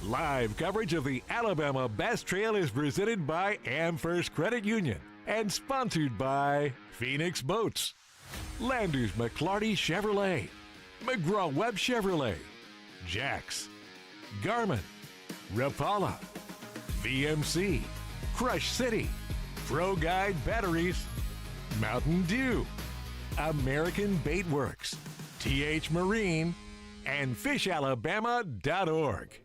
Live coverage of the Alabama Bass Trail is presented by AmFirst Credit Union and sponsored by Phoenix Boats, Landers McClarty Chevrolet, McGraw-Webb Chevrolet, Jax, Garmin, Rapala, VMC, Crush City, Pro Guide Batteries, Mountain Dew, American Bait Works, TH Marine, and FishAlabama.org.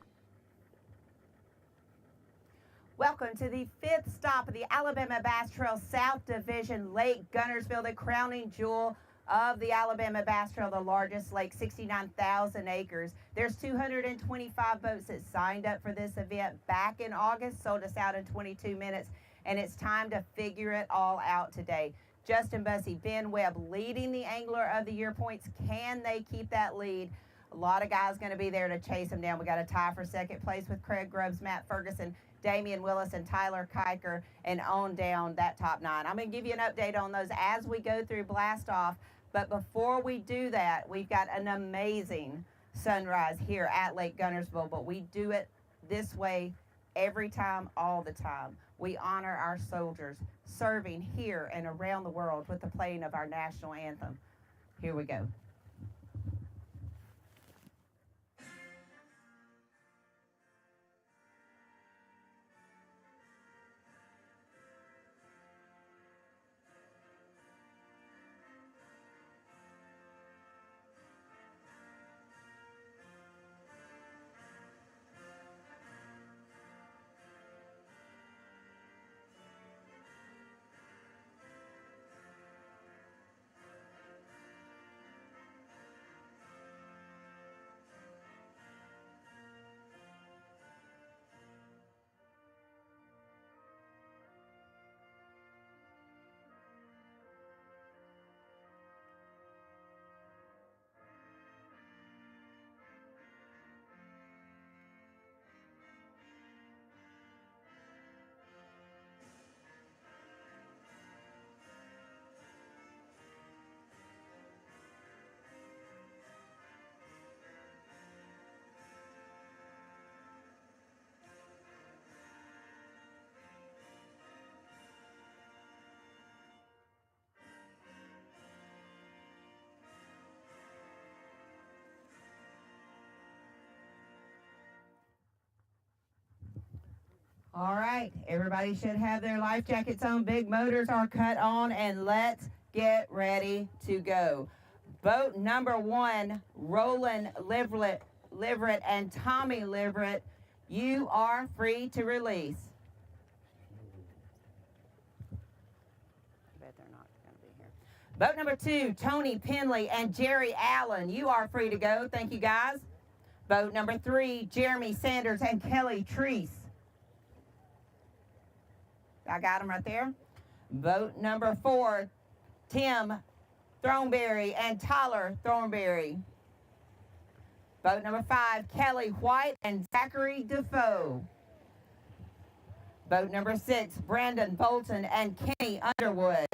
Welcome to the fifth stop of the Alabama Bass Trail South Division, Lake Guntersville, the crowning jewel of the Alabama Bass Trail, the largest lake, 69,000 acres. There's 225 boats that signed up for this event back in August, sold us out in 22 minutes, and it's time to figure it all out today. Justin Bussey, Ben Webb leading the Angler of the Year points. Can they keep that lead? A lot of guys going to be there to chase them down. We got a tie for second place with Craig Grubbs, Matt Ferguson, Damian Willis, and Tyler Kiker, and on down that top nine. I'm going to give you an update on those as we go through blast off. But before we do that, we've got an amazing sunrise here at Lake Guntersville. But we do it this way every time, all the time. We honor our soldiers serving here and around the world with the playing of our national anthem. Here we go. All right, everybody should have their life jackets on. Big motors are cut on, and let's get ready to go. Boat number one, Roland Liverett and Tommy Liverett, you are free to release. I bet they're not going to be here. Boat number two, Tony Penley and Jerry Allen, you are free to go. Thank you, guys. Boat number three, Jeremy Sanders and Kelly Treese. I got them right there. Boat number four, Tim Thornberry and Tyler Thornberry. Boat number five, Kelly White and Zachary Defoe. Boat number six, Brandon Bolton and Kenny Underwood.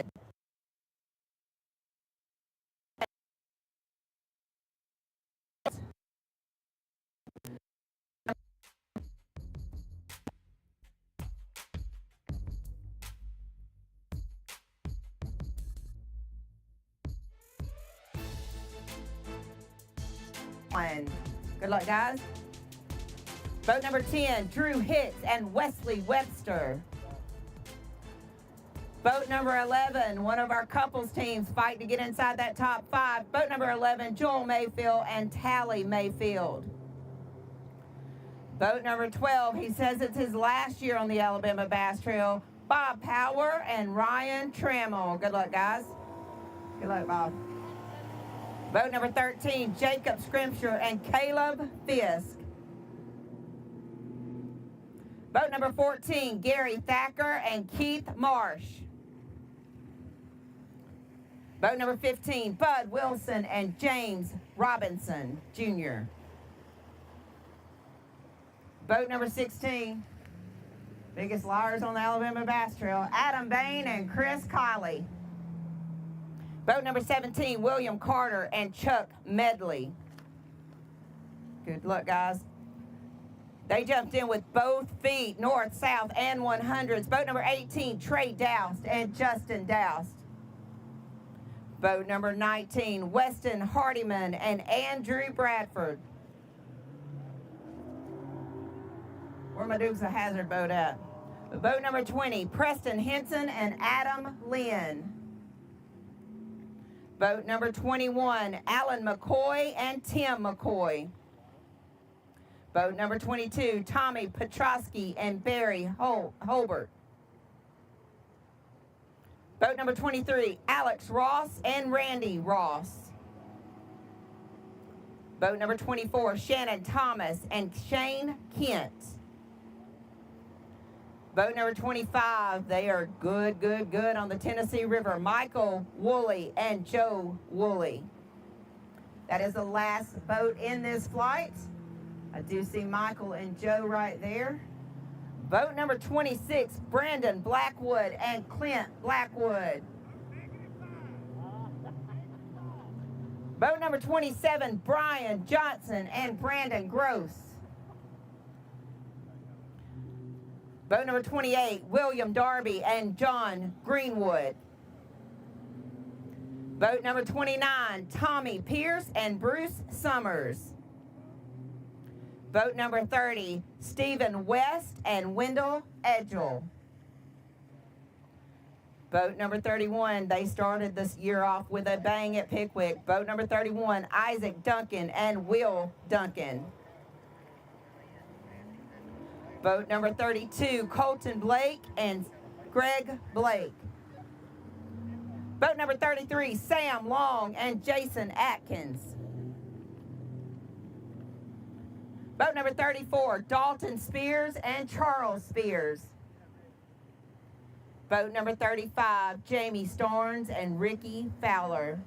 Good luck, guys. Boat number 10, Drew Hicks and Wesley Webster. Boat number 11, one of our couples teams fight to get inside that top five. Boat number 11, Joel Mayfield and Tally Mayfield. Boat number 12, he says it's his last year on the Alabama Bass Trail, Bob Power and Ryan Trammell. Good luck, guys. Good luck, Bob. Boat number 13, Jacob Scrimshire and Caleb Fisk. Boat number 14, Gary Thacker and Keith Marsh. Boat number 15, Bud Wilson and James Robinson, Jr. Boat number 16, biggest liars on the Alabama Bass Trail, Adam Bain and Chris Colley. Boat number 17, William Carter and Chuck Medley. Good luck, guys. They jumped in with both feet, north, south, and 100s. Boat number 18, Trey Doust and Justin Doust. Boat number 19, Weston Hardiman and Andrew Bradford. Where my Dukes of Hazzard boat at? Boat number 20, Preston Henson and Adam Lynn. Boat number 21, Alan McCoy and Tim McCoy. Boat number 22, Tommy Petrosky and Barry Holbert. Boat number 23, Alex Ross and Randy Ross. Boat number 24, Shannon Thomas and Shane Kent. Boat number 25, they are good on the Tennessee River. Michael Woolley and Joe Woolley. That is the last boat in this flight. I do see Michael and Joe right there. Boat number 26, Brandon Blackwood and Clint Blackwood. Boat number 27, Brian Johnson and Brandon Gross. Boat number 28, William Darby and John Greenwood. Boat number 29, Tommy Pierce and Bruce Summers. Boat number 30, Stephen West and Wendell Edgell. Boat number 31, they started this year off with a bang at Pickwick. Boat number 31, Isaac Duncan and Will Duncan. Boat number 32, Colton Blake and Greg Blake. Boat number 33, Sam Long and Jason Atkins. Boat number 34, Dalton Spears and Charles Spears. Boat number 35, Jamie Starnes and Ricky Fowler.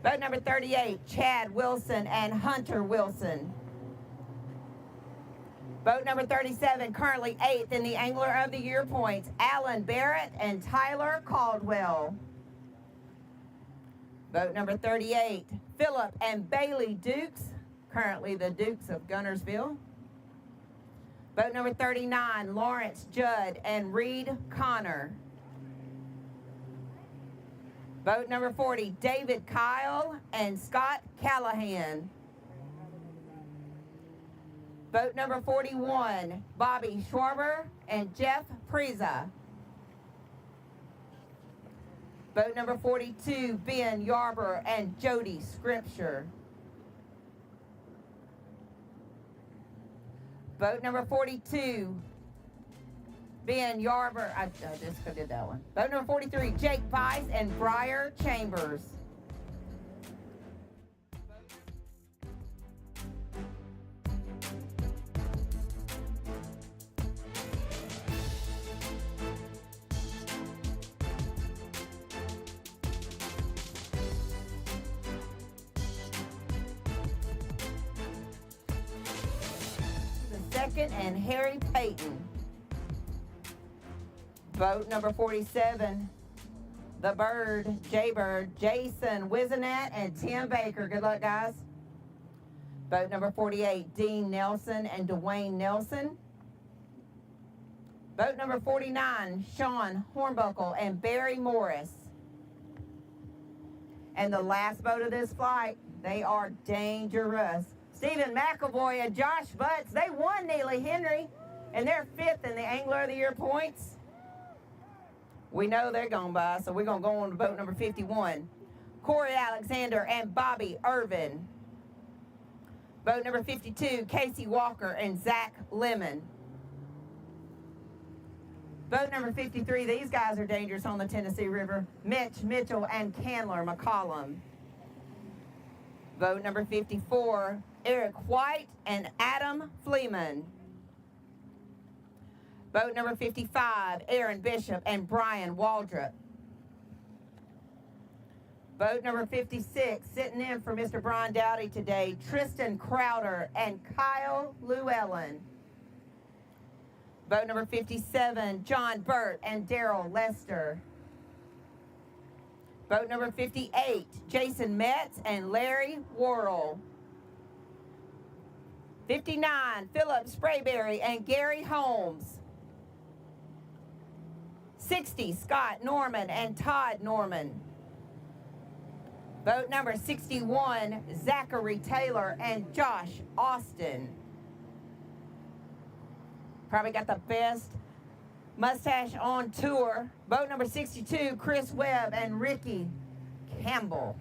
Boat number 38, Chad Wilson and Hunter Wilson. Boat number 37, currently 8th in the Angler of the Year points, Alan Barrett and Tyler Caldwell. Boat number 38, Philip and Bailey Dukes, currently the Dukes of Guntersville. Boat number 39, Lawrence Judd and Reed Connor. Boat number 40, David Kyle and Scott Callahan. Boat number 41, Bobby Schwarber and Jeff Preza. Boat number 42, Ben Yarber and Jody Scripture. Boat number 42, Ben Yarber, I just did that one. Boat number 43, Jake Weiss and Briar Chambers. And Harry Payton. Boat number 47, the Bird, Jaybird, Jason Wizenat and Tim Baker. Good luck, guys. Boat number 48, Dean Nelson and Dwayne Nelson. Boat number 49, Sean Hornbuckle and Barry Morris. And the last boat of this flight, they are dangerous. Stephen McAvoy and Josh Butts, they won Neely Henry, and they're 5th in the Angler of the Year points. We know they're going by, so we're going to go on to boat number 51. Corey Alexander and Bobby Irvin. Boat number 52, Casey Walker and Zach Lemon. Boat number 53, these guys are dangerous on the Tennessee River. Mitch Mitchell and Candler McCollum. Boat number 54, Eric White and Adam Fleeman. Boat number 55, Aaron Bishop and Brian Waldrop. Boat number 56, sitting in for Mr. Brian Dowdy today, Tristan Crowder and Kyle Llewellyn. Boat number 57, John Burt and Daryl Lester. Boat number 58, Jason Metz and Larry Worrell. 59, Philip Sprayberry and Gary Holmes. 60, Scott Norman and Todd Norman. Boat number 61, Zachary Taylor and Josh Austin. Probably got the best mustache on tour. Boat number 62, Chris Webb and Ricky Campbell.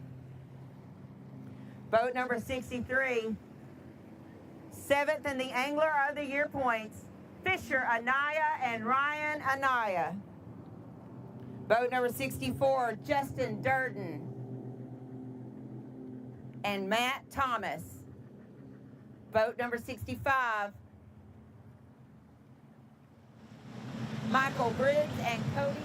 Boat number 63, 7th in the Angler of the Year points, Fisher Anaya and Ryan Anaya. Boat number 64, Justin Durden and Matt Thomas. Boat number 65, Michael Briggs and Cody.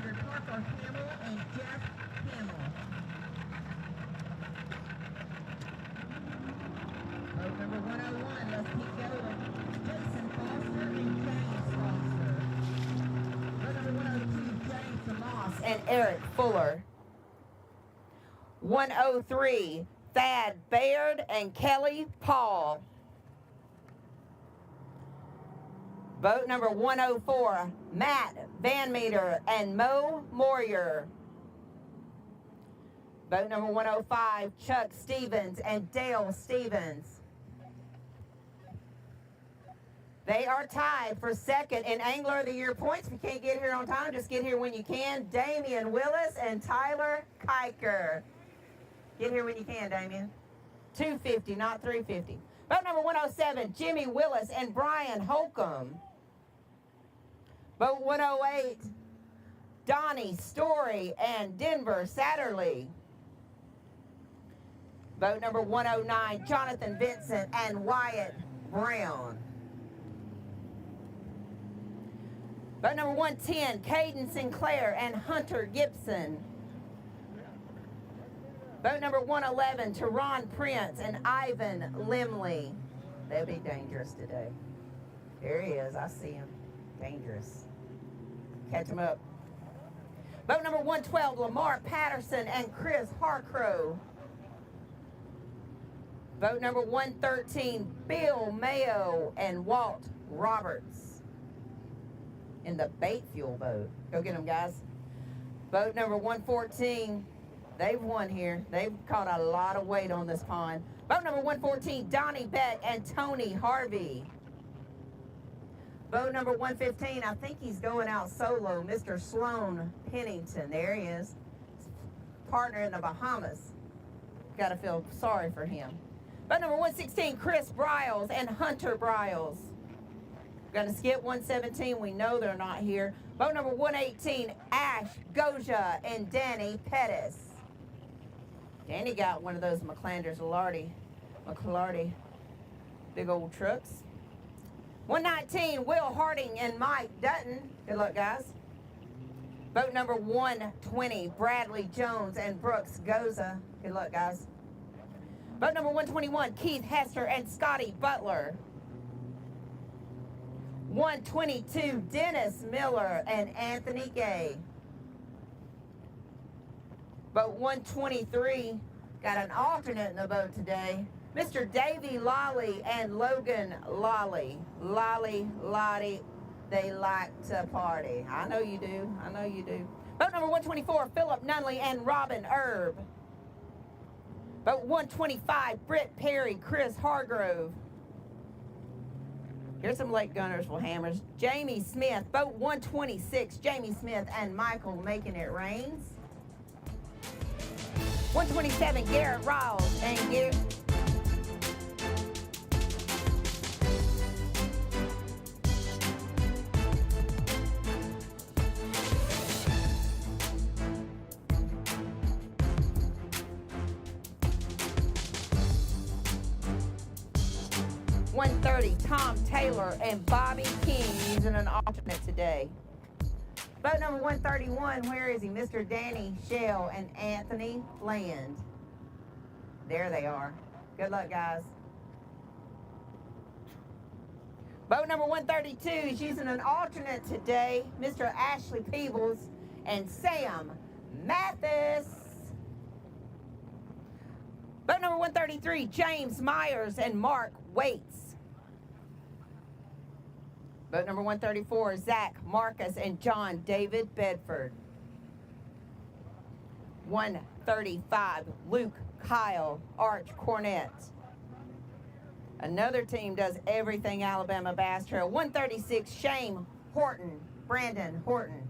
100, Parker Hamill and Jeff Hamill. Boat number 101, let's keep going. Jason Foster and James Foster. Boat number 102, James Moss and Eric Fuller. 103, Thad Baird and Kelly Paul. Boat number 104, Matt Van Meter and Mo Moyer. Boat number 105, Chuck Stevens and Dale Stevens. They are tied for second in Angler of the Year points. If you can't get here on time, just get here when you can. Damian Willis and Tyler Kiker. Get here when you can, Damian. 250, not 350. Boat number 107, Jimmy Willis and Brian Holcomb. Boat 108, Donnie Story and Denver Satterley. Boat number 109, Jonathan Vincent and Wyatt Brown. Boat number 110, Caden Sinclair and Hunter Gibson. Boat number 111, Teron Prince and Ivan Limley. They'll be dangerous today. There he is, I see him. Dangerous. Catch him up. Boat number 112, Lamar Patterson and Chris Harcrow. Boat number 113, Bill Mayo and Walt Roberts. In the bait fuel boat. Go get them, guys. Boat number 114, they've won here. They've caught a lot of weight on this pond. Boat number 114, Donnie Beck and Tony Harvey. Boat number 115, I think he's going out solo, Mr. Sloan Pennington. There he is. Partner in the Bahamas. Got to feel sorry for him. Boat number 116, Chris Bryles and Hunter Bryles. Going to skip 117. We know they're not here. Boat number 118, Ash Goja and Danny Pettis. Danny got one of those McClanders-Lardy, big old trucks. 119, Will Harding and Mike Dutton. Good luck, guys. Boat number 120, Bradley Jones and Brooks Goza. Good luck, guys. Boat number 121, Keith Hester and Scotty Butler. 122, Dennis Miller and Anthony Gay. Boat 123, got an alternate in the boat today. Mr. Davey Lolly and Logan Lolly. Lottie, they like to party. I know you do. I know you do. Boat number 124, Philip Nunley and Robin Erb. Boat 125, Britt Perry, Chris Hargrove. Here's some Lake Guntersville hammers. Jamie Smith, boat 126, Jamie Smith and Michael Making It Rains. 127, Garrett Riles and Garrett. Tom Taylor and Bobby King using an alternate today. Boat number 131, where is he? Mr. Danny Shell and Anthony Land. There they are. Good luck, guys. Boat number 132 is using an alternate today. Mr. Ashley Peebles and Sam Mathis. Boat number 133, James Myers and Mark Waits. Boat number 134, Zach Marcus and John David Bedford. 135, Luke Kyle Arch Cornett. Another team does everything Alabama Bass Trail. 136, Shane Horton, Brandon Horton.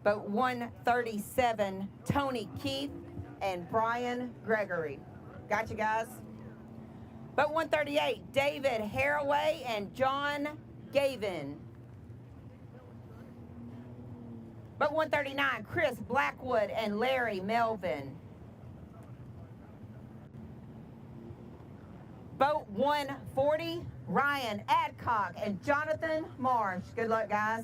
Boat 137, Tony Keith and Brian Gregory. Got you, guys? Boat 138, David Haraway and John Gavin. Boat 139, Chris Blackwood and Larry Melvin. Boat 140, Ryan Adcock and Jonathan Marsh. Good luck, guys.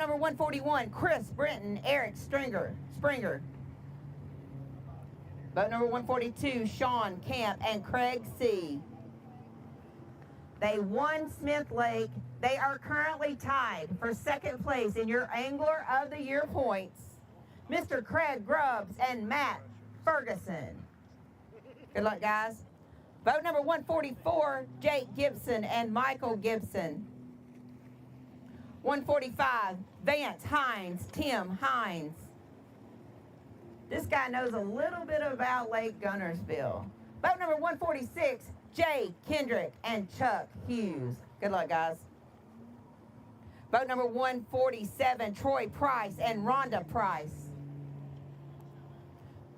number 141, Chris Brenton, Eric Springer. Boat number 142, Sean Camp and Craig C. They won Smith Lake. They are currently tied for second place in your Angler of the Year points. Mr. Craig Grubbs and Matt Ferguson. Good luck, guys. Boat number 144, Jake Gibson and Michael Gibson. 145, Vance Hines, Tim Hines. This guy knows a little bit about Lake Guntersville. Boat number 146, Jay Kendrick and Chuck Hughes. Good luck, guys. Boat number 147, Troy Price and Rhonda Price.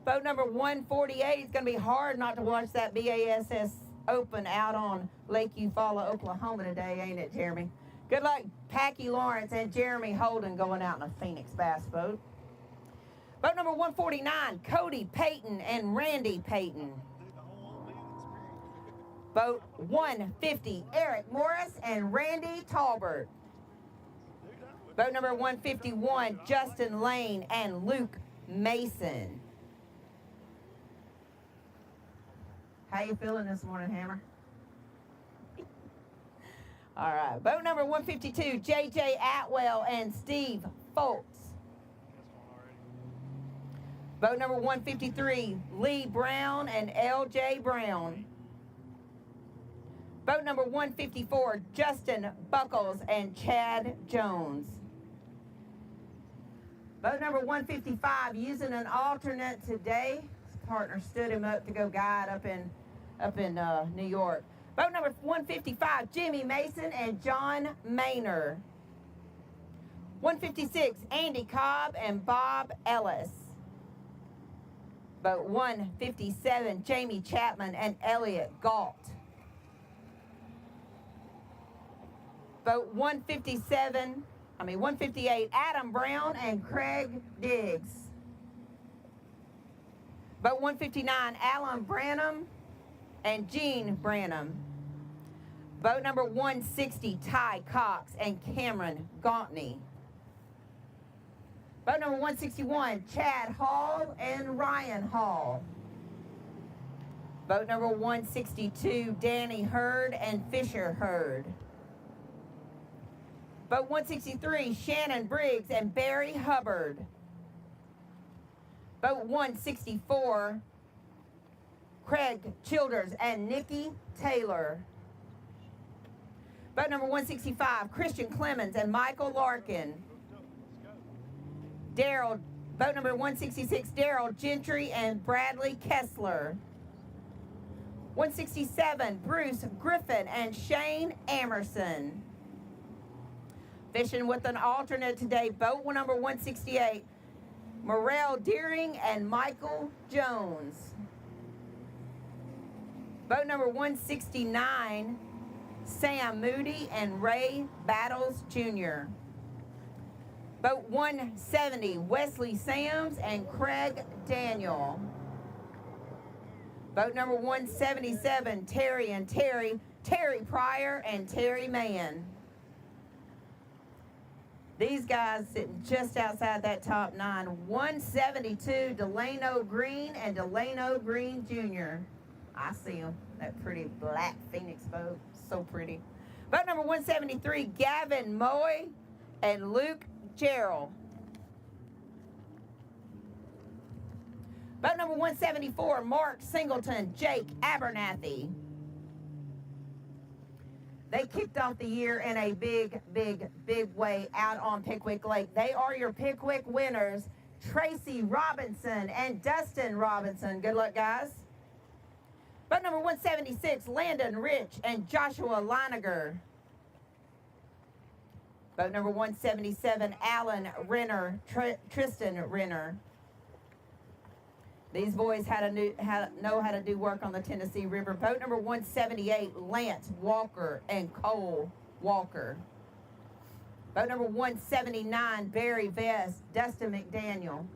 Boat number 148, it's going to be hard not to watch that BASS Open out on Lake Eufaula, Oklahoma today, ain't it, Jeremy? Good luck, Packy Lawrence and Jeremy Holden going out in a Phoenix bass boat. Boat number 149, Cody Payton and Randy Payton. Boat 150, Eric Morris and Randy Talbert. Boat number 151, Justin Lane and Luke Mason. How you feeling this morning, Hammer? All right, boat number 152, J.J. Atwell and Steve Foltz. Boat number 153, Lee Brown and L.J. Brown. Boat number 154, Justin Buckles and Chad Jones. Boat number 155, using an alternate today. His partner stood him up to go guide up in New York. Boat number 155, Jimmy Mason and John Maynor. 156, Andy Cobb and Bob Ellis. Boat 157, Jamie Chapman and Elliot Galt. Boat 158, Adam Brown and Craig Diggs. Boat 159, Alan Branham and Gene Branham. Boat number 160, Ty Cox and Cameron Gauntney. Boat number 161, Chad Hall and Ryan Hall. Boat number 162, Danny Hurd and Fisher Hurd. Boat 163, Shannon Briggs and Barry Hubbard. Boat 164, Craig Childers and Nikki Taylor. Boat number 165, Christian Clemens and Michael Larkin. Boat number 166, Daryl Gentry and Bradley Kessler. 167, Bruce Griffin and Shane Amerson. Fishing with an alternate today, boat number 168, Morrell Deering and Michael Jones. Boat number 169, Sam Moody and Ray Battles Jr. Boat 170, Wesley Sams and Craig Daniel. Boat number 177, Terry Pryor and Terry Mann. These guys sitting just outside that top 9. 172, Delano Green and Delano Green Jr. I see him, that pretty black Phoenix boat, so pretty. Boat number 173, Gavin Moy and Luke Gerald. Boat number 174, Mark Singleton, Jake Abernathy. They kicked off the year in a big way out on Pickwick Lake. They are your Pickwick winners, Tracy Robinson and Dustin Robinson. Good luck, guys. Boat number 176, Landon Rich and Joshua Leiniger. Boat number 177, Alan Renner, Tristan Renner. These boys know how to do work on the Tennessee River. Boat number 178, Lance Walker and Cole Walker. Boat number 179, Barry Vest, Dustin McDaniel.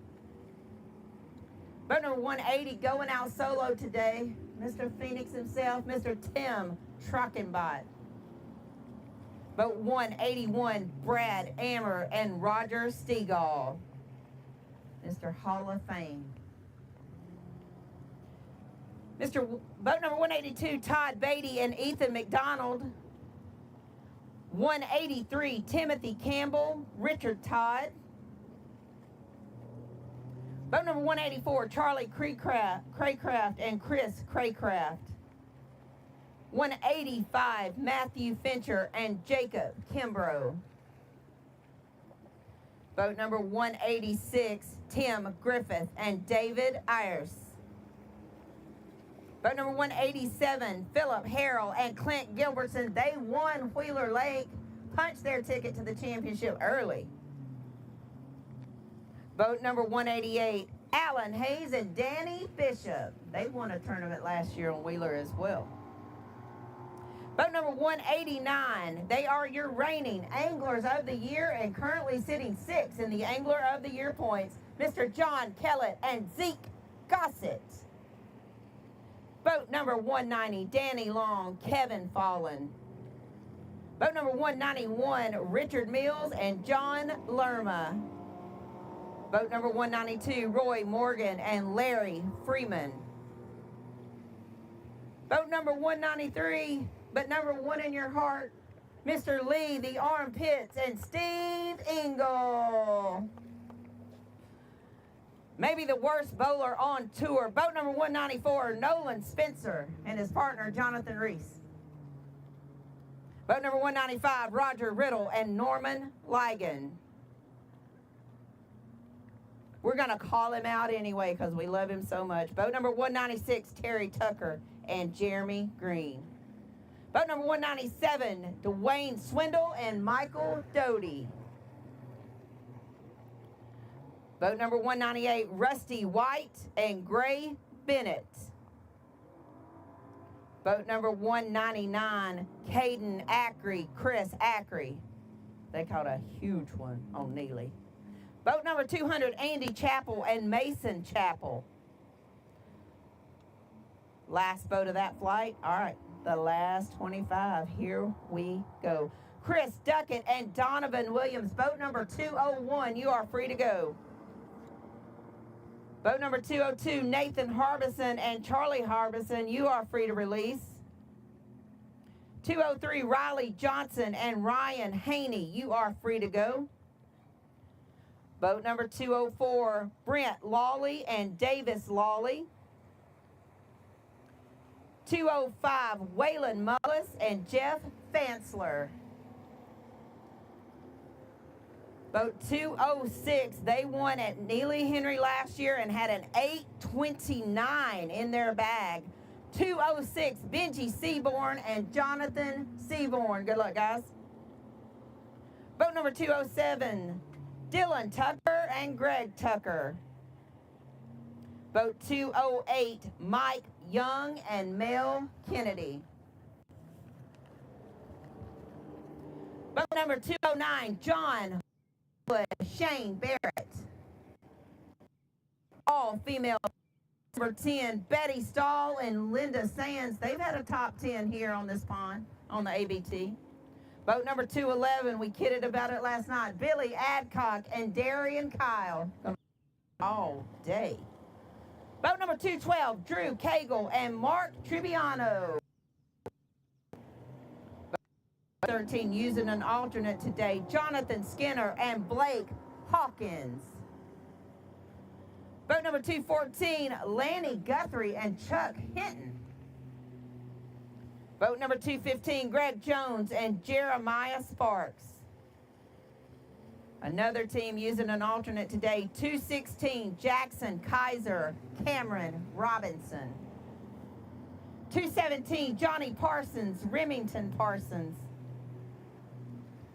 Boat number 180, going out solo today, Mr. Phoenix himself, Mr. Tim Truckenbot. Boat 181, Brad Ammer and Roger Stegall. Mr. Hall of Fame. Boat number 182, Todd Beatty and Ethan McDonald. 183, Timothy Campbell, Richard Todd. Boat number 184, Charlie Craycraft and Chris Craycraft. 185, Matthew Fincher and Jacob Kimbrough. Boat number 186, Tim Griffith and David Ayers. Boat number 187, Philip Harrell and Clint Gilbertson. They won Wheeler Lake, punched their ticket to the championship early. Boat number 188, Alan Hayes and Danny Bishop. They won a tournament last year on Wheeler as well. Boat number 189, they are your reigning Anglers of the Year and currently sitting 6th in the Angler of the Year points, Mr. John Kellett and Zeke Gossett. Boat number 190, Danny Long, Kevin Fallon. Boat number 191, Richard Mills and John Lerma. Boat number 192, Roy Morgan and Larry Freeman. Boat number 193, but number 1 in your heart, Mr. Lee, the Armpits, and Steve Engel. Maybe the worst bowler on tour. Boat number 194, Nolan Spencer and his partner, Jonathan Reese. Boat number 195, Roger Riddle and Norman Ligon. We're going to call him out anyway because we love him so much. Boat number 196, Terry Tucker and Jeremy Green. Boat number 197, Dwayne Swindle and Michael Doty. Boat number 198, Rusty White and Gray Bennett. Boat number 199, Caden Ackery, Chris Ackery. They caught a huge one on Neely. Boat number 200, Andy Chappell and Mason Chappell. Last boat of that flight. All right, the last 25. Here we go. Chris Duckett and Donovan Williams. Boat number 201, you are free to go. Boat number 202, Nathan Harbison and Charlie Harbison, you are free to release. 203, Riley Johnson and Ryan Haney, you are free to go. Boat number 204, Brent Lawley and Davis Lawley. 205, Waylon Mullis and Jeff Fansler. Boat 206, they won at Neely Henry last year and had an 829 in their bag. 206, Benji Seaborn and Jonathan Seaborn. Good luck, guys. Boat number 207, Dylan Tucker and Greg Tucker. Boat 208, Mike Young and Mel Kennedy. Boat number 209, John Shane Barrett. All female. Number 10, Betty Stahl and Linda Sands. They've had a top 10 here on this pond, on the ABT. Boat number 211, we kidded about it last night. Billy Adcock and Darian Kyle. All day. Boat number 212, Drew Cagle and Mark Tribbiano. 13, using an alternate today, Jonathan Skinner and Blake Hawkins. Boat number 214, Lanny Guthrie and Chuck Hinton. Boat number 215, Greg Jones and Jeremiah Sparks. Another team using an alternate today, 216, Jackson Kaiser, Cameron Robinson. 217, Johnny Parsons, Remington Parsons.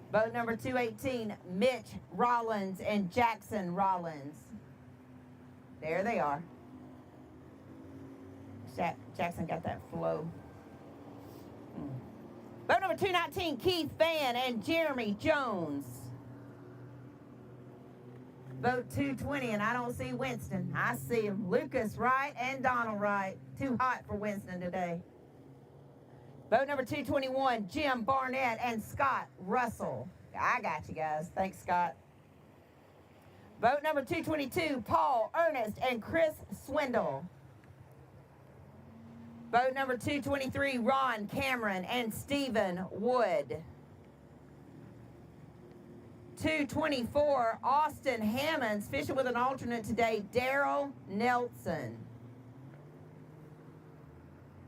Boat number 218, Mitch Rollins and Jackson Rollins. There they are. Jackson got that flow. Boat number 219, Keith Vann and Jeremy Jones. Boat 220, and I don't see Winston. I see him. Lucas Wright and Donald Wright. Too hot for Winston today. Boat number 221, Jim Barnett and Scott Russell. I got you guys. Thanks, Scott. Boat number 222, Paul Ernest and Chris Swindle. Boat number 223, Ron Cameron and Stephen Wood. 224, Austin Hammonds, fishing with an alternate today, Daryl Nelson.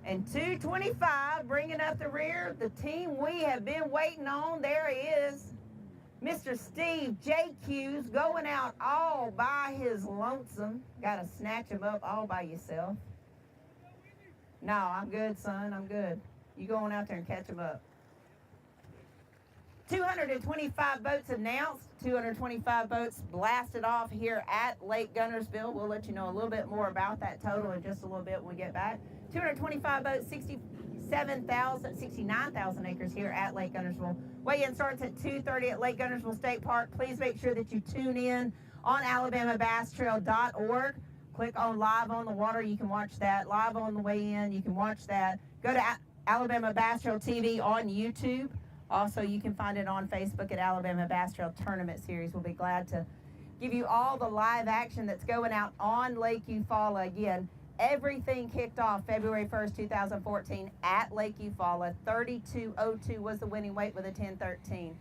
And 225, bringing up the rear, the team we have been waiting on. There he is, Mr. Steve JQ's going out all by his lonesome. Got to snatch him up all by yourself. No, I'm good, son. I'm good. You going out there and catch him up. 225 boats announced. 225 boats blasted off here at Lake Guntersville. We'll let you know a little bit more about that total in just a little bit when we get back. 225 boats, 69,000 acres here at Lake Guntersville. Weigh-in starts at 2:30 at Lake Guntersville State Park. Please make sure that you tune in on AlabamaBassTrail.org. Click on Live on the Water. You can watch that. Live on the weigh-in. You can watch that. Go to Alabama Bass Trail TV on YouTube. Also, you can find it on Facebook at Alabama Bass Trail Tournament Series. We'll be glad to give you all the live action that's going out on Lake Eufaula. Again, everything kicked off February 1st, 2014 at Lake Eufaula. 32.02 was the winning weight with a 10.13.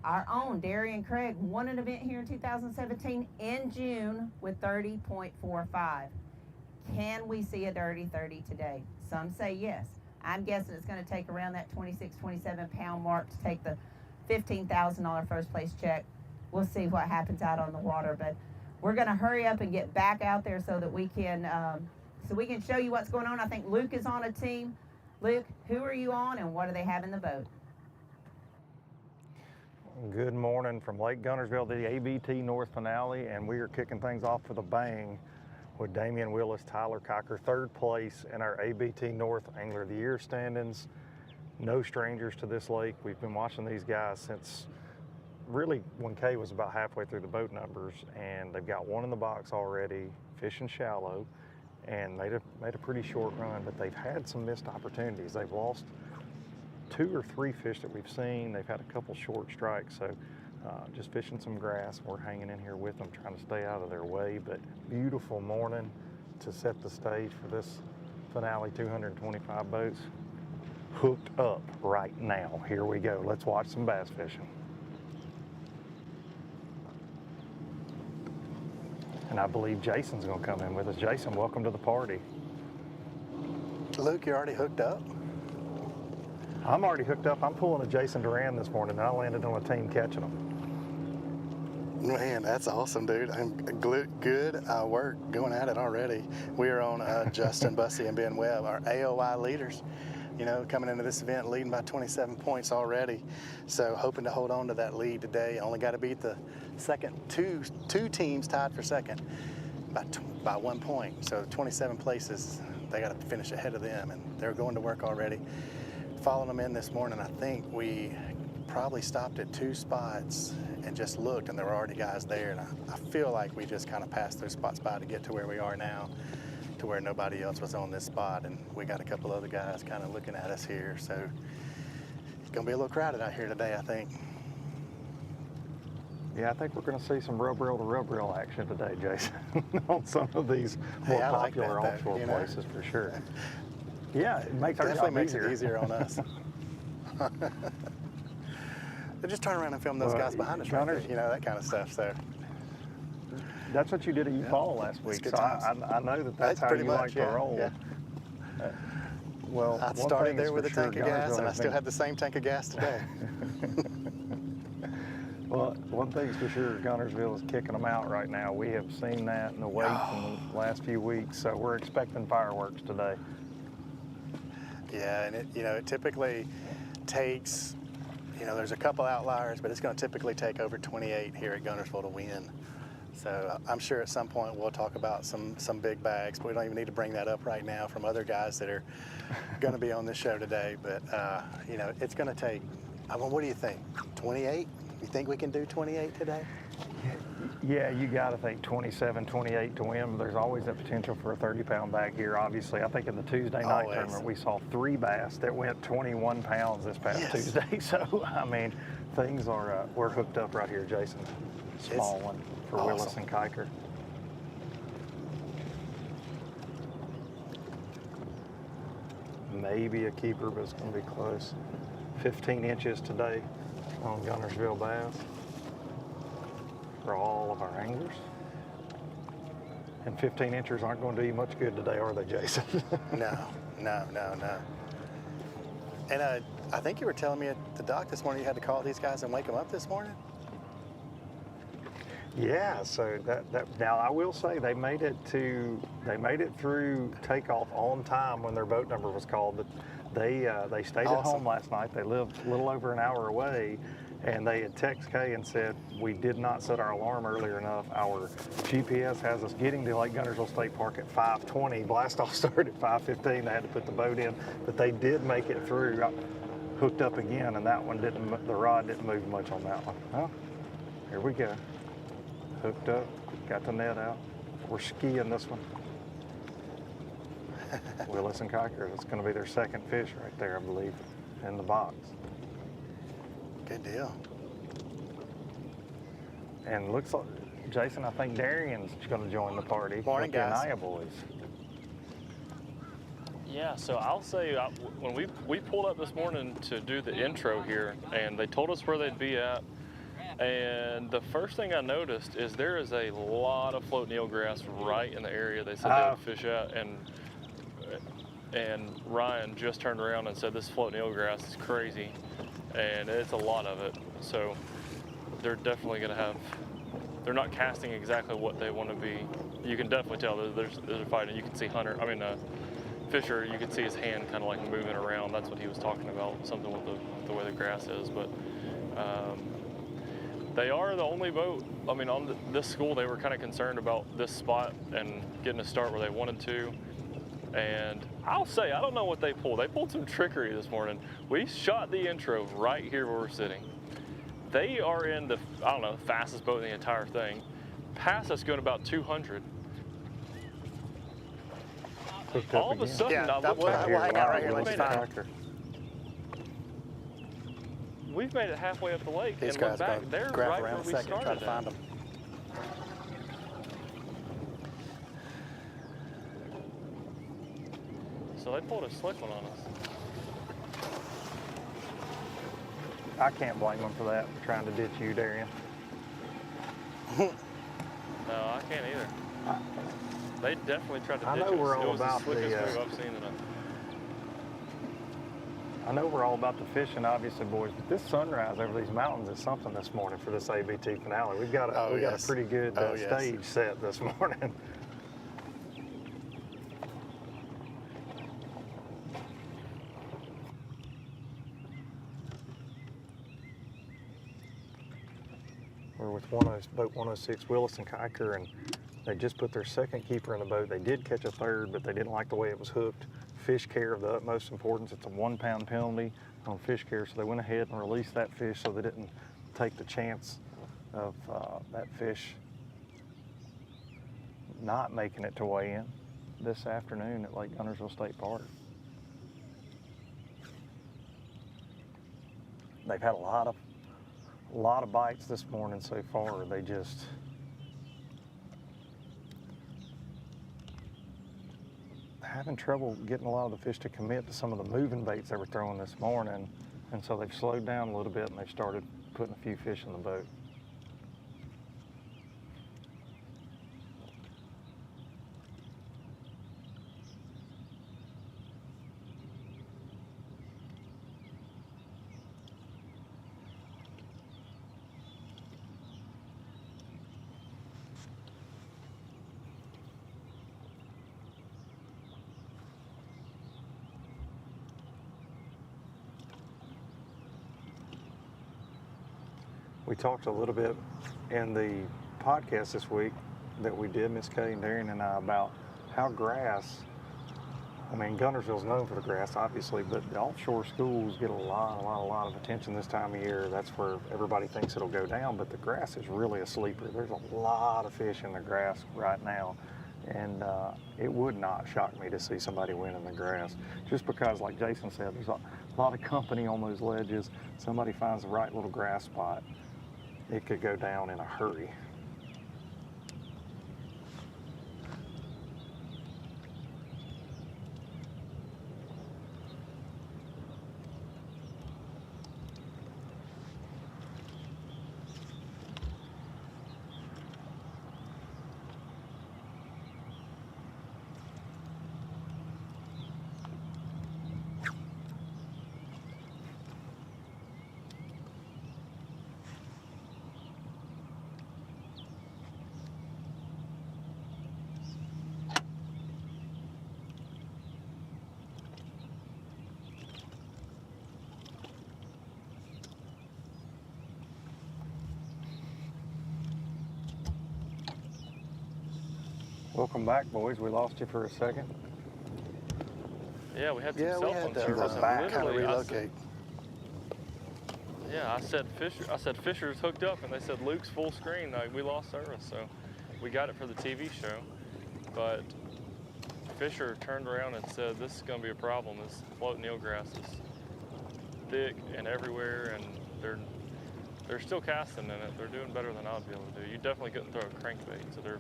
Our own Darian Craig won an event here in 2017 in June with 30.45. Can we see a dirty 30 today? Some say yes. I'm guessing it's going to take around that 26, 27 pound mark to take the $15,000 first place check. We'll see what happens out on the water, but we're going to hurry up and get back out there so that we can show you what's going on. I think Luke is on a team. Luke, who are you on and what do they have in the boat? Good morning from Lake Guntersville to the ABT North finale, and we are kicking things off with a bang with Damian Willis, Tyler Cocker, third place in our ABT North Angler of the Year standings. No strangers to this lake. We've been watching these guys since really when Kay was about halfway through the boat numbers, and they've got one in the box already, fishing shallow, and made a pretty short run, but they've had some missed opportunities. They've lost 2 or 3 fish that we've seen. They've had a couple short strikes, so just fishing some grass. We're hanging in here with them, trying to stay out of their way, but beautiful morning to set the stage for this finale. 225 boats hooked up right now. Here we go. Let's watch some bass fishing. And I believe Jason's gonna come in with us. Jason, welcome to the party. Luke, you're already hooked up? I'm already hooked up. I'm pulling a Jason Duran this morning, and I landed on a team catching them. Man, that's awesome, dude. I'm good work going at it already. We are on Justin Bussey and Ben Webb, our AOI leaders. You know, coming into this event leading by 27 points already. So hoping to hold on to that lead today. Only got to beat the second, two teams tied for second by 1 point. So 27 places, they got to finish ahead of them, and they're going to work already. Following them in this morning, I think we probably stopped at 2 spots and just looked, and there were already guys there. And I feel like we just kind of passed those spots by to get to where we are now, to where nobody else was on this spot, and we got a couple other guys kind of looking at us here. So it's gonna be a little crowded out here today, I think. Yeah, I think we're going to see some rub reel to rub reel action today, Jason, on some of these more popular offshore places for sure. Yeah, it makes our definitely job makes it easier on us. They just turn around and film those guys behind us, right there, you know, that kind of stuff. So that's what you did at Eufaula last week. So I know that's how you like to roll. Yeah. Well, I started there with a tank of gas, and I still have the same tank of gas today. Well, one thing's for sure, Guntersville is kicking them out right now. We have seen that in the wake in the last few weeks, so we're expecting fireworks today. Yeah, and it typically takes, there's a couple outliers, but it's going to typically take over 28 here at Guntersville to win. So I'm sure at some point we'll talk about some big bags, but we don't even need to bring that up right now from other guys that are going to be on this show today. But, it's going to take, what do you think, 28? You think we can do 28 today? Yeah, you got to think 27, 28 to win. There's always that potential for a 30-pound bag here, obviously. I think in the Tuesday night Always. tournament, we saw 3 bass that went 21 pounds this past Yes. Tuesday. So, I mean, things are, we're hooked up right here, Jason. Small It's one for awesome. Willis and Kiker. Maybe a keeper, but it's going to be close. 15 inches today on Guntersville bass for all of our anglers. And 15 inchers aren't going to do you much good today, are they, Jason? No. And I think you were telling me at the dock this morning you had to call these guys and wake them up this morning? Yeah, so that now I will say they made it through takeoff on time when their boat number was called, but they stayed at home last night. They lived a little over an hour away, and they had texted Kay and said, we did not set our alarm earlier enough. Our GPS has us getting to Lake Guntersville State Park at 5:20. Blast-off started at 5:15. They had to put the boat in, but they did make it through, got hooked up again, and that one didn't, the rod didn't move much on that one. Well, here we go. Hooked up, got the net out. We're skiing this one. Willis and Kiker, it's going to be their second fish right there, I believe, in the box. Good deal. And looks like, Jason, I think Darian's going to join the party. Morning, with the guys. Anaya boys. Yeah, so I'll say when we pulled up this morning to do the intro here, and they told us where they'd be at, and the first thing I noticed is there is a lot of floating eelgrass right in the area they said they would fish at, and Ryan just turned around and said this floating eelgrass is crazy, and it's a lot of it. So they're definitely going to have. They're not casting exactly what they want to be. You can definitely tell there's a fight, and you can see Fisher. You can see his hand kind of like moving around. That's what he was talking about. Something with the way the grass is, but. They are the only boat. I mean, on this school, they were kind of concerned about this spot and getting a start where they wanted to. And I'll say, I don't know what they pulled. They pulled some trickery this morning. We shot the intro right here where we're sitting. They are in the, I don't know, fastest boat in the entire thing. Past us going about 200. Hooked up All of a again. sudden, Yeah, I that looked was- back, we'll hang out right here, wait let's a minute. Kiker. We've made it halfway up the lake These and guys look back. going They're to grab right around where a we second and try started to find at. them. So they pulled a slick one on us. I can't blame them for that, trying to ditch you, Darian. No, I can't either. They definitely tried to I ditch know us. we're It all was about the slickest the, move I've seen in a. I know we're all about the fishing, obviously, boys, but this sunrise over these mountains is something this morning for this ABT finale. We've got a, got a pretty good stage set this morning. We're with boat 106, Willis and Kiker, and they just put their second keeper in the boat. They did catch a third, but they didn't like the way it was hooked. Fish care of the utmost importance. It's a 1 pound penalty on fish care, so they went ahead and released that fish so they didn't take the chance of that fish not making it to weigh in this afternoon at Lake Guntersville State Park. They've had a lot of bites this morning so far. They just having trouble getting a lot of the fish to commit to some of the moving baits they were throwing this morning, and so they've slowed down a little bit and they've started putting a few fish in the boat. We talked a little bit in the podcast this week that we did, Miss Kay and Darian and I, about how grass I mean, Guntersville's known for the grass, obviously, but the offshore schools get a lot of attention this time of year. That's where everybody thinks it'll go down, but the grass is really a sleeper. There's a lot of fish in the grass right now, and it would not shock me to see somebody win in the grass, just because, like Jason said, there's a lot of company on those ledges. Somebody finds the right little grass spot, it could go down in a hurry. Welcome back, boys. We lost you for a second. Yeah, we had some Yeah, cell we had phone to service. back, and kind of literally, relocate. I said Fisher's hooked up, and they said Luke's full screen. Like, we lost service, so we got it for the TV show. But Fisher turned around and said, "This is going to be a problem. This floating eelgrass is thick and everywhere, and they're still casting in it. They're doing better than I'd be able to do. You definitely couldn't throw a crankbait, so they're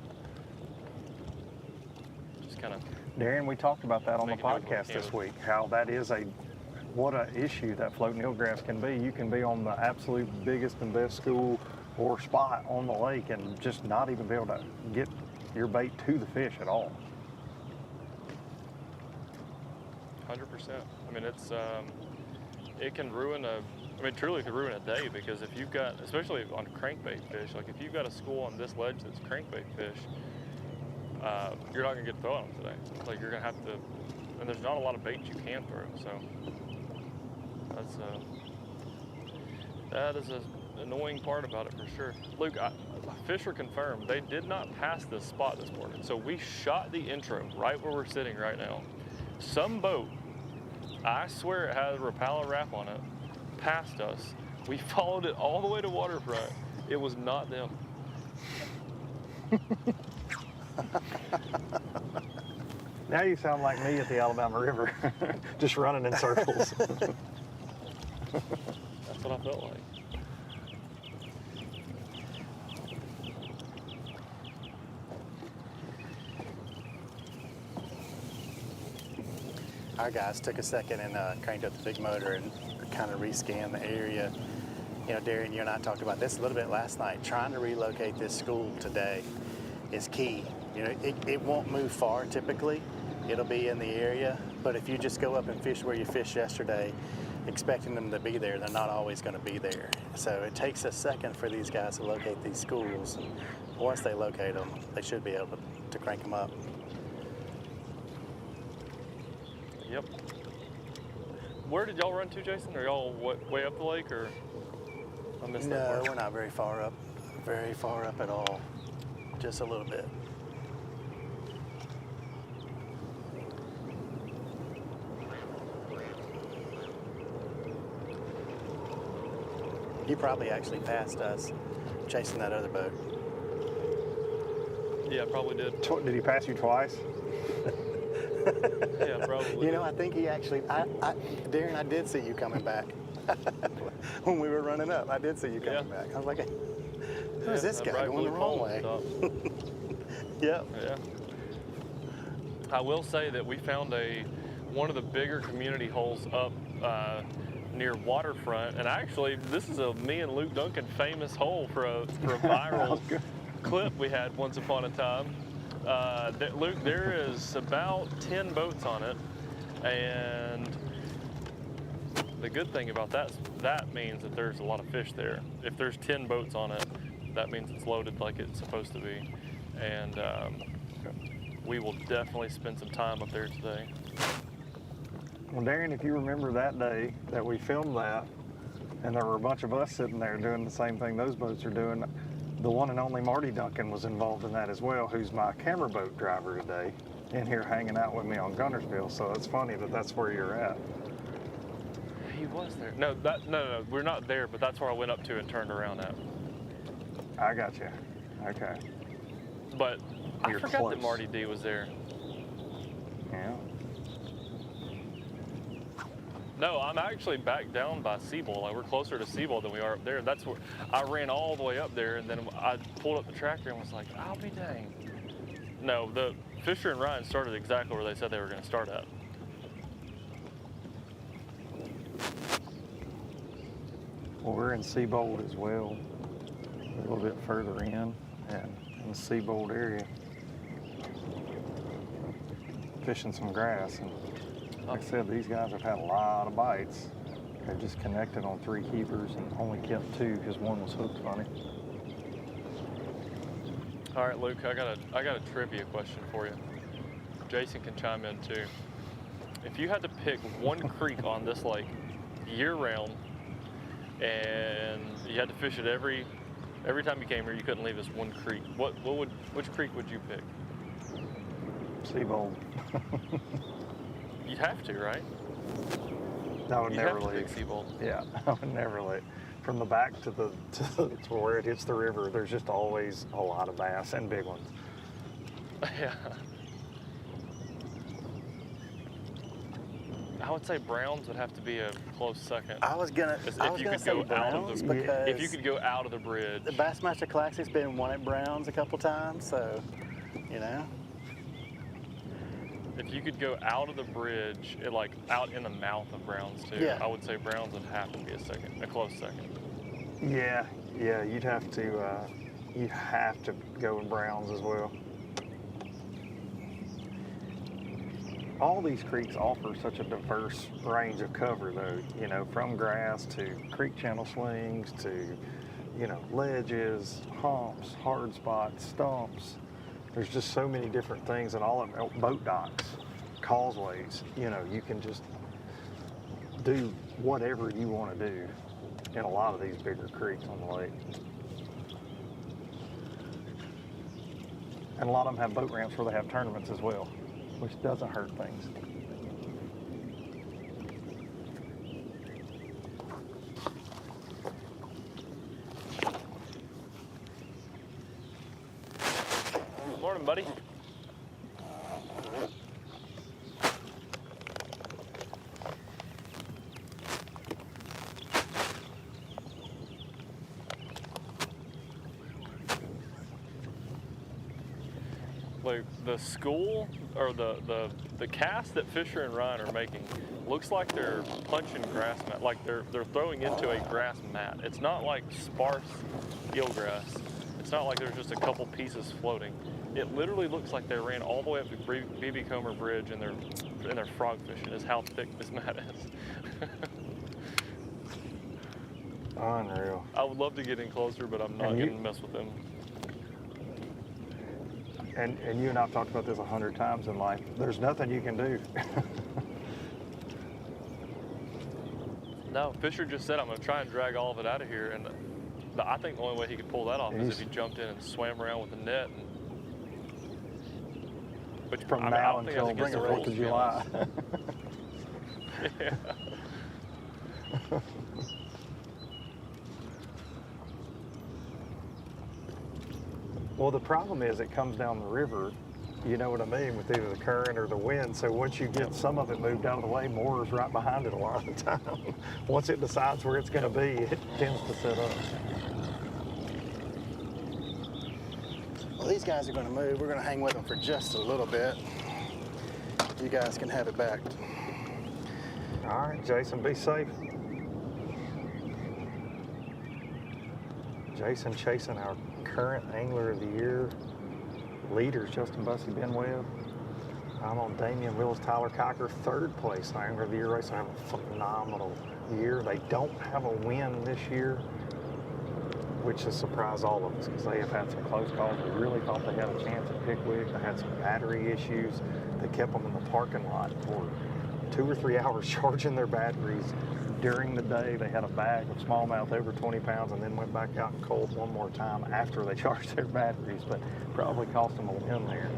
just kind of." Darren, we talked about that on the Making it podcast look this week, how that is what an issue that floating eelgrass can be. You can be on the absolute biggest and best school or spot on the lake and just not even be able to get your bait to the fish at all. 100%. I mean, it can ruin truly could ruin a day, because if you've got, especially on crankbait fish, like if you've got a school on this ledge that's crankbait fish, you're not gonna get to throw them today. Like, you're gonna have to, and there's not a lot of bait you can throw, so that is an annoying part about it for sure. Luke, Fisher confirmed they did not pass this spot this morning, so we shot the intro right where we're sitting right now. Some boat, I swear it had a Rapala wrap on it, passed us. We followed it all the way to waterfront. It was not them. Now you sound like me at the Alabama River, just running in circles. That's what I felt like. Our guys took a second and cranked up the big motor and kind of rescanned the area. You know, Darren, you and I talked about this a little bit last night. Trying to relocate this school today is key. You know, it won't move far typically. It'll be in the area, but if you just go up and fish where you fished yesterday, expecting them to be there, they're not always going to be there. So it takes a second for these guys to locate these schools. And once they locate them, they should be able to crank them up. Yep. Where did y'all run to, Jason? Are y'all way up the lake, or I missed that No, part? we're not very far up at all. Just a little bit. You probably actually passed us chasing that other boat. Yeah, probably did. Did he pass you twice? Yeah, probably. You know, I think he actually, Darren, I did see you coming back. When we were running up, I did see you coming back. I was like, who's this guy going the wrong way? Yep. Yeah. I will say that we found one of the bigger community holes up near waterfront, and actually, this is a me and Luke Duncan famous hole for a viral clip we had once upon a time. Luke, there is about 10 boats on it, and the good thing about that means that there's a lot of fish there. If there's 10 boats on it, that means it's loaded like it's supposed to be, and we will definitely spend some time up there today. Well, Darren, if you remember that day that we filmed that, and there were a bunch of us sitting there doing the same thing those boats are doing, the one and only Marty Duncan was involved in that as well, who's my camera boat driver today. in here hanging out with me on Guntersville, so it's funny that that's where you're at. He was there. No, we're not there, but that's where I went up to and turned around at. I got you. Okay. But I You're forgot close. that Marty D was there. Yeah. No, I'm actually back down by Seabold. Like, we're closer to Seabold than we are up there. That's where I ran all the way up there, and then I pulled up the tractor and was like, I'll be dang. No, the Fisher and Ryan started exactly where they said they were going to start at. Well, we're in Seabold as well, a little bit further in, and in the Seabold area, fishing some grass. And like I said, these guys have had a lot of bites. They've just connected on 3 keepers and only kept 2 because one was hooked funny. All right, Luke, I got a trivia question for you. Jason can chime in too. If you had to pick one creek on this lake year-round, and you had to fish it every time you came here, you couldn't leave this one creek, which creek would you pick? Seabold. You'd have to, right? I would You'd never have to leave. pick Seabold. Yeah, I would never leave. From the back to where it hits the river, there's just always a lot of bass and big ones. Yeah. I would say Browns would have to be a close second. I was gonna say Browns because if you could go out of the bridge. the Bassmaster Classic's been won at Browns a couple times, so you know. If you could go out of the bridge, like out in the mouth of Browns too, Yeah. I would say Browns would have to be a close second. Yeah, you'd have to go with Browns as well. All these creeks offer such a diverse range of cover though, you know, from grass to creek channel slings to, you know, ledges, humps, hard spots, stumps. There's just so many different things, and all of them, boat docks, causeways, you know, you can just do whatever you want to do in a lot of these bigger creeks on the lake. And a lot of them have boat ramps where they have tournaments as well, which doesn't hurt things. Morning, buddy. Like the school or the cast that Fisher and Ryan are making looks like they're punching grass mat, like they're throwing into a grass mat. It's not like sparse eelgrass. It's not like there's just a couple pieces floating. It literally looks like they ran all the way up to BB Comer Bridge and they're frog fishing is how thick this mat is. Unreal. I would love to get in closer, but I'm not going to mess with them. And you and I've talked about this 100 times in life. There's nothing you can do. No, Fisher just said, I'm going to try and drag all of it out of here. And I think the only way he could pull that off is if he jumped in and swam around with the net. Which From now until bring it 4th of July. Yeah. Well, the problem is it comes down the river, you know what I mean, with either the current or the wind. So once you get some of it moved out of the way, more is right behind it a lot of the time. Once it decides where it's going to be, it tends to set up. Well, these guys are going to move. We're going to hang with them for just a little bit. You guys can have it back. All right, Jason, be safe. Jason chasing our current Angler of the Year leaders, Justin Bussey, Ben Webb. I'm on Damian Willis, Tyler Kiker, 3rd place Angler of the Year race. I have a phenomenal year. They don't have a win this year, which has surprised all of us because they have had some close calls. We really thought they had a chance at Pickwick. They had some battery issues. They kept them in the parking lot for 2 or 3 hours charging their batteries. During the day, they had a bag of smallmouth over 20 pounds and then went back out and culled one more time after they charged their batteries, but probably cost them a win there.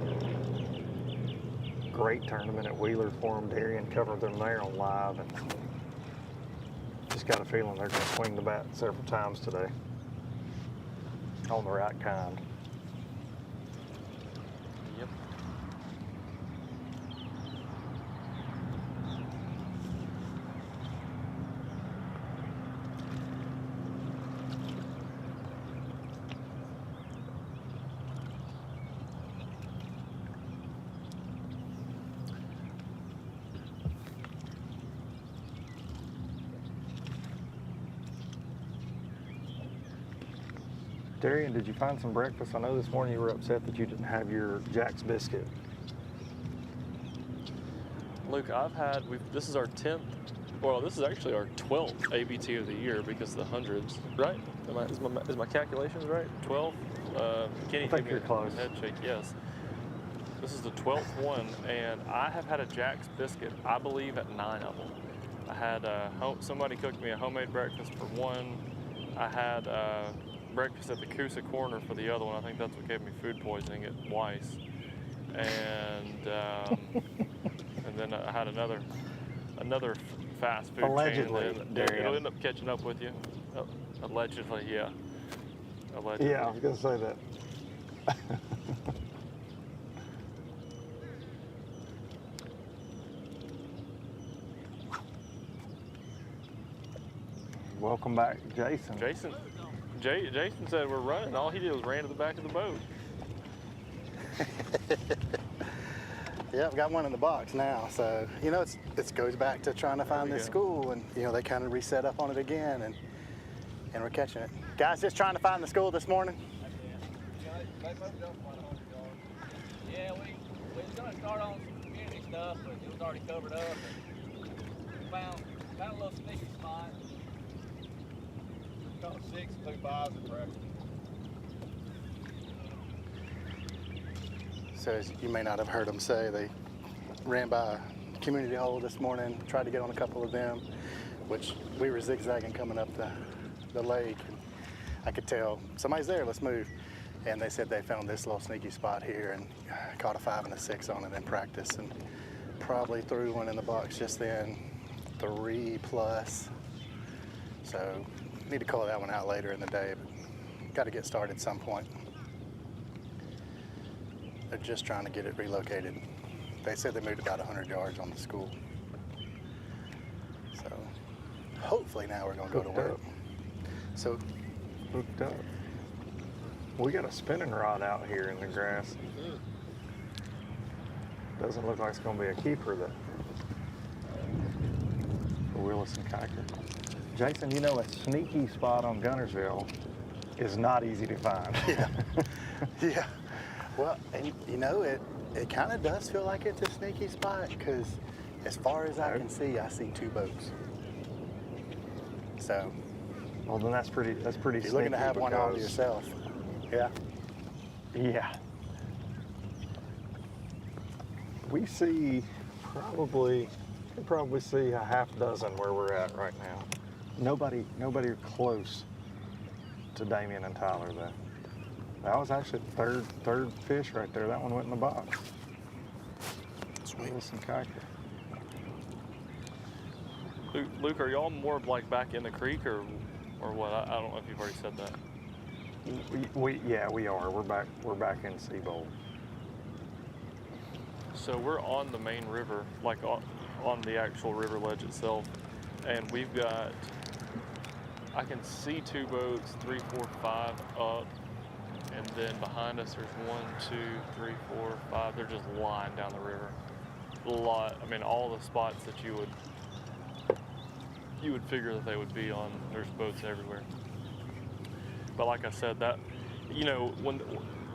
great tournament at Wheeler for them. Darian covered them there on live, and just got a feeling they're going to swing the bat several times today on the right kind. Yep. Darian, did you find some breakfast? I know this morning you were upset that you didn't have your Jack's biscuit. Luke, this is our 10th, well, this is actually our 12th ABT of the year because of the hundreds, right? Is my calculations right? 12? Kenny, I think you're close. Head shake, yes. This is the 12th one, and I have had a Jack's biscuit, I believe, at 9 of them. I had somebody cooked me a homemade breakfast for one. I had breakfast at the Coosa Corner for the other one. I think that's what gave me food poisoning at Weiss. And and then I had another fast food Allegedly, chain. Darian. It'll end up catching up with you. Allegedly, yeah. Allegedly. Yeah, I was going to say that. Welcome back, Jason. Jason said we're running. All he did was ran to the back of the boat. Yeah, I've got one in the box now. So, you know, it goes back to trying to find this school, and, you know, they kind of reset up on it again, and we're catching it. Guys, just trying to find the school this morning. Yeah, we was going to start on some community stuff, but it was already covered up. And found a little sneaky spot. Caught 6 2 5s at breakfast. So as you may not have heard them say, they ran by a community hole this morning, tried to get on a couple of them, which we were zigzagging coming up the lake. And I could tell somebody's there, let's move. And they said they found this little sneaky spot here and caught a 5 and a 6 on it in practice, and probably threw one in the box just then, 3+. So need to call that one out later in the day, but got to get started at some point. They're just trying to get it relocated. They said they moved about 100 yards on the school. So hopefully now we're going to go to work. So Hooked up. We got a spinning rod out here in the grass. Doesn't look like it's going to be a keeper, though. For Willis and Kiker. Jason, you know, a sneaky spot on Guntersville is not easy to find. yeah, yeah. Well, and you know, it kind of does feel like it's a sneaky spot, because as far as I can see, I see 2 boats. So, Well, then that's pretty you're sneaky. looking to have one all to because- yourself. Yeah. Yeah. We see you can probably see a half dozen where we're at right now. Nobody close to Damien and Tyler, though. That was actually the third fish right there. That one went in the box. Sweet. Wilson Kiker. Luke, are y'all more like back in the creek or what? I don't know if you've already said that. We are. We're back in Seabold. So we're on the main river, like on the actual river ledge itself, and we've got, I can see 2 boats, 3, 4, 5 up, and then behind us there's 1, 2, 3, 4, 5. They're just lying down the river. A lot. I mean, all the spots that you would figure that they would be on. There's boats everywhere. But like I said, that, you know, when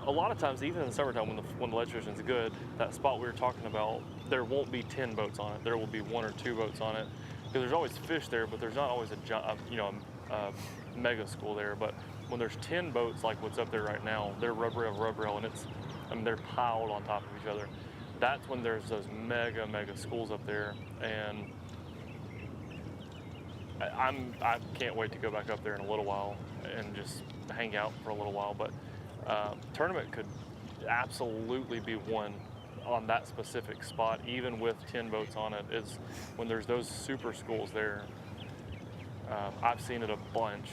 a lot of times, even in the summertime, when the ledge fishing is good, that spot we were talking about, there won't be 10 boats on it. There will be 1 or 2 boats on it, because there's always fish there, but there's not always a mega school there. But when there's 10 boats like what's up there right now, they're rub rail, and they're piled on top of each other. That's when there's those mega schools up there, and I can't wait to go back up there in a little while and just hang out for a little while. But tournament could absolutely be won on that specific spot, even with 10 boats on it, is when there's those super schools there. I've seen it a bunch,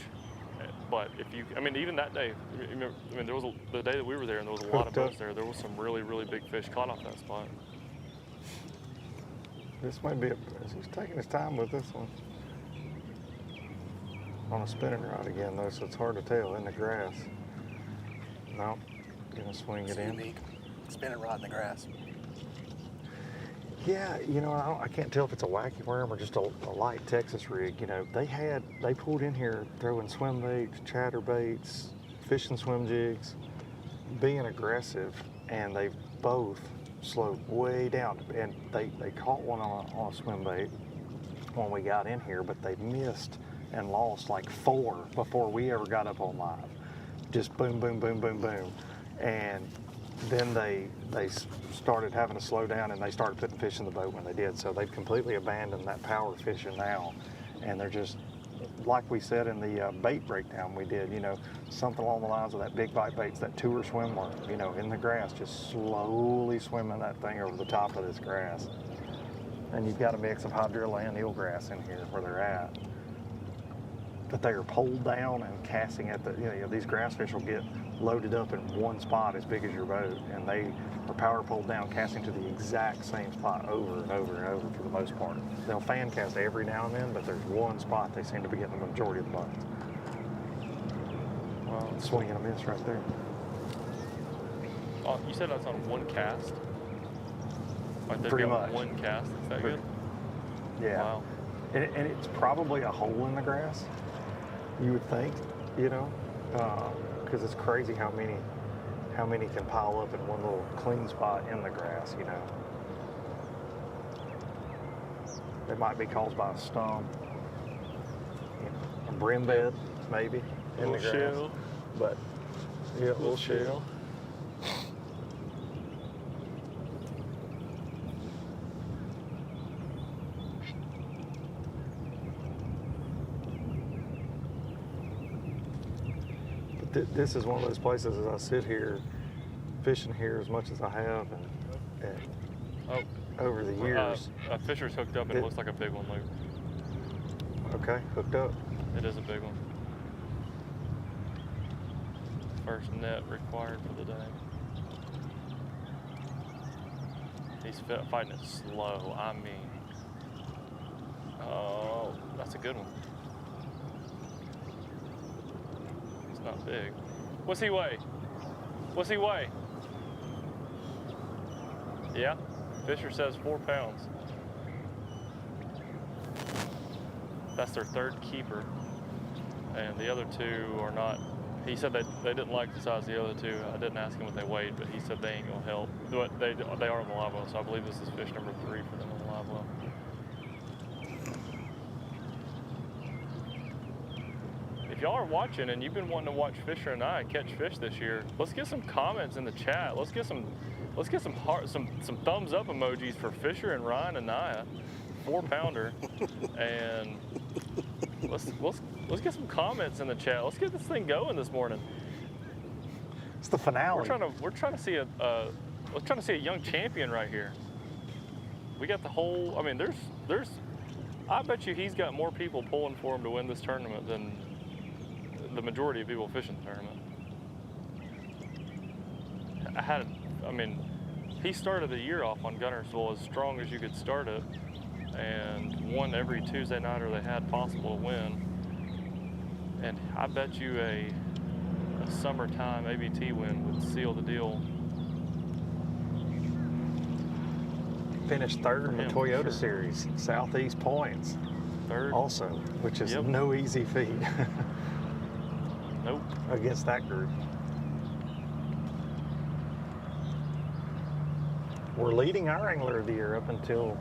but if you, I mean, even that day, there was the day that we were there, and there was a lot of boats there. There was some really, really big fish caught off that spot. This may be, he's taking his time with this one. On a spinning rod again though, so it's hard to tell in the grass. No, gonna swing it in. Unique. Spinning rod in the grass. Yeah, you know, I can't tell if it's a wacky worm or just a light Texas rig. You know, they pulled in here throwing swim baits, chatter baits, fishing swim jigs, being aggressive, and they both slowed way down. And they caught one on a swim bait when we got in here, but they missed and lost like 4 before we ever got up on live. Just boom, boom, boom, boom, boom. And then they started having to slow down, and they started putting fish in the boat when they did. So they've completely abandoned that power fishing now. And they're just, like we said in the bait breakdown we did, you know, something along the lines of that big bite baits, that tour swim worm, you know, in the grass, just slowly swimming that thing over the top of this grass. And you've got a mix of hydrilla and eelgrass in here where they're at. But they are pulled down and casting at the, you know, these grass fish will get loaded up in one spot as big as your boat, and they are power pulled down, casting to the exact same spot over and over and over for the most part. They'll fan cast every now and then, but there's one spot they seem to be getting the majority of the bites. Well, swing and a miss right there. Oh, you said that's on one cast? Like they've Pretty got much. one cast? Is that good? Yeah. Wow. And it's probably a hole in the grass, you would think, you know, because it's crazy how many can pile up in one little clean spot in the grass, you know. It might be caused by a stump, you know, a brim bed, maybe, in the grass. Shell. But, yeah, a little shell. This is one of those places as I sit here, fishing here as much as I have, and over the years. A fisher's hooked up and it looks like a big one, Luke. Okay, hooked up. It is a big one. First net required for the day. He's fighting it slow. I mean, oh, that's a good one. Not big. What's he weigh? What's he weigh? Yeah, Fisher says 4 pounds. That's their third keeper, and the other 2 are not. He said they didn't like the size of the other 2. I didn't ask him what they weighed, but he said they ain't gonna help. But they are on the live well, so I believe this is fish number 3 for them on the live well. If y'all are watching and you've been wanting to watch Fisher and I catch fish this year, let's get some comments in the chat. Let's get some thumbs up emojis for Fisher and Ryan and Naya, 4-pounder, and let's get some comments in the chat. Let's get this thing going this morning. It's the finale. We're trying to see a young champion right here. We got the whole. I mean, there's. I bet you he's got more people pulling for him to win this tournament than the majority of people fishing the tournament. I mean, he started the year off on Guntersville as strong as you could start it, and won every Tuesday nighter they had possible to win. And I bet you a summertime ABT win would seal the deal. Finished 3rd in the Yeah, Toyota sure. Series, Southeast Points. 3rd. Also, which is Yep. no easy feat. Nope. Against that group. We're leading our angler of the year up until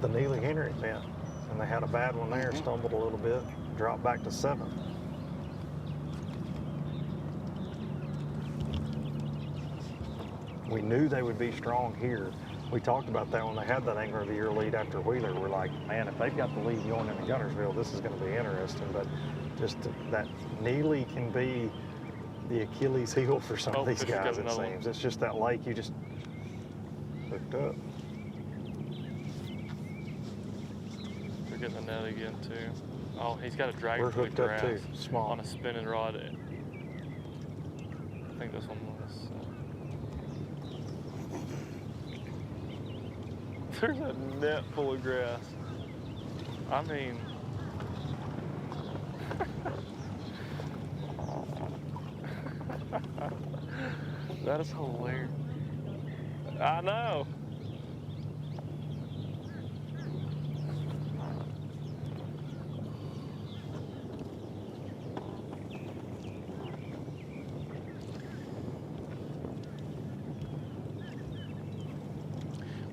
the Neely Henry event, and they had a bad one there, stumbled a little bit, dropped back to 7th. We knew they would be strong here. We talked about that when they had that angler of the year lead after Wheeler. We're like, man, if they've got the lead going into Guntersville, this is going to be interesting. But just that Neely can be the Achilles heel for some of these Fisher's got guys, it another one. seems. It's just that lake, you just, Hooked up. They're getting the net again too. Oh, he's got a drag We're through the hooked up grass too. Small. on a spinning rod. I think this one was. There's a net full of grass. I mean, that is hilarious. I know.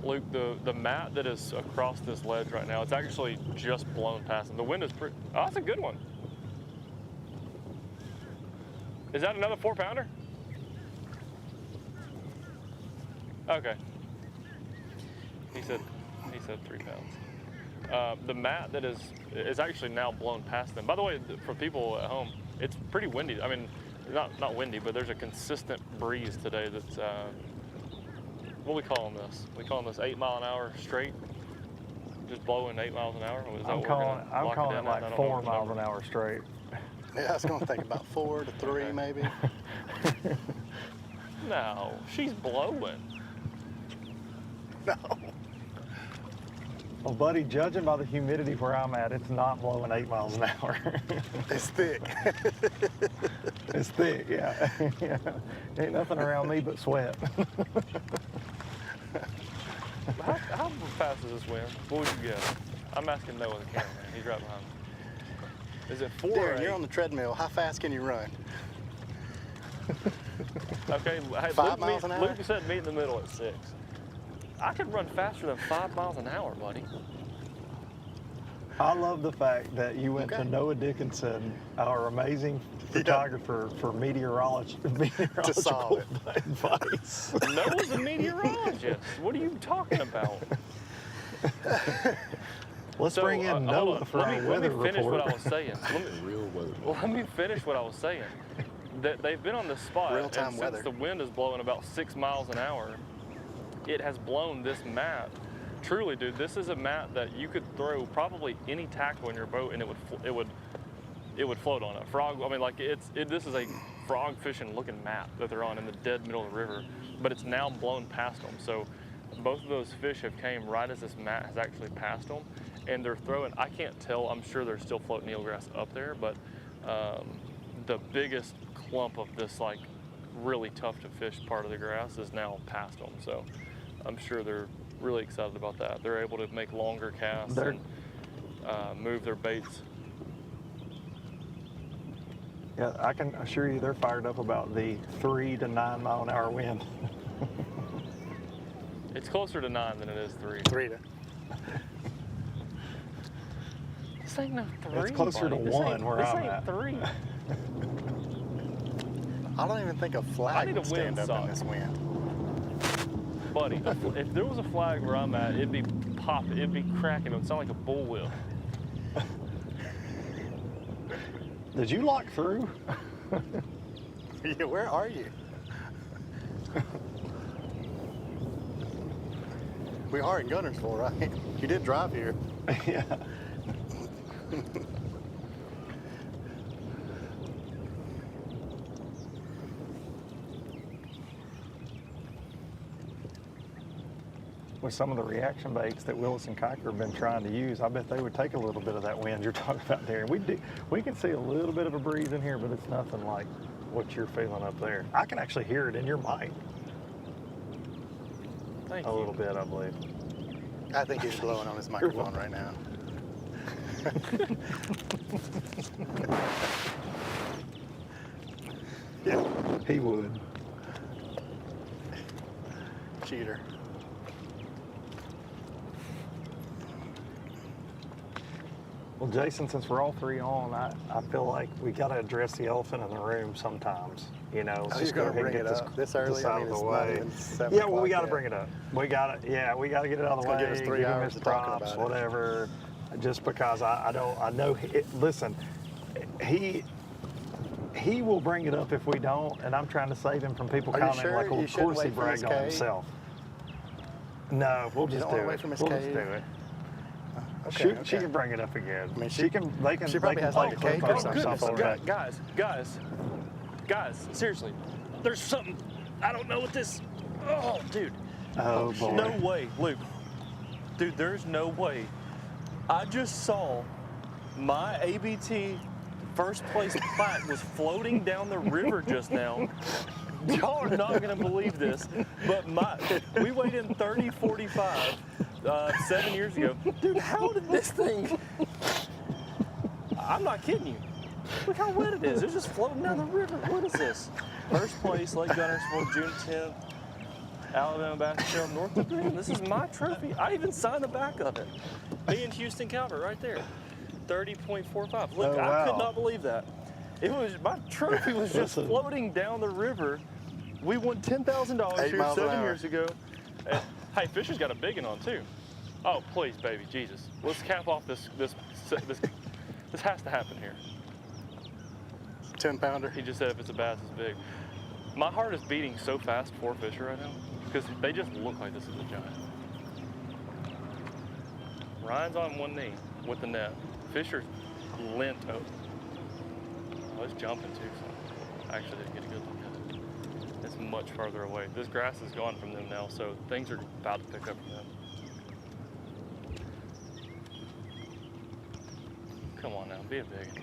Luke, the mat that is across this ledge right now, it's actually just blown past, and the wind is pretty. Oh, that's a good one. Is that another 4-pounder? Okay. He said 3 pounds. The mat that is actually now blown past them. By the way, for people at home, it's pretty windy. I mean, not windy, but there's a consistent breeze today that's. What are we calling this? We calling this 8 mile an hour straight? Just blowing 8 miles an hour? Is that I'm calling it like 4 miles an hour straight. Yeah, I was going to think about 4 to 3 Okay. maybe. No, she's blowing. No. Well, buddy, judging by the humidity where I'm at, it's not blowing 8 miles an hour. It's thick. It's thick, yeah. Yeah. Ain't nothing around me but sweat. How fast is this wind? What would you guess? I'm asking Noah, the cameraman. He's right behind me. Is it 4 or Darren, 8? you're on the treadmill. How fast can you run? Okay, hey, 5 miles an hour? Luke said meet in the middle at 6. I could run faster than 5 miles an hour, buddy. I love the fact that you went Okay. to Noah Dickinson, our amazing photographer, for meteorological solve advice. Noah's a meteorologist. What are you talking about? Let's So, bring in hold Noah on. for let our me weather finish report. what I was saying. Let me finish what I was saying. That they've been on this spot, Real-time and weather. since the wind is blowing about 6 miles an hour, it has blown this mat. Truly, dude, this is a mat that you could throw probably any tackle in your boat, and it would float on it. Frog. I mean, like this is a frog fishing looking mat that they're on in the dead middle of the river, but it's now blown past them. So both of those fish have came right as this mat has actually passed them, and they're throwing. I can't tell. I'm sure there's still floating eelgrass up there, but the biggest clump of this like really tough to fish part of the grass is now past them. So I'm sure they're really excited about that. They're able to make longer casts and move their baits. Yeah, I can assure you they're fired up about the 3 to 9 mile an hour wind. It's closer to 9 than it is 3. 3 to. This ain't no 3. It's closer to buddy. 1 where I'm This ain't at. 3. I don't even think a I flag need would a stand wind up sock. in this wind. Buddy, if there was a flag where I'm at, it'd be popping, it'd be cracking. It would sound like a bullwhip. Did you lock through? Yeah, where are you? We are in Guntersville, right? You did drive here. Yeah. With some of the reaction baits that Willis and Kiker have been trying to use, I bet they would take a little bit of that wind you're talking about there. We can see a little bit of a breeze in here, but it's nothing like what you're feeling up there. I can actually hear it in your mic Thank a you. little bit, I believe. I think he's blowing on his microphone right now. Yeah, he would. Cheater. Well, Jason, since we're all three on, I feel like we got to address the elephant in the room sometimes. You know, Oh, just you're go gonna ahead and bring get it up this early? I out mean, of the it's not way. even 7 Yeah, well, we got o'clock to yet. bring it up. We got it. Yeah, we got to get it out of the way. It's gonna give us 3 him hours his to talk props, about it. whatever. Just because I know. Listen, he will bring it up if we don't, and I'm trying to save him from people Are you commenting sure like, well, you of shouldn't course he wait for bragged Miss on Kay? himself. No, we'll You just don't do wanna it. wait for Miss We'll Kay? just do it. Okay, She okay. can bring it up again. I mean, She can. They can. she probably they can has like a play cake clip or art something. something for it. Guys, seriously, there's something, I don't know what this, oh, dude. Oh boy. No way, Luke. Dude, there's no way. I just saw my ABT first place plaque was floating down the river just now. Y'all are not gonna believe this, but we weighed in 30:45 7 years ago. Dude, how did this thing? I'm not kidding you. Look how wet it is. It's just floating down the river. What is this? First place, Lake Guntersville, June 10th, Alabama Bass Trail, North of Green. This is my trophy. I even signed the back of it. Me and Houston Calvert right there. 30.45. Look, Oh, I could wow. not believe that. It was, my trophy was just Listen. floating down the river. We won $10,000 8 here miles an 7 hour. years ago. And, hey, Fisher's got a big one on too. Oh, please, baby, Jesus. Let's cap off this has to happen here. 10-pounder. He just said if it's a bass, it's big. My heart is beating so fast for Fisher right now because they just look like this is a giant. Ryan's on one knee with the net. Fisher's lent over. Oh, it's jumping too, so I actually didn't get a good look at it. It's much farther away. This grass is gone from them now, so things are about to pick up from them. Come on now, be a big.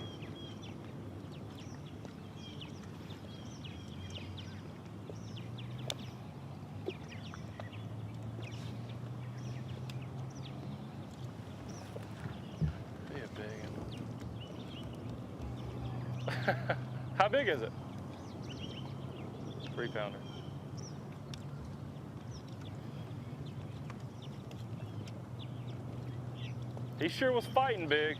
Be a big. How big is it? 3-pounder. He sure was fighting big.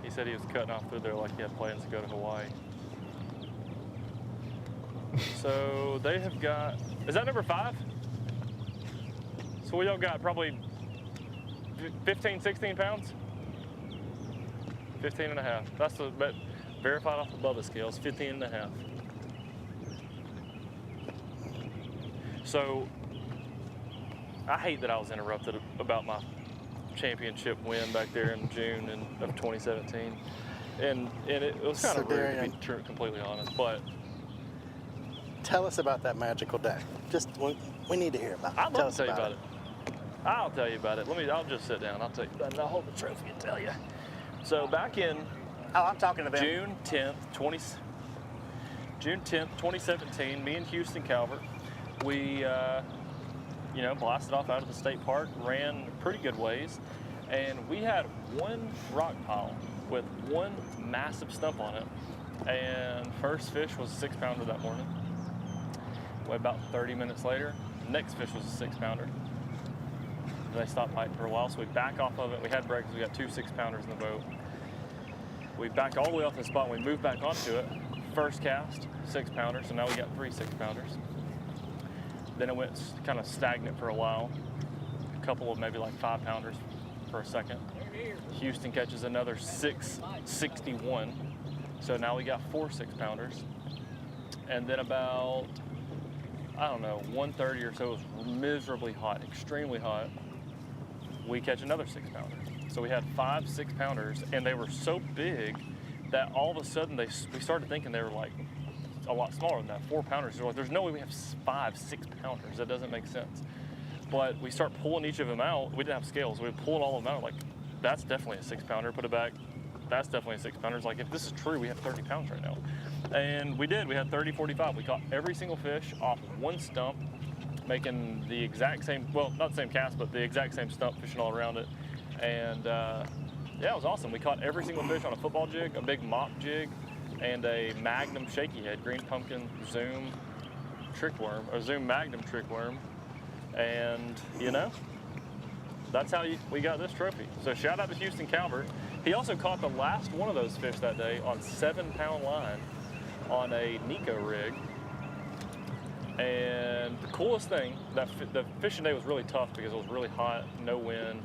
He said he was cutting off through there like he had plans to go to Hawaii. So they have got, is that number 5? So we all got probably 15, 16 pounds? 15 and a half. That's the, but verified off the Bubba scales, 15 and a half. So I hate that I was interrupted about my championship win back there in June of 2017. And it was kind So of rude, to Darian, be completely honest, but tell us about that magical day. Just, we need to hear about it. I'd love us to tell you about it. I'll tell you about it. I'll just sit down. I'll tell you about it. I'll hold the trophy and tell you. So back in Oh, I'm talking to them. June 10th, 2017, me and Houston Calvert, we, blasted off out of the state park, ran pretty good ways, and we had one rock pile with one massive stump on it, and first fish was a 6-pounder that morning. Well, about 30 minutes later, next fish was a 6-pounder. They stopped biting for a while, so we back off of it. We had breakers, we got 2 6-pounders in the boat. We backed all the way off the spot and we moved back onto it. First cast, 6-pounder, so now we got 3 6-pounders. Then it went kind of stagnant for a while. A couple of maybe like 5-pounders for a second. Houston catches another 661. So now we got 4 6-pounders. And then about, 1:30 or so, it was miserably hot, extremely hot. We catch another 6-pounder. So we had 5 6-pounders, and they were so big that all of a sudden we started thinking they were like a lot smaller than that, 4-pounders. We're like, there's no way we have 5 6-pounders. That doesn't make sense. But we start pulling each of them out. We didn't have scales. We pulled all of them out. Like, that's definitely a 6-pounder. Put it back. That's definitely a 6-pounder. It's like, if this is true, we have 30 pounds right now. And we did. We had 30, 45. We caught every single fish off one stump, making the exact same, well, not the same cast, but the exact same stump, fishing all around it. And yeah, it was awesome. We caught every single fish on a football jig, a big mop jig, and a Magnum shaky head, green pumpkin Zoom trickworm, or Zoom Magnum trickworm. And, that's how we got this trophy. So shout out to Houston Calvert. He also caught the last one of those fish that day on 7-pound line on a Nico rig. And the coolest thing, the fishing day was really tough because it was really hot, no wind.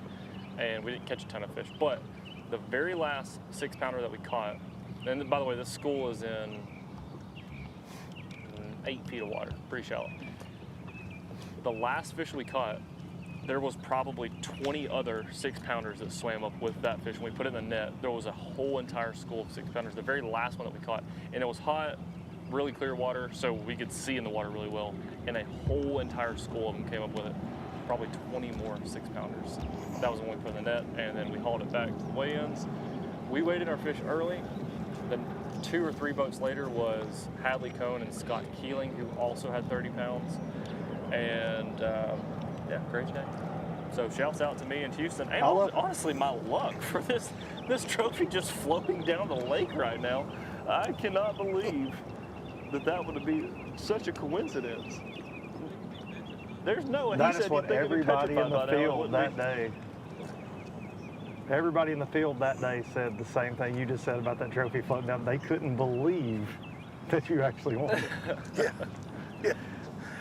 and we didn't catch a ton of fish. But the very last 6-pounder that we caught, and by the way, this school is in 8 feet of water, pretty shallow. The last fish we caught, there was probably 20 other 6-pounders that swam up with that fish. When we put it in the net, there was a whole entire school of 6-pounders, the very last one that we caught. And it was hot, really clear water, so we could see in the water really well. And a whole entire school of them came up with it. Probably 20 more 6-pounders. That was when we put in the net, and then we hauled it back to the weigh-ins. We weighed in our fish early. Then 2 or 3 boats later was Hadley Cohn and Scott Keeling, who also had 30 pounds. And yeah, great day. So shouts out to me in Houston. And honestly, my luck for this trophy just floating down the lake right now. I cannot believe that would be such a coincidence. There's no way. That is what everybody in the field that day. Everybody in the field that day said the same thing you just said about that trophy floating down. They couldn't believe that you actually won it. Yeah. Yeah.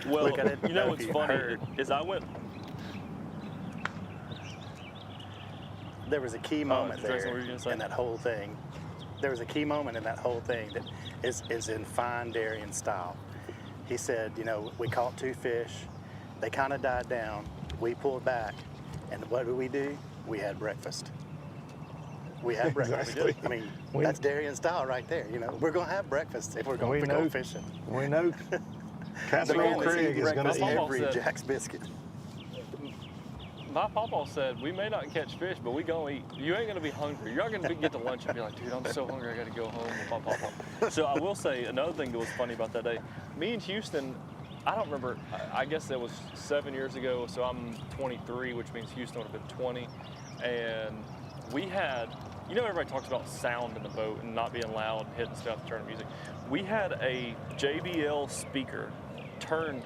Well, Look, I didn't you know know what's if you funny heard. is I went. There was a key moment Jason, there what were you gonna say? in that whole thing. There was a key moment in that whole thing that is in fine Darien style. He said, you know, we caught 2 fish. They kind of died down. We pulled back. And what do? We had breakfast. We had breakfast. Exactly. I mean, We- that's Darien style right there. You know, we're going to have breakfast if we're going to go fishing. We know The Casserole man Craig is going My to papa eat. every said- Jack's biscuit. My papa said, we may not catch fish, but we gonna eat. You ain't gonna be hungry. You're not gonna get to lunch and be like, dude, I'm so hungry, I gotta go home with my papa. So I will say another thing that was funny about that day. Me and Houston, I don't remember, I guess that was 7 years ago, so I'm 23, which means Houston would have been 20. And we had, you know, everybody talks about sound in the boat and not being loud, hitting stuff, turning music. We had a JBL speaker turned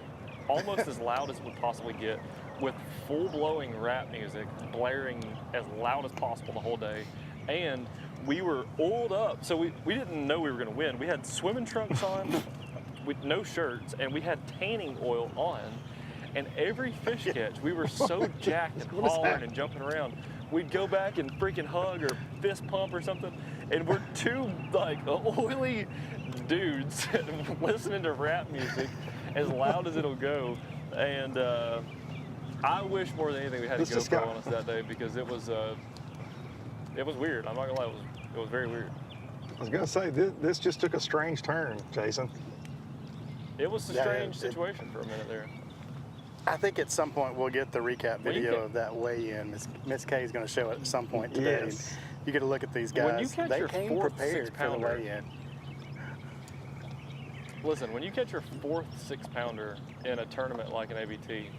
almost as loud as it would possibly get, with full-blowing rap music blaring as loud as possible the whole day. And we were oiled up, so we didn't know we were gonna win. We had swimming trunks on with no shirts, and we had tanning oil on. And every fish catch, we were so jacked and hollering and jumping around. We'd go back and freaking hug or fist pump or something. And we're 2 like oily dudes listening to rap music as loud as it'll go. And I wish more than anything we had a GoPro on us that day, because it was weird. I'm not gonna lie, it was very weird. I was going to say, this just took a strange turn, Jason. It was a strange situation for a minute there. I think at some point we'll get the recap When you video ca- of that weigh-in. Miss Kay is going to show it at some point today. Yes. You get to look at these guys. When you catch they your came 4th prepared for the 6-pounder, weigh-in. Listen, when you catch your 4th 6-pounder in a tournament like an ABT,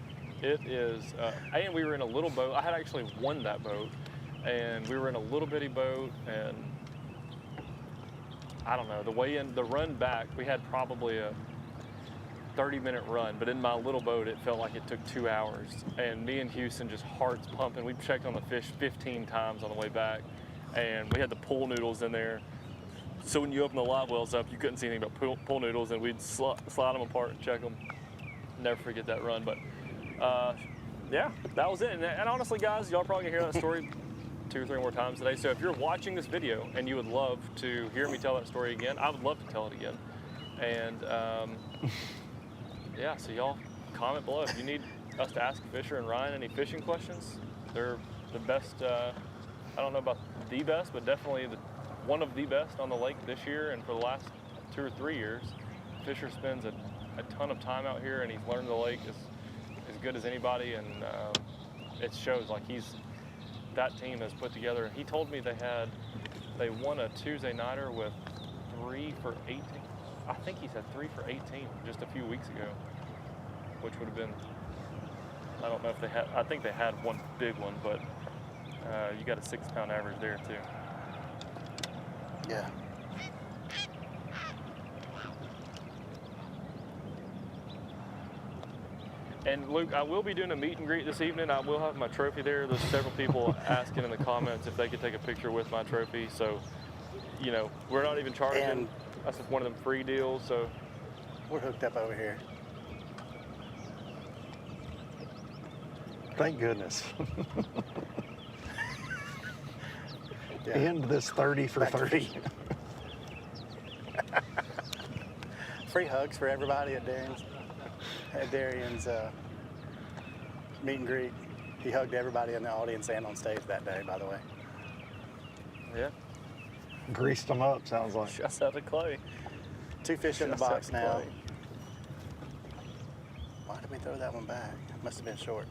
it is, and we were in a little boat. I had actually won that boat, and we were in a little bitty boat, and I don't know, the run back, we had probably a 30-minute run, but in my little boat, it felt like it took 2 hours. And me and Houston just hearts pumping. We checked on the fish 15 times on the way back, and we had the pool noodles in there. So when you open the live wells up, you couldn't see anything but pool noodles, and we'd slide them apart and check them. Never forget that run, but yeah, that was it. And honestly, guys, y'all probably gonna hear that story 2 or 3 more times today. So if you're watching this video and you would love to hear me tell that story again, I would love to tell it again. And yeah, so y'all comment below if you need us to ask Fisher and Ryan any fishing questions. They're the best, I don't know about the best, but definitely one of the best on the lake this year and for the last 2 or 3 years. Fisher spends a ton of time out here, and he's learned the lake as good as anybody, and it shows. Like, that team has put together. He told me they won a Tuesday nighter with 3 for 18. I think he said 3 for 18 just a few weeks ago, which would have been, I don't know if they had, I think they had one big one, but you got a 6-pound average there too. Yeah. And Luke, I will be doing a meet and greet this evening. I will have my trophy there. There's several people asking in the comments if they could take a picture with my trophy. So, you know, we're not even charging. And that's just one of them free deals. So we're hooked up over here. Thank goodness. Yeah. End this 30 for Back to 30. fishing. Free hugs for everybody at Darian's meet and greet. He hugged everybody in the audience and on stage that day, by the way. Yeah. Greased them up, sounds like. Shouts out to Clay. 2 fish in the Shouts out box to now. Clay. Why did we throw that one back? Must have been short.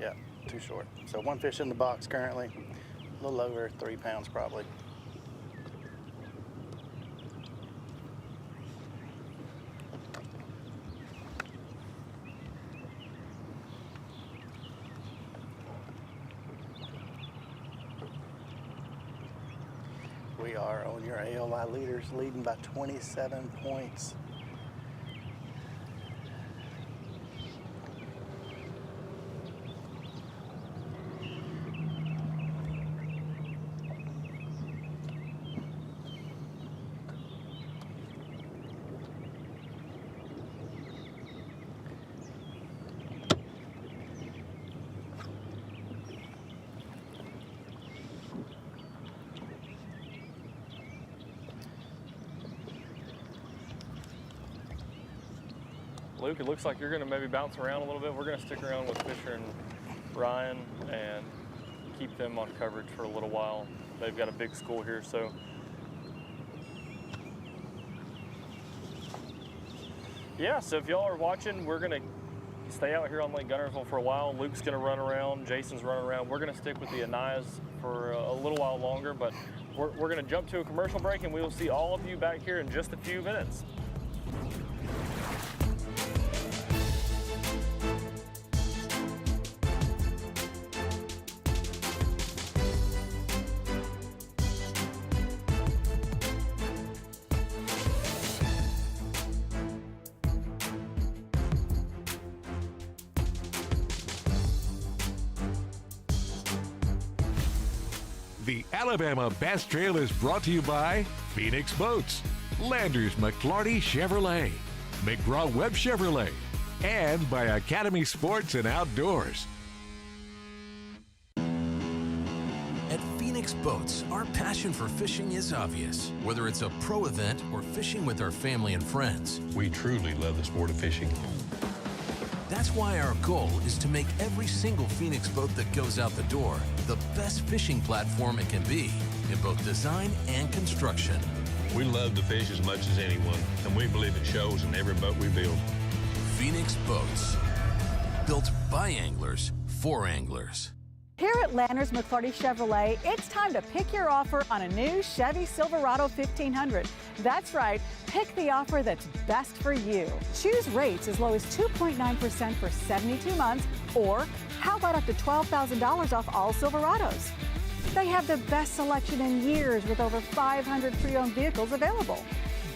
Yeah, too short. So 1 fish in the box currently. A little over 3 pounds probably. We are on your AOI leaders, leading by 27 points. Luke, it looks like you're going to maybe bounce around a little bit. We're going to stick around with Fisher and Ryan and keep them on coverage for a little while. They've got a big school here, so. Yeah, so if y'all are watching, we're going to stay out here on Lake Guntersville for a while. Luke's going to run around, Jason's running around. We're going to stick with the Anayas for a little while longer, but we're going to jump to a commercial break and we will see all of you back here in just a few minutes. The Alabama Bass Trail is brought to you by Phoenix Boats, Landers McClarty Chevrolet, McGraw-Webb Chevrolet, and by Academy Sports and Outdoors. At Phoenix Boats, our passion for fishing is obvious. Whether it's a pro event or fishing with our family and friends, We truly love the sport of fishing. that's why our goal is to make every single Phoenix boat that goes out the door the best fishing platform it can be in both design and construction. We love to fish as much as anyone, and we believe it shows in every boat we build. Phoenix Boats, built by anglers for anglers. Here at Landers McClarty Chevrolet, it's time to pick your offer on a new Chevy Silverado 1500. That's right, pick the offer that's best for you. Choose rates as low as 2.9% for 72 months, or how about up to $12,000 off all Silverados? They have the best selection in years with over 500 pre-owned vehicles available.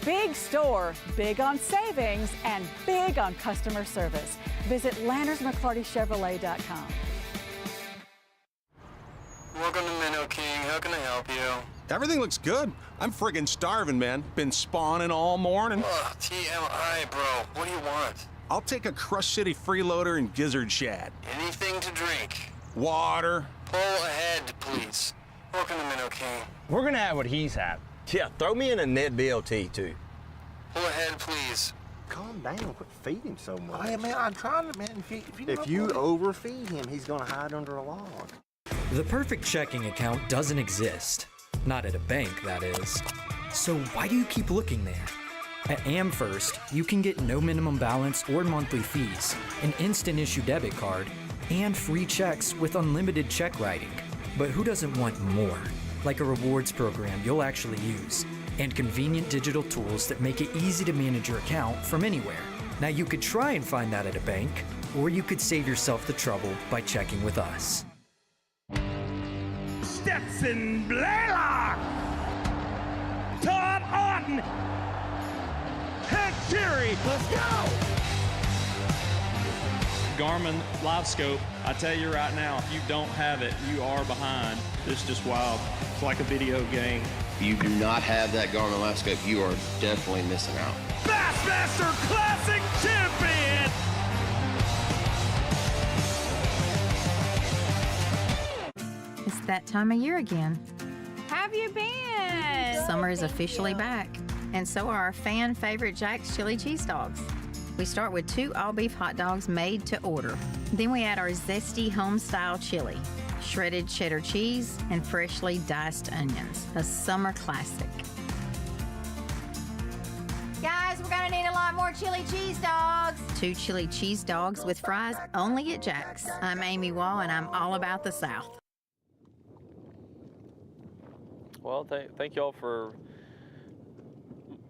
Big store, big on savings, and big on customer service. Visit LandersMcClartyChevrolet.com. Welcome to Minnow King. How can I help you? Everything looks good. I'm friggin' starving, man. Been spawning all morning. Ugh, TMI, bro. What do you want? I'll take a Crush City freeloader and gizzard shad. Anything to drink? Water. Pull ahead, please. Welcome to Minnow King. We're gonna have what he's had. Yeah, throw me in a net BLT too. Pull ahead, please. Calm down. Quit feeding him so much. Hey, man, I'm trying to, man. If you overfeed him, he's gonna hide under a log. The perfect checking account doesn't exist. Not at a bank, that is. So why do you keep looking there? At AmFirst, you can get no minimum balance or monthly fees, an instant issue debit card, and free checks with unlimited check writing. But who doesn't want more? Like a rewards program you'll actually use, and convenient digital tools that make it easy to manage your account from anywhere. Now you could try and find that at a bank, or you could save yourself the trouble by checking with us. Stetson Blaylock, Todd Auten, Hank Terry, let's go! Garmin Live Scope, I tell you right now, if you don't have it, you are behind. It's just wild. It's like a video game. If you do not have that Garmin Live Scope, you are definitely missing out. Bassmaster Classic Champion! Is that time of year again. Have you been? Summer is officially back, and so are our fan favorite Jack's chili cheese dogs. We start with 2 all-beef hot dogs made to order. Then we add our zesty home-style chili, shredded cheddar cheese, and freshly diced onions. A summer classic. Guys, we're gonna need a lot more chili cheese dogs. 2 chili cheese dogs with fries only at Jack's. I'm Amy Wall, and I'm all about the South. Well, thank y'all for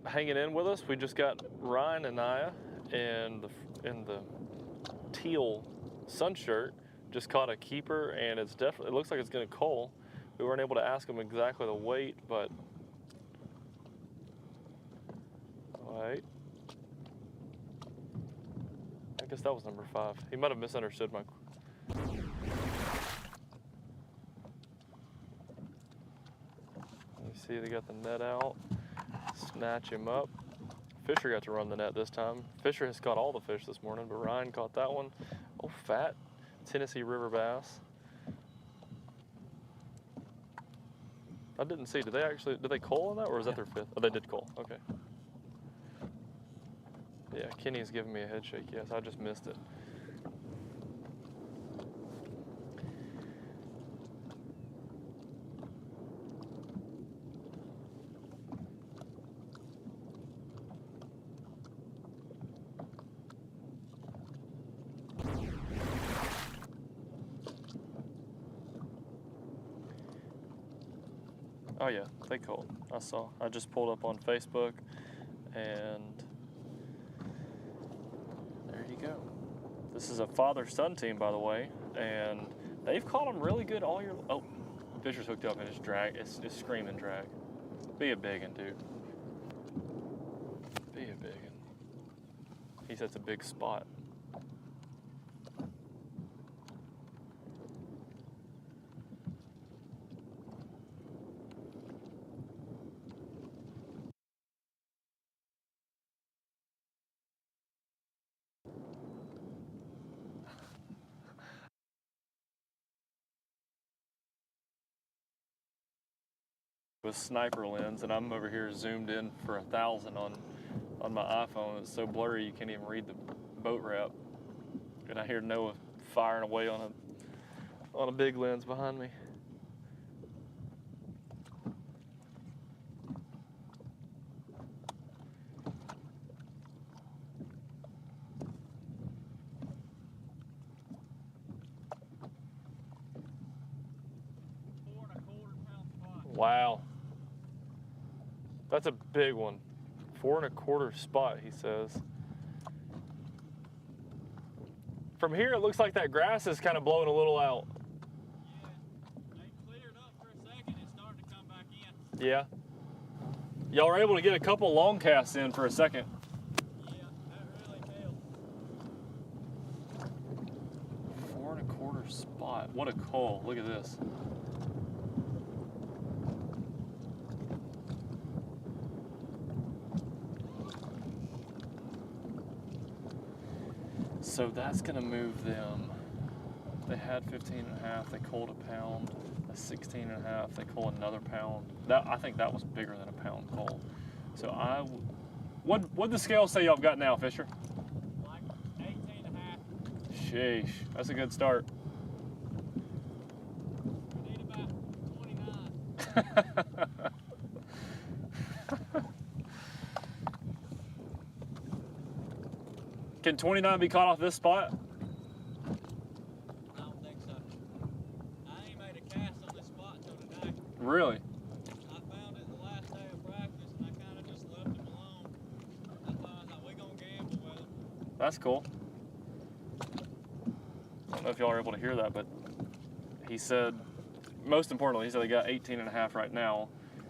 hanging in with us. We just got Ryan and Naya in the teal sun shirt. Just caught a keeper, and it looks like it's gonna cull. We weren't able to ask him exactly the weight, but wait. I guess that was number 5. He might have misunderstood my. You see, they got the net out. Snatch him up. Fisher got to run the net this time. Fisher has caught all the fish this morning, but Ryan caught that one. Oh, fat Tennessee river bass. I didn't see. Did they cull on that, or was that their 5th? Oh, they did cull. Okay. Yeah, Kenny's giving me a head shake. Yes, I just missed it. Oh yeah, they called. I saw. I just pulled up on Facebook, and there you go. This is a father-son team, by the way, and they've caught them really good all year. Oh, Fisher's hooked up and it's screaming drag. Be a biggin, dude. Be a biggin. He said it's a big spot. With sniper lens, and I'm over here zoomed in for 1,000 on my iPhone. It's so blurry you can't even read the boat wrap. And I hear Noah firing away on a big lens behind me. Wow. That's a big one. 4 1/4 spot, he says. From here, it looks like that grass is kind of blowing a little out. Yeah, they cleared up for a second. It's starting to come back in. Yeah. Y'all were able to get a couple long casts in for a second. Yeah, that really helped. 4 1/4 spot. What a cull. Look at this. So that's gonna move them. They had 15.5, they culled a pound, a 16.5, they culled another pound. I think that was bigger than a pound cull. So what'd the scale say y'all got now, Fisher? Like 18.5. Sheesh, that's a good start. We need about 29. Can 29 be caught off this spot? I don't think so. I ain't made a cast on this spot till today. Really? I found it the last day of practice, and I kind of just left him alone. That's why I was like, we're going to gamble with him. That's cool. I don't know if y'all are able to hear that, but he said, most importantly, he said they got 18.5 right now,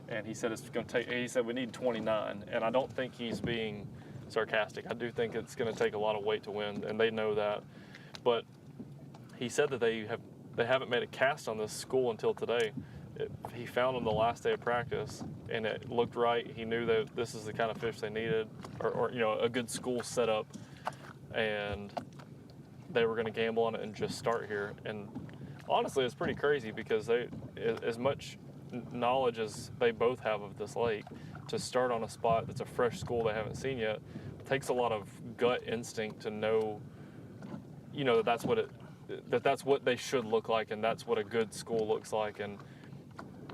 and he said it's going to take, he said we need 29, and I don't think he's being sarcastic. I do think it's going to take a lot of weight to win, and they know that. But he said that they haven't made a cast on this school until today. He found them the last day of practice, and it looked right. He knew that this is the kind of fish they needed, or you know, a good school setup, and they were going to gamble on it and just start here. And honestly, it's pretty crazy because as much knowledge as they both have of this lake, to start on a spot that's a fresh school they haven't seen yet, takes a lot of gut instinct to know, you know, that's what they should look like, and that's what a good school looks like, and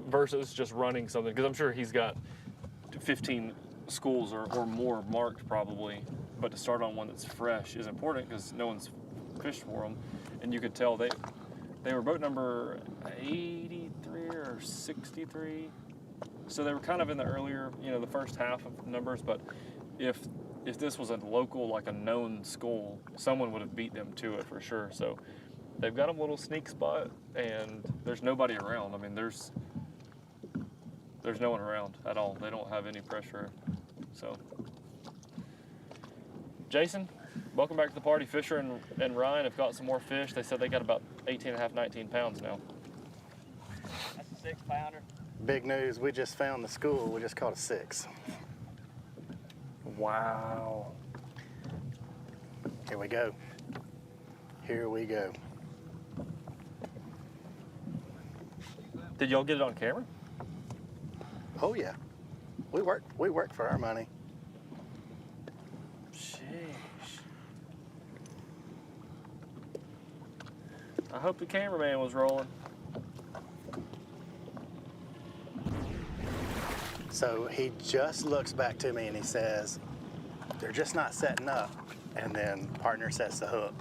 versus just running something, because I'm sure he's got 15 schools or more marked probably, but to start on one that's fresh is important because no one's fished for them, and you could tell they were boat number 83 or 63, so they were kind of in the earlier, you know, the first half of numbers, but if this was a local, like a known school, someone would have beat them to it for sure. So they've got a little sneak spot, and there's nobody around. I mean, there's no one around at all. They don't have any pressure. So, Jason, welcome back to the party. Fisher and Ryan have caught some more fish. They said they got about 18.5, 19 pounds now. That's a 6-pounder. Big news, we just found the school. We just caught a 6. Wow. Here we go. Here we go. Did y'all get it on camera? Oh yeah. We work for our money. Sheesh. I hope the cameraman was rolling. So he just looks back to me and he says, they're just not setting up. And then partner sets the hook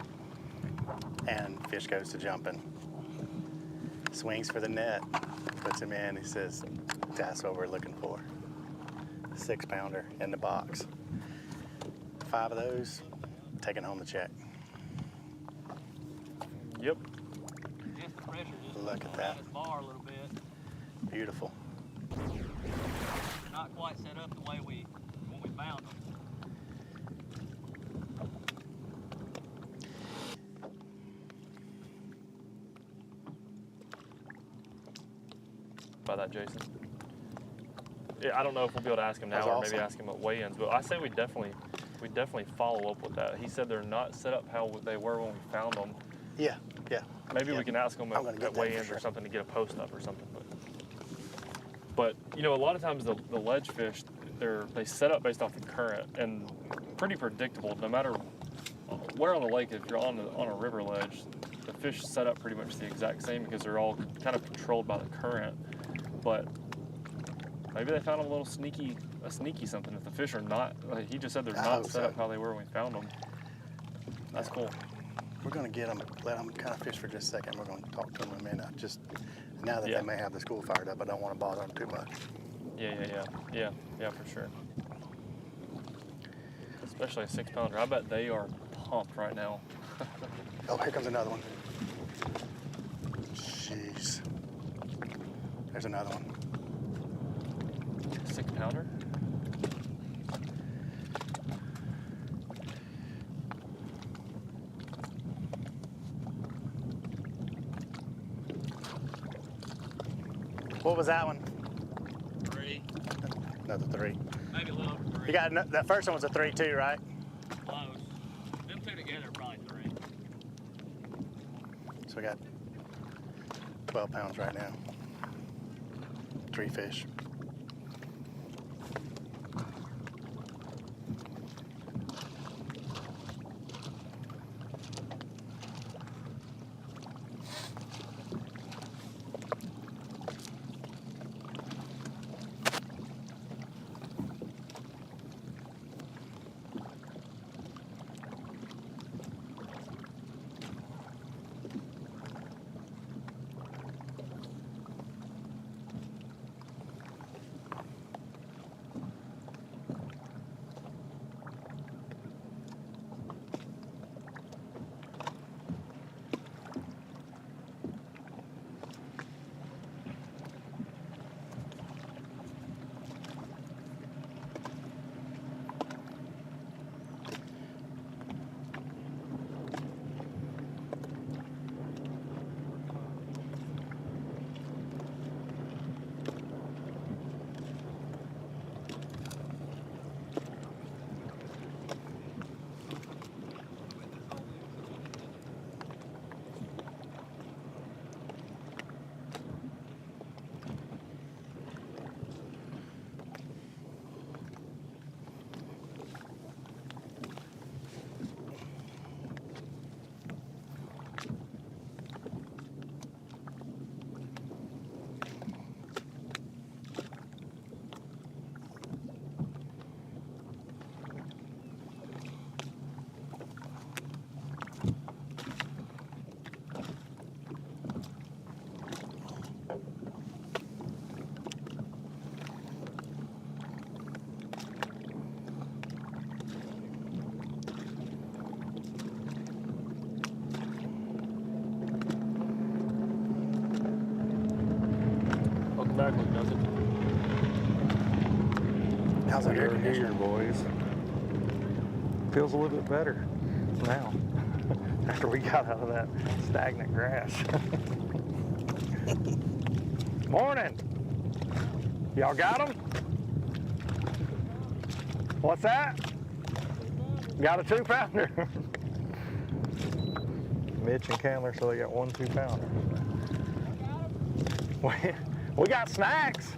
and fish goes to jumping. Swings for the net, puts him in. He says, that's what we're looking for. 6-pounder in the box. 5 of those, taking home the check. Yep. Just the pressure just Look at that. this bar a little bit. Beautiful. Not quite set up the way when we found them. By that, Jason. Yeah, I don't know if we'll be able to ask him now That's or awesome. maybe ask him at weigh-ins, but I say we definitely follow up with that. He said they're not set up how they were when we found them. Yeah. Maybe we can ask them at weigh-ins or something to get a post up or something. But you know, a lot of times the ledge fish, they set up based off the current and pretty predictable. No matter where on the lake, if you're on a river ledge, the fish set up pretty much the exact same because they're all kind of controlled by the current. But maybe they found a little sneaky something. If the fish are not, like he just said they're not set up how they were when we found them. That's cool. We're going to let them kind of fish for just a second. We're going to talk to them in a minute. Just now that they may have the school fired up, I don't want to bother them too much. Yeah, for sure. Especially a 6-pounder. I bet they are pumped right now. Oh, here comes another one. Jeez. There's another one. 6-pounder? What was that one? 3. Another 3. Maybe a little over 3. You got that first one was a 3 too, right? Close. Them two together are probably 3. So we got 12 pounds right now. 3 fish. exactly, does it? How's our air We're here, conditioning? boys. Feels a little bit better now after we got out of that stagnant grass. Morning. Y'all got them? What's that? Got a 2-pounder. Mitch and Candler, so they got 1 2-pounder. We got snacks.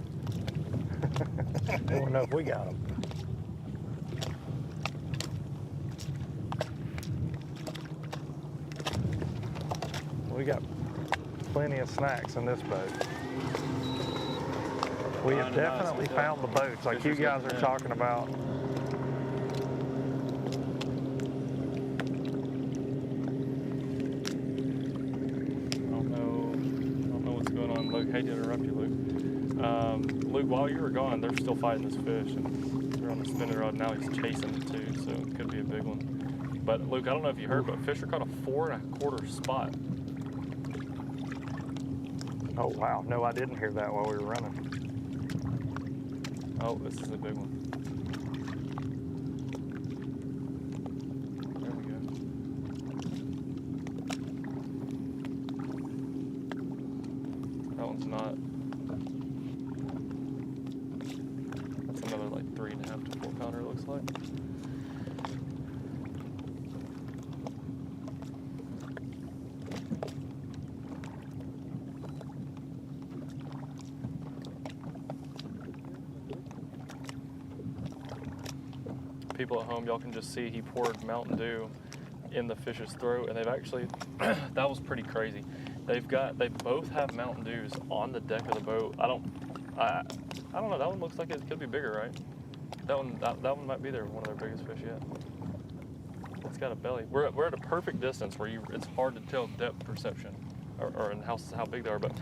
I don't know if we got them. We got plenty of snacks in this boat. We have definitely found the boats like you guys are talking about. Luke, hate to interrupt you, Luke. Luke, while you were gone, they're still fighting this fish, and they're on the spinning rod now. He's chasing it too, so it could be a big one. But Luke, I don't know if you heard, but Fisher caught a 4 1/4 spot. Oh wow! No, I didn't hear that while we were running. Oh, this is a big one. There we go. That one's not. That's another like 3.5 to 4 pounder, it looks like. People at home, y'all can just see he poured Mountain Dew in the fish's throat, and they've actually, that was pretty crazy. They both have Mountain Dews on the deck of the boat. I don't know, that one looks like it could be bigger, right? That one might be one of their biggest fish yet. It's got a belly. We're at a perfect distance where it's hard to tell depth perception, or in how big they are, but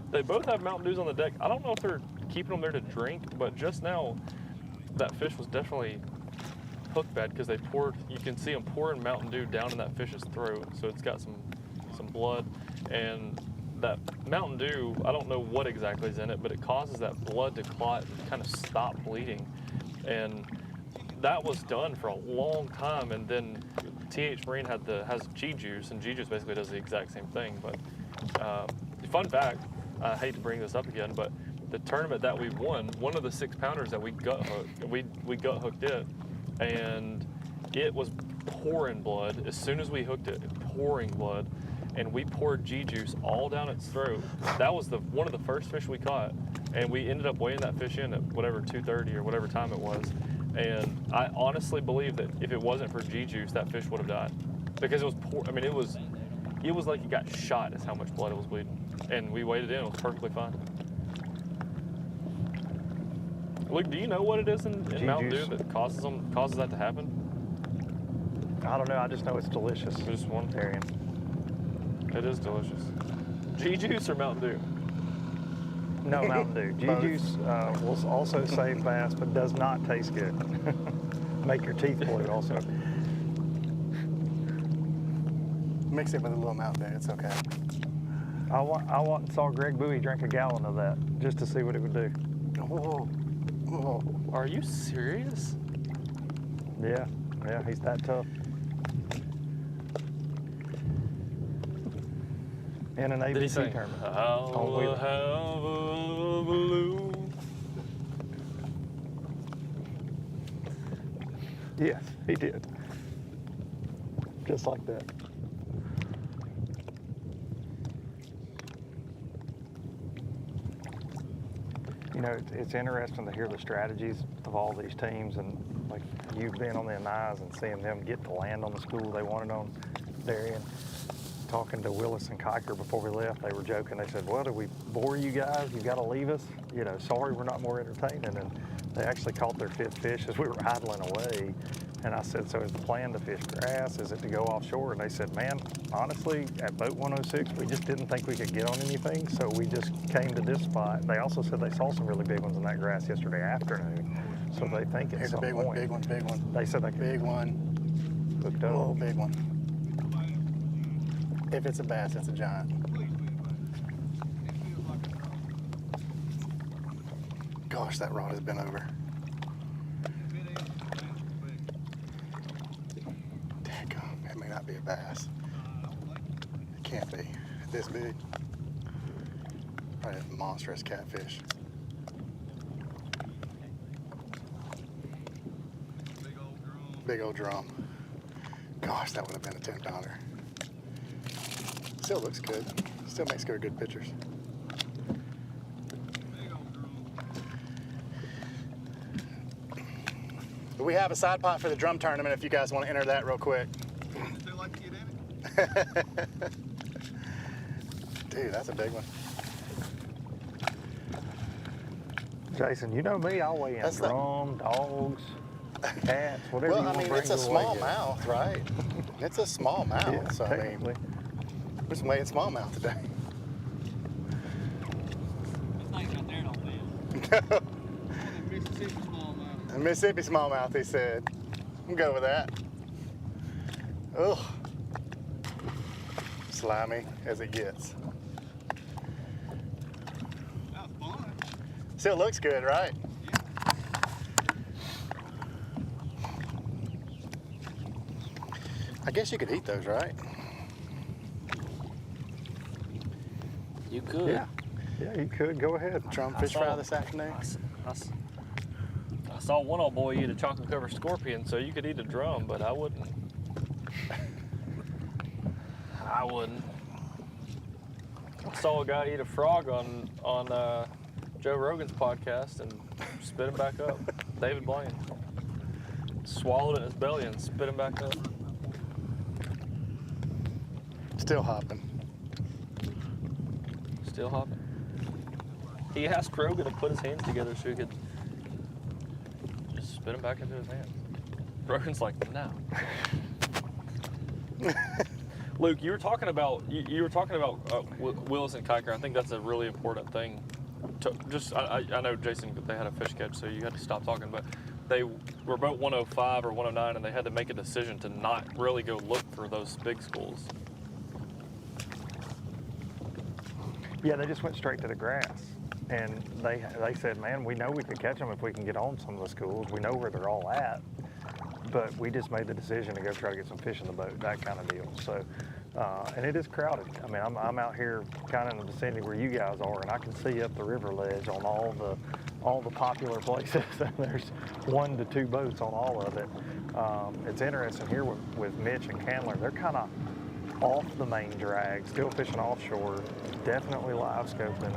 they both have Mountain Dews on the deck. I don't know if they're keeping them there to drink, but just now, that fish was definitely hooked bad because you can see them pouring Mountain Dew down in that fish's throat, so it's got some blood, and that Mountain Dew, I don't know what exactly is in it, but it causes that blood to clot and kind of stop bleeding, and that was done for a long time. And then TH Marine has G Juice, and G Juice basically does the exact same thing. But fun fact, I hate to bring this up again, but the tournament that we won, one of the 6-pounders that we gut hooked, we gut hooked it, and it was pouring blood. As soon as we hooked it, pouring blood, and we poured G-Juice all down its throat. That was one of the first fish we caught, and we ended up weighing that fish in at whatever 2:30 or whatever time it was. And I honestly believe that if it wasn't for G-Juice, that fish would have died, because it was I mean, it was like it got shot. Is how much blood it was bleeding, and we weighed it in. It was perfectly fine. Luke, do you know what it is in Mountain Dew that causes that to happen? I don't know. I just know it's delicious. Just one variant. It is delicious. G-Juice or Mountain Dew? No, Mountain Dew. G-Juice will also save bass, but does not taste good. Make your teeth bleed also. Mix it with a little Mountain Dew. It's okay. I saw Greg Bowie drink a gallon of that just to see what it would do. Oh. Oh. Are you serious? Yeah, he's that tough. In an ABT tournament. I'll have a balloon. Yes, he did. Just like that. You know, it's interesting to hear the strategies of all these teams, and like you've been on the Anais and seeing them get to land on the school they wanted on Darien. Talking to Willis and Kiker before we left, they were joking. They said, well, did we bore you guys? You've got to leave us? You know, sorry we're not more entertaining. And they actually caught their 5th fish as we were idling away. And I said, so is the plan to fish grass? Is it to go offshore? And they said, man, honestly, at Boat 106, we just didn't think we could get on anything, so we just came to this spot. They also said they saw some really big ones in that grass yesterday afternoon, so they think at some point. Big one. They said they could. Big one. Hooked up. Oh, big one. If it's a bass, it's a giant. Gosh, that rod has been over. Daggum, that may not be a bass. It can't be. This big. Probably a monstrous catfish. Big old drum. Gosh, that would have been a 10-pounder. Still looks good. Still makes good pictures. But we have a side pot for the drum tournament if you guys want to enter that real quick. Dude, that's a big one. Jason, you know me, I'll weigh in drum, dogs, cats, whatever you want to bring. Well, I mean, it's a small mouth, right? It's a small mouth, yeah, so I mean, we're just weighing smallmouth today. This thing's not there, don't feel. Mississippi smallmouth. A Mississippi smallmouth, he said. I'm go with that. Ugh. Slimy as it gets. That was fun. Still looks good, right? Yeah. I guess you could eat those, right? You could. Yeah, you could. Go ahead. Drumfish fry this afternoon. I saw one old boy eat a chocolate covered scorpion, so you could eat a drum, but I wouldn't. I wouldn't. I saw a guy eat a frog on Joe Rogan's podcast and spit him back up. David Blaine. Swallowed it in his belly and spit him back up. Still hopping. Still hopping. He asked Rogan to put his hands together so he could just spit him back into his hands. Rogan's like, no. Luke, you were talking about Willis and Kiker. I think that's a really important thing. I know, Jason, they had a fish catch, so you had to stop talking, but they were both 105 or 109, and they had to make a decision to not really go look for those big schools. Yeah, they just went straight to the grass. And they said, man, we know we could catch them if we can get on some of the schools. We know where they're all at. But we just made the decision to go try to get some fish in the boat, that kind of deal. So, and it is crowded. I mean, I'm out here kind of in the vicinity where you guys are, and I can see up the river ledge on all the popular places. And there's 1 to 2 boats on all of it. It's interesting here with Mitch and Candler. They're kind of off the main drag, still fishing offshore, definitely live scoping,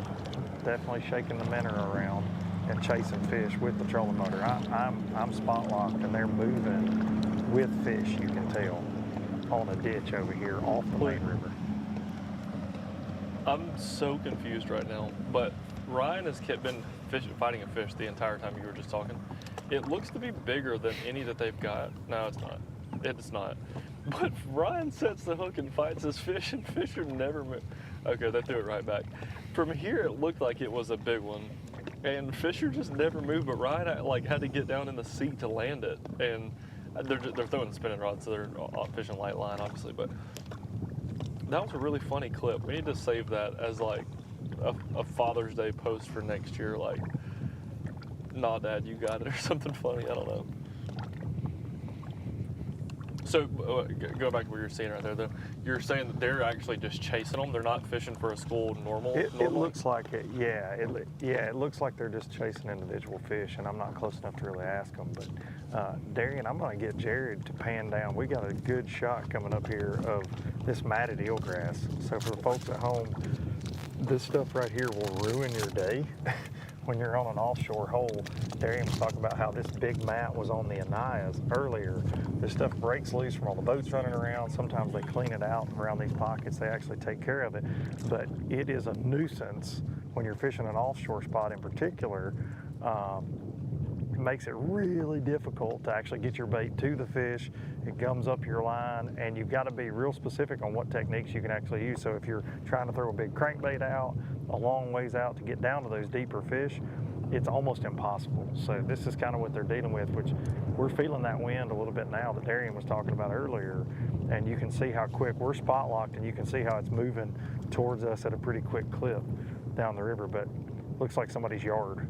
definitely shaking the minnow around and chasing fish with the trolling motor. I'm spot locked and they're moving with fish, you can tell, on a ditch over here off the main river. I'm so confused right now, but Ryan has been fighting a fish the entire time you were just talking. It looks to be bigger than any that they've got. No, it's not. It's not. But Ryan sets the hook and fights his fish, and fish are never move. Okay, they threw it right back. From here, it looked like it was a big one, and Fisher just never moved. But Ryan had to get down in the seat to land it, and they're throwing the spinning rod, so they're fishing light line, obviously. But that was a really funny clip. We need to save that as like a Father's Day post for next year. Like, nah, Dad, you got it, or something funny. I don't know. So go back to what you're seeing right there. You're saying that they're actually just chasing them. They're not fishing for a school normal. It looks like it. Yeah, it looks like they're just chasing individual fish, and I'm not close enough to really ask them. But Darian, I'm going to get Jared to pan down. We got a good shot coming up here of this matted eelgrass. So for the folks at home, this stuff right here will ruin your day. When you're on an offshore hole. Darian was talking about how this big mat was on the Anayas earlier. This stuff breaks loose from all the boats running around. Sometimes they clean it out around these pockets. They actually take care of it. But it is a nuisance when you're fishing an offshore spot in particular. It makes it really difficult to actually get your bait to the fish. It gums up your line, and you've got to be real specific on what techniques you can actually use. So if you're trying to throw a big crankbait out, a long ways out to get down to those deeper fish, it's almost impossible. So this is kind of what they're dealing with, which we're feeling that wind a little bit now that Darian was talking about earlier. And you can see how quick we're spot locked, and you can see how it's moving towards us at a pretty quick clip down the river, but looks like somebody's yard.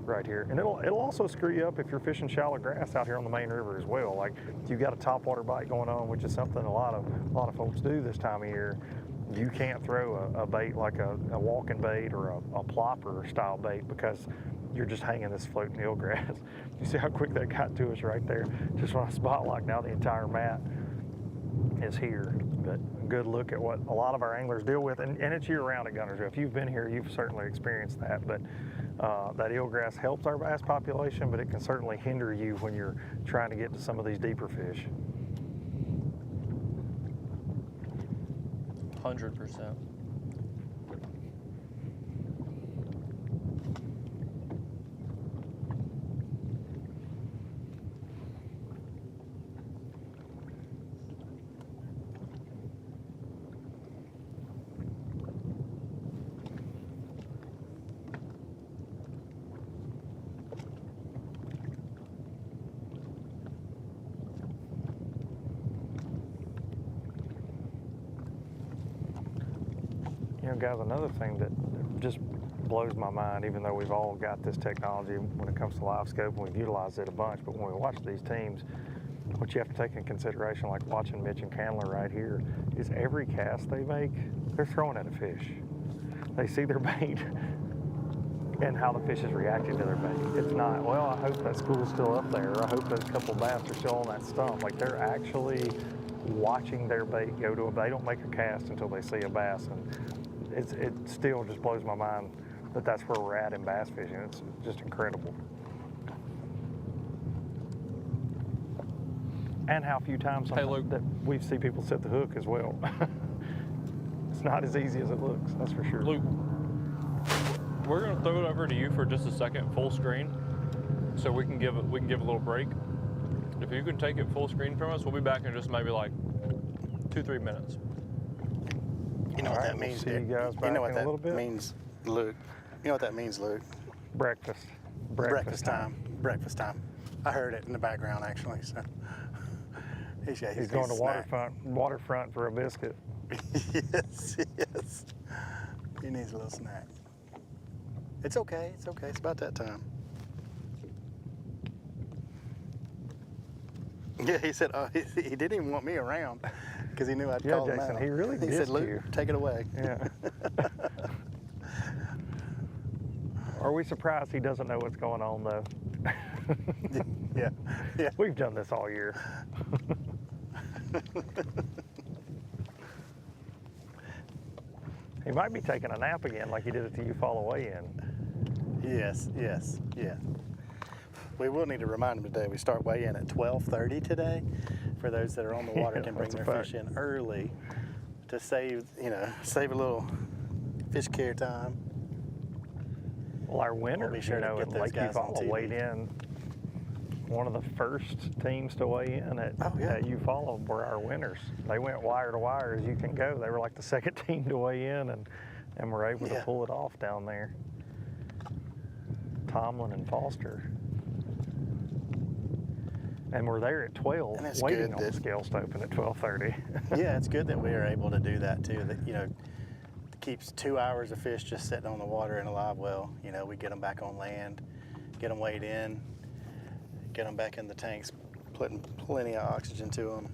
right here. And it'll also screw you up if you're fishing shallow grass out here on the main river as well. Like if you've got a topwater bite going on, which is something a lot of folks do this time of year, you can't throw a bait like a walking bait or a plopper style bait because you're just hanging this floating eelgrass. You see how quick that got to us right there? Just on a spot lock, now the entire mat is here. But a good look at what a lot of our anglers deal with, and it's year-round at Guntersville. If you've been here, you've certainly experienced that. But that eelgrass helps our bass population, but it can certainly hinder you when you're trying to get to some of these deeper fish. 100%. You know, guys, another thing that just blows my mind, even though we've all got this technology when it comes to live scope and we've utilized it a bunch, but when we watch these teams, what you have to take in consideration, like watching Mitch and Candler right here, is every cast they make, they're throwing at a fish. They see their bait and how the fish is reacting to their bait. It's not, well, I hope that school's still up there, or I hope those couple bass are still on that stump. Like, they're actually watching their bait go to a bait. They don't make a cast until they see a bass, and it still just blows my mind that that's where we're at in bass fishing. It's just incredible. And how few times that we see people set the hook as well. It's not as easy as it looks, that's for sure. Luke, we're gonna throw it over to you for just a second, full screen, so we can give a little break. If you can take it full screen from us, we'll be back in just maybe like 2-3 minutes. You know what that means, dude? You know what that means, Luke? You know what that means, Luke? Breakfast. Breakfast time. Breakfast time. I heard it in the background, actually. So he's going to waterfront for a biscuit. Yes, yes. He needs a little snack. It's okay. It's okay. It's about that time. Yeah, he said he didn't even want me around because he knew I'd call him out. Jason, he really did. He said, Luke, take it away. Yeah. Are we surprised he doesn't know what's going on, though? Yeah. We've done this all year. He might be taking a nap again like he did at the U-Fall weigh-in. Yes. We will need to remind him today, we start weigh-in at 12:30 today. For those that are on the water, can bring their fish in early to save a little fish care time. Well, our winner, at Lake U-Fall weighed in. One of the first teams to weigh in at U-Fall were our winners. They went wire to wire as you can go. They were like the second team to weigh in and were able to pull it off down there. Tomlin and Foster. And we're there at 12, waiting on the scales to open at 12:30. Yeah, it's good that we are able to do that too. That keeps 2 hours of fish just sitting on the water in a live well. We get them back on land, get them weighed in, get them back in the tanks, putting plenty of oxygen to them,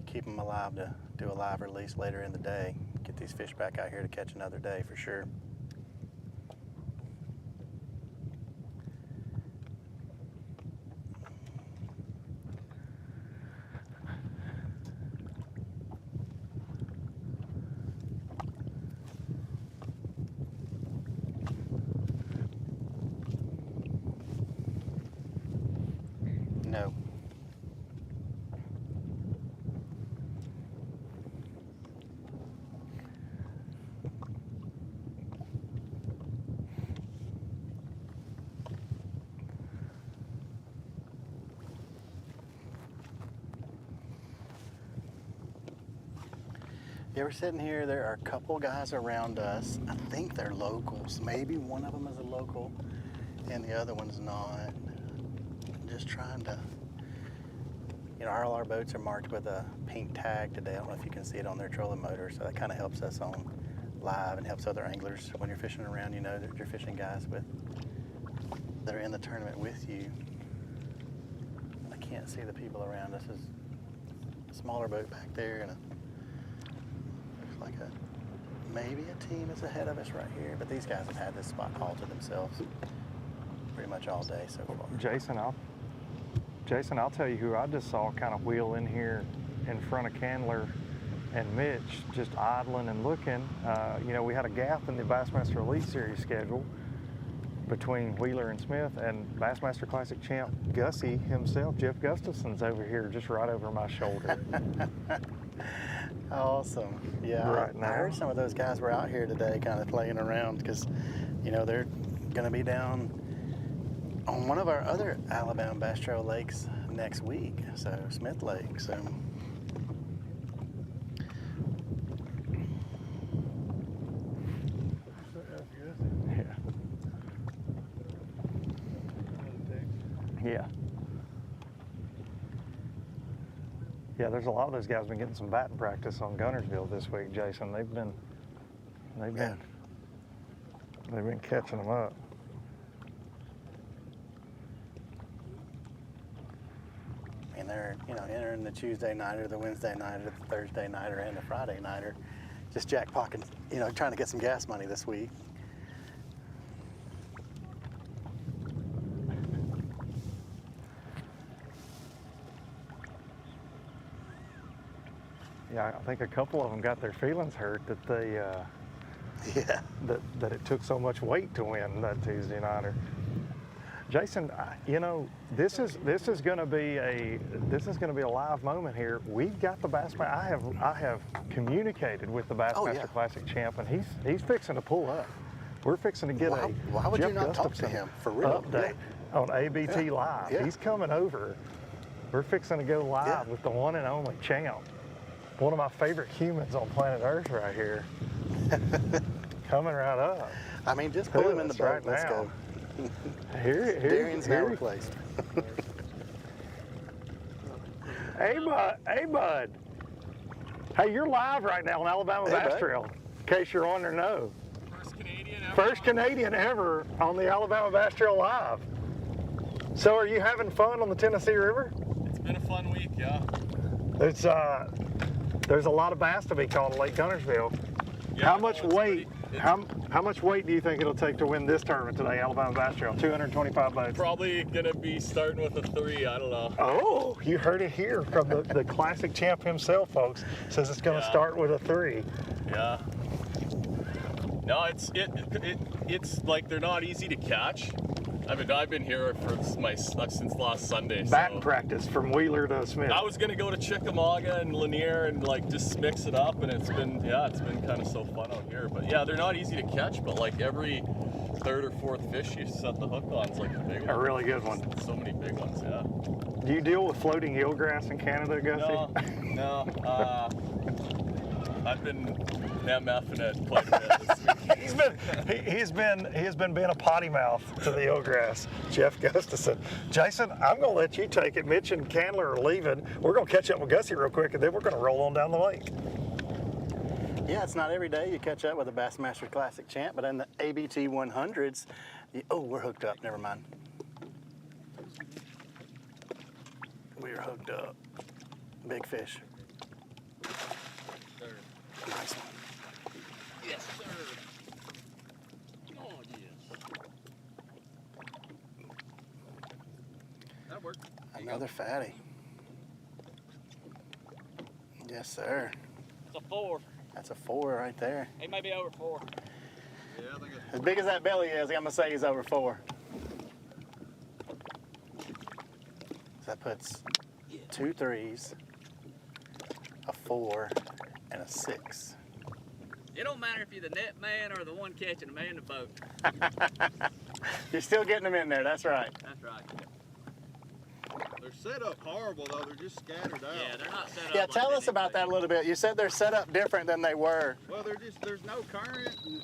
keep them alive to do a live release later in the day. Get these fish back out here to catch another day for sure. No. Yeah, we're sitting here. There are a couple guys around us. I think they're locals. Maybe one of them is a local and the other one's not. Just trying to, all our boats are marked with a pink tag today. I don't know if you can see it on their trolling motor, so that kind of helps us on live and helps other anglers when you're fishing around, that you're fishing guys with that are in the tournament with you. I can't see the people around us. There's a smaller boat back there, and looks like maybe a team is ahead of us right here, but these guys have had this spot all to themselves pretty much all day so far. Jason, I'll tell you who I just saw kind of wheel in here in front of Candler and Mitch, just idling and looking. You know, we had a gap in the Bassmaster Elite Series schedule between Wheeler and Smith, and Bassmaster Classic champ Gussie himself, Jeff Gustafson's over here, just right over my shoulder. Awesome. Yeah, right I heard some of those guys were out here today kind of playing around because, you know, they're going to be down on one of our other Alabama Bass Trail lakes next week, so Smith Lake. So Yeah, there's a lot of those guys been getting some batting practice on Guntersville this week, Jason. They've been catching them up. and they're, you know, entering the Tuesday nighter, the Wednesday nighter, the Thursday nighter, and the Friday nighter, just jackpotting, you know, trying to get some gas money this week. Yeah, I think a couple of them got their feelings hurt that they, that it took so much weight to win that Tuesday nighter. Jason, you know, this is going to be a live moment here. We've got the Bassmaster. I have communicated with the Bassmaster Classic champ, and he's fixing to pull up. We're fixing to get why would Jeff you not Gustafson talk to him for real update on ABT Live. Yeah. He's coming over. We're fixing to go live with the one and only champ. One of my favorite humans on planet Earth right here. Coming right up. I mean, just pull him in the boat. Right Let's now. go. Darian's now replaced. Hey, bud. Hey, you're live right now on Alabama Bass Trail, in case you're on or no. First Canadian ever on the Alabama Bass Trail Live. So are you having fun on the Tennessee River? It's been a fun week, yeah. There's a lot of bass to be caught at Lake Guntersville. Yeah, how much weight? How much weight do you think it'll take to win this tournament today, Alabama Bass Trail? 225 boats. Probably gonna be starting with a 3. I don't know. Oh, you heard it here from the classic champ himself, folks. Says it's gonna start with a 3. Yeah. No, it's like they're not easy to catch. I mean, I've been here for since last Sunday. Batting practice from Wheeler to Smith. I was gonna go to Chickamauga and Lanier and like just mix it up, and it's been kind of so fun out here. But yeah, they're not easy to catch, but like every third or fourth fish you set the hook on is like a big one. A really good one. So many big ones, yeah. Do you deal with floating eelgrass in Canada, Gussie? No. I've been MFing it quite a bit this week. He's been being a potty mouth to the eelgrass, Jeff Gustafson. Jason, I'm gonna let you take it. Mitch and Candler are leaving. We're gonna catch up with Gussie real quick, and then we're gonna roll on down the lake. Yeah, it's not every day you catch up with a Bassmaster Classic champ, but in the ABT 100s, we're hooked up. Never mind. We're hooked up. Big fish. Nice one. Yes, sir. Oh, yes. That worked. Another fatty. Yes, sir. It's a 4. That's a 4 right there. He may be over 4. Yeah, I think as big as that belly is, I'm gonna say he's over 4. So that puts 2 3s, a 4, and a 6. It don't matter if you're the net man or the one catching the man in the boat. You're still getting them in there, that's right. That's right. They're set up horrible though, they're just scattered out. Yeah, they're not set up. Yeah, tell us about that a little bit. You said they're set up different than they were. Well, there's no current, and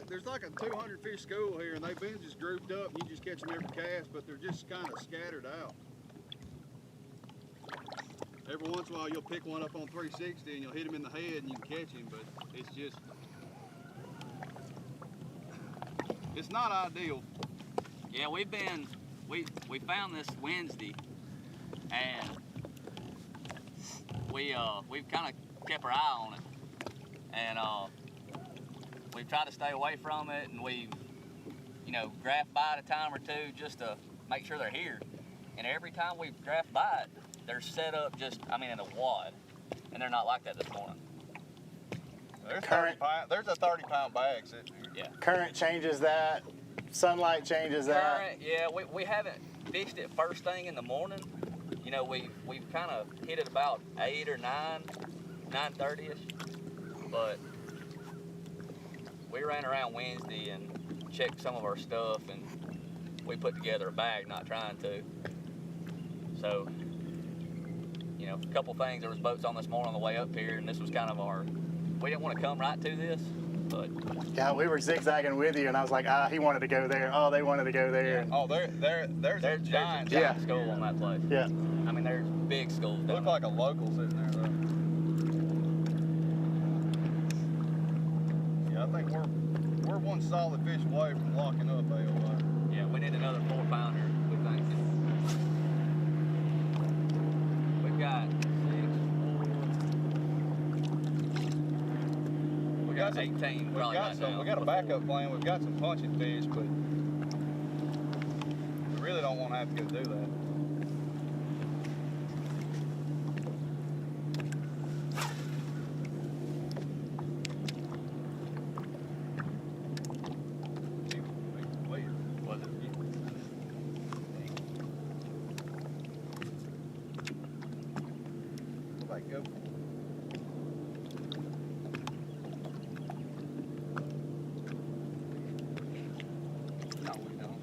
there's like a 200 fish school here, and they've been just grouped up, and you just catch them every cast, but they're just kind of scattered out. Every once in a while, you'll pick one up on 360 and you'll hit him in the head and you can catch him, but it's not ideal. Yeah, we found this Wednesday, and we've kind of kept our eye on it, and we've tried to stay away from it, and we've graphed by it a time or two just to make sure they're here. And every time we've graphed by it, they're set up just in a wad, and they're not like that this morning. There's there's a 30-pound bag sitting here. Yeah. Current changes that. Sunlight changes that. Current, yeah, we haven't fished it first thing in the morning. We've kind of hit it about 8 or 9:30ish. But we ran around Wednesday and checked some of our stuff, and we put together a bag, not trying to. So, a couple things. There was boats on this morning on the way up here, and this was kind of we didn't want to come right to this, but. Yeah, we were zigzagging with you, and I was like, he wanted to go there. Oh, they wanted to go there. Oh, there's a giant school on that place. Yeah. There's big schools down Look like a local sitting there, though. Yeah, I think we're one solid fish away from locking up AOI. Yeah, we need another 4-pounder, we think. We've got 18 probably right now. We got a backup plan. We've got some punching fish, but we really don't want to have to go do that. Go. No, we don't.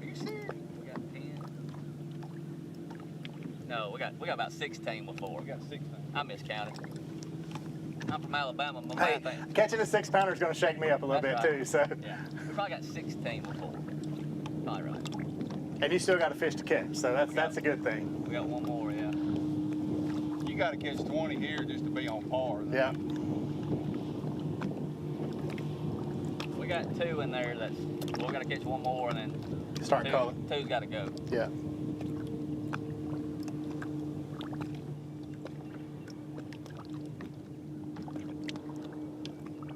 Are you serious? We got 10. No, we got about 16 before. We got 16. I miscounted. I'm from Alabama. My Hey, thing. catching a 6-pounder is going to shake me up a little bit too. So. Yeah, we probably got 16 before. Probably right. And you still got a fish to catch, so that's a good thing. We got one more, yeah. You got to catch 20 here just to be on par. Though. Yeah. We got 2 in there. We're gonna catch one more and then start calling. 2's got to go. Yeah.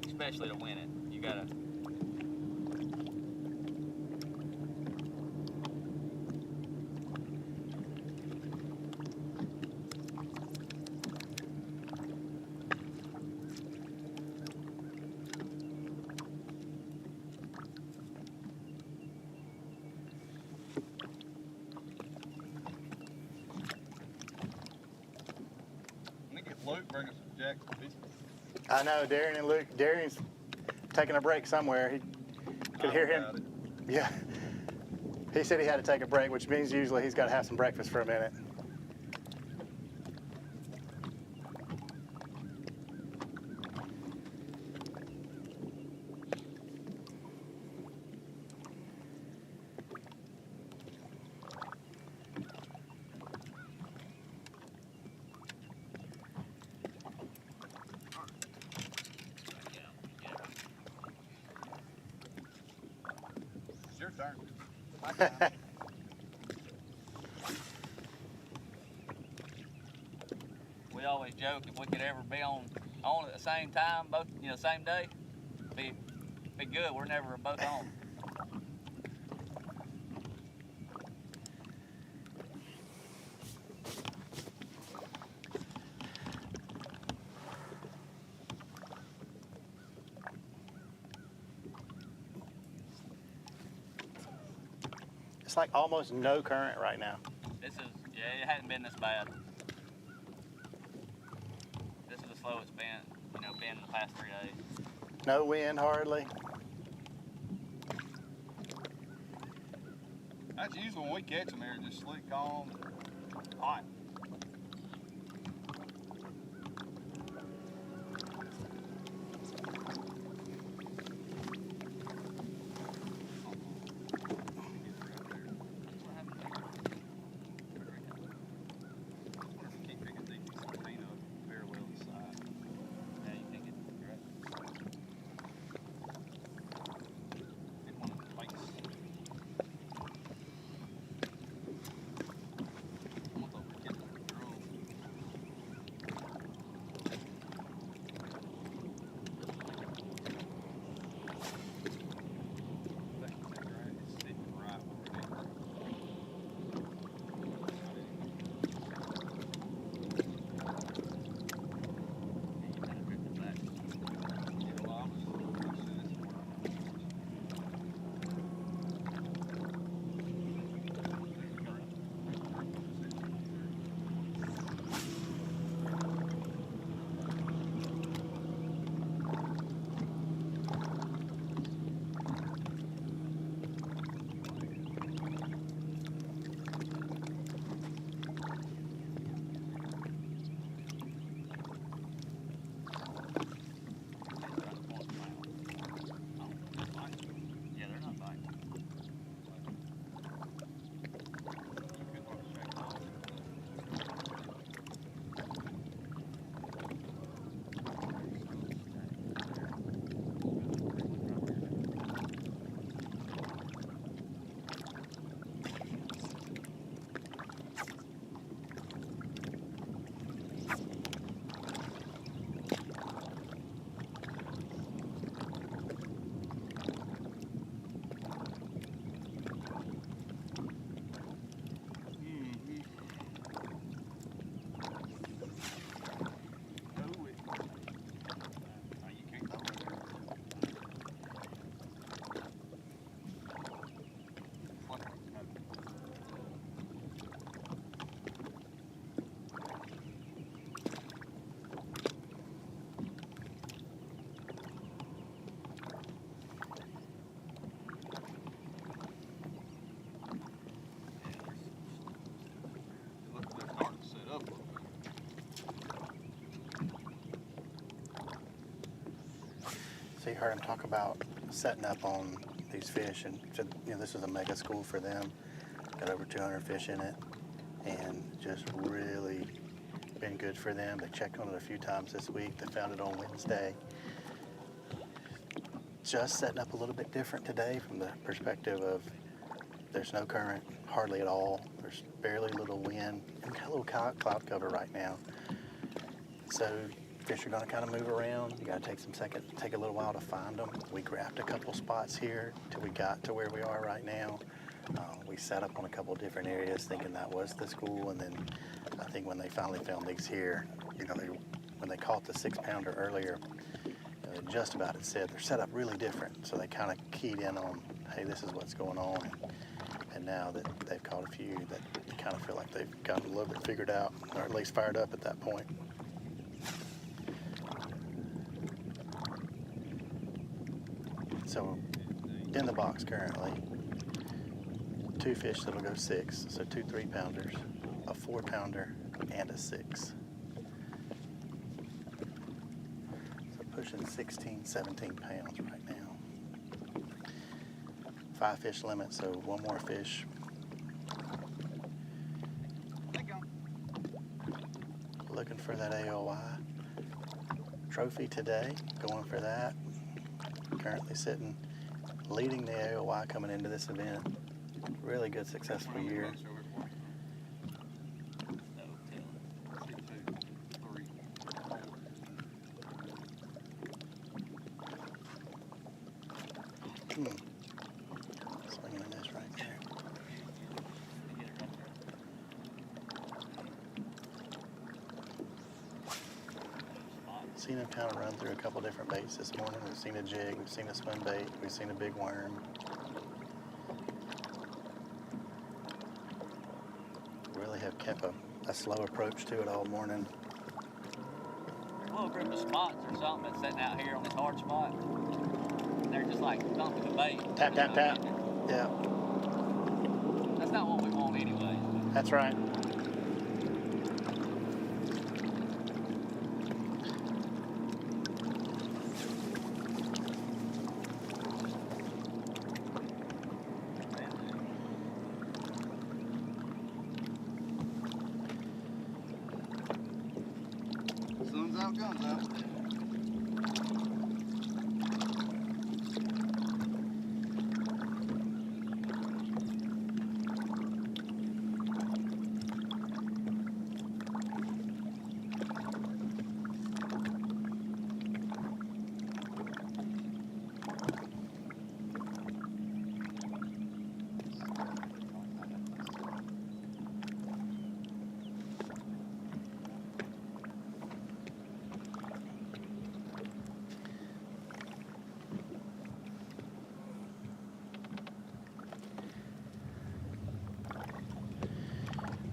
Especially to win it, you gotta. Luke, bring us some jack. I know, Darian and Luke. Darian's taking a break somewhere. He could hear him. Yeah. He said he had to take a break, which means usually he's got to have some breakfast for a minute. Your turn. We always joke if we could ever be on at the same time, both same day, be good. We're never both on. It's like almost no current right now. It hadn't been this bad. This is the slowest it's been in the past 3 days. No wind hardly. That's usually when we catch them here, just slick, calm, hot. So you heard him talk about setting up on these fish, and said, this is a mega school for them. Got over 200 fish in it, and just really been good for them. They checked on it a few times this week. They found it on Wednesday. Just setting up a little bit different today from the perspective of there's no current, hardly at all. There's barely little wind. We've got a little cloud cover right now. So fish are gonna kind of move around. You gotta take a little while to find them. We grabbed a couple spots here till we got to where we are right now. We set up on a couple different areas thinking that was the school, and then I think when they finally found these here, when they caught the 6-pounder earlier, just about it said they're set up really different. So they kind of keyed in on, hey, this is what's going on. And now that they've caught a few, that you kind of feel like they've gotten a little bit figured out, or at least fired up at that point. So in the box currently, 2 fish that'll go 6, so 2 3-pounders, a 4-pounder, and a 6. So pushing 16, 17 pounds right now. 5 fish limit, so 1 more fish. Looking for that AOI trophy today, going for that. Currently leading the AOI coming into this event. Really good, successful year. Swinging this right there. Seen him kind of run through a couple different baits this morning. We've seen a jig, we've seen a swim bait, we've seen a big worm. Really have kept a slow approach to it all morning. A little group of spots or something that's sitting out here on this hard spot. They're just like thumping the bait. Tap, tap, tap. Yeah. That's not what we want anyway. That's right. Sun's out, guns out.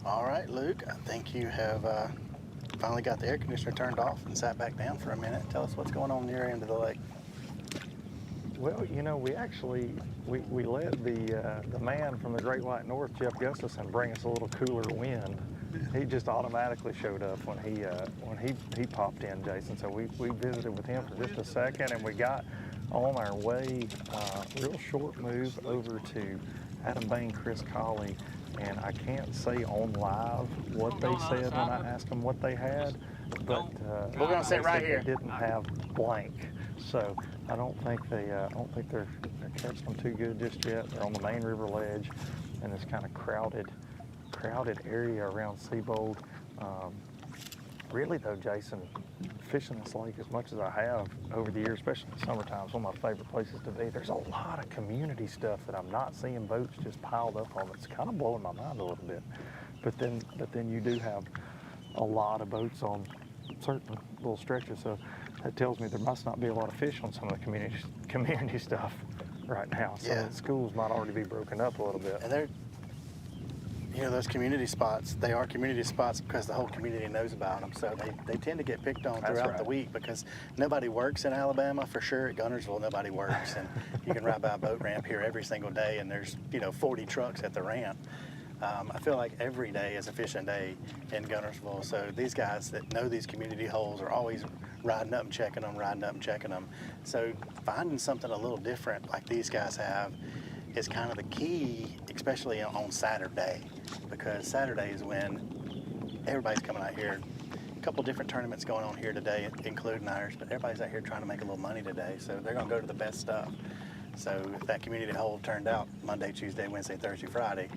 All right, Luke, I think you have finally got the air conditioner turned off and sat back down for a minute. Tell us what's going on near end of the lake. Well, we actually, we let the man from the Great White North, Jeff Gustafson, bring us a little cooler wind. He just automatically showed up when he popped in, Jason. So we visited with him for just a second, and we got on our way, real short move over to Adam Bain, Chris Colley, and I can't say on live what they said when I asked them what they had, but we're gonna sit right here. They didn't have blank, so I don't think they're catching them too good just yet. They're on the main river ledge in this kind of crowded area around Seabold. Really though, Jason, fishing this lake as much as I have over the years, especially in the summertime, it's one of my favorite places to be. There's a lot of community stuff that I'm not seeing boats just piled up on. It's kind of blowing my mind a little bit. But then you do have a lot of boats on certain little stretches, so that tells me there must not be a lot of fish on some of the community stuff right now. Some of the schools might already be broken up a little bit. And they're, those community spots, they are community spots because the whole community knows about them. So they tend to get picked on throughout the week because nobody works in Alabama for sure. At Guntersville, nobody works. And you can ride by a boat ramp here every single day and there's, 40 trucks at the ramp. I feel like every day is a fishing day in Guntersville. So these guys that know these community holes are always riding up and checking them, riding up and checking them. So finding something a little different like these guys have is kind of the key, especially on Saturday, because Saturday is when everybody's coming out here. A couple different tournaments going on here today, including ours, but everybody's out here trying to make a little money today, so they're going to go to the best stuff. So if that community hole turned out Monday, Tuesday, Wednesday, Thursday, Friday,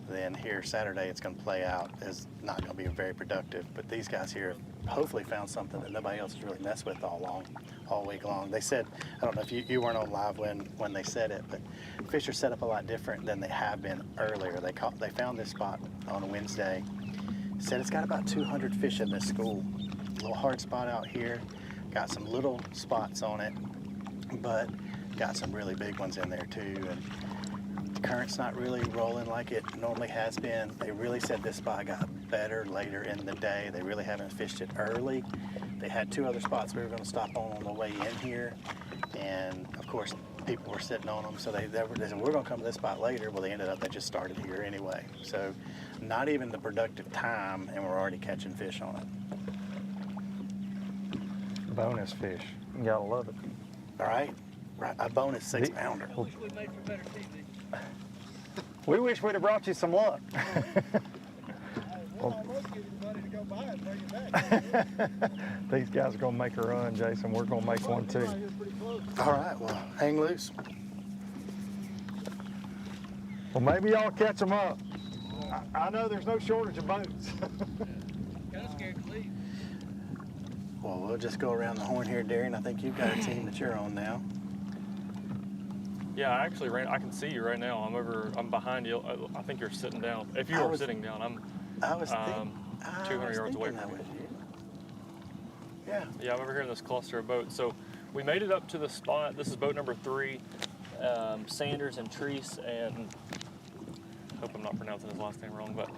then here Saturday it's going to play out as not going to be very productive. But these guys here hopefully found something that nobody else has really messed with all week long. They said, I don't know if you weren't on live when they said it, but fish are set up a lot different than they have been earlier. They found this spot on a Wednesday. Said it's got about 200 fish in this school. A little hard spot out here. Got some little spots on it, but got some really big ones in there too. And the current's not really rolling like it normally has been. They really said this spot got better later in the day. They really haven't fished it early. They had 2 other spots we were going to stop on the way in here, and of course people were sitting on them, so they said we're going to come to this spot later. Well, they just started here anyway. So not even the productive time, and we're already catching fish on it. Bonus fish. You gotta love it. All right, a bonus 6-pounder. We wish we made for better TV. We wish we'd have brought you some luck. We'll almost give you the money to go buy it and bring it back. These guys are gonna make a run, Jason. We're gonna make one too. All right, well, hang loose. Well, maybe y'all catch them up. I know there's no shortage of boats. Kind of scared to leave. Well, we'll just go around the horn here, Darren. I think you've got a team that you're on now. Yeah, I actually I can see you right now. I'm behind you. I think you're sitting down. If you were sitting down, I'm 200 yards away from you. Yeah. Yeah, I'm over here in this cluster of boats. So we made it up to the spot. This is boat number 3, Sanders and Treese, and I hope I'm not pronouncing his last name wrong, but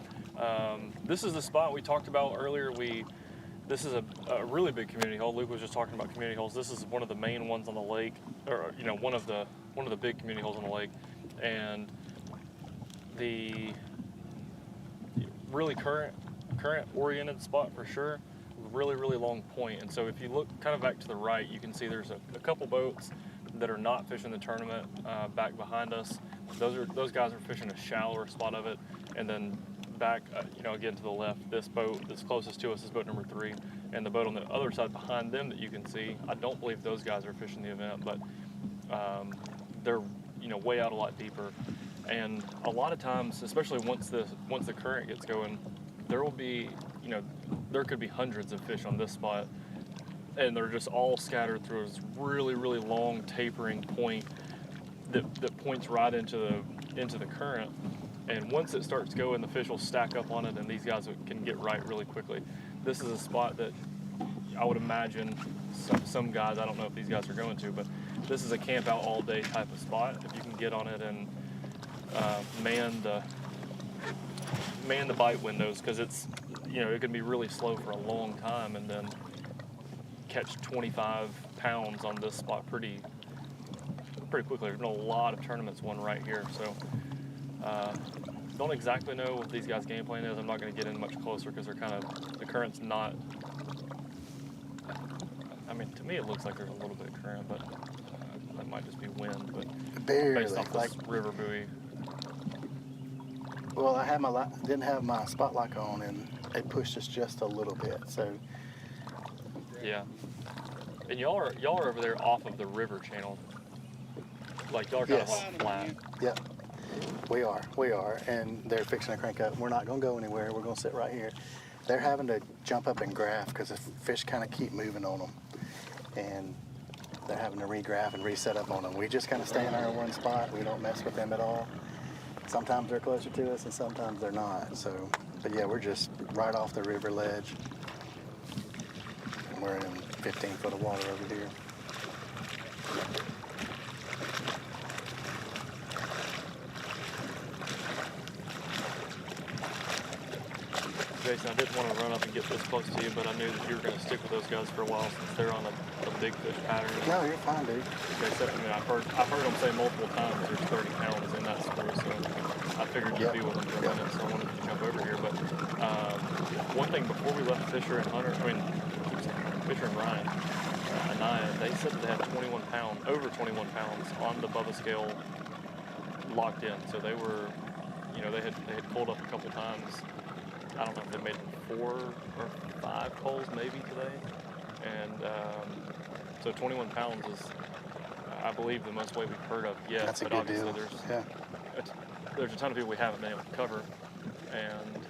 this is the spot we talked about earlier. This is a really big community hole. Luke was just talking about community holes. This is one of the main ones on the lake, or one of the big community holes on the lake, and the really current oriented spot for sure. Really long point. And so if you look kind of back to the right, you can see there's a couple boats that are not fishing the tournament back behind us. Those guys are fishing a shallower spot of it, and then back, again to the left, this boat that's closest to us is boat number 3, and the boat on the other side behind them that you can see, I don't believe those guys are fishing the event, but they're way out a lot deeper. And a lot of times, especially once the current gets going, there will be, there could be hundreds of fish on this spot, and they're just all scattered through this really long tapering point that points right into the current. And once it starts going, the fish will stack up on it, and these guys can get right really quickly. This is a spot that I would imagine some guys, I don't know if these guys are going to, but this is a camp out all day type of spot. If you can get on it and man the bite windows, because it's, it can be really slow for a long time, and then catch 25 pounds on this spot pretty quickly. There's been a lot of tournaments won right here, so don't exactly know what these guys' game plan is. I'm not going to get in much closer because the current's not, to me it looks like there's a little bit of current, but that might just be wind, but based off this river buoy. Well, I didn't have my spot lock on, and it pushed us just a little bit, so. Yeah. And y'all are over there off of the river channel. Like y'all are kind of flat. Yep. We are, and they're fixing to crank up. We're not going to go anywhere. We're going to sit right here. They're having to jump up and graph because the fish kind of keep moving on them, and they're having to re-graph and reset up on them. We just kind of stay in our one spot. We don't mess with them at all. Sometimes they're closer to us, and sometimes they're not. So, but yeah, we're just right off the river ledge, and we're in 15 foot of water over here. Jason, I didn't want to run up and get this close to you, but I knew that you were going to stick with those guys for a while since they're on a big fish pattern. No, you're fine, dude. I've heard them say multiple times there's 30 pounds in that screw, so I figured you'd be with them for a minute, so I wanted to jump over here. But one thing before we left Fisher and Fisher and Ryan, Anaya, they said that they had over 21 pounds on the Bubba scale locked in. So they were, they had pulled up a couple times. I don't know if they made 4 or 5 pulls maybe today. And so 21 pounds is, I believe, the most weight we've heard of yet. That's a but good obviously deal. there's a ton of people we haven't been able to cover. And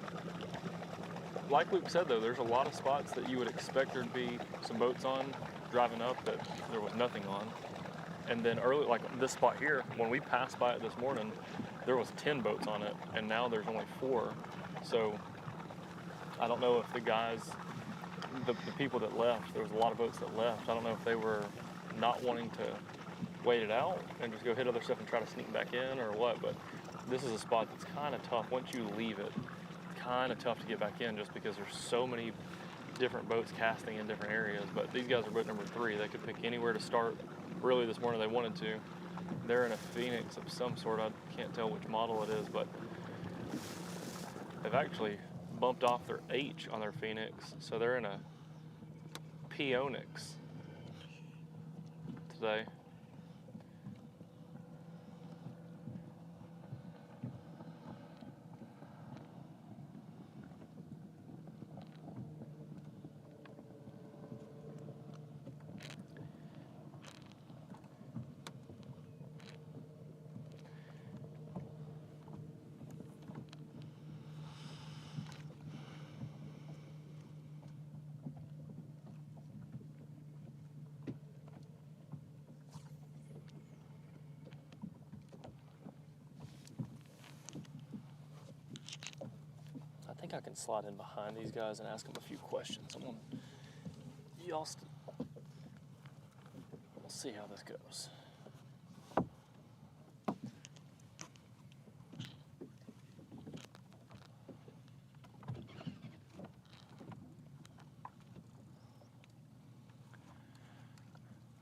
like Luke said, though, there's a lot of spots that you would expect there to be some boats on driving up that there was nothing on. And then early, like this spot here, when we passed by it this morning, there was 10 boats on it, and now there's only 4. So I don't know if the guys, the people that left, there was a lot of boats that left. I don't know if they were not wanting to wait it out and just go hit other stuff and try to sneak back in or what, but this is a spot that's kind of tough. Once you leave it, kind of tough to get back in just because there's so many different boats casting in different areas. But these guys are boat number 3. They could pick anywhere to start really this morning they wanted to. They're in a Phoenix of some sort. I can't tell which model it is, but they've actually bumped off their H on their Phoenix, so they're in a Pionix today. I think I can slide in behind these guys and ask them a few questions. We'll see how this goes.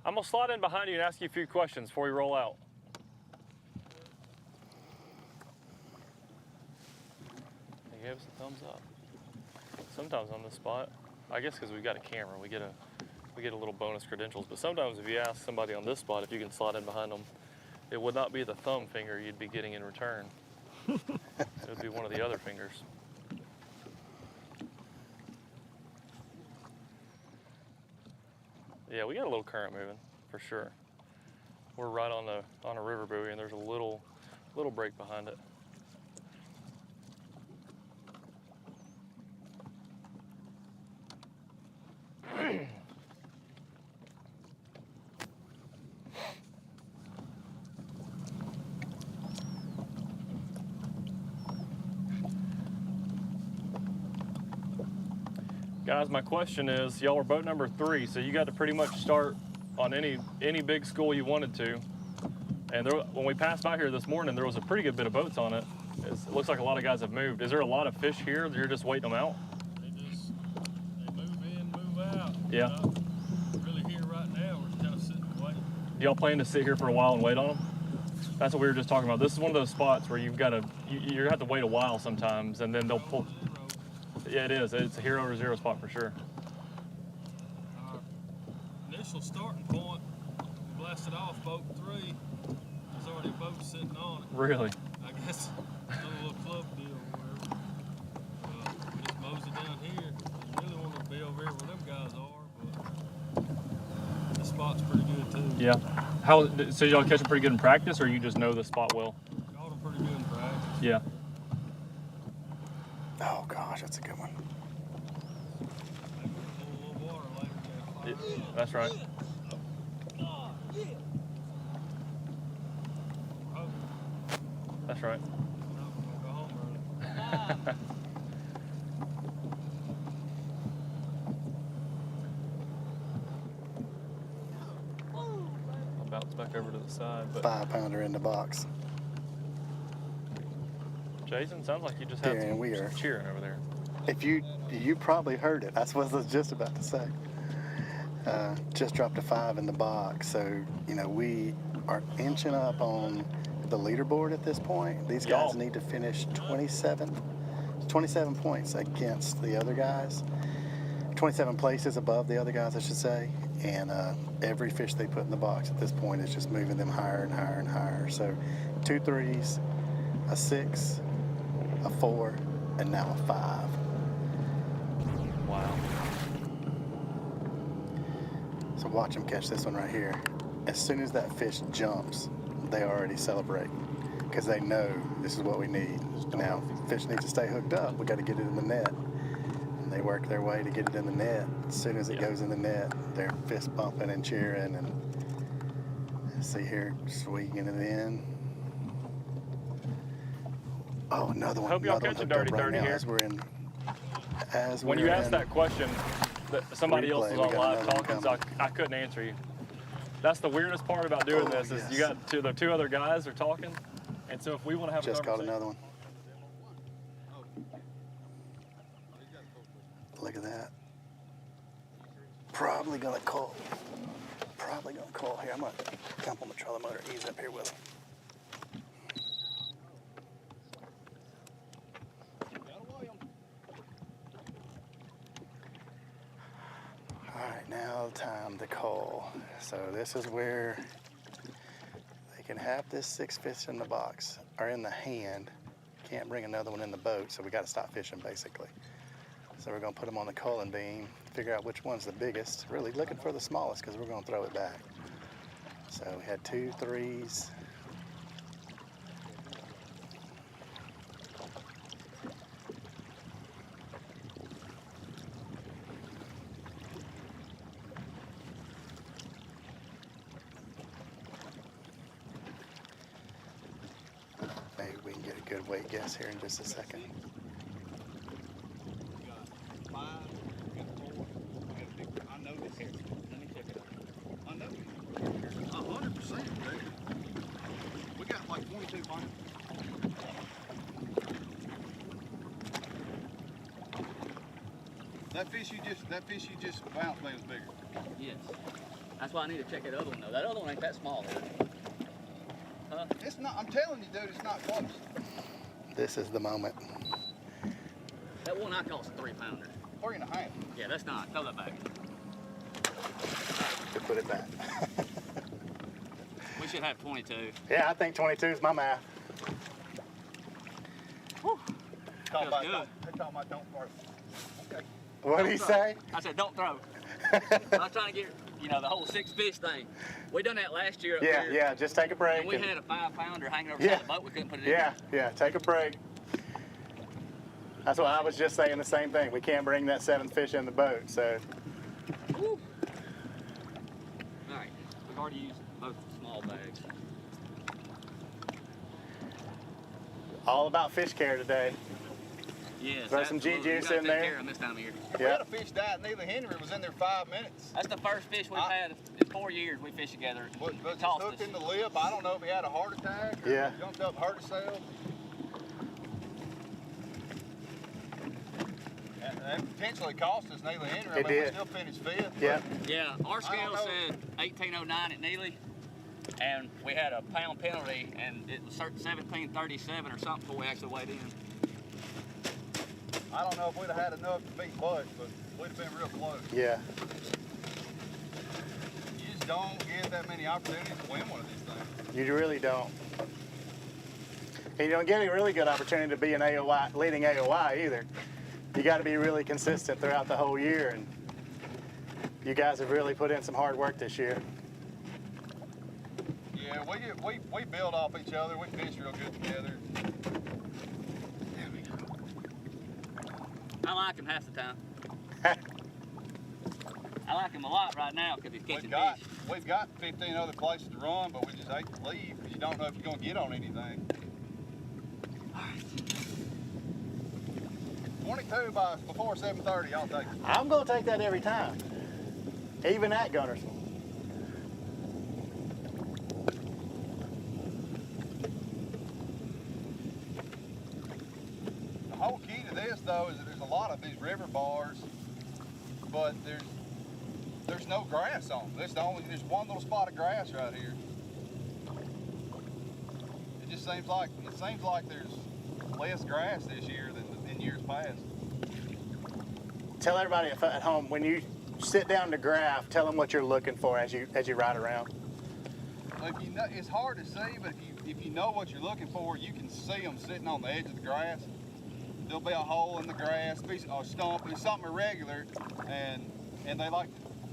I'm gonna slide in behind you and ask you a few questions before we roll out. They gave us a thumbs up. Sometimes on this spot, I guess because we've got a camera, we get a little bonus credentials. But sometimes if you ask somebody on this spot if you can slide in behind them, it would not be the thumb finger you'd be getting in return. It would be one of the other fingers. Yeah, we got a little current moving for sure. We're right on a river buoy, and there's a little break behind it. Guys, my question is, y'all were boat number 3, so you got to pretty much start on any big school you wanted to. And when we passed by here this morning, there was a pretty good bit of boats on it. It looks like a lot of guys have moved. Is there a lot of fish here that you're just waiting them out? They move in, move out. Yeah. Not really here right now. We're kind of sitting and waiting. Do y'all plan to sit here for a while and wait on them? That's what we were just talking about. This is one of those spots where you've got to, you have to wait a while sometimes, and then they'll pull. Yeah, it is. It's a hero or zero spot for sure. Our initial starting point, we blasted off boat 3. There's already a boat sitting on it. Really? I guess it's a little club deal or whatever. We just mosey down here. We really want to be over here where them guys are, but the spot's pretty good too. Yeah. So y'all catch them pretty good in practice, or you just know the spot well? Caught them pretty good in practice. Yeah. Oh gosh, that's a good one. Yeah, that's right. That's right. I'll bounce back over to the side. But 5-pounder in the box. Jason, sounds like you just had some cheering over there. If you probably heard it. That's what I was just about to say. Just dropped a 5 in the box, so we are inching up on the leaderboard at this point. These guys need to finish 27 points against the other guys. 27 places above the other guys, I should say. And every fish they put in the box at this point is just moving them higher and higher and higher. So 2 3s, a 6, a 4, and now a 5. Wow. So watch them catch this one right here. As soon as that fish jumps, they already celebrate because they know this is what we need. Now, fish needs to stay hooked up. We got to get it in the net. And they work their way to get it in the net. As soon as it goes in the net, they're fist bumping and cheering. And see here, swinging it in. Oh, another one. Hope y'all another catch one a hooked dirty up right 30 now here. When you asked that question, somebody else replay, was we on got live another one talking, so I couldn't answer you. That's the weirdest part about doing this is you got the 2 other guys are talking, and so if we want to have Just a caught conversation, another one. Look at that. Probably gonna call. Here, I'm gonna jump on the trolling motor, ease up here with him. All right, now time to call. So this is where they can have this 6 fish in the box or in the hand. Can't bring another one in the boat, so we got to stop fishing basically. So we're gonna put them on the culling beam, figure out which one's the biggest. Really looking for the smallest because we're gonna throw it back. So we had 2 3s. Maybe we can get a good weight guess here in just a second. I know this here. Let me check it out. I know. 100%, dude. We got like 22 pounds. That fish you just bounced me was bigger. Yes. That's why I need to check that other one though. That other one ain't that small. Huh? It's not. I'm telling you, dude. It's not close. This is the moment. That one I caught is a 3-pounder. 3.5. Yeah, that's not. Throw that back. To put it back. We should have 22. Yeah, I think 22 is my math. Feels good. They're talking about don't throw. Okay. What did he say? I said don't throw. I was trying to get, the whole 6 fish thing. We done that last year up here. Yeah, just take a break. And we had a 5-pounder hanging over the boat. We couldn't put it in. Yeah, take a break. That's why I was just saying the same thing. We can't bring that 7th fish in the boat, so. Woo. All right, we've already used both small bags. All about fish care today. Yes, throw some G juice in there. Take care of 'em this time of year. We had a fish die at Neely Henry. Was in there 5 minutes. That's the first fish we've had in 4 years. We fished together. But just hooked in the lip. I don't know if he had a heart attack or jumped up, hurt himself. And that potentially cost us Neely Henry. It did. We still finished 5th. Yeah, our scale said 1809 at Neely, and we had a pound penalty, and it was 1737 or something before we actually weighed in. I don't know if we'd have had enough to beat Butch, but we'd have been real close. Yeah. You just don't get that many opportunities to win one of these things. You really don't. And you don't get a really good opportunity to be an AOI, leading AOI either. You got to be really consistent throughout the whole year, and you guys have really put in some hard work this year. Yeah, we build off each other. We fish real good together. I like him half the time. I like him a lot right now because he's catching fish. We've got 15 other places to run, but we just hate to leave because you don't know if you're going to get on anything. 22 by before 7:30, I'll take it. I'm going to take that every time, even at Guntersville. The whole key to this, though, is that there's a lot of these river bars, but there's no grass on them. There's one little spot of grass right here. It just seems like there's less grass this year than in years past. Tell everybody at home, when you sit down to graph, tell them what you're looking for as you ride around. If you know, it's hard to see, but if you know what you're looking for, you can see them sitting on the edge of the grass. There'll be a hole in the grass, a stump, it's something irregular, and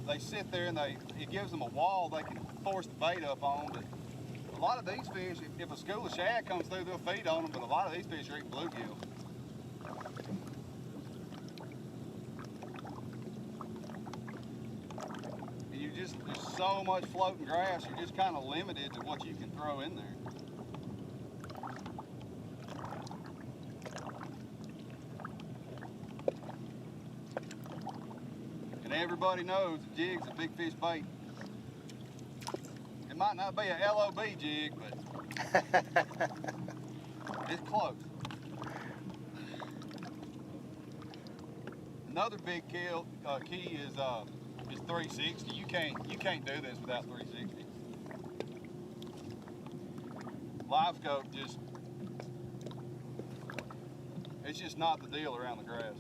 they sit there and it gives them a wall they can force the bait up on. But a lot of these fish, if a school of shad comes through, they'll feed on them, but a lot of these fish are eating bluegill. And there's so much floating grass, you're just kind of limited to what you can throw in there. And everybody knows a jig's a big fish bait. It might not be a LOB jig, but it's close. Another big key is 360. You can't do this without 360. Live scope it's just not the deal around the grass.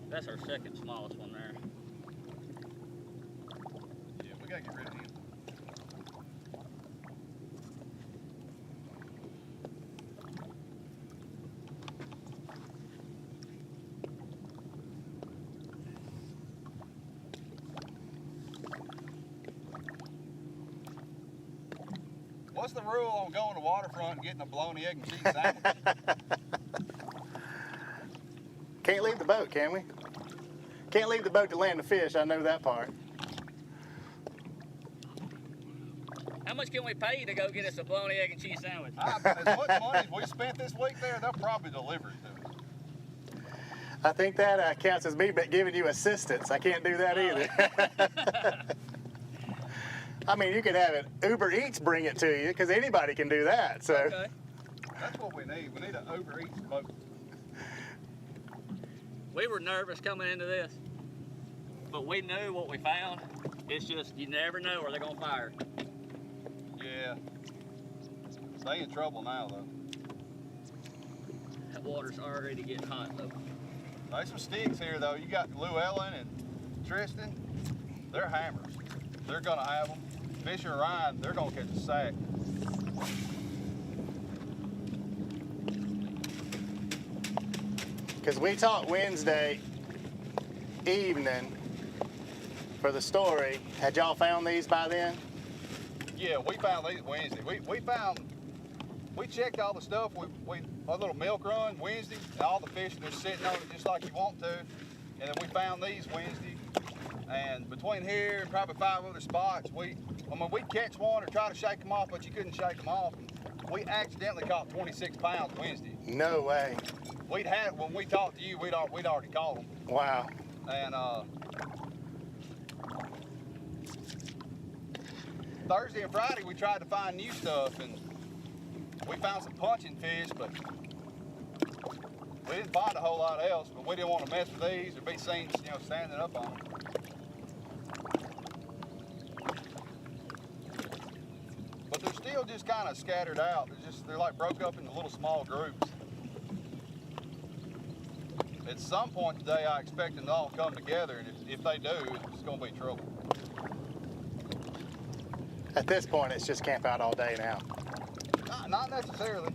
That's our second smallest one there. Yeah, we gotta get rid of him. What's the rule on going to waterfront and getting a bologna, egg, and cheese sandwich? Can't leave the boat, can we? Can't leave the boat to land the fish, I know that part. How much can we pay you to go get us a bologna, egg, and cheese sandwich? As much money as we spent this week there, they'll probably deliver it to us. I think that counts as me giving you assistance. I can't do that either. I mean, you could have it, Uber Eats bring it to you, because anybody can do that, so. Okay. That's what we need. We need an Uber Eats boat. We were nervous coming into this, but we knew what we found. It's just, you never know where they're gonna fire. Yeah. They in trouble now, though. That water's already getting hot, though. There's some sticks here, though. You got Llewellyn and Tristan. They're hammers. They're gonna have them. Fisher and Ryan, they're gonna catch a sack. Because we talked Wednesday evening for the story. Had y'all found these by then? Yeah, we found these Wednesday. We checked all the stuff. A little milk run Wednesday, and all the fish are sitting on it just like you want to. And then we found these Wednesday. And between here and probably 5 other spots, we'd catch one or try to shake them off, but you couldn't shake them off. We accidentally caught 26 pounds Wednesday. No way. When we talked to you, we'd already caught them. Wow. And Thursday and Friday, we tried to find new stuff, and we found some punching fish, but we didn't find a whole lot else. But we didn't want to mess with these or be seen, standing up on them. But they're still just kind of scattered out. They're like broke up into little small groups. At some point today, I expect them to all come together, and if they do, it's going to be trouble. At this point, it's just camp out all day now. Not necessarily.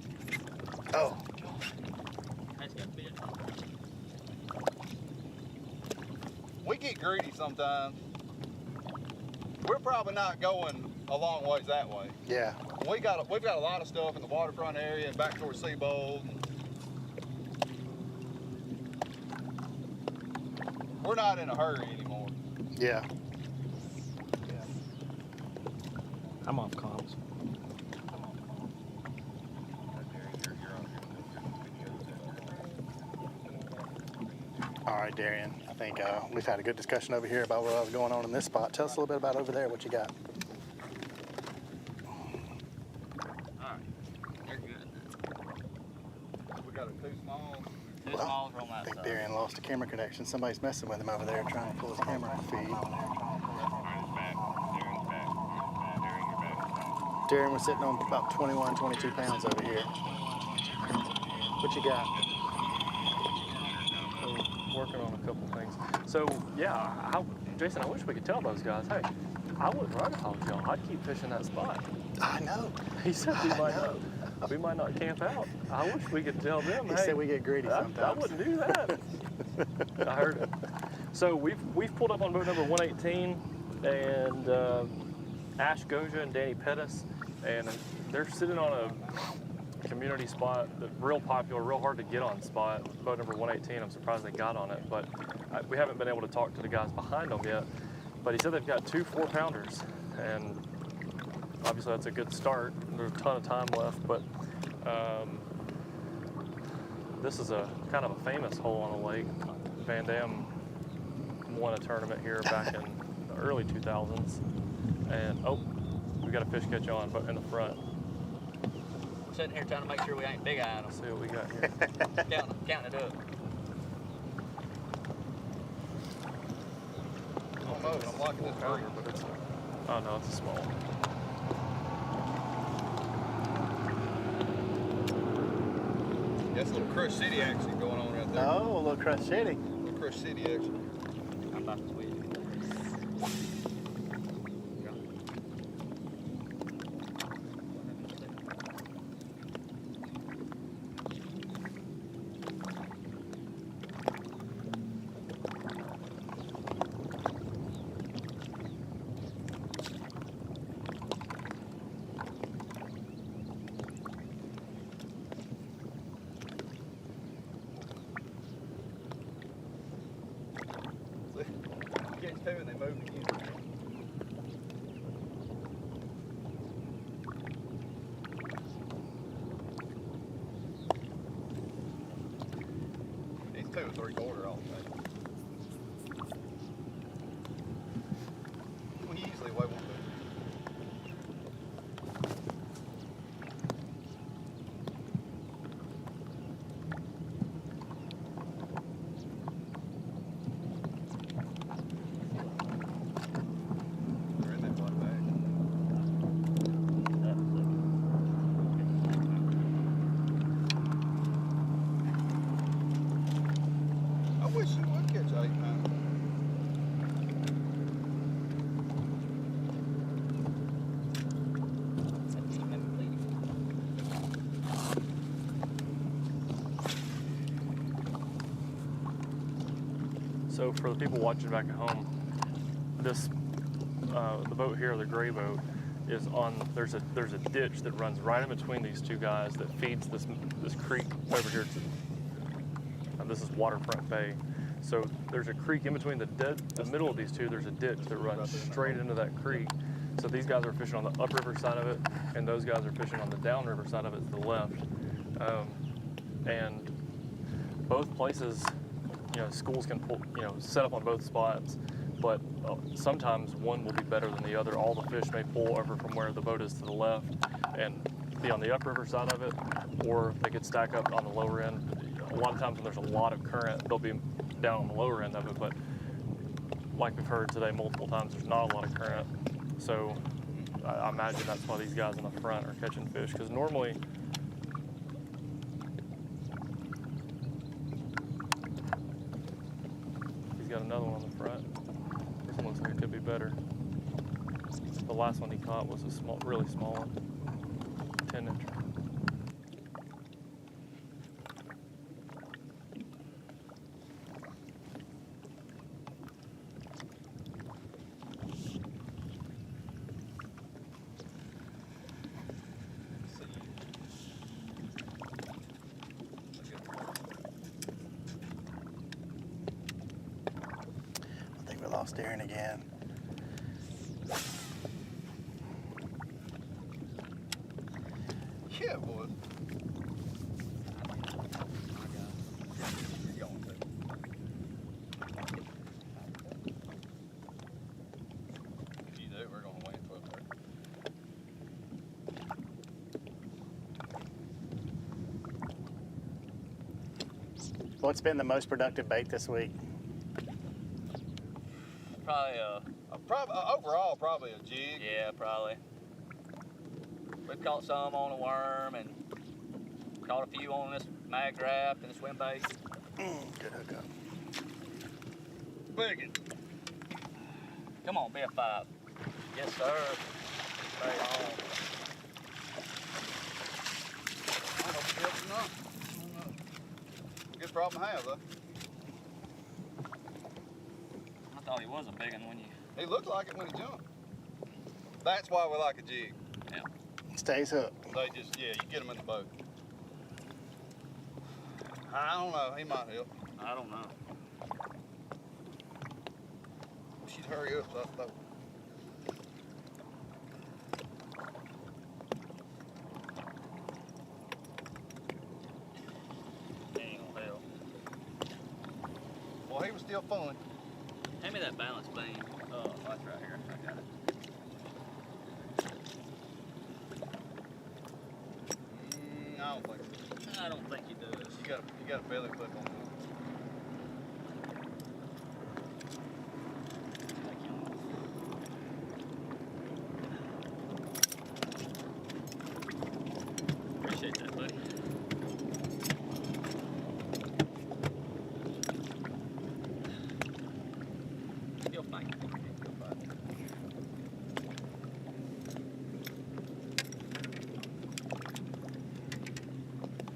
Oh. We get greedy sometimes. We're probably not going a long ways that way. Yeah. We've got a lot of stuff in the waterfront area and back towards Seabold. We're not in a hurry anymore. Yeah. I'm off comms. All right, Darian. I think we've had a good discussion over here about what was going on in this spot. Tell us a little bit about over there, what you got. All right, they're good. We got got it too small. Too small on that I think side. Darian lost a camera connection. Somebody's messing with him over there trying to pull his camera feed. Darian was sitting on about 21, 22 pounds over here. What you got? Working on a couple things. So yeah, Jason, I wish we could tell those guys, hey, I wouldn't run if I was y'all. I'd keep fishing that spot. I know. He said we might not camp out. I wish we could tell them, He hey, said we get greedy sometimes. I wouldn't do that. I heard it. So we've pulled up on boat number 118, and Ash Goja and Danny Pettis, and they're sitting on a community spot, that's real popular, real hard to get on spot. Boat number 118, I'm surprised they got on it, but we haven't been able to talk to the guys behind them yet. But he said they've got 2 4-pounders, and obviously that's a good start. There's a ton of time left, but this is a kind of a famous hole on a lake. Van Dam won a tournament here back in the early 2000s, and oh, we got a fish catch on, but in the front. I'm sitting here trying to make sure we ain't big eyeing them. Let's see what we got here. Counting it up. Almost. I'm liking this pounder, but it's oh no, it's a small one. That's a little Crush City action going on right there. Oh, a little Crush City. A little Crush City action. I'm about to squeeze it. Catch 2 and they moved again. He's 2 3/4 all the time. We usually weigh 1 foot. I wish you would catch 8-pounder. So for the people watching back at home, this the boat here, the gray boat, is on. There's a ditch that runs right in between these 2 guys that feeds this creek over here. This is Waterfront Bay. So there's a creek in between the middle of these 2. There's a ditch that runs straight into that creek. So these guys are fishing on the upriver side of it, and those guys are fishing on the downriver side of it to the left. And both places, schools can pull, set up on both spots, but sometimes one will be better than the other. All the fish may pull over from where the boat is to the left and be on the upriver side of it, or they could stack up on the lower end. A lot of times when there's a lot of current, they'll be down on the lower end of it, but like we've heard today multiple times, there's not a lot of current. So I imagine that's why these guys in the front are catching fish, because normally he's got another one on the front. This one looks like it could be better. The last one he caught was a really small one, 10-incher. Lost Darren again. Yeah, boy. If you do, we're going to win 12-30. What's been the most productive bait this week? Probably overall, probably a jig. Yeah, probably. We've caught some on a worm and caught a few on this mag graft and a swim bait. Good hookup. Big one. Come on, be a 5. Yes, sir. Straight on. I don't know if it helps or not. I don't know. Good problem to have, though. I thought he was a big one when you... He looked like it when he jumped. That's why we like a jig. Yeah. Stays hooked. They just, yeah, you get them in the boat. I don't know, he might help. I don't know. She'd hurry up, so I thought. He ain't gonna help. Well, he was still fun. Hand me that balance beam. Oh, that's right here. I got it. I don't think so. I don't think he does. You got a belly clip on that. Appreciate that, buddy. You'll find it. You'll find it.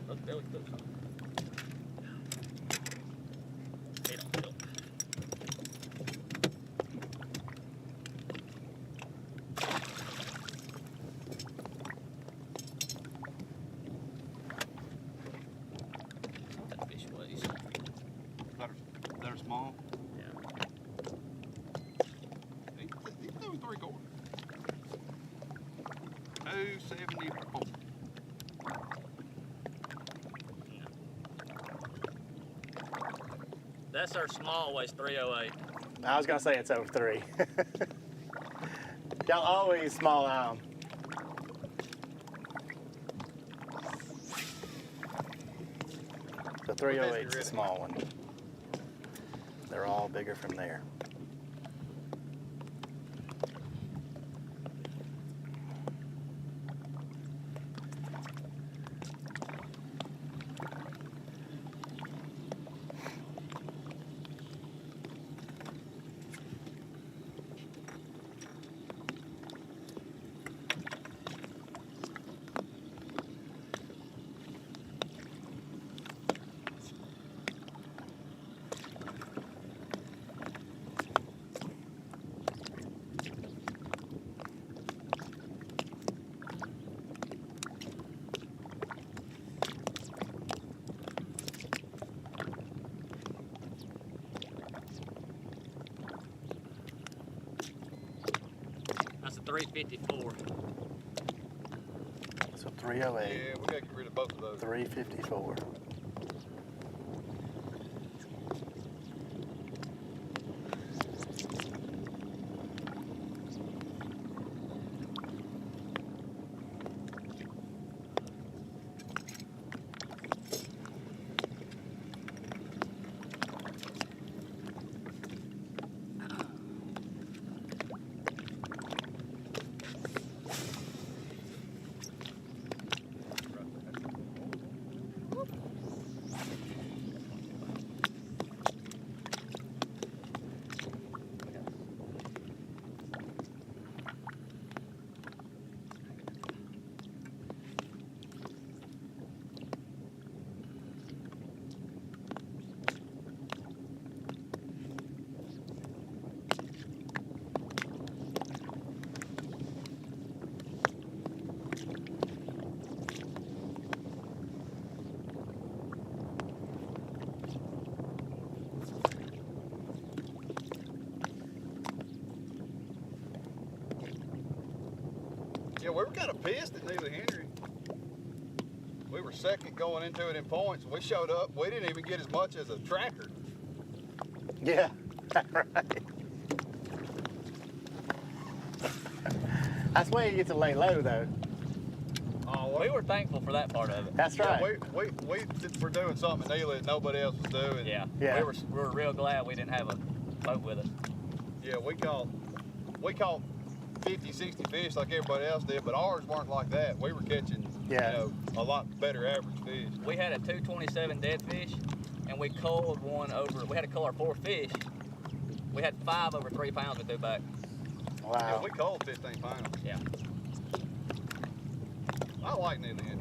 Look, belly clips on. They don't help. That fish weighs. That are small. Yeah. He threw 3/4. 274. That's our small, weighs 308. I was gonna say it's over 3. Y'all always small eye 'em. The 308 is the small one. They're all bigger from there. That's a 354. So 308. Yeah, we gotta get rid of both of those. 354. Yeah, we were kind of pissed at Neely Henry. We were second going into it in points. We showed up. We didn't even get as much as a tracker. Yeah, right. That's where you get to lay low, though. Oh, We were thankful for that part of it. That's right. We were doing something in Ely that nobody else was doing. Yeah. Yeah. We were real glad we didn't have a boat with us. Yeah, we caught 50, 60 fish like everybody else did, but ours weren't like that. We were catching, a lot better average fish. We had a 227 dead fish, and we culled one over. We had to cull our 4 fish. We had 5 over 3 pounds we threw back. Wow. Yeah, we culled 15 pounds. Yeah. I like Neely Andrew.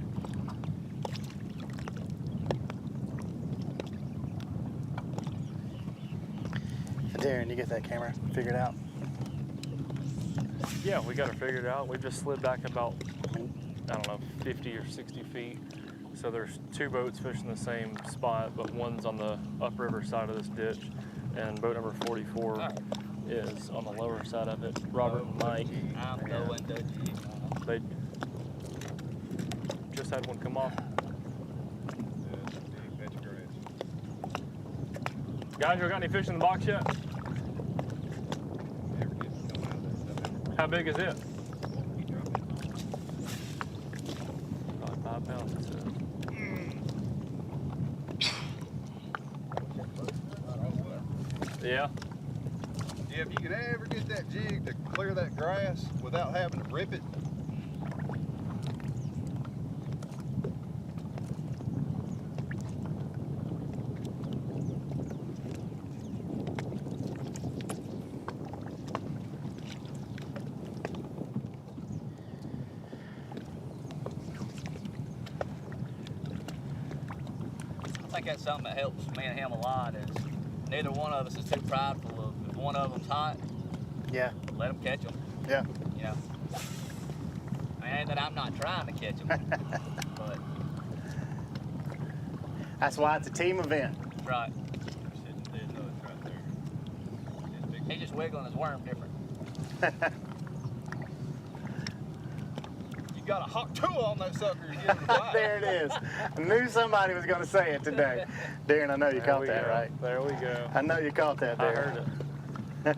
Darren, you get that camera figured out? Yeah, we got it figured out. We just slid back about, I don't know, 50 or 60 feet. So there's 2 boats fishing the same spot, but one's on the upriver side of this ditch, and boat number 44 is on the lower side of it. Robert and Mike. I'm going to G. They just had one come off. Guys, you got any fish in the box yet? How big is it? About 5 pounds, it says. Yeah. Yeah, if you can ever get that jig to clear that grass without having to rip it. I think that's something that helps me and him a lot is neither one of us is too prideful of if one of them's hot, Yeah. let them catch them. Yeah. You know? I mean, ain't that I'm not trying to catch them, but That's why it's a team event. that's right. He's just wiggling his worm different. You got a hot tool on that sucker to get him to bite. There it is. I knew somebody was going to say it today. Darren, I know you caught that, right? There we go. I know you caught that, I Darren. heard it.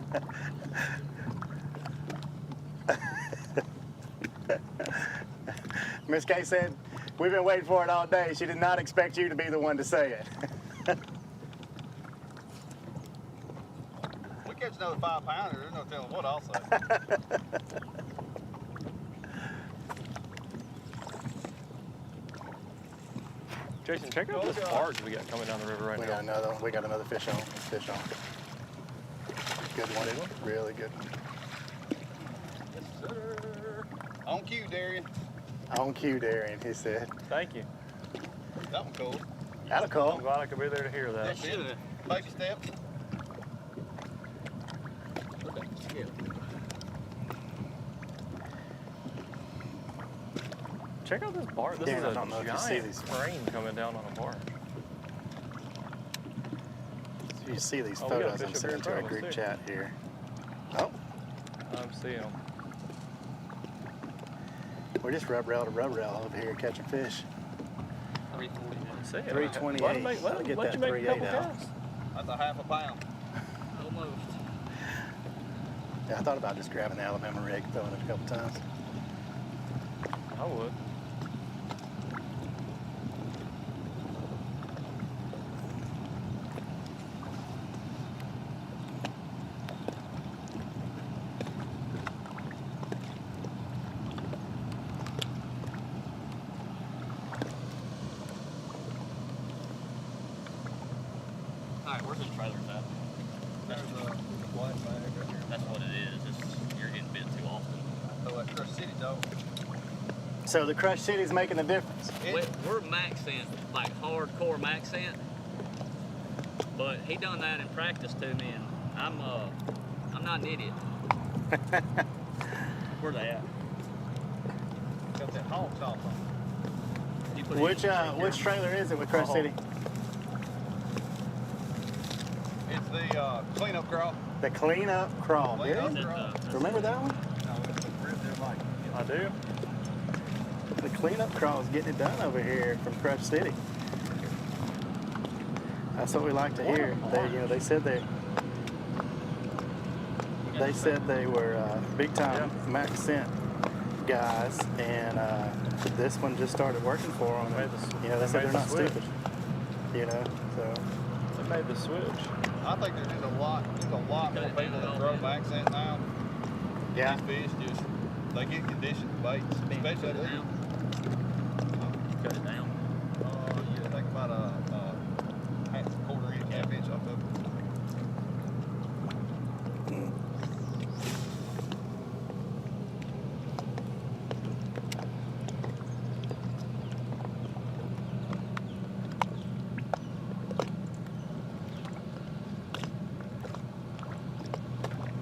Miss Kay said, we've been waiting for it all day. She did not expect you to be the one to say it. We catch another 5 pounder, there's no telling what I'll say. Jason, check out this barge we got coming down the river right now. We got another fish on. Fish on. Good one. Really good one. Yes, sir. On cue, Darian. On cue, Darren, he said. Thank you. That one cool. That'll cool. I'm glad I could be there to hear that. That's it. Baby steps. Check out this barge. This Darren, is I a don't know if you see giant these. crane coming down on a barge. You see these Oh, we got photos fish I'm up here sending in to our front of us, group too. chat here. Oh, I'm seeing them. we're just rub rail to rub rail over here catching fish. 340. 328. Let Get you that make a 3.8 couple out. casts. That's a half a pound. Almost. Yeah, I thought about just grabbing the Alabama rig, throwing it a couple times. I would. All right, where's the trailers at? There's a black bag right here. That's what it is. You're getting bit too often. Oh, that Crush City dog. So the Crush City's making a difference. We're max scent, like hardcore max scent. But he done that in practice to me, and I'm not an idiot. Where they at? Got that hog top on. You put it Which in- which trailer is it with Crush City? It's the cleanup crawl. The cleanup crawl. Clean up Darren? crawl. Remember that one? I do. The cleanup crawl is getting it done over here from Crush City. That's what we like to hear. They said they were big time max scent guys, and this one just started working for them. You know, they said they're not stupid. You know, so they made the switch. I think there's just a lot more people that throw accent now. Yeah. These fish just, they get conditioned to baits, especially now. Cut it down. Yeah, think about a quarter-inch, half-inch off of it.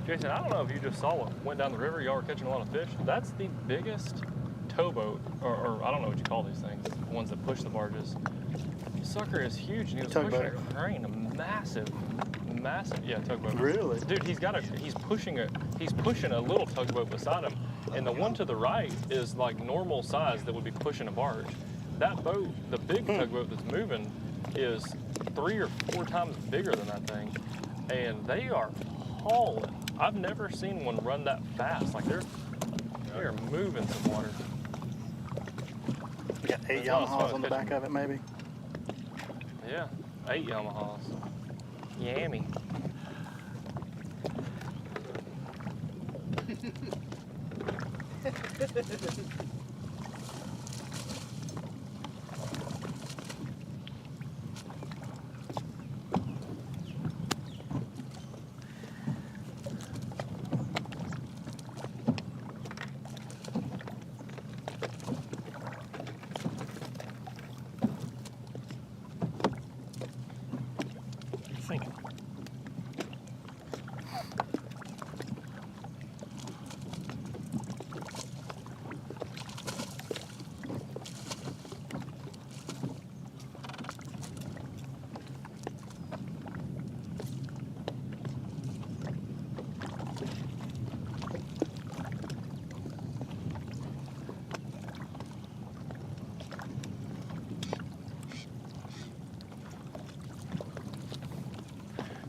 Jason, I don't know if you just saw what went down the river. Y'all were catching a lot of fish. That's the biggest towboat, or I don't know what you call these things, the ones that push the barges. The sucker is huge, and he was pushing a crane, a massive, yeah, tugboat. Really? Dude, he's pushing a little tugboat beside him, and the one to the right is like normal size that would be pushing a barge. That boat, the big tugboat that's moving, is 3 or 4 times bigger than that thing, and they are hauling. I've never seen one run that fast. Like they are moving some water. We got 8 Yamahas on the back of it, maybe. Yeah, 8 Yamahas. Yammy.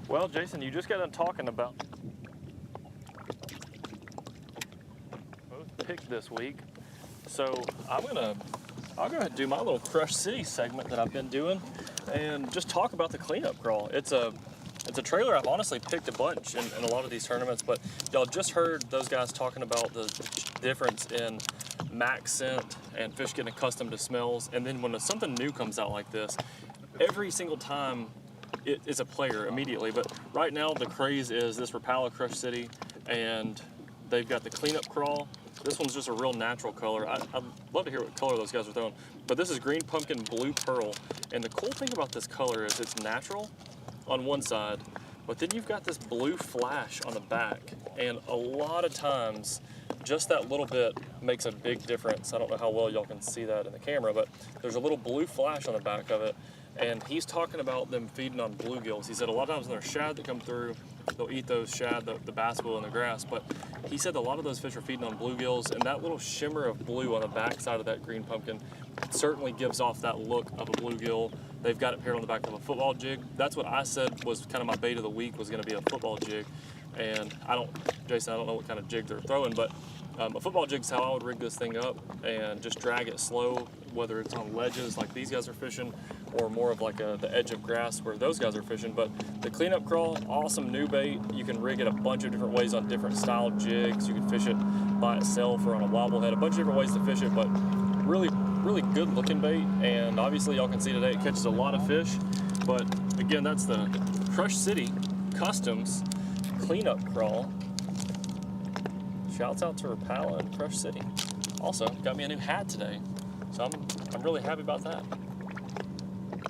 Well, Jason, you just got done talking about both picked this week, so I'll go ahead and do my little Crush City segment that I've been doing, and just talk about the cleanup crawl. It's a trailer I've honestly picked a bunch in a lot of these tournaments, but y'all just heard those guys talking about the difference in max scent and fish getting accustomed to smells, and then when something new comes out like this, every single time it is a player immediately. But right now the craze is this Rapala Crush City, and they've got the cleanup crawl. This one's just a real natural color. I'd love to hear what color those guys are throwing, but this is green pumpkin, blue pearl, and the cool thing about this color is it's natural on one side, but then you've got this blue flash on the back, and a lot of times just that little bit makes a big difference. I don't know how well y'all can see that in the camera, but there's a little blue flash on the back of it, and he's talking about them feeding on bluegills. He said a lot of times when there's shad that come through, they'll eat those shad, the bass will in the grass, but he said a lot of those fish are feeding on bluegills, and that little shimmer of blue on the back side of that green pumpkin certainly gives off that look of a bluegill. They've got it paired on the back of a football jig. That's what I said was kind of my bait of the week, was going to be a football jig. And Jason, I don't know what kind of jig they're throwing, but a football jig's how I would rig this thing up and just drag it slow, whether it's on ledges like these guys are fishing, or more of like the edge of grass where those guys are fishing. But the cleanup crawl, awesome new bait. You can rig it a bunch of different ways on different style jigs. You can fish it by itself or on a wobble head, a bunch of different ways to fish it, but really good looking bait. And obviously y'all can see today it catches a lot of fish. But again, that's the Crush City Customs cleanup crawl. Shouts out to Rapala and Crush City. Also, got me a new hat today, so I'm really happy about that.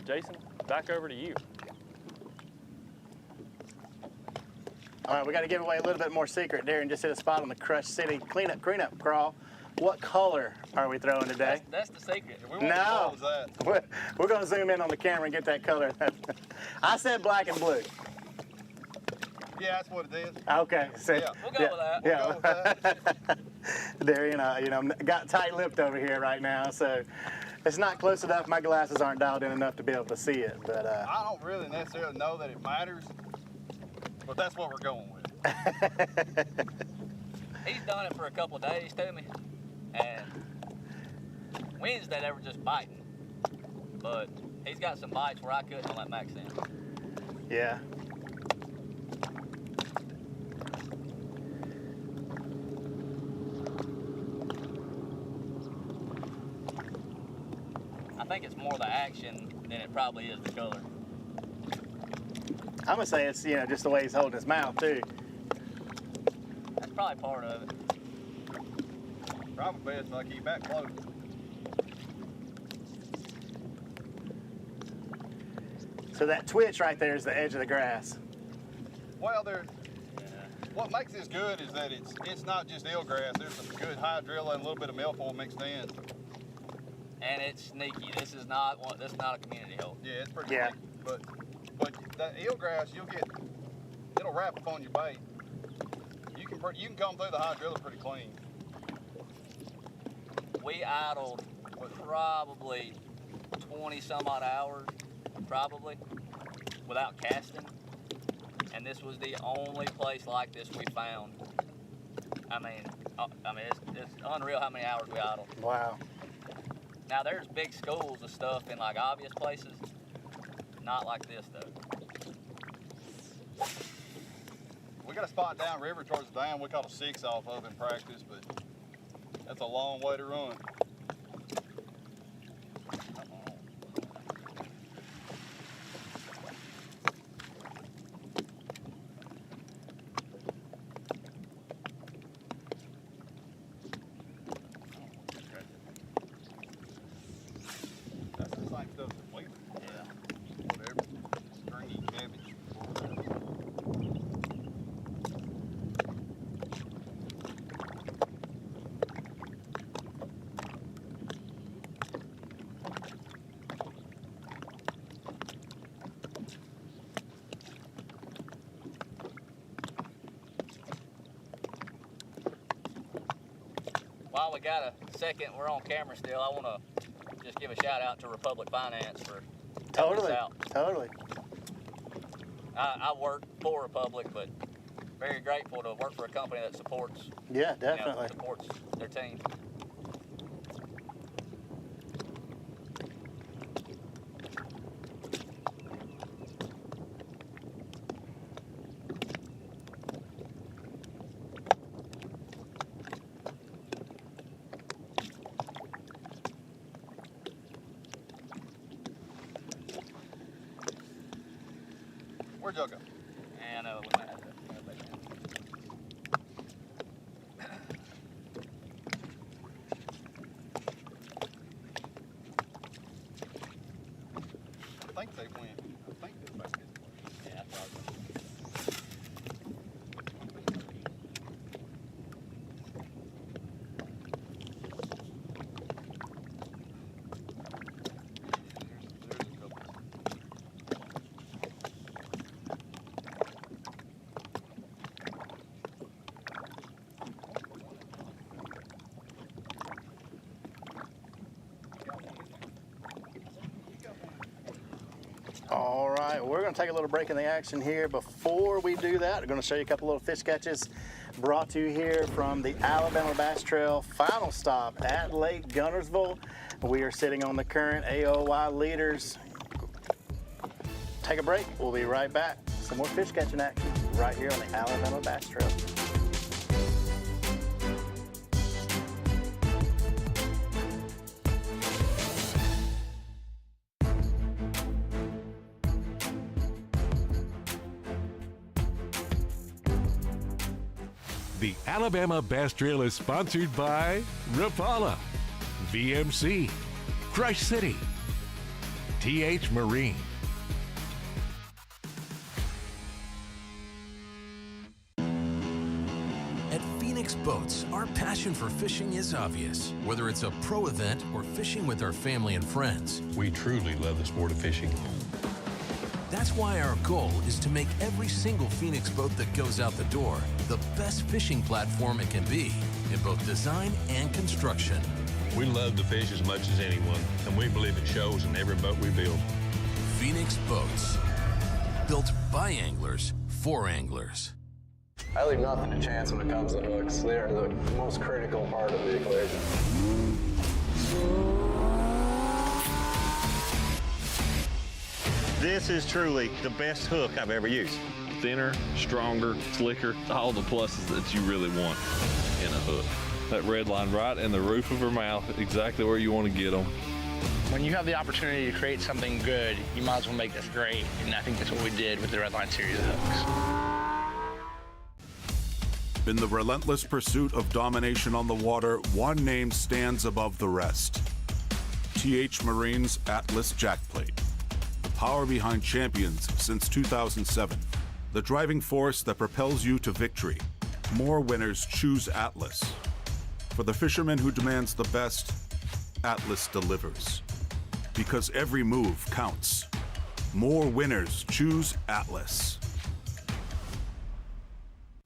Jason, back over to you. All right, we got to give away a little bit more secret. Darren just hit a spot on the Crush City cleanup crawl. What color are we throwing today? That's the secret. No, we're going to zoom in on the camera and get that color. I said black and blue. Yeah, that's what it is. Okay, so yeah, we'll go with that. We'll go with that. Darren, got tight-lipped over here right now, so it's not close enough. My glasses aren't dialed in enough to be able to see it. But I don't really necessarily know that it matters, but that's what we're going with. He's done it for a couple of days, tell me. And Wednesday they were just biting, but he's got some bites where I couldn't let Max in. Yeah. I think it's more the action than it probably is the color. I'm gonna say it's, you know, just the way he's holding his mouth too. That's probably part of it. Probably best if I keep that close. So that twitch right there is the edge of the grass. Well, what makes this good is that it's not just eelgrass. There's some good hydrilla and a little bit of milfoil mixed in. And it's sneaky. This is not a community hole. Yeah, it's pretty sneaky. But that eelgrass, it'll wrap up on your bait. You can come through the hydrilla pretty clean. We idled probably 20 some odd hours, probably, without casting. And this was the only place like this we found. I mean, it's unreal how many hours we idled. Wow. Now there's big schools of stuff in like obvious places, not like this though. We got a spot downriver towards the dam we caught a 6 off of in practice, but that's a long way to run. That's the same stuff that we Yeah. whatever. Stringy cabbage. While we got a second, we're on camera still. I want to just give a shout out to Republic Finance for helping us out. Totally. I work for Republic, but very grateful to work for a company that supports. Yeah, definitely. Supports their team. Where'd y'all go? And we might have to. I think they went. I think they back this way. Yeah, probably. There's a couple. All right, we're going to take a little break in the action here. Before we do that, we're going to show you a couple little fish catches brought to you here from the Alabama Bass Trail final stop at Lake Guntersville. We are sitting on the current AOY leaders. Take a break. We'll be right back. Some more fish catching action right here on the Alabama Bass Trail. The Alabama Bass Trail is sponsored by Rapala, VMC, Crush City, TH Marine. At Phoenix Boats, our passion for fishing is obvious. Whether it's a pro event or fishing with our family and friends, We truly love the sport of fishing. that's why our goal is to make every single Phoenix boat that goes out the door the best fishing platform it can be in both design and construction. We love to fish as much as anyone, and we believe it shows in every boat we build. Phoenix Boats, built by anglers for anglers. I leave nothing to chance when it comes to hooks. They are the most critical part of the equation. This is truly the best hook I've ever used. Thinner, stronger, slicker, all the pluses that you really want in a hook. That red line right in the roof of her mouth, exactly where you want to get them. When you have the opportunity to create something good, you might as well make this great, and I think that's what we did with the Red Line series of hooks. In the relentless pursuit of domination on the water, one name stands above the rest. TH Marine's Atlas Jackplate. The power behind champions since 2007. The driving force that propels you to victory. More winners choose Atlas. For the fisherman who demands the best, Atlas delivers. Because every move counts. More winners choose Atlas.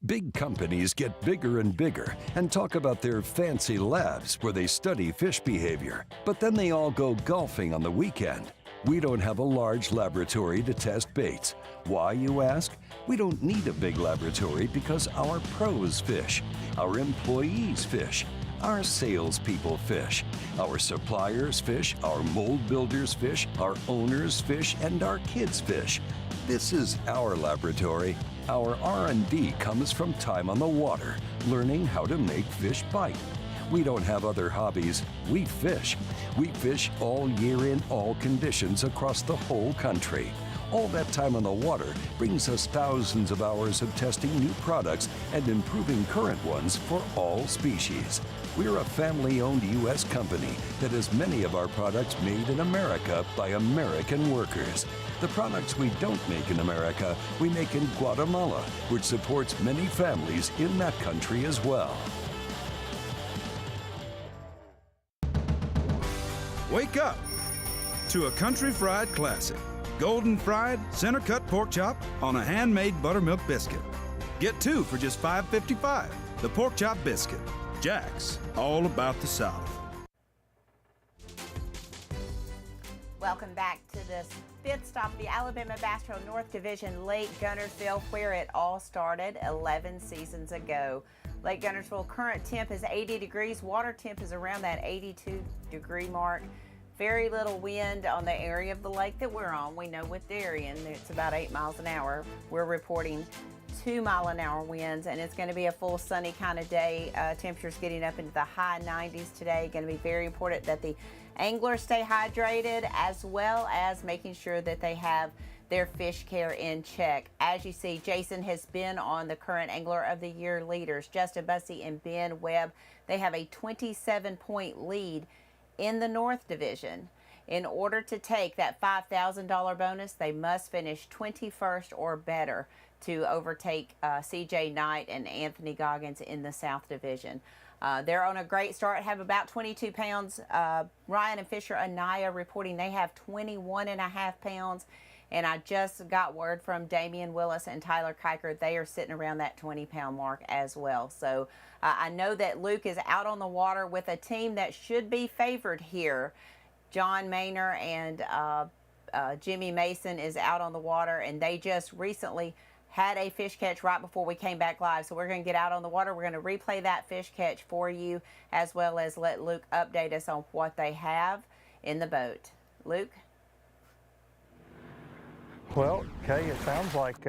Big companies get bigger and bigger and talk about their fancy labs where they study fish behavior. But then they all go golfing on the weekend. We don't have a large laboratory to test baits. Why, you ask? We don't need a big laboratory because our pros fish, our employees fish, our salespeople fish, our suppliers fish, our mold builders fish, our owners fish, and our kids fish. This is our laboratory. Our R&D comes from time on the water, learning how to make fish bite. We don't have other hobbies. We fish. We fish all year in all conditions across the whole country. All that time on the water brings us thousands of hours of testing new products and improving current ones for all species. We're a family-owned U.S. company that has many of our products made in America by American workers. The products we don't make in America, we make in Guatemala, which supports many families in that country as well. Wake up to a country fried classic. Golden fried, center cut pork chop on a handmade buttermilk biscuit. Get two for just $5.55. The pork chop biscuit. Jack's, all about the South. Welcome back to this fifth stop of the Alabama Bass Trail North Division, Lake Guntersville, where it all started 11 seasons ago. Lake Guntersville current temp is 80 degrees. Water temp is around that 82-degree mark. Very little wind on the area of the lake that we're on. We know with Darien, it's about 8 miles an hour. We're reporting 2-mile-an-hour winds, and it's going to be a full sunny kind of day. Temperatures getting up into the high 90s today. Going to be very important that the anglers stay hydrated, as well as making sure that they have their fish care in check. As you see, Jason has been on the current Angler of the Year leaders, Justin Bussey and Ben Webb. They have a 27-point lead in the North Division. In order to take that $5,000 bonus, they must finish 21st or better to overtake CJ Knight and Anthony Goggins in the South Division. They're on a great start, have about 22 pounds. Ryan and Fisher Anaya reporting they have 21.5 pounds. And I just got word from Damian Willis and Tyler Kiker. They are sitting around that 20-pound mark as well. So I know that Luke is out on the water with a team that should be favored here. John Maynor and Jimmy Mason is out on the water, and they just recently had a fish catch right before we came back live. So we're going to get out on the water. We're going to replay that fish catch for you, as well as let Luke update us on what they have in the boat. Luke? Well, Kay, it sounds like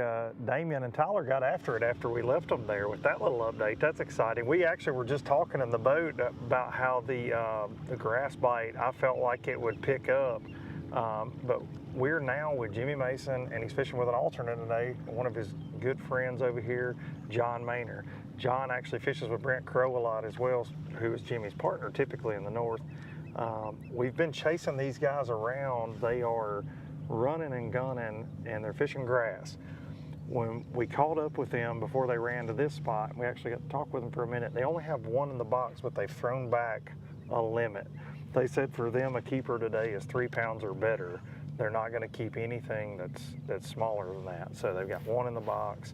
Damian and Tyler got after it after we left them there with that little update. That's exciting. We actually were just talking in the boat about how the grass bite, I felt like it would pick up. But we're now with Jimmy Mason, and he's fishing with an alternate today, one of his good friends over here, John Maynor. John actually fishes with Brent Crow a lot as well, who is Jimmy's partner typically in the north. We've been chasing these guys around. They are running and gunning, and they're fishing grass. When we caught up with them before they ran to this spot, we actually got to talk with them for a minute. They only have one in the box, but they've thrown back a limit. They said for them a keeper today is 3 pounds or better. They're not going to keep anything that's smaller than that. So they've got one in the box,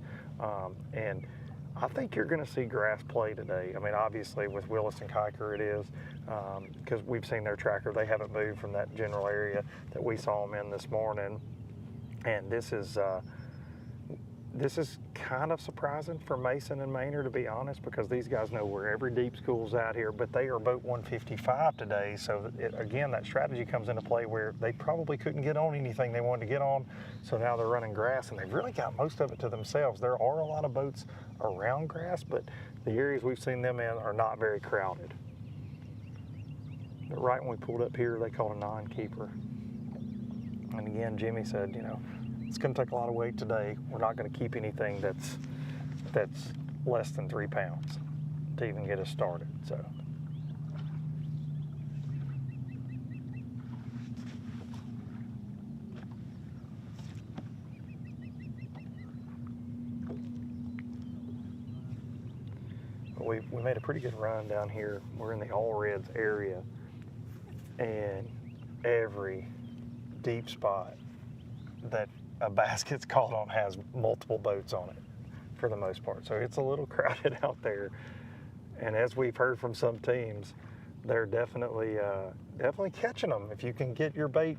and I think you're going to see grass play today. I mean, obviously with Willis and Kiker it is, because we've seen their tracker. They haven't moved from that general area that we saw them in this morning. And this is, This is kind of surprising for Mason and Maynard, to be honest, because these guys know where every deep school's out here, but they are boat 155 today. So again, that strategy comes into play where they probably couldn't get on anything they wanted to get on. So now they're running grass, and they've really got most of it to themselves. There are a lot of boats around grass, but the areas we've seen them in are not very crowded. But right when we pulled up here, they called a non-keeper. And again, Jimmy said, you know, it's going to take a lot of weight today. We're not going to keep anything that's less than 3 pounds to even get us started. So. We made a pretty good run down here. We're in the All Reds area, and every deep spot that a bass gets caught on has multiple boats on it for the most part. So it's a little crowded out there. And as we've heard from some teams, they're definitely catching them. If you can get your bait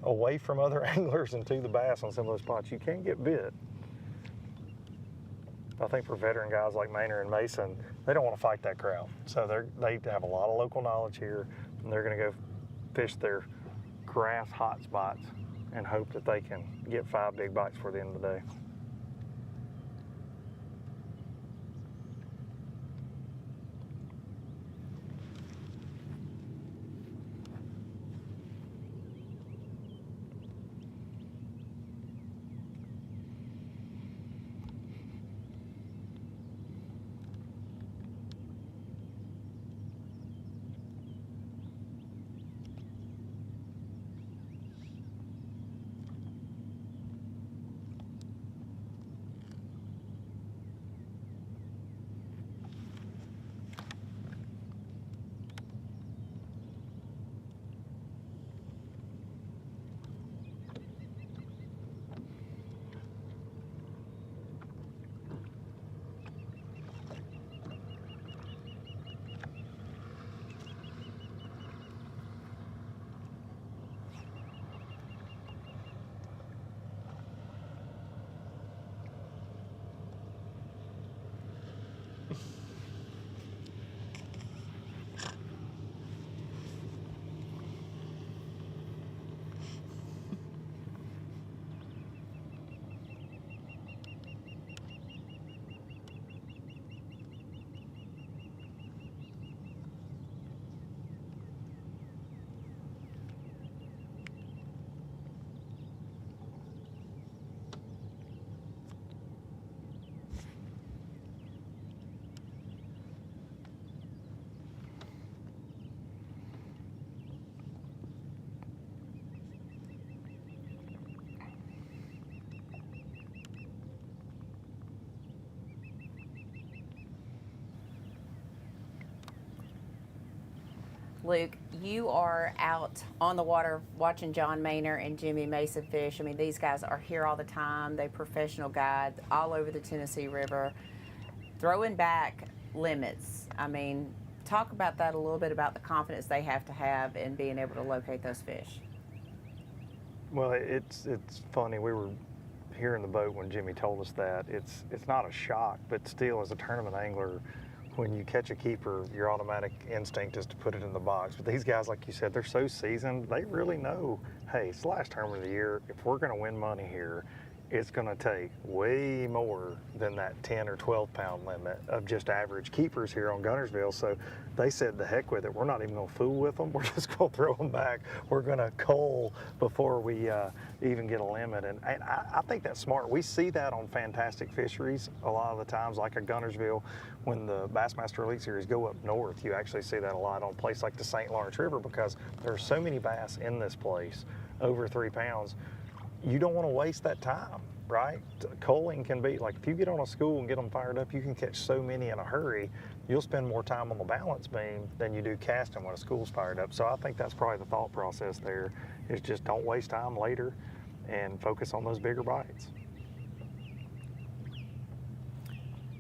away from other anglers and to the bass on some of those spots, you can get bit. I think for veteran guys like Maynard and Mason, they don't want to fight that crowd. So they have a lot of local knowledge here, and they're going to go fish their grass hot spots and hope that they can get 5 big bites for the end of the day. Luke, you are out on the water watching John Maynard and Jimmy Mason fish. I mean, these guys are here all the time. They're professional guides all over the Tennessee River, throwing back limits. I mean, talk about that a little bit, about the confidence they have to have in being able to locate those fish. Well, it's funny. We were here in the boat when Jimmy told us that. It's not a shock, but still, as a tournament angler, when you catch a keeper, your automatic instinct is to put it in the box. But these guys, like you said, they're so seasoned, they really know, hey, it's the last tournament of the year. If we're gonna win money here, it's gonna take way more than that 10 or 12 pound limit of just average keepers here on Guntersville. So they said, the heck with it. We're not even gonna fool with them. We're just gonna throw them back. We're gonna cull before we even get a limit. And I think that's smart. We see that on fantastic fisheries a lot of the times, like at Guntersville. When the Bassmaster Elite Series go up north, you actually see that a lot on a place like the St. Lawrence River, because there are so many bass in this place, over 3 pounds. You don't want to waste that time, right? Culling can be, like, if you get on a school and get them fired up, you can catch so many in a hurry. You'll spend more time on the balance beam than you do casting when a school's fired up. So I think that's probably the thought process there, is just don't waste time later and focus on those bigger bites.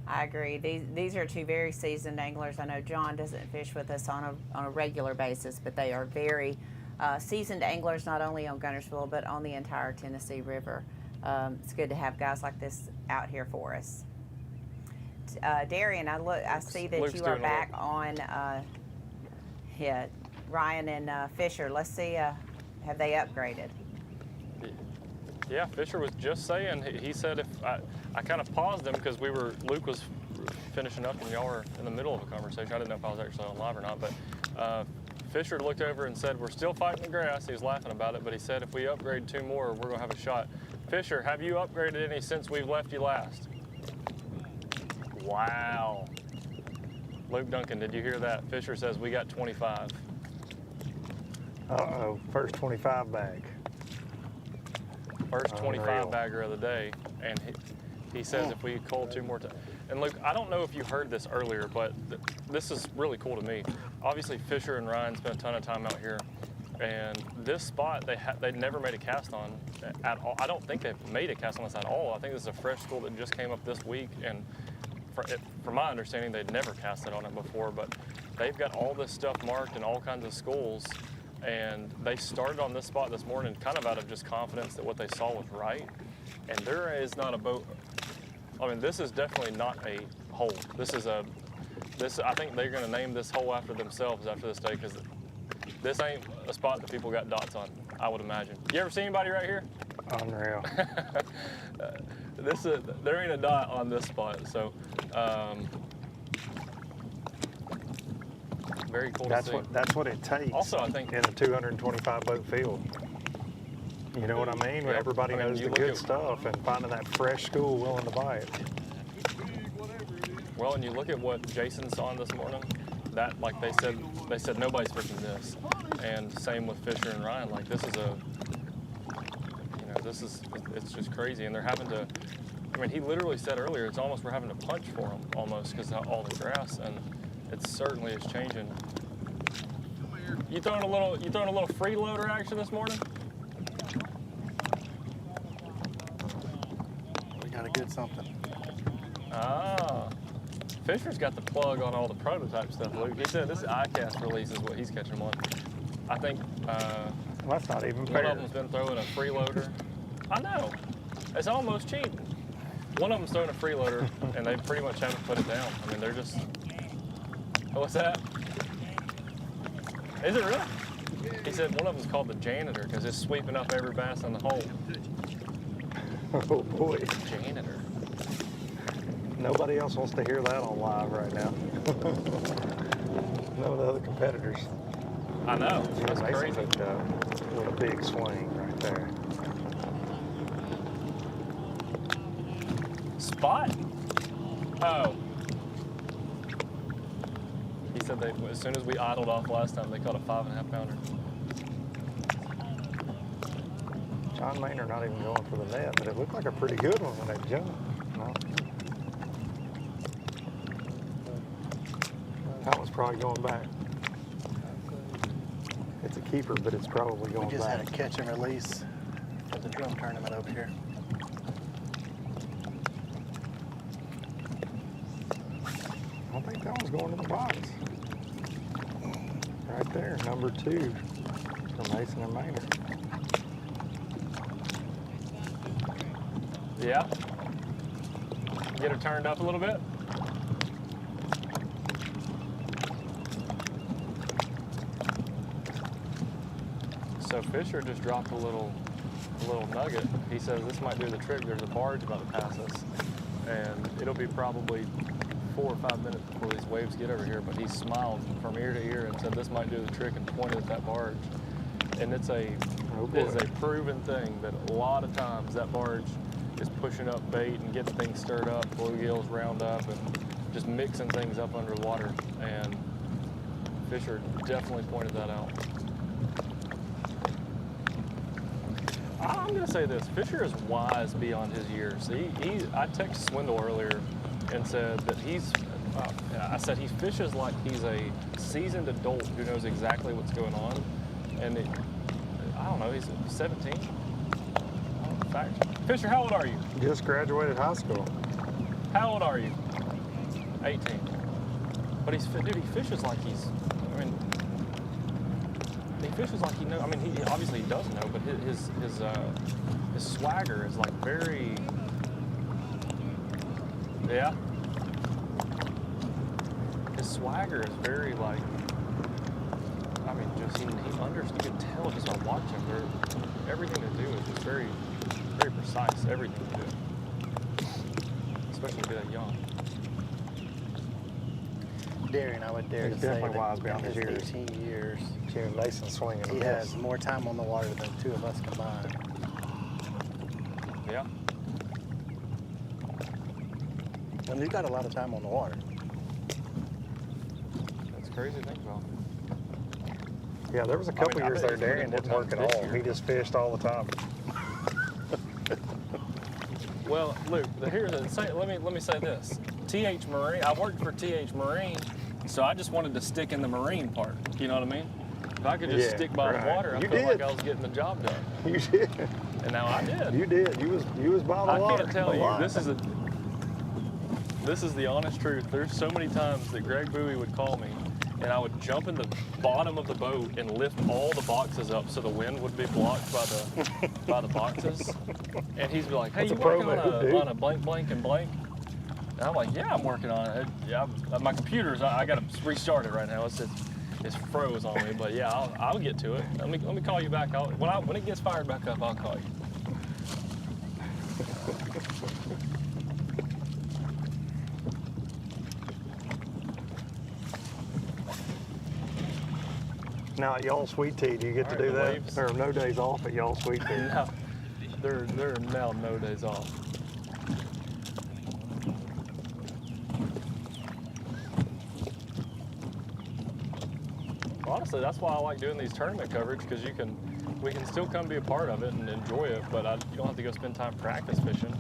I agree. These are two very seasoned anglers. I know John doesn't fish with us on a regular basis, but they are very seasoned anglers, not only on Guntersville, but on the entire Tennessee River. it's good to have guys like this out here for us. Darian, I see that Luke's you are doing back on. Ryan and Fisher. Let's see, have they upgraded? Yeah, Fisher was just saying, he said if I kind of paused him because Luke was finishing up and y'all were in the middle of a conversation. I didn't know if I was actually on live or not, but Fisher looked over and said, we're still fighting the grass. He was laughing about it, but he said if we upgrade 2 more, we're gonna have a shot. Fisher, have you upgraded any since we've left you last? Wow. Luke Duncan, did you hear that? Fisher says we got 25. Uh-oh, first 25 bag. First 25 bagger of the day, and he says if we cull 2 more times. And Luke, I don't know if you heard this earlier, but this is really cool to me. Obviously, Fisher and Ryan spent a ton of time out here, and this spot they never made a cast on at all. I don't think they've made a cast on this at all. I think this is a fresh school that just came up this week, and from my understanding, they'd never casted on it before, but they've got all this stuff marked in all kinds of schools. And they started on this spot this morning kind of out of just confidence that what they saw was right. And there is not a boat. I mean, this is definitely not a hole. I think they're going to name this hole after themselves after this day, because this ain't a spot that people got dots on, I would imagine. You ever see anybody right here? Unreal. There ain't a dot on this spot, so very cool to see. That's what it takes. Also, I think in a 225 boat field. You know what I mean? When everybody knows the good stuff and finding that fresh school willing to buy it. Well, and you look at what Jason saw this morning. That, like they said nobody's fishing this, and same with Fisher and Ryan. Like this is it's just crazy, and they're having to. I mean, he literally said earlier, it's almost we're having to punch for them almost because of all the grass, and it certainly is changing. You throwing a little freeloader action this morning? We got a good something. Ah, Fisher's got the plug on all the prototype stuff, Luke. He said this ICAST release is what he's catching on. I think that's not even fair. One of them's been throwing a freeloader. I know. It's almost cheating. One of them's throwing a freeloader, and they pretty much haven't put it down. I mean, they're just... What's that? Is it really? He said one of them's called the janitor because it's sweeping up every bass in the hole. Oh, boy. Janitor. Nobody else wants to hear that on live right now. None of the other competitors. I know. That's Mason crazy. hooked up with a big swing right there. Spot? Oh. He said as soon as we idled off last time, they caught a 5.5 pounder. John Maynard not even going for the net, but it looked like a pretty good one when they jumped. No. That one's probably going back. It's a keeper, but it's probably going back. We just had a catch and release for the drum tournament over here. I think that one's going in the box. Right there, number 2 for Mason and Maynard. Yeah. Get her turned up a little bit. So Fisher just dropped a little nugget. He says this might do the trick. There's a barge about to pass us, and it'll be probably 4 or 5 minutes before these waves get over here. But he smiled from ear to ear and said this might do the trick and pointed at that barge. And it's a proven thing that a lot of times that barge is pushing up bait and getting things stirred up, bluegills, roundup, and just mixing things up under the water. And Fisher definitely pointed that out. I'm going to say this, Fisher is wise beyond his years. I texted Swindle earlier and said that he fishes like he's a seasoned adult who knows exactly what's going on. And I don't know, he's 17. Fisher, how old are you? Just graduated high school. How old are you? 18. But he fishes like he's, he fishes like he knows. I mean, he obviously he does know, but his swagger is like very, yeah. His swagger is very like, I mean, just he understands. You can tell just by watching him. Everything they do is just very, very precise. Everything they do, especially to be that young. Darian, I would dare to say definitely wise that beyond in his his years. 18 years, Jim Mason swinging. he has more time on the water than two of us combined. Yeah. And you've got a lot of time on the water. That's crazy to think about. Yeah, there was a couple years there Darian didn't work at all. year. He just fished all the time. Well, Luke, here's let me say this. TH Marine, I worked for TH Marine, so I just wanted to stick in the marine part. You know what I mean? If I could just stick by the water, I felt like I was getting the job done. You did. And now I did. You did. You was by the water. I can't tell you. This is the honest truth. There's so many times that Greg Bowie would call me, and I would jump in the bottom of the boat and lift all the boxes up so the wind would be blocked by the boxes. And he'd be like, "Hey, you working on a blank, blank, and blank?" And I'm like, "Yeah, I'm working on it. Yeah, my computer's. I got to restart it right now. It's froze on me. But yeah, I'll get to it. Let me call you back. When it gets fired back up, I'll call you." Now at y'all Sweet Tea, do you get to do that? Waves. There are no days off at y'all Sweet Tea. No, there are now no days off. Honestly, that's why I like doing these tournament coverage, because we can still come be a part of it and enjoy it, but you don't have to go spend time practice fishing.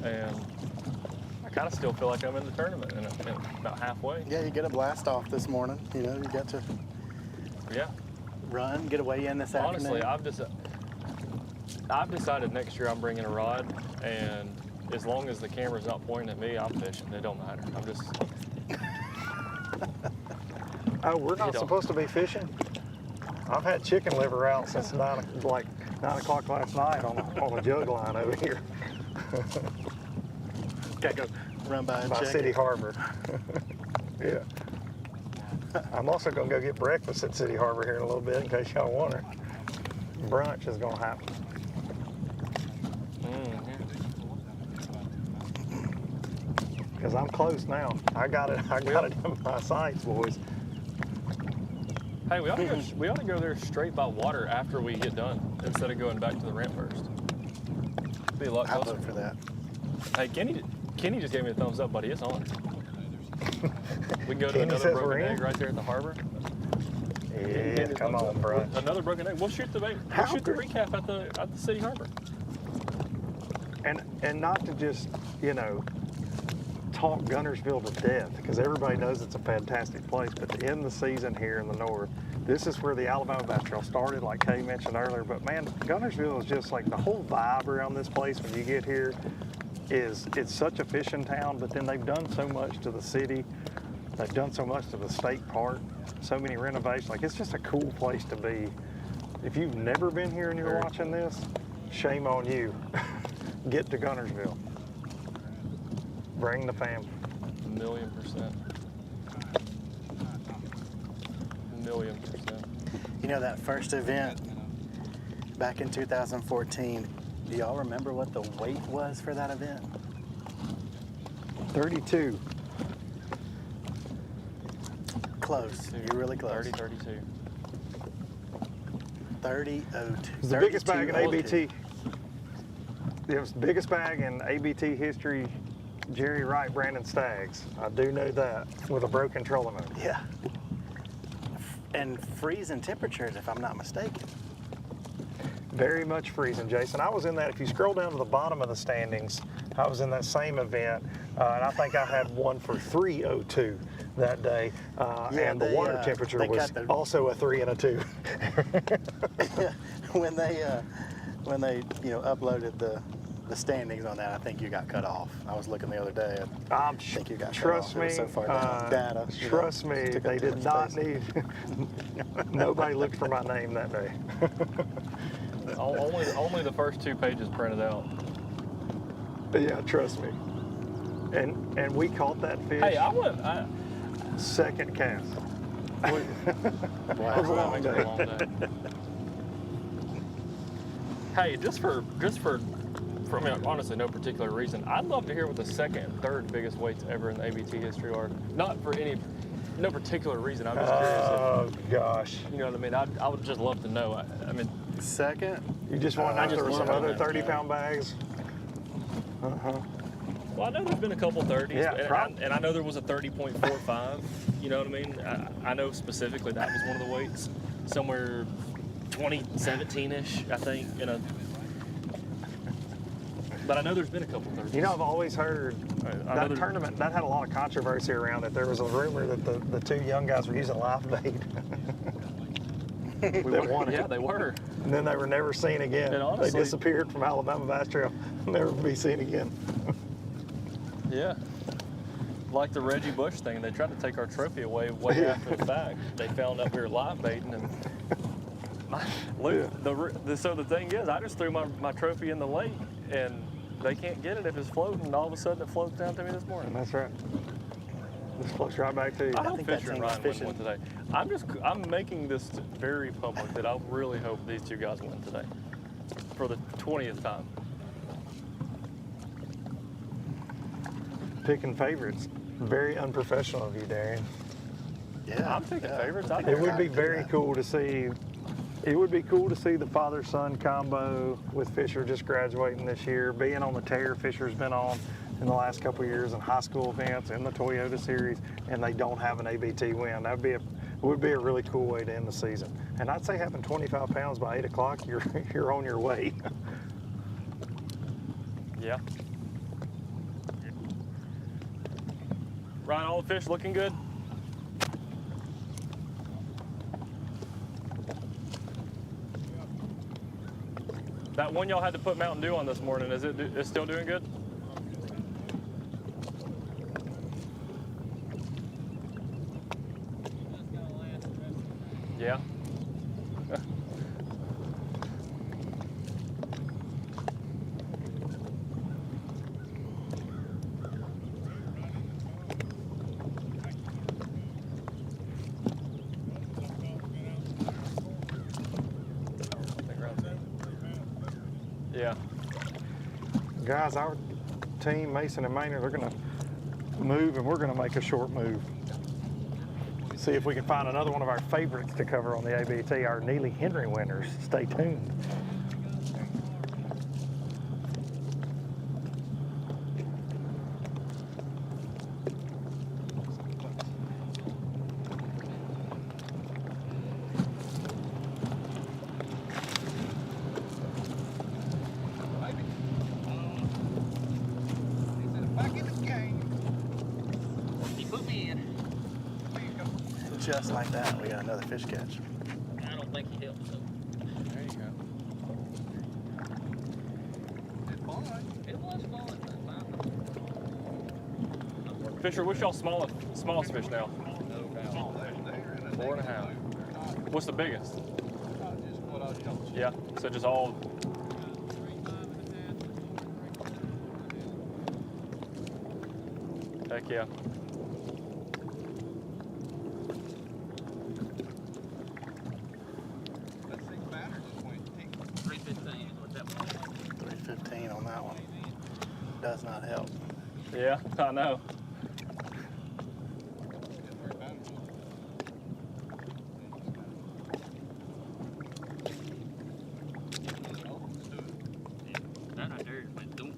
And I kind of still feel like I'm in the tournament and about halfway. Yeah, you get a blast off this morning. You know, you got to run, get away in this Honestly, afternoon. I've decided next year I'm bringing a rod, and as long as the camera's not pointing at me, I'm fishing. It don't matter. I'm just. Oh, we're not supposed to be fishing? I've had chicken liver out since 9 o'clock last night on a jug line over here. Gotta go run by and check City it. Harbor. Yeah. I'm also gonna go get breakfast at City Harbor here in a little bit in case y'all want it. Brunch is gonna happen. Because I'm close now. I got it in my sights, boys. Hey, we ought to go there straight by water after we get done instead of going back to the ramp first. Be a lot closer. I'll vote for that. Hey, Kenny just gave me a thumbs up, buddy. It's on. We can go to Kenny another says broken we're in? egg right there at the harbor. Yeah, come on, bro. Another broken egg. We'll shoot the recap at the City Harbor. And not to just, talk Guntersville to death, because everybody knows it's a fantastic place, but to end the season here in the north, this is where the Alabama Bass Trail started, like Kay mentioned earlier. But man, Guntersville is just like the whole vibe around this place when you get here it's such a fishing town, but then they've done so much to the city. They've done so much to the state park, so many renovations. Like, it's just a cool place to be. If you've never been here and you're watching this, shame on you. Get to Guntersville. Bring the family. 1,000,000%. 1,000,000%. You know, that first event back in 2014, do y'all remember what the weight was for that event? 32. Close. You're really close. 30-32. 30-02. It's the biggest bag in ABT. It was the biggest bag in ABT history. Jerry Wright, Brandon Staggs. I do know that, with a broken trolling motor. Yeah. And freezing temperatures, if I'm not mistaken. Very much freezing, Jason. I was in that, if you scroll down to the bottom of the standings, I was in that same event, and I think I had one for 3:02 that day, and the water temperature was also a 3 and a 2. when they uploaded the standings on that, I think you got cut off. I was looking the other day. I think you got Trust cut off. me, It was so far down. Data. trust me, took up they too did much not space. need. Nobody looked for my name that day. Only the first 2 pages printed out. Yeah, trust me. And we caught that fish. Hey, second cast. Wow, It was a long that makes it a long day. Hey, just for I mean, honestly, no particular reason, I'd love to hear what the second and third biggest weights ever in the ABT history are. Not for no particular reason. I'm just curious. Oh gosh. You know what I mean? I would just love to know. I mean, second. You just want to know if there were some other 30-pound bags? Well, I know there's been a couple 30s, Yeah, and I know there was a 30.45. You know what I mean? I know specifically that was one of the weights, somewhere 2017-ish, I think. But I know there's been a couple 30s. You know, I've always heard that tournament, that had a lot of controversy around it. There was a rumor that the 2 young guys were using live bait. Yeah, they were. And then they were never seen again. And honestly, they disappeared from Alabama Bass Trail, never be seen again. Yeah. Like the Reggie Bush thing, they tried to take our trophy away way after the fact. They found out we were live baiting, and so the thing is, I just threw my trophy in the lake, and they can't get it if it's floating, and all of a sudden it floats down to me this morning. That's right. Just floats right back to you. I hope Fisher and Ryan win one today. I'm making this very public that I really hope these 2 guys win today for the 20th time. Picking favorites. Very unprofessional of you, Darian. Yeah. I'm picking favorites. It would be very cool to see. It would be cool to see the father-son combo with Fisher just graduating this year, being on the tear Fisher's been on in the last couple of years in high school events in the Toyota Series, and they don't have an ABT win. That would be a really cool way to end the season. And I'd say having 25 pounds by 8 o'clock, you're on your way. Yeah. Ryan, all the fish looking good? That one y'all had to put Mountain Dew on this morning, is it still doing good? Yeah. Yeah. Guys, our team, Mason and Maynard, they're going to move, and we're going to make a short move. See if we can find another one of our favorites to cover on the ABT, our Neely Henry winners. Stay tuned. Just like that, we got another fish catch. I don't think he helped. So. There you go. It was fun. Fisher, what's y'all's smallest fish now? 4.5. What's the biggest? Yeah, so just all. Heck yeah. $3.15 on that one. Does not help. Yeah, I know. That right there,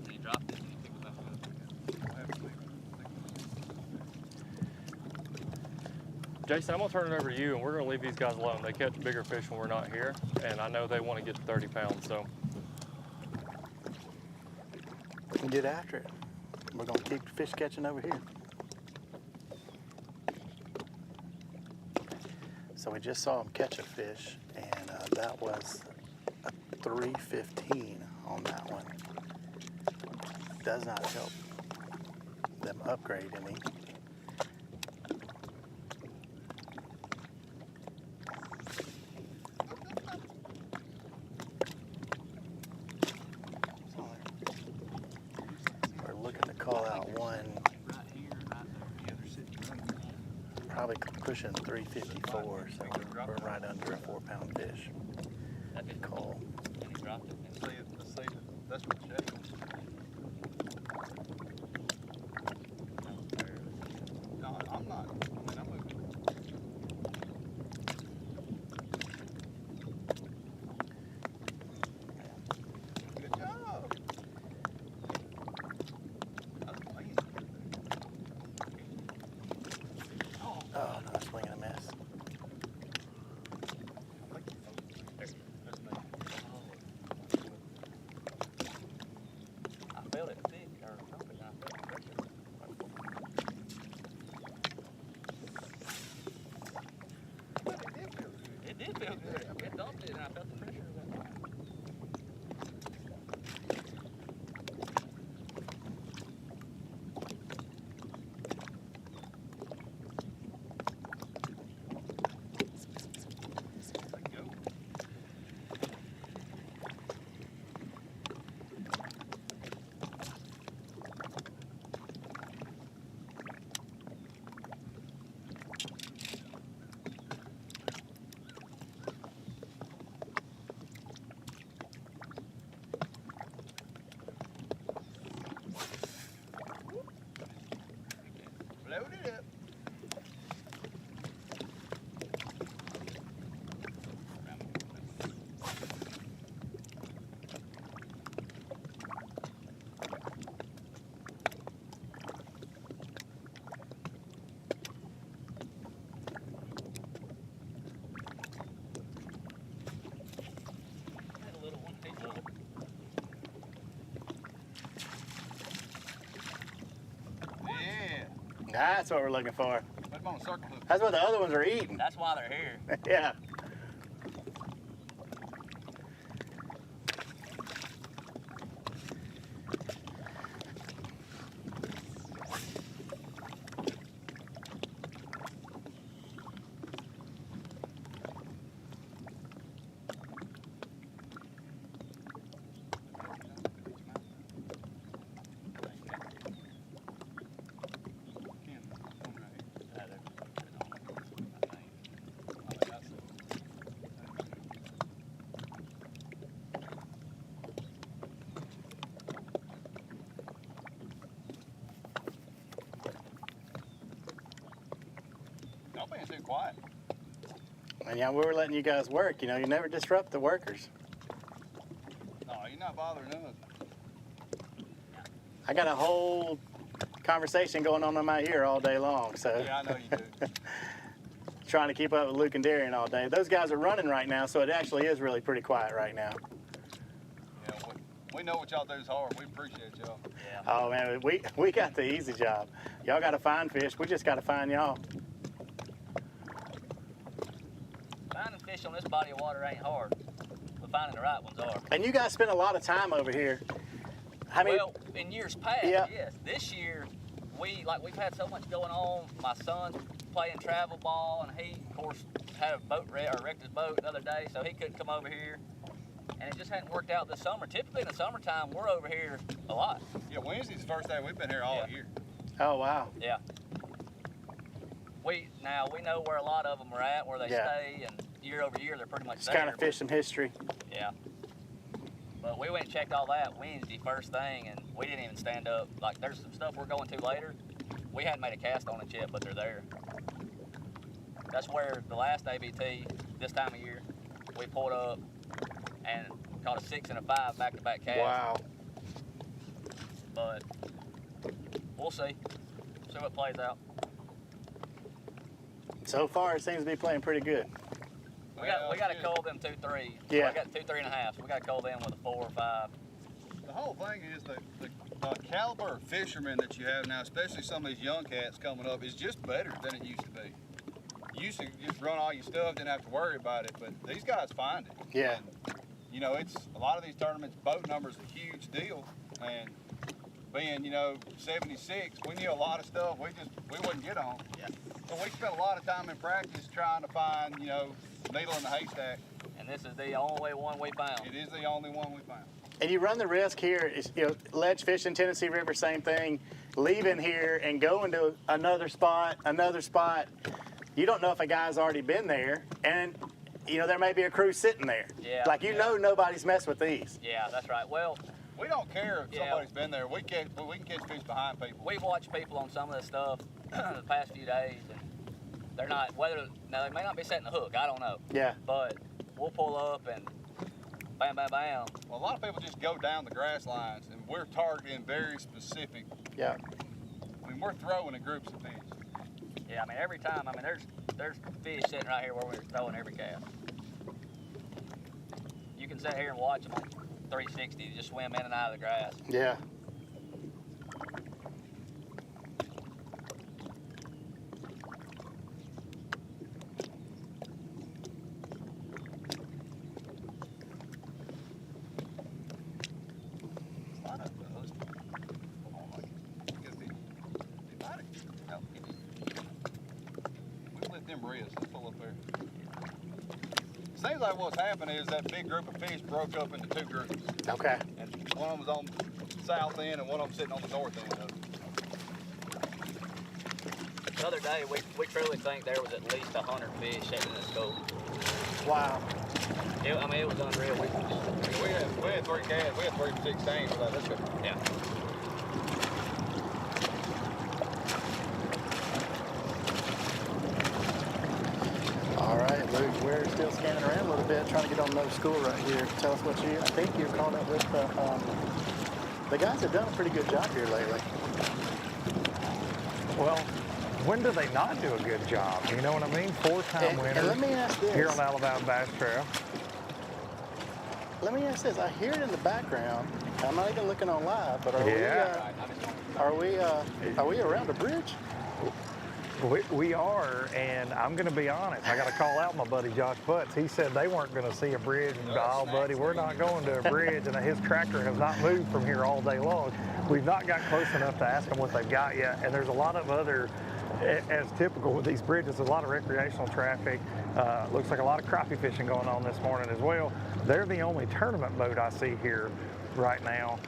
he dropped it and he picked it back up. Jason, I'm going to turn it over to you, and we're going to leave these guys alone. They catch bigger fish when we're not here, and I know they want to get to 30 pounds, so. Get after it. We're going to keep fish catching over here. So we just saw him catch a fish, and that was a 3.15 on that one. does not help them upgrade any. We're looking to call out one, probably pushing 354, so we're right under a 4-pound fish. Call. And he dropped it. And see, that's what shaking. No, I'm not. I mean, I'm moving. Good job. That's clean. Oh, no, swing and a miss. I felt it thick or something. I felt the pressure. It did feel good. It dumped it and I felt the pressure of that line. Load it up. Had a little one. He's little. Yeah. That's what we're looking for. Put them on a circle hook. That's what the other ones are eating. That's why they're here. Yeah. Y'all being too quiet. And yeah, we were letting you guys work. You know, you never disrupt the workers. No, you're not bothering us. I got a whole conversation going on in my ear all day long, so. Yeah, I know you do. Trying to keep up with Luke and Darian all day. Those guys are running right now, so it actually is really pretty quiet right now. Yeah, we know what y'all do is hard. We appreciate y'all. Yeah. Oh man, we got the easy job. Y'all got to find fish. We just got to find y'all. Finding fish on this body of water ain't hard, but finding the right ones are. And you guys spend a lot of time over here. I mean, Well, in years past, Yeah. yes. This year, we've had so much going on. My son's playing travel ball, and he, of course, had a boat wrecked his boat the other day, so he couldn't come over here. And it just hadn't worked out this summer. Typically in the summertime, we're over here a lot. Yeah, Wednesday's the first day we've been here all year. oh wow. Yeah. We know where a lot of them are at, where they Yeah. stay, and year over year they're pretty much Just there. kind of fish some history. Yeah. But we went and checked all that Wednesday first thing, and we didn't even stand up. Like, there's some stuff we're going to later. We hadn't made a cast on it yet, but they're there. That's where the last ABT, this time of year, we pulled up and caught a 6 and a 5 back-to-back cast. Wow. But we'll see. See what plays out. So far, it seems to be playing pretty good. We got to cull them 2-3. Yeah. We got 2 3.5. We got to cull them with a 4 or 5. The whole thing is the caliber of fishermen that you have now, especially some of these young cats coming up, is just better than it used to be. You used to just run all your stuff, didn't have to worry about it, but these guys find it. Yeah. And, you know, it's a lot of these tournaments, boat numbers a huge deal, and being, 76, we knew a lot of stuff we wouldn't get on. Yeah. So we spent a lot of time in practice trying to find, needle in the haystack. And this is the only one we found. It is the only one we found. And you run the risk here, ledge fishing, Tennessee River, same thing, leaving here and going to another spot. You don't know if a guy's already been there, and there may be a crew sitting there. Yeah. Nobody's messed with these. Yeah, that's right. Well, we don't care if somebody's been there. We can catch fish behind people. We've watched people on some of this stuff the past few days, and they're not, now they may not be setting the hook, I don't know. Yeah. But we'll pull up and bam, bam, bam. Well, a lot of people just go down the grass lines, and we're targeting very specific. Yeah. I mean, we're throwing in groups of fish. Yeah, I mean, every time, there's fish sitting right here where we're throwing every cast. You can sit here and watch them on 360, just swim in and out of the grass. Yeah. Seems like what's happened is that big group of fish broke up into two groups. Okay. And one of them was on the south end and one of them sitting on the north end of it. The other day, we truly think there was at least 100 fish sitting in the scope. Wow. It was unreal. We had 3 casts. We had 3 for 16 for that. That's good. Yeah. All right, Luke, we're still scanning around a little bit, trying to get on another school right here. Tell us I think you're caught up with the guys have done a pretty good job here lately. Well, when do they not do a good job? You know what I mean? 4-time winners. And let me ask this. Here on Alabama Bass Trail. Let me ask this. I hear it in the background. I'm not even looking on live, but are we around a bridge? We are, and I'm going to be honest. I got to call out my buddy Josh Butts. He said they weren't going to see a bridge. And oh, buddy, we're not going to a bridge, and his tractor has not moved from here all day long. We've not got close enough to ask them what they've got yet, and there's a lot of other, as typical with these bridges, there's a lot of recreational traffic. Looks like a lot of crappie fishing going on this morning as well. They're the only tournament boat I see here right now.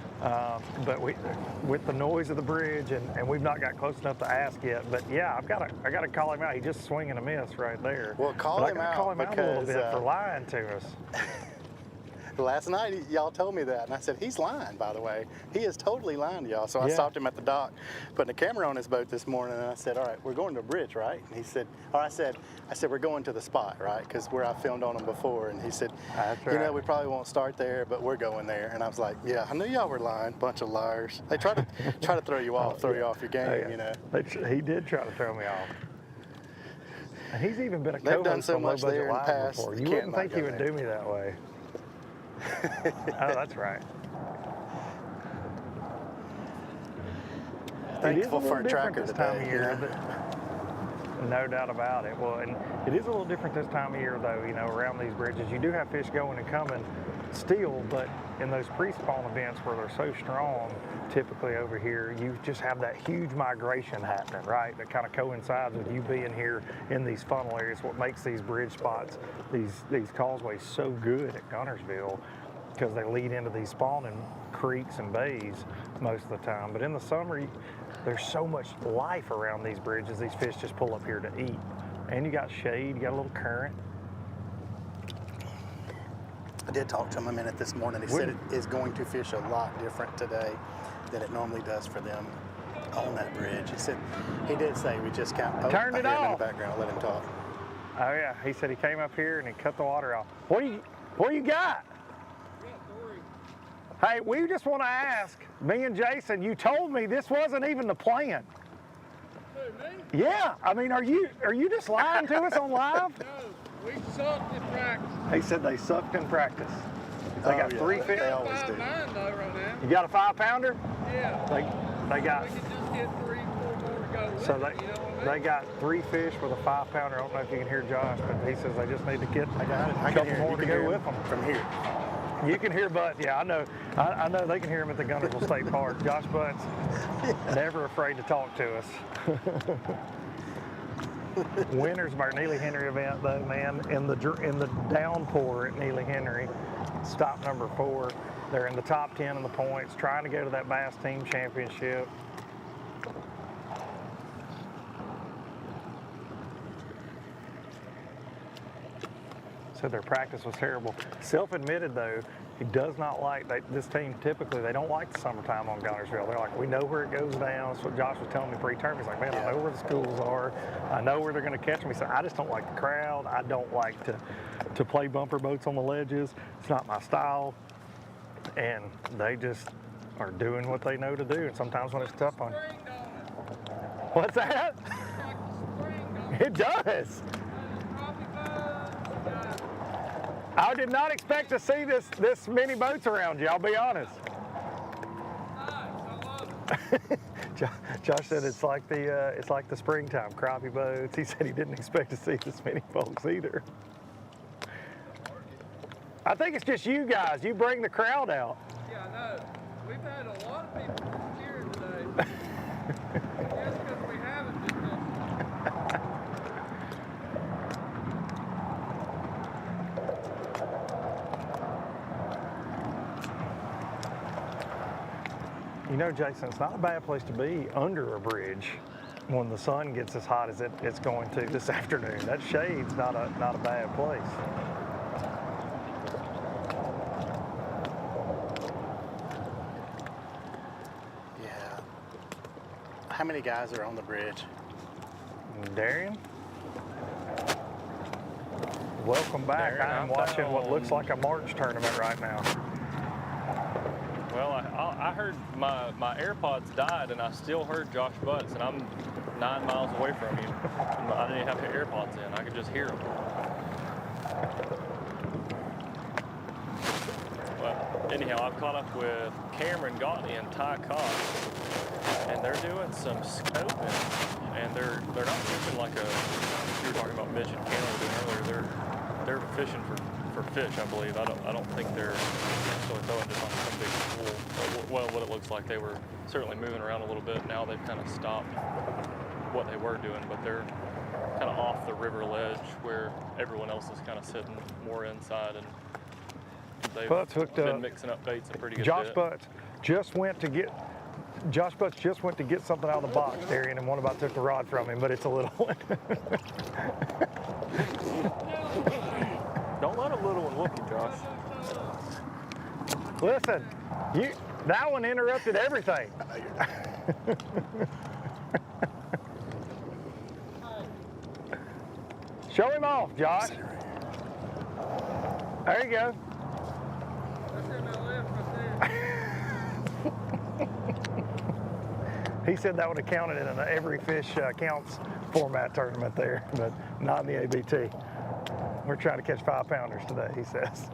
But with the noise of the bridge, and we've not got close enough to ask yet. But yeah, I got to call him out. He's just swinging a miss right there. Well, call him out a little bit for lying to us. Last night, y'all told me that, and I said, he's lying, by the way. He is totally lying to y'all. So I stopped him at the dock, putting a camera on his boat this morning, and I said, all right, we're going to a bridge, right? And he said, I said, we're going to the spot, right? Because where I filmed on him before. And he said, we probably won't start there, but we're going there. And I was like, yeah, I knew y'all were lying, bunch of liars. They try to throw you off, you off your game, you know. He did try to throw me off. And he's even been a They've done co-host so on much Low Budget there in the Live past. before. You wouldn't think he would do me that way. Oh, that's right. Thankful for a tracker this today, time of year, but no doubt about it. Well, and it is a little different this time of year, though. Around these bridges, you do have fish going and coming still, but in those pre-spawn events where they're so strong, typically over here, you just have that huge migration happening, right? That kind of coincides with you being here in these funnel areas. What makes these bridge spots, these causeways, so good at Guntersville, because they lead into these spawning creeks and bays most of the time. But in the summer, there's so much life around these bridges. These fish just pull up here to eat. And you got shade, you got a little current. I did talk to him a minute this morning. He said it is going to fish a lot different today than it normally does for them on that bridge. He said, he did say we just kind of turned it off. In the background. I'll let him talk. Oh yeah, he said he came up here and he cut the water off. What do you got? Hey, we just want to ask, me and Jason, you told me this wasn't even the plan. Who, me? Yeah, I mean, are you just lying to us on live? No, we sucked in practice. He said they sucked in practice. They got 3 fish. They always do. Mine though right now. You got a 5-pounder? Yeah. They got. We can just get 3, 4 more to go with So it, you know what I mean? they got 3 fish with a 5-pounder. I don't know if you can hear Josh, but he says they just need to get I got it. a couple more to go with them from here. You can hear Butts. Yeah, I know. I know they can hear him at the Guntersville State Park. Josh Butts, never afraid to talk to us. Winners of our Neely Henry event, though, man, in the downpour at Neely Henry, stop number 4. They're in the top 10 in the points, trying to go to that Bass Team Championship. So their practice was terrible. Self-admitted, though, he does not like, this team typically, they don't like the summertime on Guntersville. They're like, we know where it goes down. That's what Josh was telling me pre-term. He's like, man, I know where the schools are. I know where they're going to catch them. He said, I just don't like the crowd. I don't like to play bumper boats on the ledges. It's not my style. And they just are doing what they know to do. And sometimes when it's tough on. What's that? It does. I did not expect to see this many boats around you, I'll be honest. Josh said it's like the springtime crappie boats. He said he didn't expect to see this many folks either. I think it's just you guys. You bring the crowd out. Yeah, I know. We've had a lot of people cheering today. Just because we haven't been fishing. You know, Jason, it's not a bad place to be under a bridge when the sun gets as hot as it's going to this afternoon. That shade's not a bad place. Yeah. How many guys are on the bridge? Darian? Welcome back. Darian, I'm watching what looks like a March tournament right now. Well, I heard my AirPods died, and I still heard Josh Butts, and I'm 9 miles away from you. I didn't even have the AirPods in. I could just hear them. Well, anyhow, I've caught up with Cameron Gautney and Ty Cox, and they're doing some scoping, and they're not fishing like you were talking about Mitch and Cameron were doing earlier. They're fishing for fish, I believe. I don't think they're necessarily throwing just on some big pool. Well, what it looks like, they were certainly moving around a little bit. Now they've kind of stopped what they were doing, but they're kind of off the river ledge where everyone else is kind of sitting more inside, and they've been mixing up baits a pretty good Josh bit. Butts just went to get something out of the box, Darian, and one about took the rod from him, but it's a little one. Don't let a little one whoop you, Josh. Listen, that one interrupted everything. Show him off, Josh. There you go. He said that would have counted in an every fish counts format tournament there, but not in the ABT. We're trying to catch 5-pounders today, he says.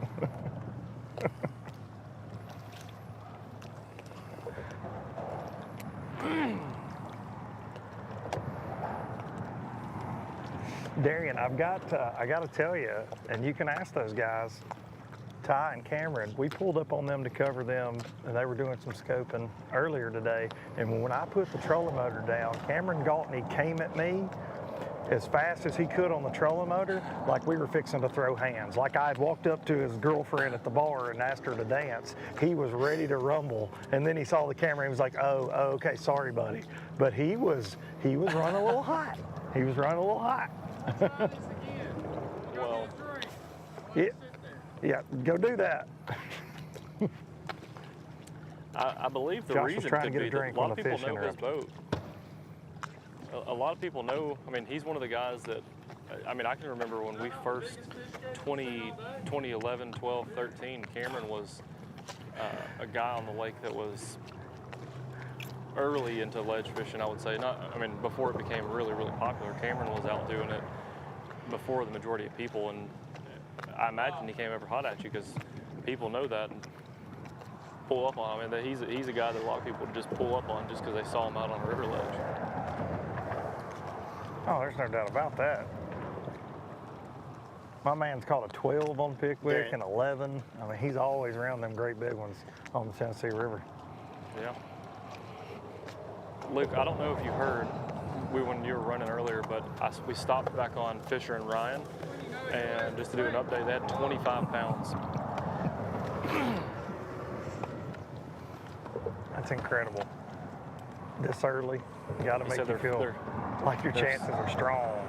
Darian, I got to tell you, and you can ask those guys, Ty and Cameron, we pulled up on them to cover them, and they were doing some scoping earlier today. And when I put the trolling motor down, Cameron Gautney came at me as fast as he could on the trolling motor, like we were fixing to throw hands. Like I had walked up to his girlfriend at the bar and asked her to dance. He was ready to rumble, and then he saw the camera and he was like, oh, okay, sorry, buddy. But he was running a little hot. He was running a little hot. Well, yeah, go do that. I believe the Josh was reason trying to could get a be drink that a lot when of the people fish know his interrupted. boat. A lot of people know, I mean, he's one of the guys that, I mean, I can remember when we first, 2011, 12, 13, Cameron was a guy on the lake that was early into ledge fishing, I would say. I mean, before it became really, really popular, Cameron was out doing it before the majority of people, and I imagine he came over hot at you because people know that and pull up on him. I mean, he's a guy that a lot of people would just pull up on just because they saw him out on a river ledge. Oh, there's no doubt about that. My man's caught a 12 on Pickwick Dang. and 11. I mean, he's always around them great big ones on the Tennessee River. Yeah. Luke, I don't know if you heard when you were running earlier, but we stopped back on Fisher and Ryan, and just to do an update, they had 25 pounds. That's incredible. This early, you got to make you feel like your chances are strong.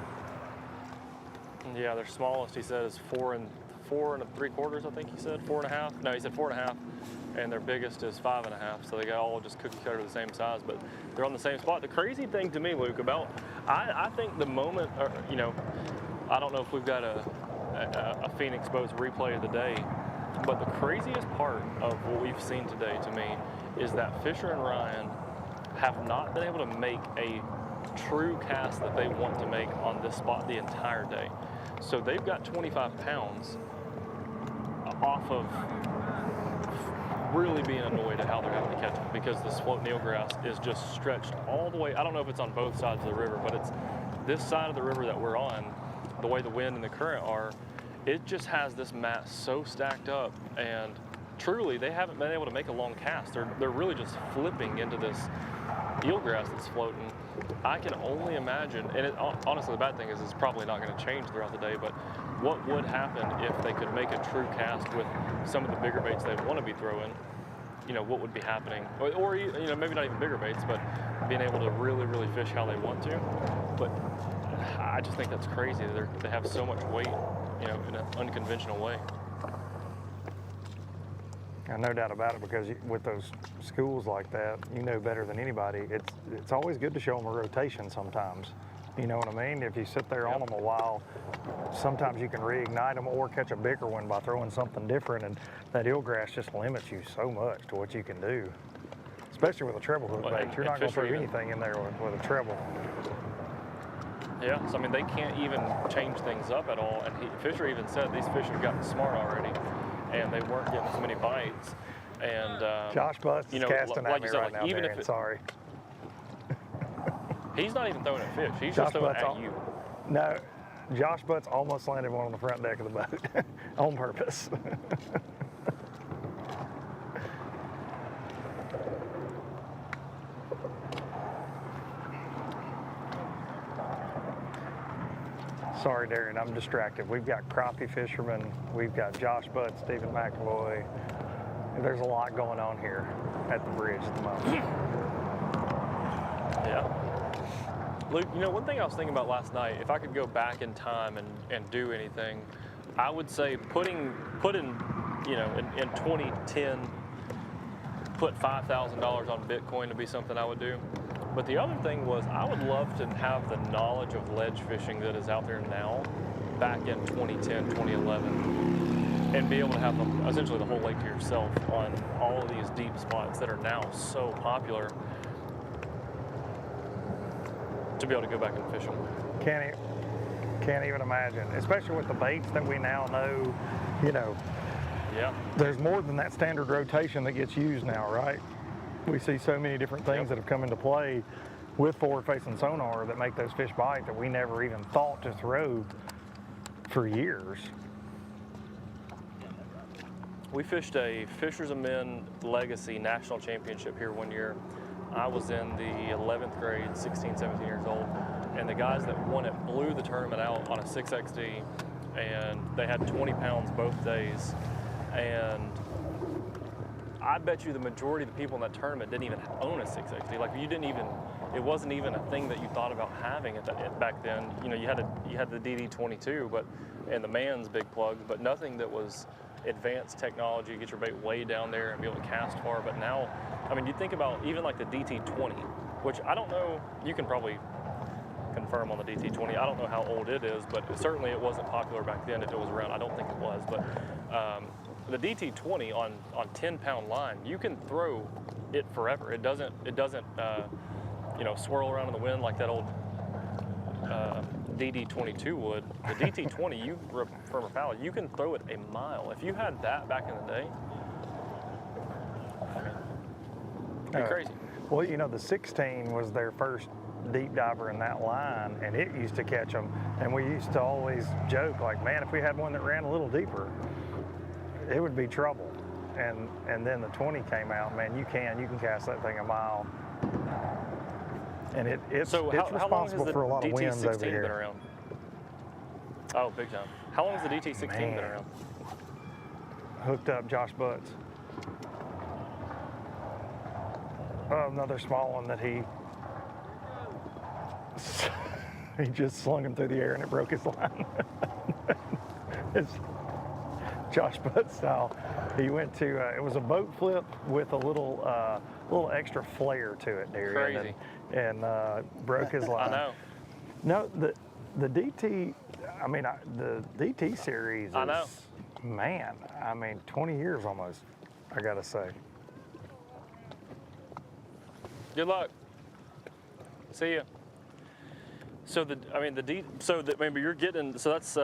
Yeah, their smallest, he said, is 4 3/4. I think he said 4.5. No, he said 4.5, and their biggest is 5.5. So they got all just cookie cutter the same size, but they're on the same spot. The crazy thing to me, Luke, about I think the moment, you know, I don't know if we've got a Phoenix Boats replay of the day, but the craziest part of what we've seen today to me is that Fisher and Ryan have not been able to make a true cast that they want to make on this spot the entire day. So they've got 25 pounds off of really being annoyed at how they're having to catch them, because this floating eelgrass is just stretched all the way. I don't know if it's on both sides of the river, but it's this side of the river that we're on, the way the wind and the current are, it just has this mass so stacked up, and truly they haven't been able to make a long cast. They're really just flipping into this eelgrass that's floating. I can only imagine, and honestly the bad thing is it's probably not going to change throughout the day, but what would happen if they could make a true cast with some of the bigger baits they want to be throwing? You know, what would be happening? Or you know, maybe not even bigger baits, but being able to really, really fish how they want to. But I just think that's crazy. They have so much weight, you know, in an unconventional way. No doubt about it, because with those schools like that, you know better than anybody, it's always good to show them a rotation sometimes. You know what I mean? If you sit there on them a while, sometimes you can reignite them or catch a bigger one by throwing something different, and that eelgrass just limits you so much to what you can do, especially with a treble hook bait. You're not going to throw anything in there with a treble. Yeah, so I mean, they can't even change things up at all, and Fisher even said these fish have gotten smart already, and they weren't getting as many bites. And Josh Butts is casting at me right now, even Darren, sorry. He's not even throwing at fish. He's just throwing at you. No, Josh Butts almost landed one on the front deck of the boat on purpose. Sorry, Darren, I'm distracted. We've got crappie fishermen. We've got Josh Butts, Stephen McAvoy. There's a lot going on here at the bridge at the moment. Yeah. Luke, you know, one thing I was thinking about last night, if I could go back in time and do anything, I would say put in, you know, in 2010, put $5,000 on Bitcoin to be something I would do. But the other thing was, I would love to have the knowledge of ledge fishing that is out there now back in 2010, 2011, and be able to have essentially the whole lake to yourself on all of these deep spots that are now so popular, to be able to go back and fish them. Can't even imagine, especially with the baits that we now know, you know. Yeah. There's more than that standard rotation that gets used now, right? We see so many different things that have come into play with forward-facing sonar that make those fish bite that we never even thought to throw for years. We fished a Fishers of Men Legacy National Championship here one year. I was in the 11th grade, 16, 17 years old, and the guys that won it blew the tournament out on a 6XD, and they had 20 pounds both days. And I bet you the majority of the people in that tournament didn't even own a 6XD. Like, you didn't even, it wasn't even a thing that you thought about having back then. You know, you had the DD22, but and the man's big plugs, but nothing that was advanced technology, get your bait way down there and be able to cast far. But now, I mean, you think about even like the DT20, which I don't know, you can probably confirm on the DT20. I don't know how old it is, but certainly it wasn't popular back then if it was around. I don't think it was, but the DT20 on 10-pound line, you can throw it forever. It doesn't you know, swirl around in the wind like that old DD22 would. The DT20, you from Rapala, you can throw it a mile. If you had that back in the day, I mean, it'd be crazy. Well, you know, the 16 was their first deep diver in that line, and it used to catch them. And we used to always joke, like, man, if we had one that ran a little deeper, it would be trouble. And then the 20 came out, man, you can cast that thing a mile. And it's how long has responsible the for a lot of wins DT16 over been here. around? Oh, big time. How long has the DT16 been around? Hooked up Josh Butts. Another small one that he just slung him through the air and it broke his line. It's Josh Butts style. He went to it was a boat flip with a little extra flair to it, Darian, and broke his line. I know. No, the DT. I mean, the DT series is, I know. Man, I mean, 20 years almost, I gotta say. Good luck. See ya. So maybe you're getting, so that's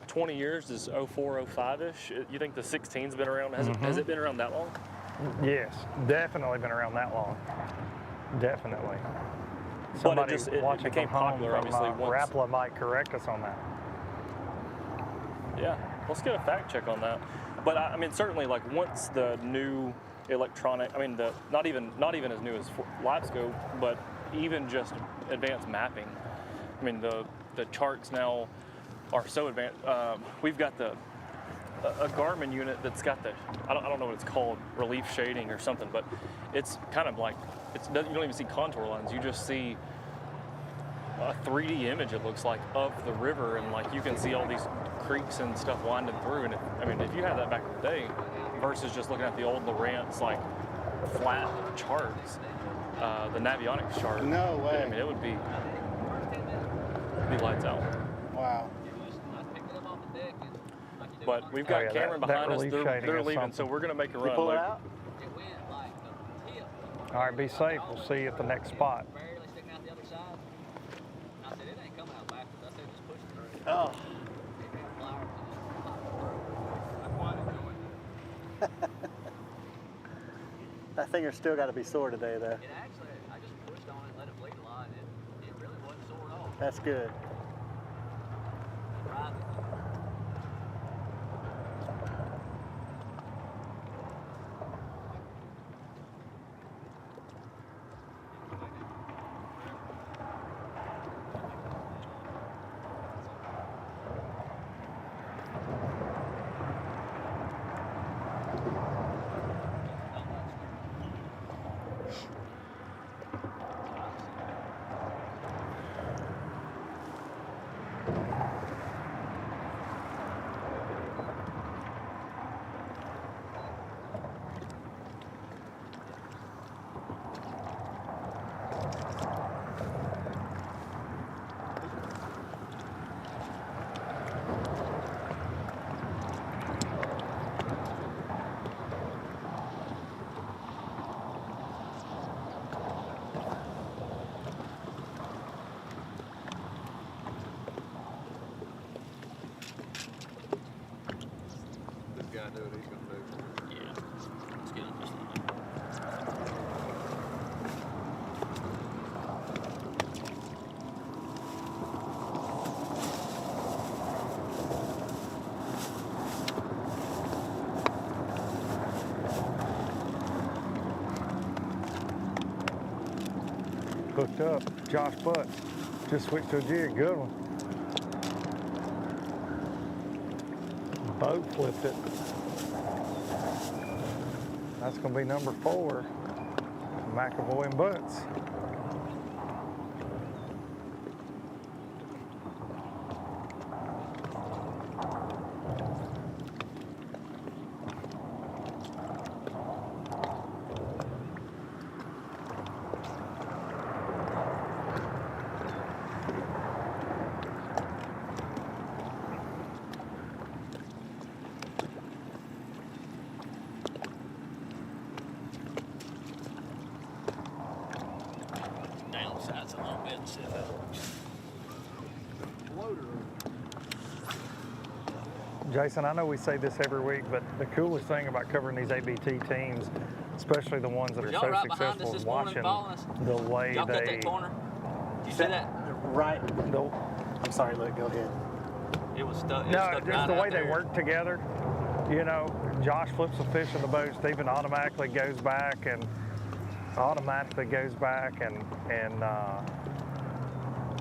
20 years is 04, 05-ish. You think the 16's been around? Has it been around that long? Yes, definitely been around that long. Definitely. But Somebody it watching became from home popular, from, obviously, once. Rapala might correct us on that. Yeah, let's get a fact check on that. But I mean, certainly, like once the new electronic, I mean, not even as new as LiveScope, but even just advanced mapping. I mean, the charts now are so advanced. We've got a Garmin unit that's got I don't know what it's called, relief shading or something, but it's kind of like you don't even see contour lines. You just see a 3D image, it looks like, of the river, and like you can see all these creeks and stuff winding through. And I mean, if you had that back in the day versus just looking at the old Lowrance like flat charts, the Navionics chart. No way. I mean, it would be lights out. Wow. But we've got Cameron behind us. They're leaving, so we're going to make a run. Pull it Luke. out? All right, be safe. We'll see you at the next spot. Oh. That finger's still got to be sore today, though. I just pushed on it, let it bleed a lot, and it really wasn't sore at all. That's good. Do what he's gonna do. Yeah, let's get him just Hooked up. Josh Butts. Just switched to a jig. Good one. Boat flipped it. That's going to be number 4. McAvoy and Butts. downsides a little bit and see if that works. Jason, I know we say this every week, but the coolest thing about covering these ABT teams, especially the ones that are so successful, is watching the way y'all cut that corner. Did you see that? Right. No. I'm sorry, Luke, go ahead. It was stuck. No, just the way they work together. You know, Josh flips a fish in the boat, Stephen automatically goes back and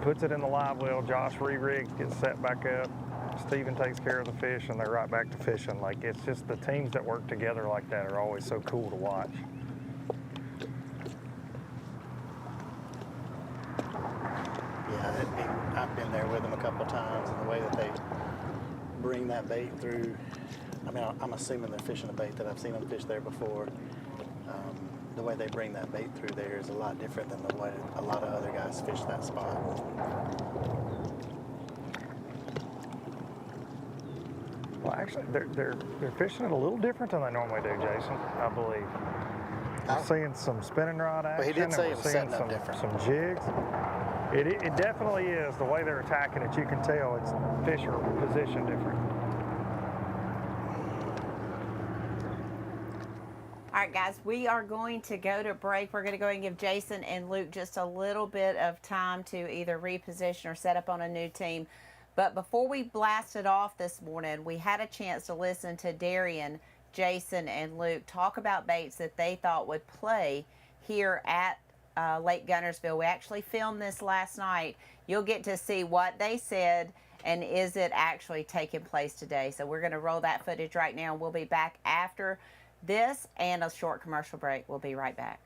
puts it in the live well. Josh re-rigs, gets set back up. Stephen takes care of the fish, and they're right back to fishing. Like, it's just the teams that work together like that are always so cool to watch. Yeah, I've been there with them a couple of times, and the way that they bring that bait through, I mean, I'm assuming they're fishing a bait that I've seen them fish there before. The way they bring that bait through there is a lot different than the way a lot of other guys fish that spot. Well, actually, they're fishing it a little different than they normally do, Jason, I believe. We're seeing some spinning rod action, Well, he did say and we're seeing some jigs. It definitely is. The way they're attacking it, you can tell it's fish are positioned different. All right, guys, we are going to go to break. We're going to go and give Jason and Luke just a little bit of time to either reposition or set up on a new team. But before we blasted off this morning, we had a chance to listen to Darian, Jason, and Luke talk about baits that they thought would play here at Lake Guntersville. We actually filmed this last night. You'll get to see what they said and is it actually taking place today. So we're going to roll that footage right now, and we'll be back after this and a short commercial break. We'll be right back.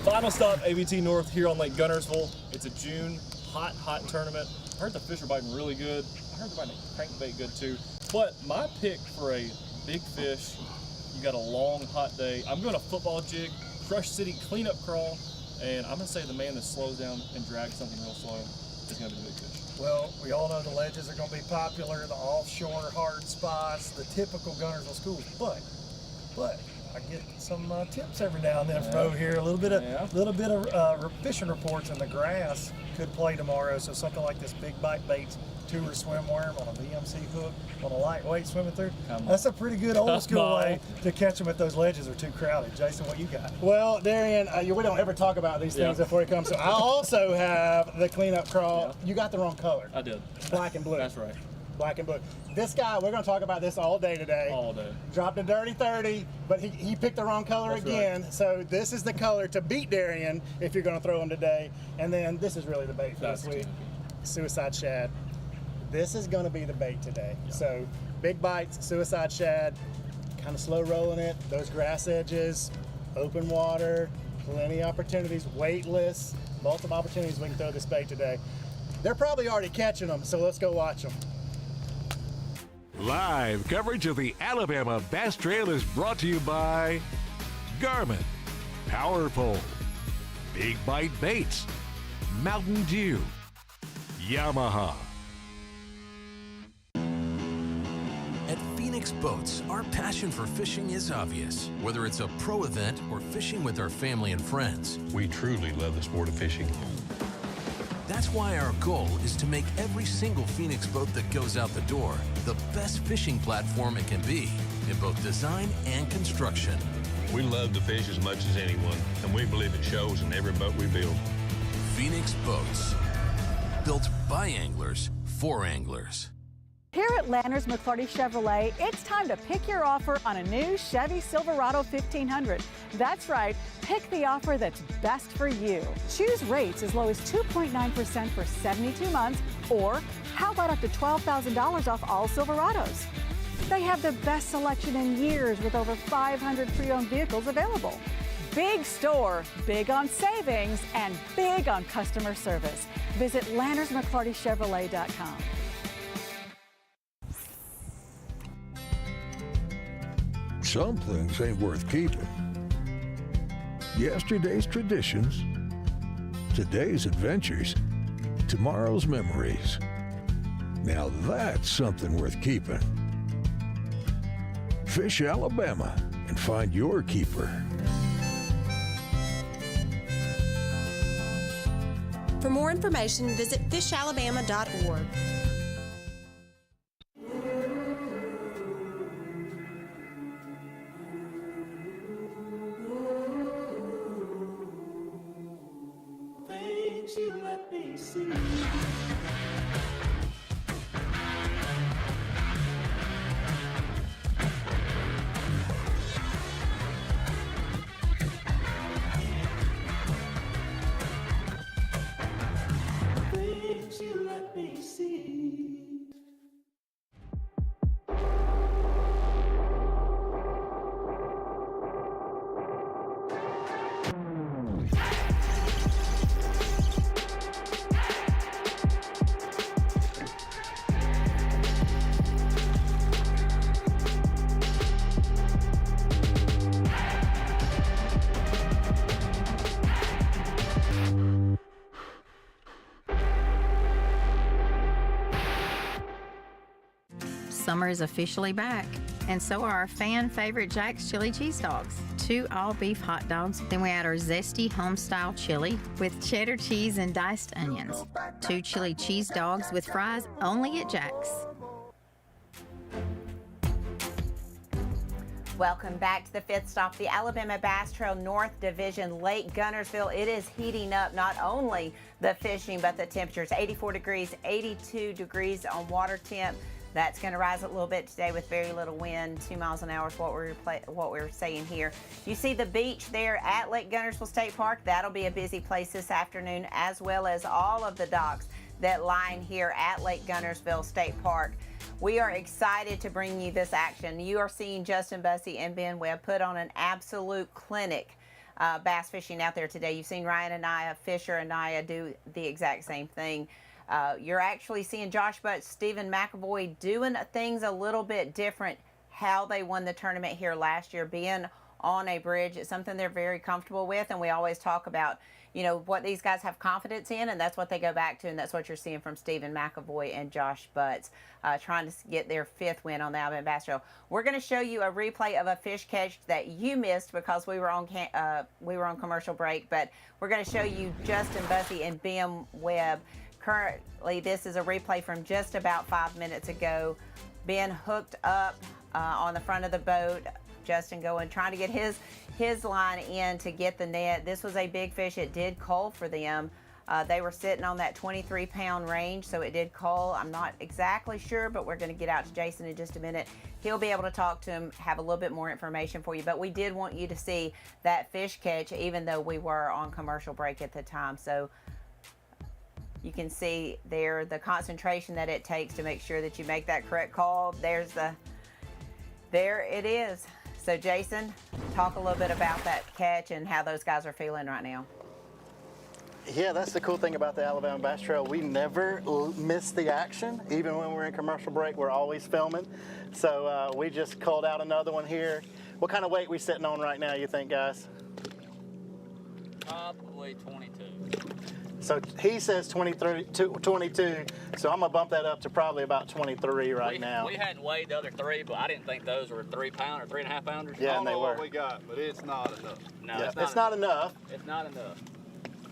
Final stop, ABT North here on Lake Guntersville. It's a June hot tournament. I heard the fish are biting really good. I heard they're biting crankbait good too. But my pick for a big fish, you got a long hot day. I'm going to football jig, Crush City cleanup crawl, and I'm going to say the man that slows down and drags something real slow is going to be the big fish. Well, we all know the ledges are going to be popular, the offshore hard spots, the typical Guntersville schools, but I get some tips every now and then from over here. A little bit of fishing reports in the grass could play tomorrow. So something like this big bite baits, tour swim worm on a VMC hook on a lightweight swimming through. That's a pretty good old school way to catch them if those ledges are too crowded. Jason, what you got? Well, Darian, we don't ever talk about these things before it comes. So I also have the cleanup crawl. You got the wrong color. I did. Black and blue. That's right. Black and blue. This guy, we're going to talk about this all day today. All day. Dropped a dirty 30, but he picked the wrong color again. Right. So this is the color to beat Darian if you're going to throw him today. And then this is really the bait for this week. Suicide shad. This is going to be the bait today. Yeah. So big bites, suicide shad, kind of slow rolling it, those grass edges, open water, plenty of opportunities, weightless, multiple opportunities we can throw this bait today. They're probably already catching them, so let's go watch them. Live coverage of the Alabama Bass Trail is brought to you by Garmin, Power Pole, Big Bite Baits, Mountain Dew, Yamaha. At Phoenix Boats, our passion for fishing is obvious. Whether it's a pro event or fishing with our family and friends, we truly love the sport of fishing. That's why our goal is to make every single Phoenix boat that goes out the door the best fishing platform it can be in both design and construction. We love to fish as much as anyone, and we believe it shows in every boat we build. Phoenix Boats, built by anglers for anglers. Here at Landers McClarty Chevrolet, it's time to pick your offer on a new Chevy Silverado 1500. That's right, pick the offer that's best for you. Choose rates as low as 2.9% for 72 months, or how about up to $12,000 off all Silverados? They have the best selection in years with over 500 pre-owned vehicles available. Big store, big on savings, and big on customer service. Visit LandersMcClartyChevrolet.com. Some things ain't worth keeping. Yesterday's traditions, today's adventures, tomorrow's memories. Now that's something worth keeping. Fish Alabama and find your keeper. For more information, visit fishalabama.org. me see. Things you let me see. Summer is officially back, and so are our fan favorite Jack's Chili Cheese Dogs. 2 all-beef hot dogs, then we add our zesty home-style chili with cheddar cheese and diced onions. 2 chili cheese dogs with fries only at Jack's. Welcome back to the 5th stop, the Alabama Bass Trail North Division, Lake Guntersville. It is heating up, not only the fishing, but the temperatures. 84 degrees, 82 degrees on water temp. That's going to rise a little bit today with very little wind. 2 miles an hour is what we're saying here. You see the beach there at Lake Guntersville State Park. That'll be a busy place this afternoon, as well as all of the docks that line here at Lake Guntersville State Park. We are excited to bring you this action. You are seeing Justin Bussey and Ben Webb put on an absolute clinic bass fishing out there today. You've seen Ryan Anaya, Fisher Anaya do the exact same thing. You're actually seeing Josh Butts, Stephen McAvoy doing things a little bit different, how they won the tournament here last year, being on a bridge. It's something they're very comfortable with, and we always talk about, you know, what these guys have confidence in, and that's what they go back to, and that's what you're seeing from Stephen McAvoy and Josh Butts, trying to get their 5th win on the Alabama Bass Trail. We're going to show you a replay of a fish catch that you missed because we were on commercial break, but we're going to show you Justin Bussey and Ben Webb. Currently, this is a replay from just about 5 minutes ago. Ben hooked up on the front of the boat. Justin trying to get his line in to get the net. This was a big fish. It did cull for them. They were sitting on that 23-pound range, so it did cull. I'm not exactly sure, but we're going to get out to Jason in just a minute. He'll be able to talk to him, have a little bit more information for you. But we did want you to see that fish catch, even though we were on commercial break at the time. So you can see there the concentration that it takes to make sure that you make that correct call. There it is. So Jason, talk a little bit about that catch and how those guys are feeling right now. Yeah, that's the cool thing about the Alabama Bass Trail. We never miss the action. Even when we're in commercial break, we're always filming. So we just called out another one here. What kind of weight we sitting on right now, you think, guys? Probably 22. So he says 22, so I'm going to bump that up to probably about 23 right now. We hadn't weighed the other 3, but I didn't think those were 3-pound or 3.5 pounders. Yeah, I don't and they know were. what we got, but it's not enough. No, Yeah, it's not enough. It's not enough.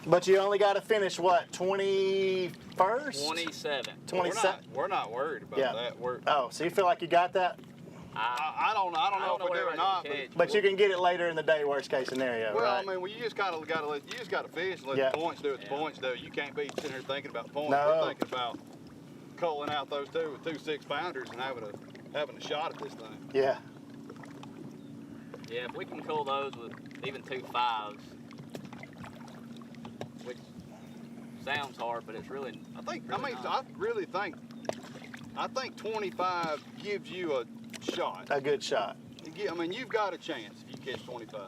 But you only got to finish, what, 21st? 27. 27. We're not worried about that. Oh, so you feel like you got that? I don't know if we do or not. But you can get it later in the day, worst case scenario, Well, right? I mean, you just got to fish and let the points do what the points do. You can't be sitting here thinking about points. No. We're thinking about culling out those two with 2 6-pounders and having a shot at this thing. Yeah. Yeah, if we can cull those with even 2 5s, which sounds hard, but it's really. I think 25 gives you a shot. A good shot. I mean, you've got a chance if you catch 25.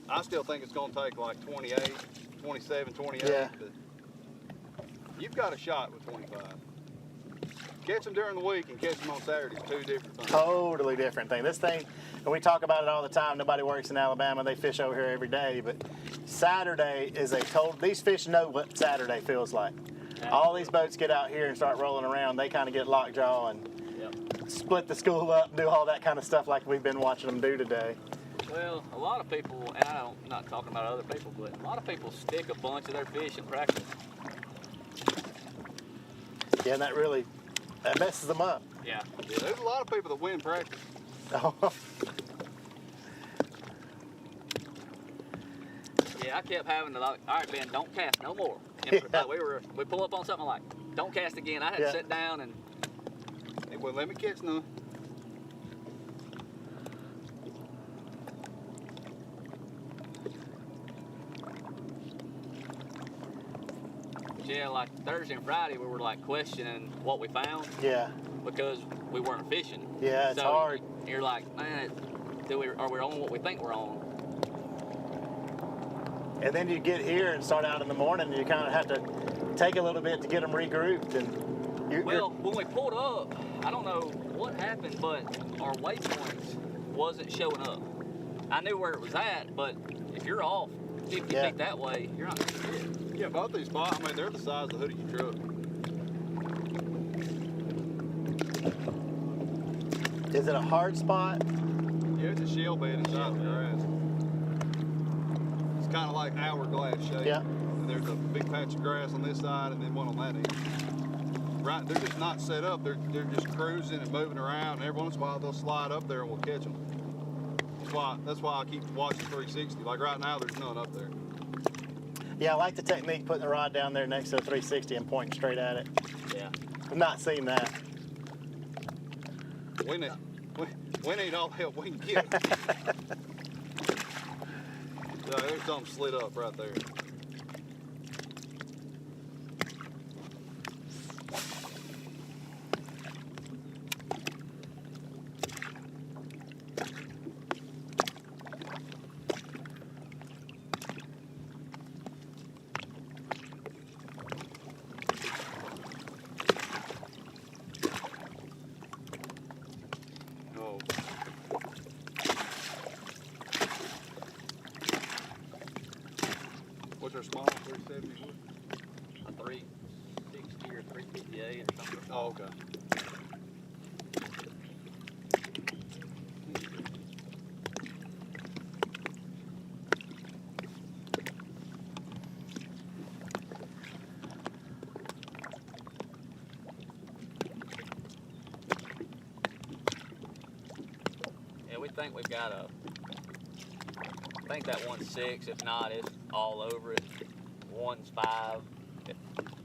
I still think it's going to take like 28, 27, 28. Yeah. But you've got a shot with 25. Catch them during the week and catch them on Saturday is 2 different things. Totally different thing. This thing, and we talk about it all the time. Nobody works in Alabama. They fish over here every day. But Saturday is these fish know what Saturday feels like. All these boats get out here and start rolling around. They kind of get lockjaw and split the school up and do all that kind of stuff like we've been watching them do today. Well, a lot of people, and I'm not talking about other people, but a lot of people stick a bunch of their fish in practice. Yeah, and that messes them up. Yeah. There's a lot of people that win practice. I kept having to like, all right, Ben, don't cast no more. And like, we pull up on something like, don't cast again. I had to sit down and. It wouldn't let me catch none. Yeah, like Thursday and Friday, we were like questioning what we found. Yeah. Because we weren't fishing. Yeah, it's hard. You're like, man, are we on what we think we're on? And then you get here and start out in the morning, and you kind of have to take a little bit to get them regrouped. And when we pulled up, I don't know what happened, but our waypoints wasn't showing up. I knew where it was at, but if you're off 50 feet that way, you're not going to see it. Yeah, both these spots, I mean, they're the size of the hood of your truck. Is it a hard spot? Yeah, it's a shell bed inside the grass. It's kind of like hourglass shape. Yeah. And there's a big patch of grass on this side and then one on that end. Right, they're just not set up. They're just cruising and moving around. And every once in a while they'll slide up there and we'll catch them. That's why I keep watching 360. Like right now, there's none up there. Yeah, I like the technique putting the rod down there next to the 360 and pointing straight at it. Yeah. I've not seen that. We need all the help we can get. There's something slid up right there. What's our small 370? A 360 or 358 or something. Oh, okay. Yeah, we think we've got I think that one's 6, if not, it's all over it. One's 5, if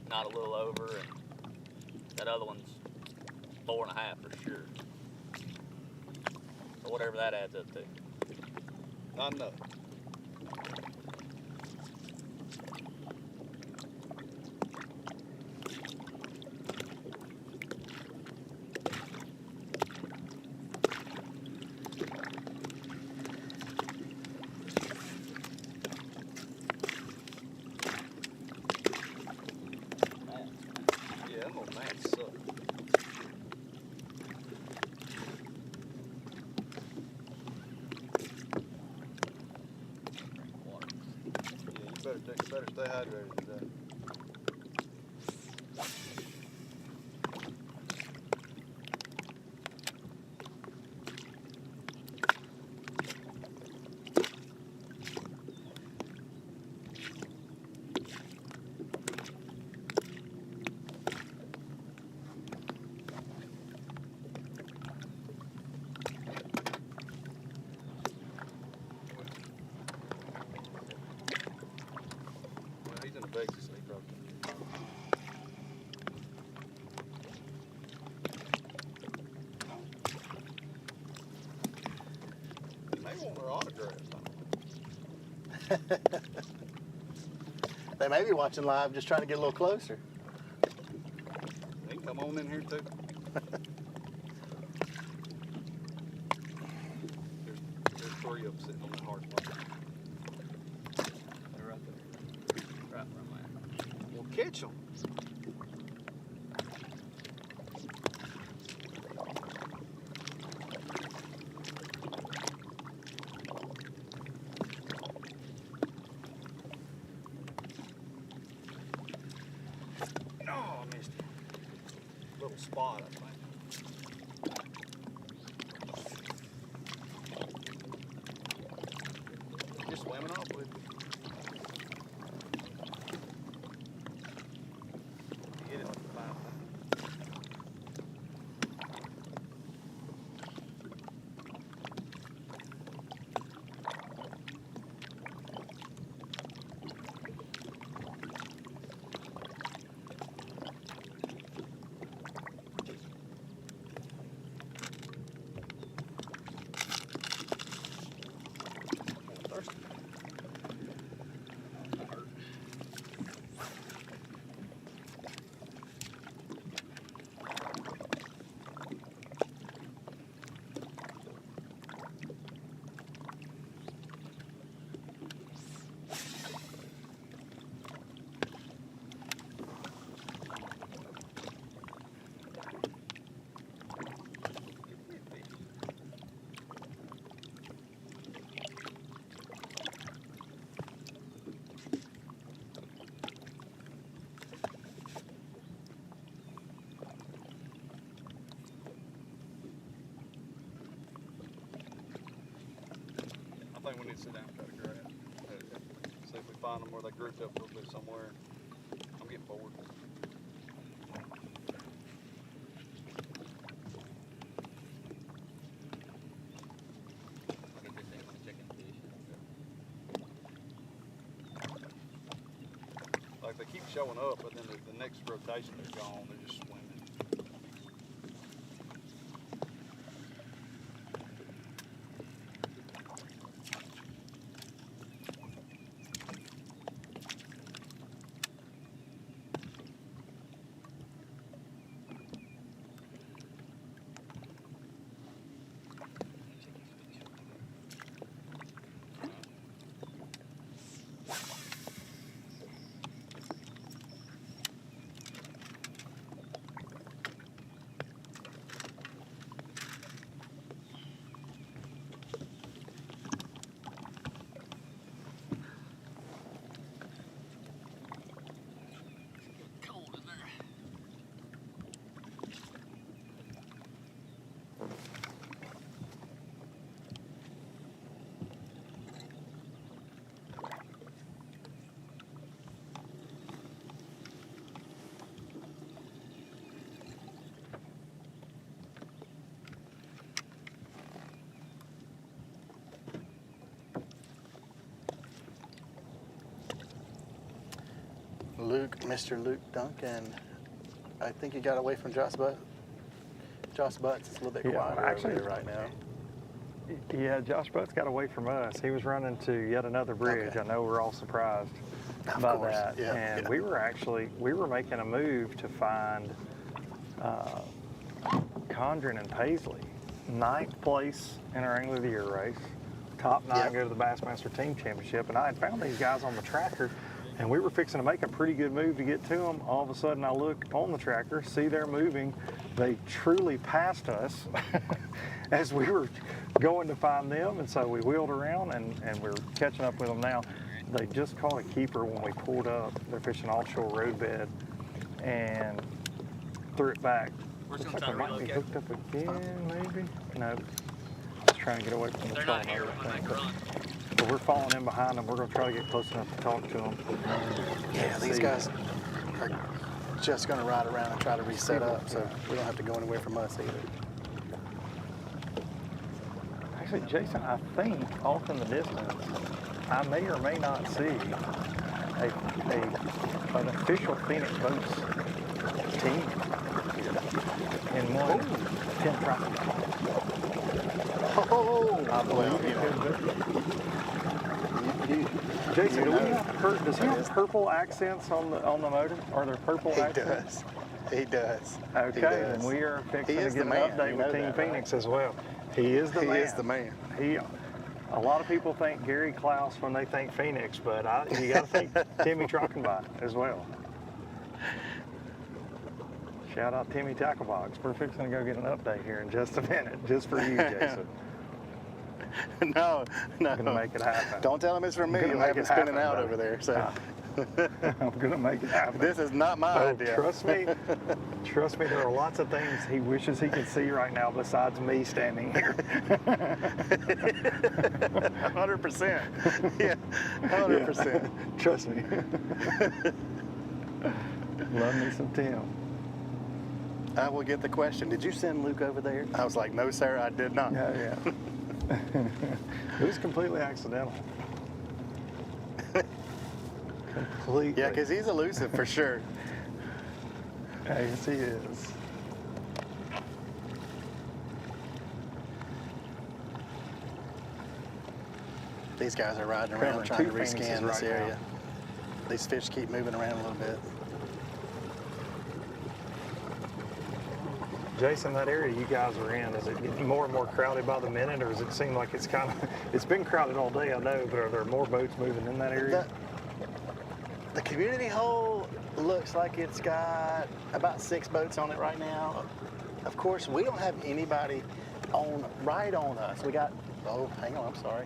not a little over, and that other one's 4.5 for sure. So whatever that adds up to. Not enough. Better stay hydrated today. They may be watching live, just trying to get a little closer. They can come on in here too. There's 3 of them sitting on that hard spot. They're right there. Right from there. We'll catch them. Spot, I think. Just swimming off with it. Get it like a 5. we need to sit down and try to grab. See if we find them where they grouped up a little bit somewhere. I'm getting bored. Like they keep showing up, but then the next rotation they're gone. They're just swimming. Mr. Luke Duncan, I think he got away from Josh Butts. Josh Butts is a little bit quieter actually, over here right now. Yeah, Josh Butts got away from us. He was running to yet another bridge. Okay. I know we're all surprised by that. Yeah, and we were making a move to find Condren and Paisley. 9th place in our Angler of the Year race. Top 9 go to the Bassmaster Team Championship. And I had found these guys on the tracker, and we were fixing to make a pretty good move to get to them. All of a sudden, I look on the tracker, see they're moving. They truly passed us as we were going to find them, and so we wheeled around, and we're catching up with them now. They just caught a keeper when we pulled up. They're fishing offshore roadbed and threw it back. Looks like they might be hooked up again, maybe? No. Just trying to get away from the phone. But we're falling in behind them. We're going to try to get close enough to talk to them. Yeah, these guys are just going to ride around and try to reset up, so we don't have to go anywhere from us either. Actually, Jason, I think off in the distance, I may or may not see an official Phoenix Boats team in one 10 tropical. Oh, I believe it could be. Jason, does he have purple accents on the motor? Are there purple accents? He does. Okay, and we are fixing to get an update with Team Phoenix as well. He is the man. He is the man. A lot of people think Gary Klaus when they think Phoenix, but you got to think Timmy Trockenbach as well. Shout out Timmy Tacklebox. We're fixing to go get an update here in just a minute, just for you, Jason. No. I'm gonna make it happen. Don't tell him it's from me. You'll have it spinning out over there. So. I'm gonna make it happen. This is not my idea. Trust me, there are lots of things he wishes he could see right now besides me standing here. 100%. Yeah, 100%. Yeah. Trust me. Love me some Tim. I will get the question. Did you send Luke over there? I was like, no, sir, I did not. Yeah. It was completely accidental. Completely. Yeah, because he's elusive for sure. Yes, he is. These guys are riding around trying to rescan this area. These fish keep moving around a little bit. Jason, that area you guys are in, is it getting more and more crowded by the minute, or does it seem like it's it's been crowded all day, I know, but are there more boats moving in that area? The community hole looks like it's got about 6 boats on it right now. Of course, we don't have anybody right on us. We got, oh, hang on, I'm sorry.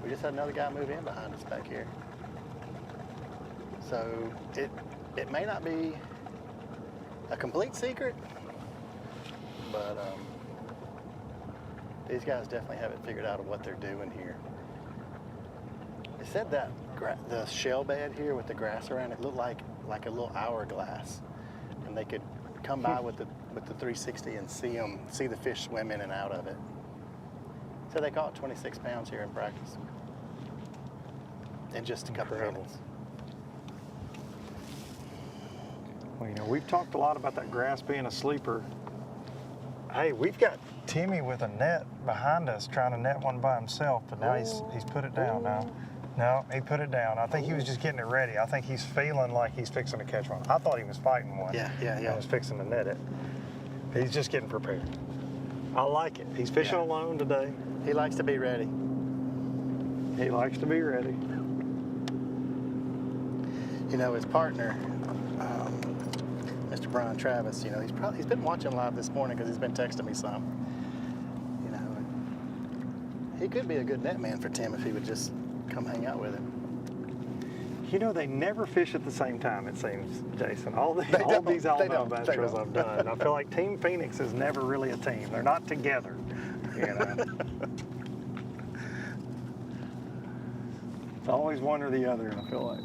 We just had another guy move in behind us back here. So it may not be a complete secret, but these guys definitely have it figured out of what they're doing here. said that the shell bed here with the grass around it looked like a little hourglass, and they could come by with the 360 and see the fish swim in and out of it. So they caught 26 pounds here in practice in just a couple of minutes. Well, you know, we've talked a lot about that grass being a sleeper. Hey, we've got Timmy with a net behind us trying to net one by himself, but now he's put it down now. No, he put it down. I think he was just getting it ready. I think he's feeling like he's fixing to catch one. I thought he was fighting one. Yeah. I was fixing to net it. He's just getting prepared. I like it. He's fishing alone today. He likes to be ready. He likes to be ready. You know, his partner, Mr. Brian Travis, you know, he's been watching live this morning because he's been texting me some. You know, he could be a good net man for Tim if he would just come hang out with him. You know, they never fish at the same time, it seems, Jason. All these Alabama bass trails I've done, I feel like Team Phoenix is never really a team. They're not together, you know. It's always one or the other, I feel like.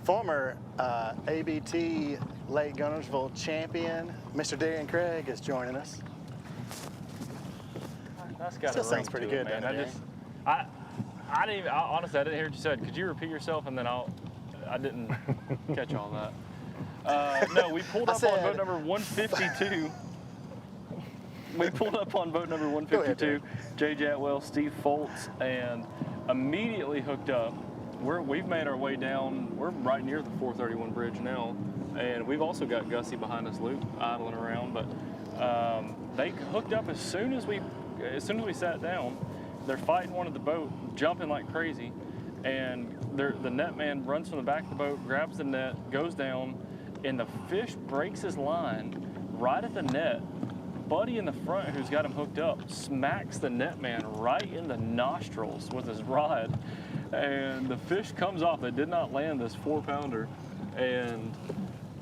Former ABT Lake Guntersville champion, Mr. Darian Craig, is joining us. That's got Still a sounds ring pretty to it, good, man. doesn't it, Honestly, I didn't hear what you said. Could you repeat yourself, and then I didn't catch all that. No, we pulled up on boat number 152. We pulled up on boat number 152, Jay Jatwell, Steve Foltz, and immediately hooked up. We've made our way down. We're right near the 431 bridge now, and we've also got Gussie behind us, Luke, idling around. But they hooked up as soon as we sat down. They're fighting one of the boat, jumping like crazy, and the net man runs from the back of the boat, grabs the net, goes down, and the fish breaks his line right at the net. Buddy in the front, who's got him hooked up, smacks the net man right in the nostrils with his rod. And the fish comes off. They did not land this 4-pounder, and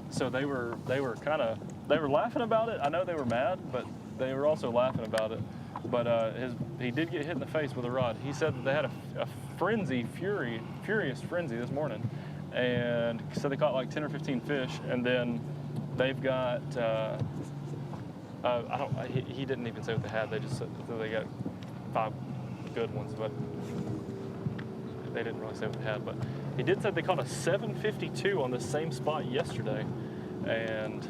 so they were laughing about it. I know they were mad, but they were also laughing about it. But he did get hit in the face with a rod. He said that they had a furious frenzy this morning, and so they caught like 10 or 15 fish, and then they've got he didn't even say what they had. They just said that they got 5 good ones, but they didn't really say what they had. But he did say they caught a 752 on the same spot yesterday, and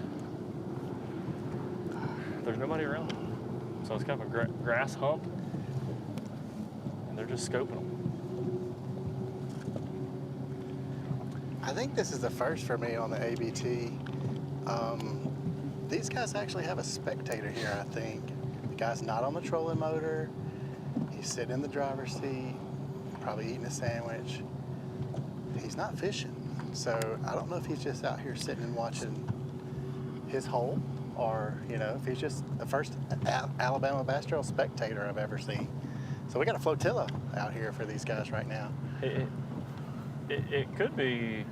there's nobody around them. So it's kind of a grass hump, and they're just scoping them. I think this is the first for me on the ABT. These guys actually have a spectator here, I think. The guy's not on the trolling motor. He's sitting in the driver's seat, probably eating a sandwich. He's not fishing. So I don't know if he's just out here sitting and watching his hole, or, you know, if he's just the first Alabama Bass Trail spectator I've ever seen. So we got a flotilla out here for these guys right now. It could be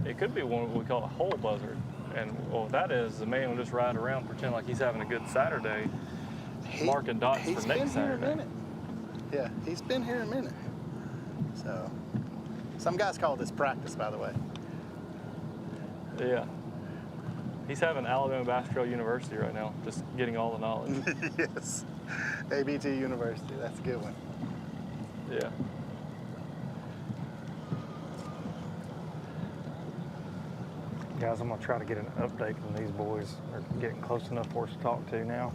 what we call a hole buzzard. And what that is, the man will just ride around, pretend like he's having a good Saturday, marking dots for next Saturday. Yeah, he's been here a minute. So, some guys call this practice, by the way. Yeah. He's having Alabama Bass Trail University right now, just getting all the knowledge. Yes, ABT University, that's a good one. Yeah. Guys, I'm gonna try to get an update from these boys. They're getting close enough for us to talk to now.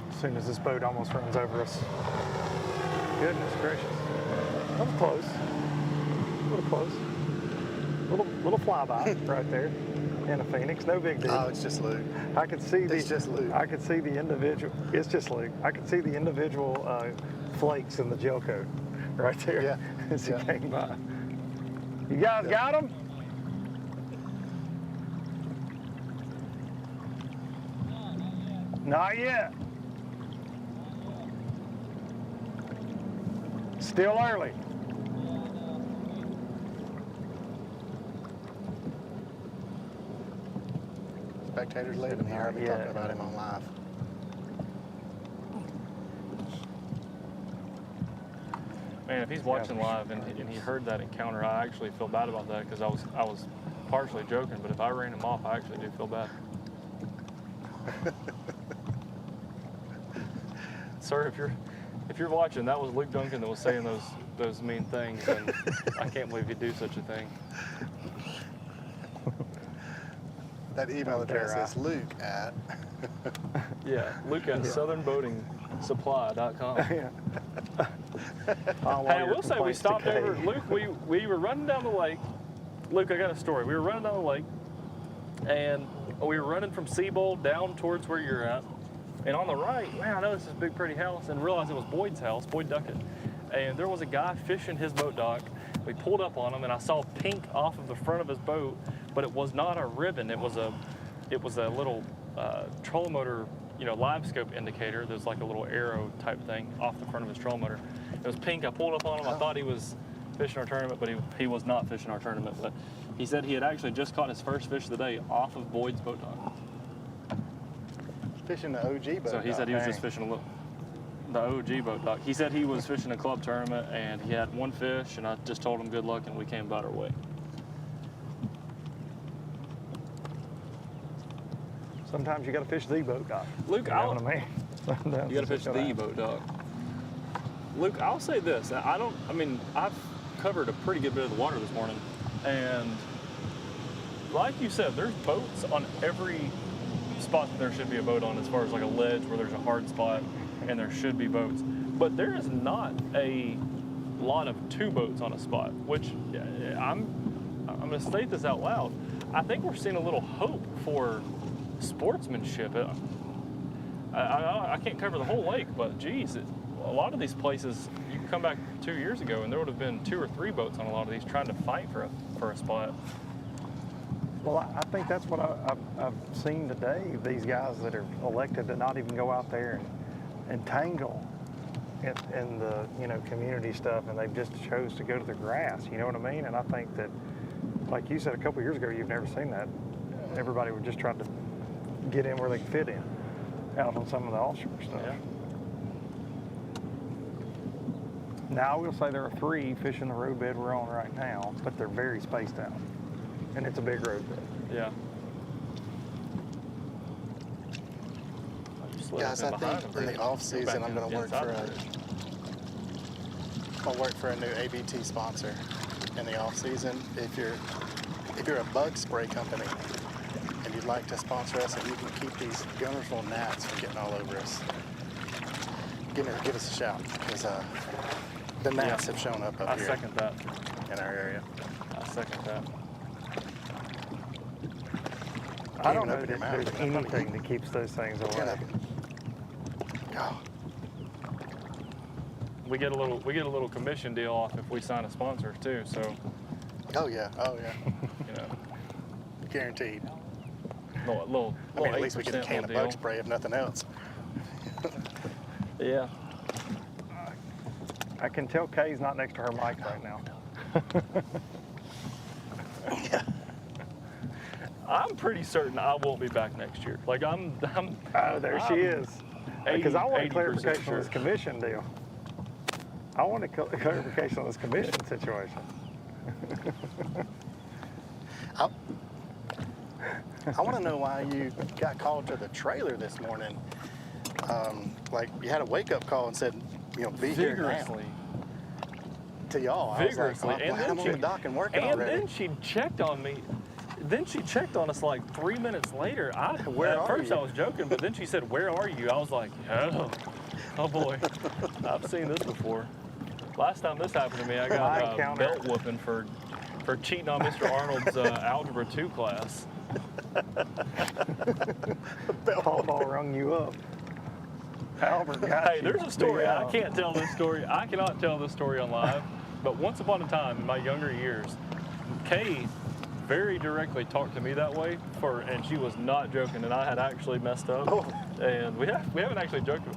As soon as this boat almost runs over us. Goodness gracious. That was close. A little close. Little flyby right there. And a Phoenix, no big deal. Oh, it's just Luke. I could see It's just Luke. I could see the individual. It's just Luke. I could see the individual flakes in the gel coat right there. Yeah. As he came by. You guys got him? Not yet. Still early. Spectators leaving here. I'll be talking about him on live. Man, if he's watching live and he heard that encounter, I actually feel bad about that because I was partially joking. But if I ran him off, I actually do feel bad. Sir, if you're watching, that was Luke Duncan that was saying those mean things, and I can't believe he'd do such a thing. That email address is Luke at. Yeah, Luke at southernboatingsupply.com. Yeah. Hey, I will say we stopped over, Luke, we were running down the lake. Luke, I got a story. We were running down the lake, and we were running from Seabold down towards where you're at. And on the right, man, I noticed this big pretty house and realized it was Boyd's house, Boyd Duckett. And there was a guy fishing his boat dock. We pulled up on him, and I saw pink off of the front of his boat, but it was not a ribbon. It was a little trolling motor, live scope indicator. There's like a little arrow type thing off the front of his trolling motor. It was pink. I pulled up on him. I thought he was fishing our tournament, but he was not fishing our tournament. But he said he had actually just caught his first fish of the day off of Boyd's boat dock. Fishing the OG boat. So he said he was just fishing the OG boat dock. He said he was fishing a club tournament and he had one fish, and I just told him good luck, and we came about our way. Sometimes you got to fish the boat dock. Luke, you know what I mean? You got to fish the boat dock. Luke, I'll say this. I've covered a pretty good bit of the water this morning, and like you said, there's boats on every spot that there should be a boat on, as far as like a ledge where there's a hard spot and there should be boats. But there is not a lot of two boats on a spot, which I'm going to state this out loud. I think we're seeing a little hope for sportsmanship. I can't cover the whole lake, but geez, a lot of these places, you can come back 2 years ago and there would have been 2 or 3 boats on a lot of these trying to fight for a spot. Well, I think that's what I've seen today, these guys that are elected to not even go out there and tangle in the community stuff, and they've just chose to go to the grass, you know what I mean? And I think that, like you said a couple years ago, you've never seen that. Everybody would just try to get in where they can fit in, out on some of the offshore stuff. Yeah. Now, I will say there are 3 fishing the road bed we're on right now, but they're very spaced out. And it's a big road bed. Yeah. Guys, I think in the off season I'm going to work for a new ABT sponsor. In the off season, if you're a bug spray company and you'd like to sponsor us, and you can keep these Guntersville gnats from getting all over us, give us a shout, because the gnats have shown up here. I second that. In our area. I second that. I don't know that there's anything that keeps those things away. Oh. We get a little commission deal off if we sign a sponsor too. So. Oh yeah. Guaranteed. Little at least we get a can of bug spray if nothing else. Yeah. I can tell Kay's not next to her mic right now. Yeah. I'm pretty certain I won't be back next year. Like I'm oh, there she is. Because I want a clarification on this commission deal. I want a clarification on this commission situation. I want to know why you got called to the trailer this morning. Like you had a wake-up call and said, be here now. To y'all. Vigorously. I was like, I'm on the dock and working already. And then she checked on me. Then she checked on us like 3 minutes later. At first I was joking, but then she said, "Where are you?" I was like, oh boy, I've seen this before. Last time this happened to me, I got a belt whooping for cheating on Mr. Arnold's Algebra 2 class. Paul rung you up. Albert got Hey, there's a story. I can't tell this story. I cannot tell this story on live. But once upon a time, in my younger years, Kay very directly talked to me that way, and she was not joking, and I had actually messed up. Oh. And we haven't joked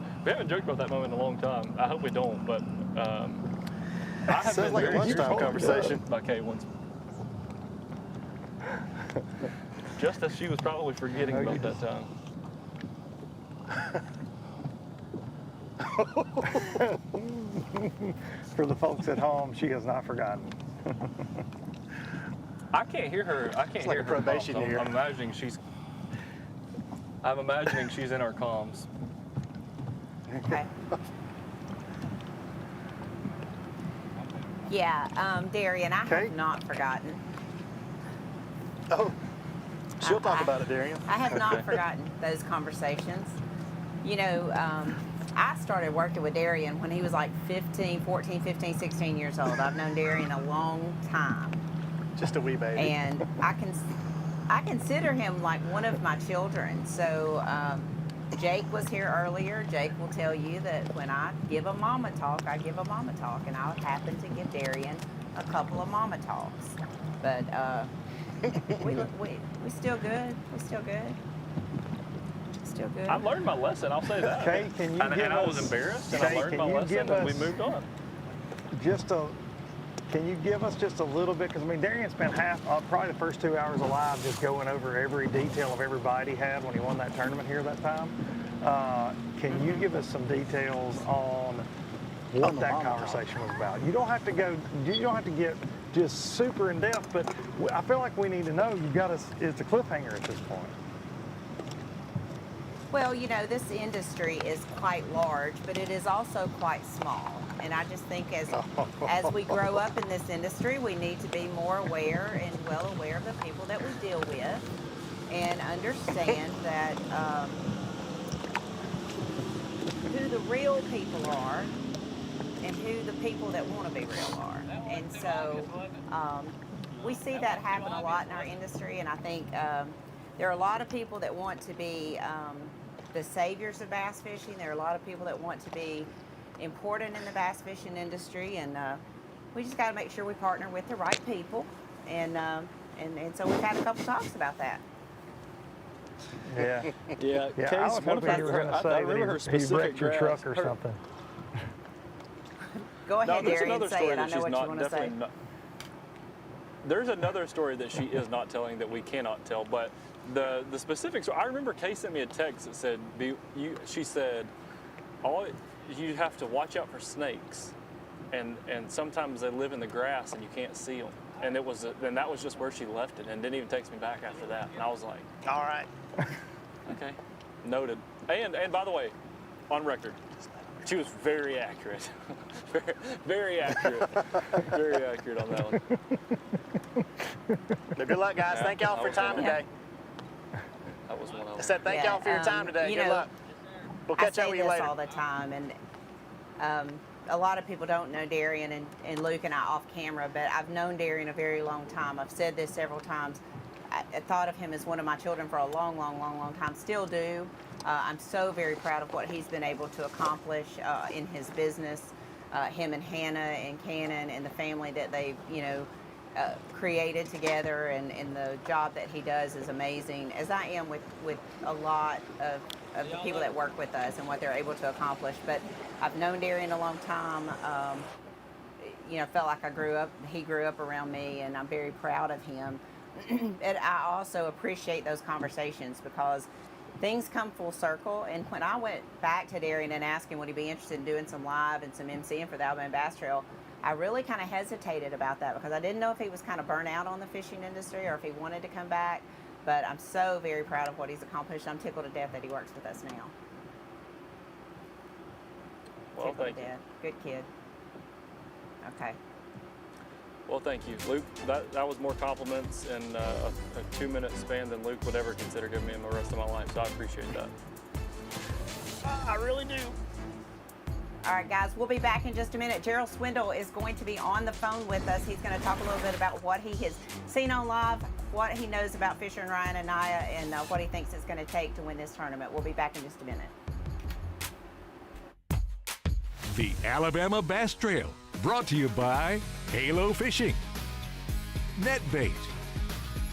about that moment in a long time. I hope we don't, but Sounds like a lunchtime conversation. By K1s. Just as she was probably forgetting about that time. For the folks at home, she has not forgotten. I can't hear her. I can't It's like hear a her probation comms. here. I'm imagining she's in our comms. Okay. Yeah, Darian, I have not forgotten. Oh, she'll talk about it, Darian. I have not forgotten those conversations. You know, I started working with Darian when he was like 14, 15, 16 years old. I've known Darian a long time. Just a wee baby. And I consider him like one of my children. So Jake was here earlier. Jake will tell you that when I give a mama talk, I give a mama talk. And I happen to give Darian a couple of mama talks. But we still good. We still good. Still good. I learned my lesson, I'll say that. Kay, can you give I us, was embarrassed, and Kay, I learned my lesson, and we moved on. Can you give us just a little bit? Because I mean, Darian spent probably the first 2 hours alive just going over every detail of every bite he had when he won that tournament here that time. Can you give us some details on what that conversation was about? You don't have to get just super in depth, but I feel like we need to know. It's a cliffhanger at this point. Well, you know, this industry is quite large, but it is also quite small. And I just think as we grow up in this industry, we need to be more aware and well aware of the people that we deal with and understand that who the real people are and who the people that want to be real are. And so we see that happen a lot in our industry, and I think there are a lot of people that want to be the saviors of bass fishing. There are a lot of people that want to be important in the bass fishing industry, and we just got to make sure we partner with the right people. And so we've had a couple talks about that. Yeah. Yeah. I was hoping you were going to say that he wrecked your truck or something. Go ahead, there's Darian, another say story it. I that know she's what you want to say. There's another story that she is not telling that we cannot tell, but the specifics. I remember Kay sent me a text that said, she said, you have to watch out for snakes, and sometimes they live in the grass and you can't see them. And that was just where she left it, and didn't even text me back after that. And I was like, all right, okay, noted. And by the way, on record, she was very accurate, very accurate, very accurate on that one. Good luck, guys. Thank y'all for your time today. That was one of them. I said thank y'all for your time today. Good luck. We'll catch up with you later. I say this all the time, and a lot of people don't know Darian and Luke and I off camera, but I've known Darian a very long time. I've said this several times. I thought of him as one of my children for a long, long, long, long time. Still do. I'm so very proud of what he's been able to accomplish in his business. Him and Hannah and Cannon and the family that they've, created together, and the job that he does is amazing, as I am with a lot of the people that work with us and what they're able to accomplish. But I've known Darian a long time. Felt like he grew up around me, and I'm very proud of him. And I also appreciate those conversations because things come full circle. And when I went back to Darian and asked him would he be interested in doing some live and some MCing for the Alabama Bass Trail, I really kind of hesitated about that because I didn't know if he was kind of burnt out on the fishing industry or if he wanted to come back. But I'm so very proud of what he's accomplished. I'm tickled to death that he works with us now. Well, thank you. Good kid. Okay. Well, thank you, Luke. That was more compliments in a 2-minute span than Luke would ever consider giving me in the rest of my life. So I appreciate that. I really do. All right, guys, we'll be back in just a minute. Gerald Swindle is going to be on the phone with us. He's going to talk a little bit about what he has seen on live, what he knows about Fisher and Ryan and Naya, and what he thinks it's going to take to win this tournament. We'll be back in just a minute. The Alabama Bass Trail, brought to you by Halo Fishing, Net Bait,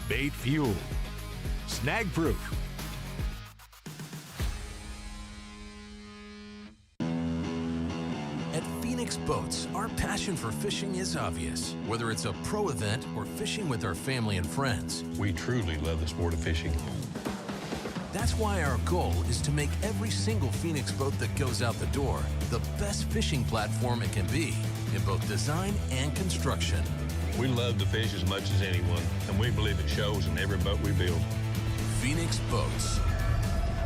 Bait Fuel, Snag Proof. At Phoenix Boats, our passion for fishing is obvious. Whether it's a pro event or fishing with our family and friends, We truly love the sport of fishing. that's why our goal is to make every single Phoenix boat that goes out the door the best fishing platform it can be in both design and construction. We love to fish as much as anyone, and we believe it shows in every boat we build. Phoenix Boats,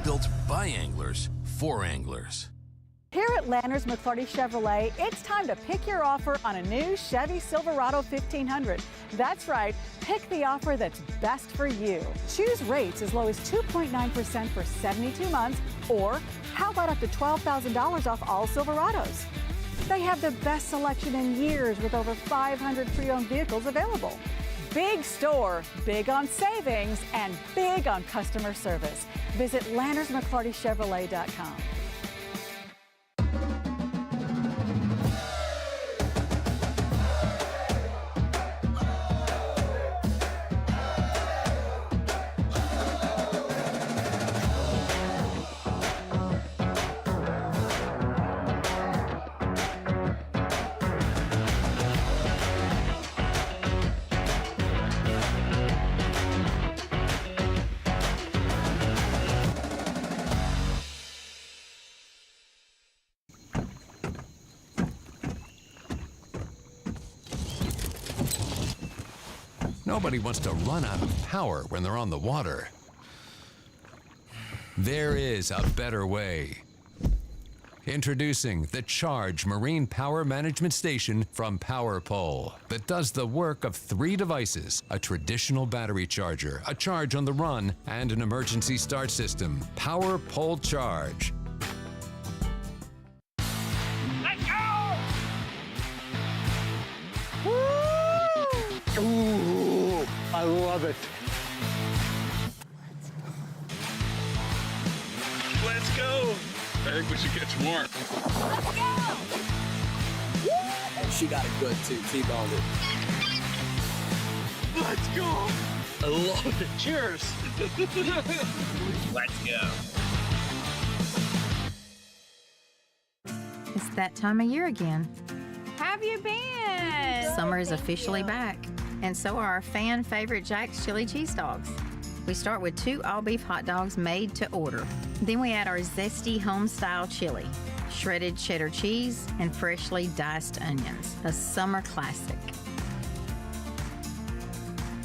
built by anglers for anglers. Here at Landers McClarty Chevrolet, it's time to pick your offer on a new Chevy Silverado 1500. That's right, pick the offer that's best for you. Choose rates as low as 2.9% for 72 months, or how about up to $12,000 off all Silverados? They have the best selection in years with over 500 pre-owned vehicles available. Big store, big on savings, and big on customer service. Visit LandersMcClartyChevrolet.com. Nobody wants to run out of power when they're on the water. There is a better way. Introducing the Charge Marine Power Management Station from PowerPole that does the work of 3 devices: a traditional battery charger, a charge on the run, and an emergency start system. PowerPole Charge. Let's go! Ooh, I love it. Let's go! I think we should get some more. Let's go! And she got it good too, T-boned it. Let's go! I love it. Cheers! Let's go. It's that time of year again. Have you been? Summer is officially back, and so are our fan favorite Jack's Chili Cheese Dogs. We start with 2 all-beef hot dogs made to order. Then we add our zesty home-style chili, shredded cheddar cheese, and freshly diced onions. A summer classic.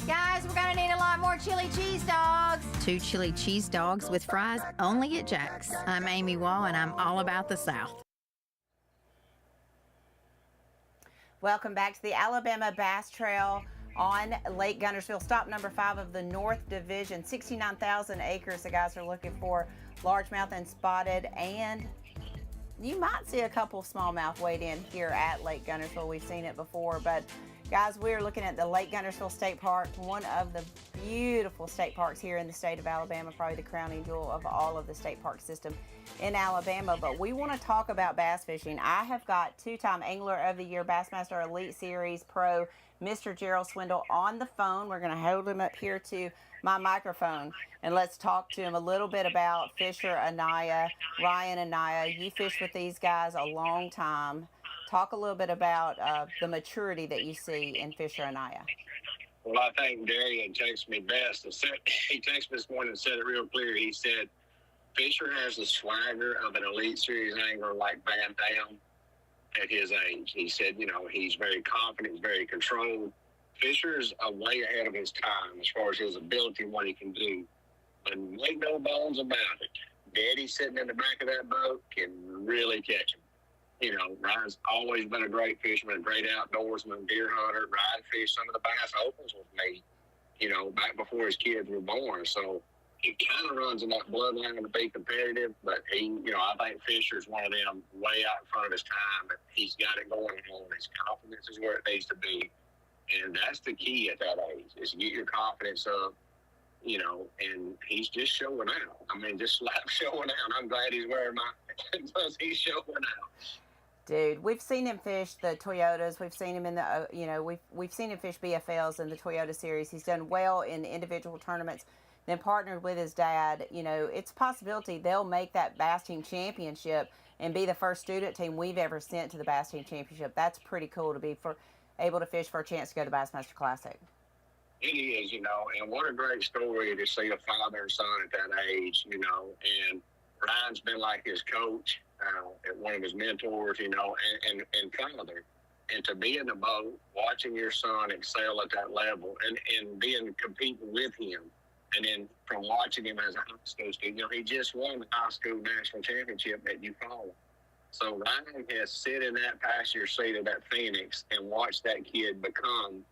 Guys, we're gonna need a lot more chili cheese dogs. 2 chili cheese dogs with fries only at Jack's. I'm Amy Wall, and I'm all about the South. Welcome back to the Alabama Bass Trail on Lake Guntersville, stop number 5 of the North Division. 69,000 acres the guys are looking for, largemouth and spotted, and you might see a couple of smallmouth weighed in here at Lake Guntersville. We've seen it before, but guys, we're looking at the Lake Guntersville State Park, one of the beautiful state parks here in the state of Alabama, probably the crowning jewel of all of the state park system in Alabama. But we want to talk about bass fishing. I have got 2-time Angler of the Year, Bassmaster Elite Series Pro, Mr. Gerald Swindle on the phone. We're going to hold him up here to my microphone, and let's talk to him a little bit about Fisher Anaya, Ryan Anaya. You fished with these guys a long time. Talk a little bit about the maturity that you see in Fisher Anaya. Well, I think Darian texted me best. He texted me this morning and said it real clear. He said, Fisher has the swagger of an Elite Series angler like Van Dam at his age. He said, you know, he's very confident, he's very controlled. Fisher's way ahead of his time as far as his ability and what he can do. But make no bones about it, Daddy sitting in the back of that boat can really catch him. You know, Ryan's always been a great fisherman, a great outdoorsman, deer hunter. Ryan fished some of the Bass Opens with me, you know, back before his kids were born. So he kind of runs in that bloodline to be competitive, but he, you know, I think Fisher's one of them way out in front of his time, but he's got it going on. His confidence is where it needs to be. And that's the key at that age, is to get your confidence up, you know, and he's just showing out. I mean, just slap showing out. I'm glad he's wearing my, because he's showing out. Dude, we've seen him fish the Toyotas. We've seen him in the, you know, we've seen him fish BFLs in the Toyota series. He's done well in individual tournaments. then partnered with his dad, you know, it's a possibility they'll make that Bass Team Championship and be the first student team we've ever sent to the Bass Team Championship. That's pretty cool to be able to fish for a chance to go to the Bassmaster Classic. It is, you know, and what a great story to see a father and son at that age, you know, and Ryan's been like his coach, one of his mentors, you know, and father. And to be in the boat, watching your son excel at that level and competing with him. And then from watching him as a high school student, you know, he just won the high school national championship at Eufaula. So Ryan has sit in that passenger seat of that Phoenix and watched that kid become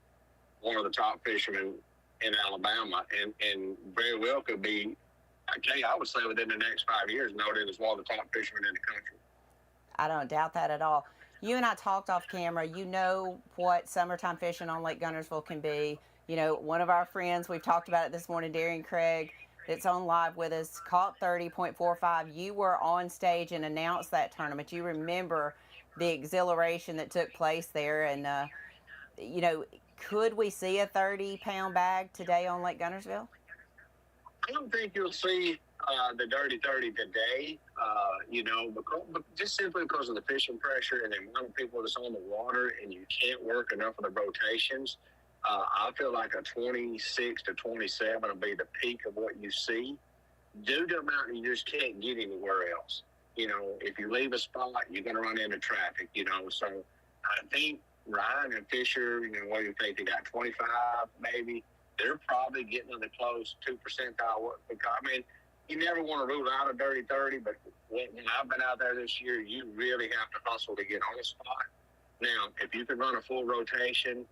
one of the top fishermen in Alabama, and very well could be, I would say within the next 5 years, noted as one of the top fishermen in the country. I don't doubt that at all. You and I talked off camera. You know what summertime fishing on Lake Guntersville can be. You know, one of our friends, we've talked about it this morning, Darian Craig, that's on live with us, caught 30.45. You were on stage and announced that tournament. You remember the exhilaration that took place there. And, you know, could we see a 30-pound bag today on Lake Guntersville? I don't think you'll see the Dirty 30 today, you know, just simply because of the fishing pressure and the amount of people that's on the water, and you can't work enough of the rotations. I feel like a 26 to 27 will be the peak of what you see. Due to the amount, you just can't get anywhere else. You know, if you leave a spot, you're going to run into traffic, you know. So I think Ryan and Fisher, you know, what do you think? They got 25 maybe. They're probably getting to the close 2%. I mean, you never want to rule out a Dirty 30, but when I've been out there this year, you really have to hustle to get on a spot. Now, if you could run a full rotation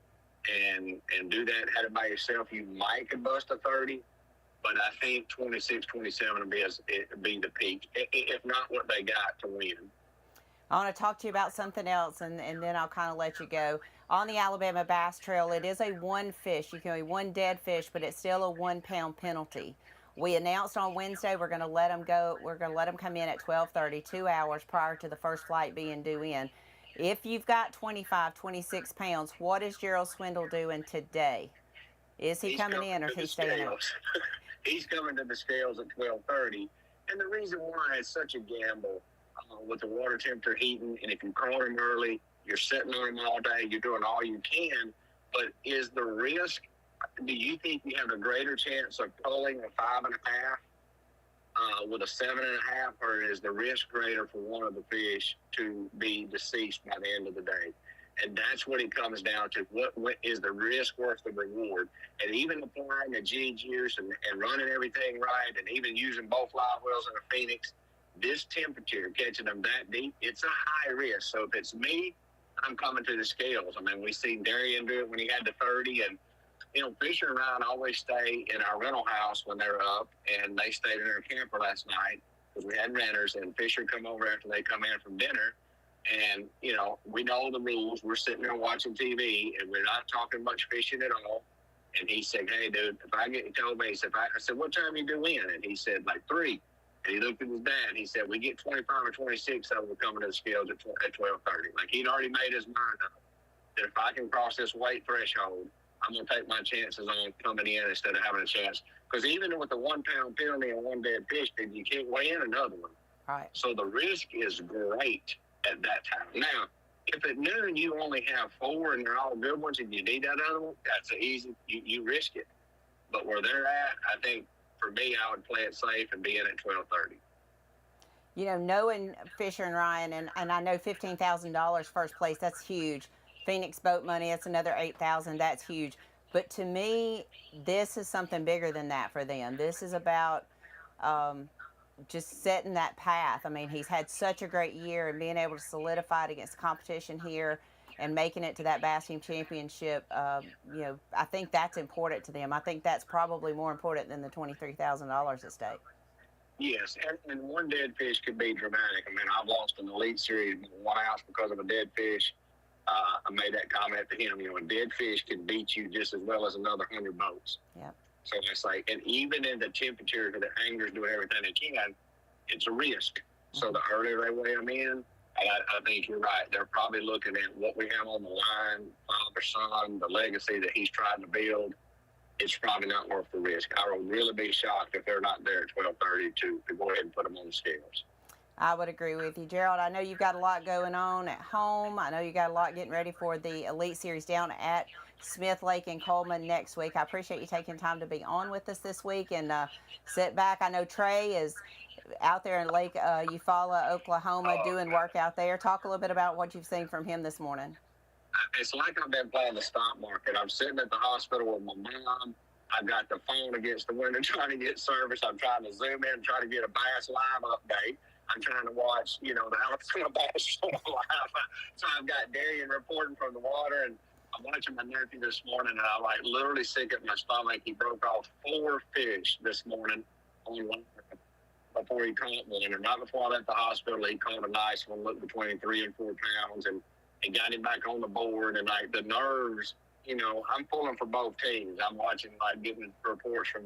and do that headed by yourself, you might could bust a 30, but I think 26, 27 will be the peak, if not what they got to win. I want to talk to you about something else, and then I'll kind of let you go. On the Alabama Bass Trail, it is a one fish. You can only one dead fish, but it's still a 1 pound penalty. We announced on Wednesday we're going to let them go. We're going to let them come in at 12:30, 2 hours prior to the first flight being due in. If you've got 25, 26 pounds, what is Gerald Swindle doing today? Is he coming in, or is he staying out? He's coming to the scales at 12:30, and the reason why it's such a gamble with the water temperature heating, and if you caught him early, you're sitting on him all day, you're doing all you can, but is the risk, do you think you have a greater chance of pulling a 5.5 with a 7.5, or is the risk greater for one of the fish to be deceased by the end of the day? And that's what it comes down to. What is the risk worth the reward? And even applying the G gears and running everything right, and even using both live wells in a Phoenix, this temperature, catching them that deep, it's a high risk. So if it's me, I'm coming to the scales. I mean, we seen Darian do it when he had the 30, and you know, Fisher and Ryan always stay in our rental house when they're up, and they stayed in our camper last night because we had renters, and Fisher come over after they come in from dinner, and, you know, we know the rules. We're sitting there watching TV, and we're not talking much fishing at all. And he said, hey, dude, he told me, I said, what time you do in? And he said, like 3. And he looked at his dad, and he said, we get 25 or 26, so we're coming to the scales at 12:30. Like, he'd already made his mind up that if I can cross this weight threshold, I'm going to take my chances on coming in instead of having a chance. Because even with the 1 pound penalty and one dead fish, you can't weigh in another one. Right. So the risk is great at that time. Now, if at noon you only have 4 and they're all good ones and you need that other one, that's easy. You risk it. But where they're at, I think, for me, I would play it safe and be in at 12:30. You know, knowing Fisher and Ryan, and I know $15,000 first place, that's huge. Phoenix boat money, that's another $8,000, that's huge. But to me, this is something bigger than that for them. This is about just setting that path. I mean, he's had such a great year, and being able to solidify it against competition here and making it to that Bass Team Championship, you know, I think that's important to them. I think that's probably more important than the $23,000 at stake. Yes, and one dead fish could be dramatic. I mean, I've lost an Elite Series one ounce because of a dead fish. I made that comment to him, you know, a dead fish can beat you just as well as another 100 boats. Yeah. So it's like, and even in the temperature that the anglers doing everything they can, it's a risk. So the earlier they weigh them in, I think you're right. They're probably looking at what we have on the line, father, son, the legacy that he's trying to build. it's probably not worth the risk. I will really be shocked if they're not there at 12:30 to go ahead and put them on the scales. I would agree with you, Gerald. I know you've got a lot going on at home. I know you got a lot getting ready for the Elite Series down at Smith Lake and Coleman next week. I appreciate you taking time to be on with us this week and sit back. I know Trey is out there in Lake Eufaula, Oklahoma, doing work out there. Talk a little bit about what you've seen from him this morning. It's like I've been playing the stock market. I'm sitting at the hospital with my mom. I've got the phone against the window trying to get service. I'm trying to zoom in, try to get a Bass Live update. I'm trying to watch, the Alabama Bass Live. So I've got Darian reporting from the water, and I'm watching my nephew this morning, and I'm like literally sick at my stomach. He broke off 4 fish this morning on one before he caught one. And right before I left the hospital, he caught a nice one, looked between 3 and 4 pounds, and got him back on the board. And like the nerves, I'm pulling for both teams. I'm watching, like, getting reports from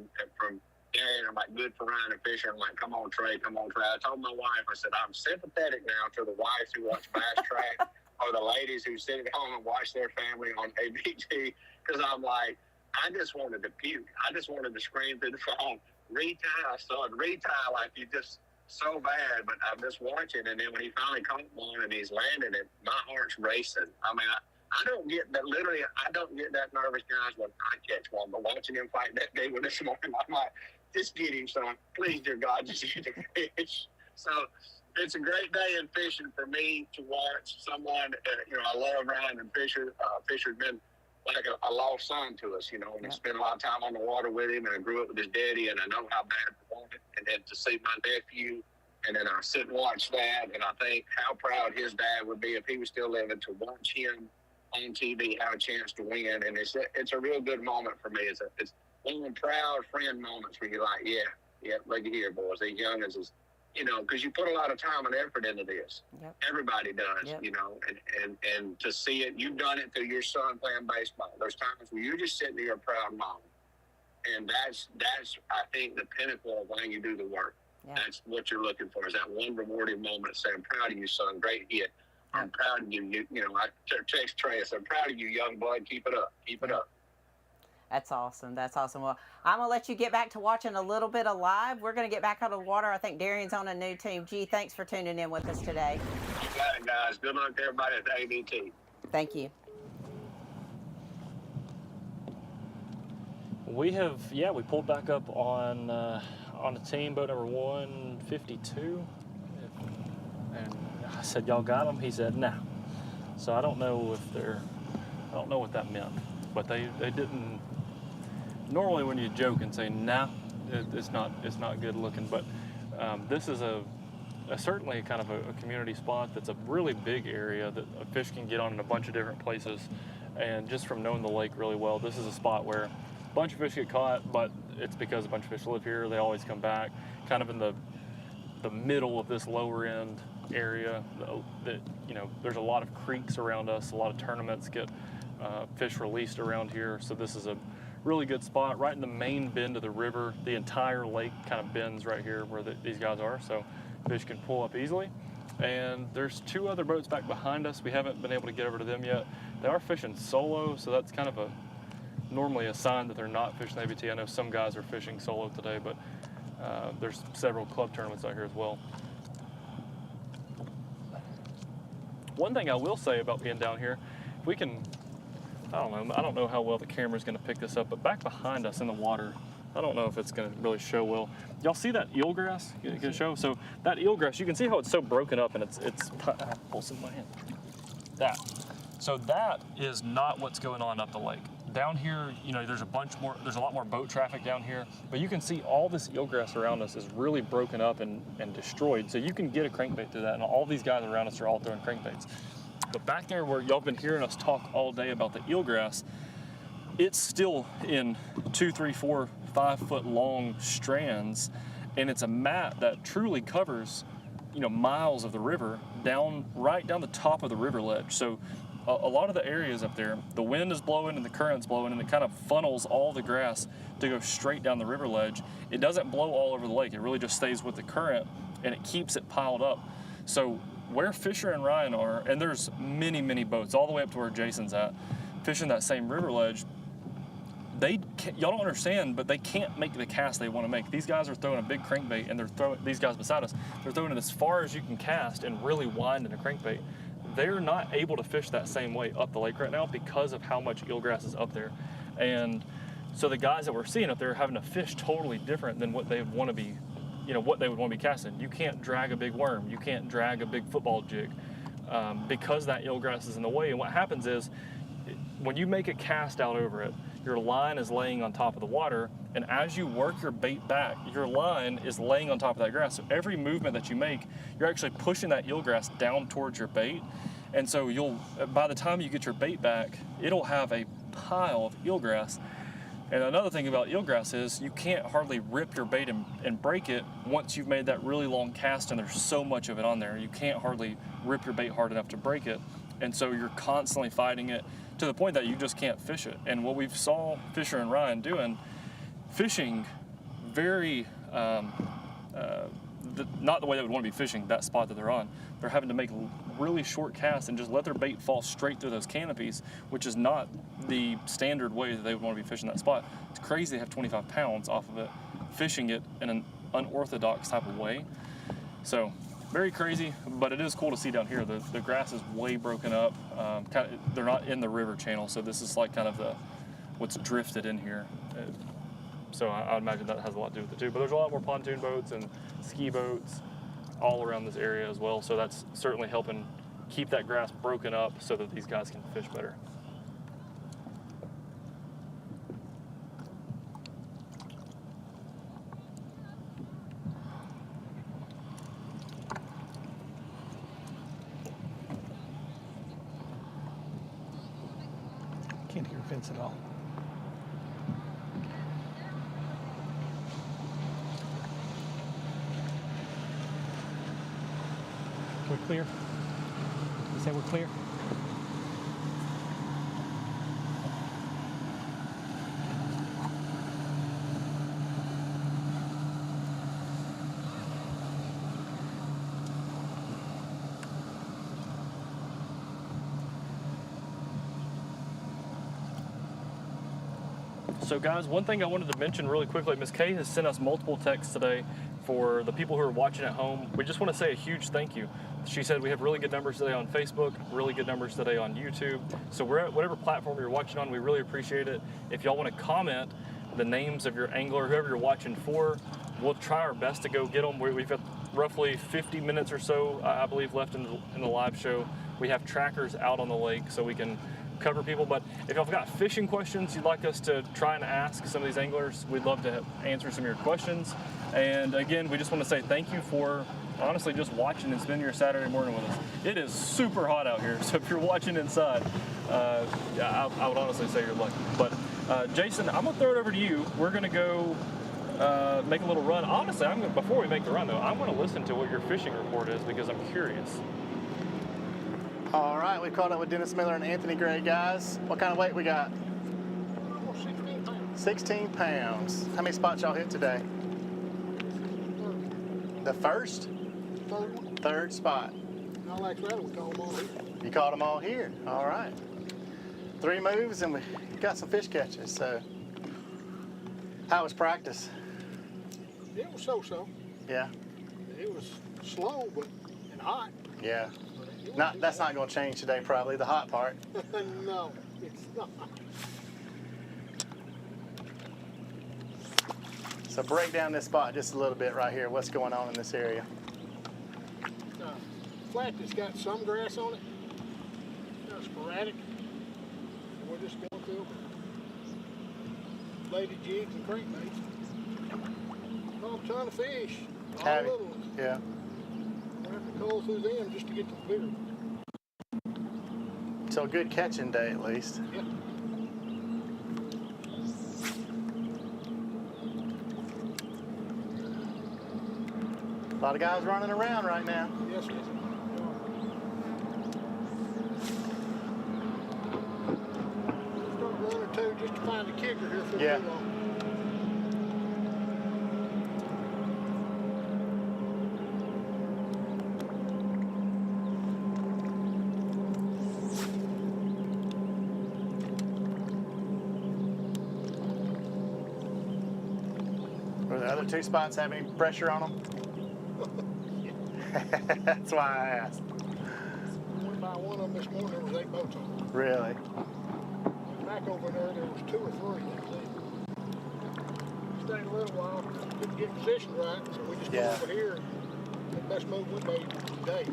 Darian. I'm like, good for Ryan and Fisher. I'm like, come on, Trey, come on, Trey. I told my wife, I said, I'm sympathetic now to the wives who watch Bass Track or the ladies who sit at home and watch their family on ABT, because I'm like, I just wanted to puke. I just wanted to scream through the phone, retie, son, retie, like you just so bad. But I'm just watching, and then when he finally caught one and he's landing it, my heart's racing. I mean, I don't get that. Literally, I don't get that nervous, guys, when I catch one. But watching him fight that day with this morning, I'm like, just get him, son. Please, dear God, just get the fish. So it's a great day in fishing for me to watch someone. I love Ryan and Fisher. Fisher's been like a lost son to us, and I spent a lot of time on the water with him, and I grew up with his daddy, and I know how bad it was. And then to see my nephew, and then I sit and watch that, and I think how proud his dad would be if he was still living to watch him on TV have a chance to win. And it's a real good moment for me. It's one of the proud friend moments where you're like, yeah, look here, boys, these youngins is, because you put a lot of time and effort into this. Yep. Everybody does, and to see it, you've done it through your son playing baseball. There's times where you're just sitting there a proud mom. And that's I think, the pinnacle of when you do the work. Yeah. That's what you're looking for, is that one rewarding moment. Say, I'm proud of you, son. Great hit. I'm proud of you. I text Trey. I said, I'm proud of you, young bud. Keep it up. Keep it up. That's awesome. That's awesome. Well, I'm going to let you get back to watching a little bit of live. We're going to get back out of the water. I think Darian's on a new team. Gee, thanks for tuning in with us today. You got it, guys. Good luck to everybody at the ABT. Thank you. We pulled back up on the team, boat number 152. And I said, y'all got them? He said, no. So I don't know what that meant. But they didn't. Normally when you joke and say, nah, it's not good looking. But this is certainly kind of a community spot that's a really big area that a fish can get on in a bunch of different places. And just from knowing the lake really well, this is a spot where a bunch of fish get caught, but it's because a bunch of fish live here. They always come back, kind of in the middle of this lower end area. That there's a lot of creeks around us. A lot of tournaments get fish released around here. So this is a really good spot right in the main bend of the river. The entire lake kind of bends right here where these guys are. So fish can pull up easily. And there's 2 other boats back behind us. We haven't been able to get over to them yet. They are fishing solo, so that's kind of normally a sign that they're not fishing ABT. I know some guys are fishing solo today, but there's several club tournaments out here as well. One thing I will say about being down here, if we can, I don't know how well the camera's going to pick this up, but back behind us in the water, I don't know if it's going to really show well. Y'all see that eelgrass? Can it show? So that eelgrass, you can see how it's so broken up, and it's pull some in my hand. That. So that is not what's going on up the lake. Down here, there's a lot more boat traffic down here, but you can see all this eelgrass around us is really broken up and destroyed. So you can get a crankbait through that, and all these guys around us are all throwing crankbaits. But back there where y'all been hearing us talk all day about the eelgrass, it's still in 2, 3, 4, 5 foot long strands, and it's a mat that truly covers, miles of the river right down the top of the river ledge. So a lot of the areas up there, the wind is blowing and the current's blowing, and it kind of funnels all the grass to go straight down the river ledge. It doesn't blow all over the lake. It really just stays with the current, and it keeps it piled up. So where Fisher and Ryan are, and there's many, many boats all the way up to where Jason's at, fishing that same river ledge, y'all don't understand, but they can't make the cast they want to make. These guys are throwing a big crankbait, and these guys beside us, they're throwing it as far as you can cast and really winding a crankbait. They're not able to fish that same way up the lake right now because of how much eelgrass is up there. And so the guys that we're seeing up there are having to fish totally different than what they want to be, what they would want to be casting. You can't drag a big worm. You can't drag a big football jig because that eelgrass is in the way. And what happens is when you make a cast out over it, your line is laying on top of the water, and as you work your bait back, your line is laying on top of that grass. So every movement that you make, you're actually pushing that eelgrass down towards your bait. And so by the time you get your bait back, it'll have a pile of eelgrass. And another thing about eelgrass is you can't hardly rip your bait and break it once you've made that really long cast and there's so much of it on there. You can't hardly rip your bait hard enough to break it. And so you're constantly fighting it to the point that you just can't fish it. And what we've saw Fisher and Ryan doing, fishing very, not the way they would want to be fishing that spot that they're on. They're having to make really short casts and just let their bait fall straight through those canopies, which is not the standard way that they would want to be fishing that spot. It's crazy to have 25 pounds off of it, fishing it in an unorthodox type of way. So very crazy, but it is cool to see down here. The grass is way broken up. They're not in the river channel, so this is like kind of what's drifted in here. So I would imagine that has a lot to do with it too. But there's a lot more pontoon boats and ski boats all around this area as well. So that's certainly helping keep that grass broken up so that these guys can fish better. Can't hear Vince at all. We're clear. You say we're clear? So guys, one thing I wanted to mention really quickly, Ms. Kay has sent us multiple texts today for the people who are watching at home. We just want to say a huge thank you. She said we have really good numbers today on Facebook, really good numbers today on YouTube. So we're at whatever platform you're watching on, we really appreciate it. If y'all want to comment the names of your angler, whoever you're watching for, we'll try our best to go get them. We've got roughly 50 minutes or so, I believe, left in the live show. We have trackers out on the lake so we can cover people, but if y'all got fishing questions you'd like us to try and ask some of these anglers, we'd love to answer some of your questions. And again, we just want to say thank you for honestly just watching and spending your Saturday morning with us. It is super hot out here, so if you're watching inside, I would honestly say you're lucky. But Jason, I'm gonna throw it over to you. We're gonna go make a little run. Honestly, before we make the run though, I'm gonna listen to what your fishing report is because I'm curious. All right, we caught up with Dennis Miller and Anthony Gray, guys. What kind of weight we got? 16 pounds. 16 pounds. How many spots y'all hit today? The first? Third one. Third spot. Not like that, we caught them all here. You caught them all here. All right. 3 moves and we got some fish catches. So, how was practice? It was so-so. Yeah. It was slow, and hot. Yeah. That's not going to change today, probably, the hot part. No, it's not. So break down this spot just a little bit right here. What's going on in this area? Flat that's got some grass on it. Sporadic. And we're just going through bladed jigs and crankbaits. Caught a ton of fish. All little ones. Yeah. We have to cull through them just to get to the bigger. So a good catching day at least. Yeah. A lot of guys running around right now. Yes, yes. Start a run or two just to find a kicker here for too long. other two spots have any pressure on them? That's why I asked. Went by one of them this morning, there was 8 boats on it. Really? Back over there was 2 or 3. Stayed a little while, couldn't get position right, so we just go over here. The best move we made today.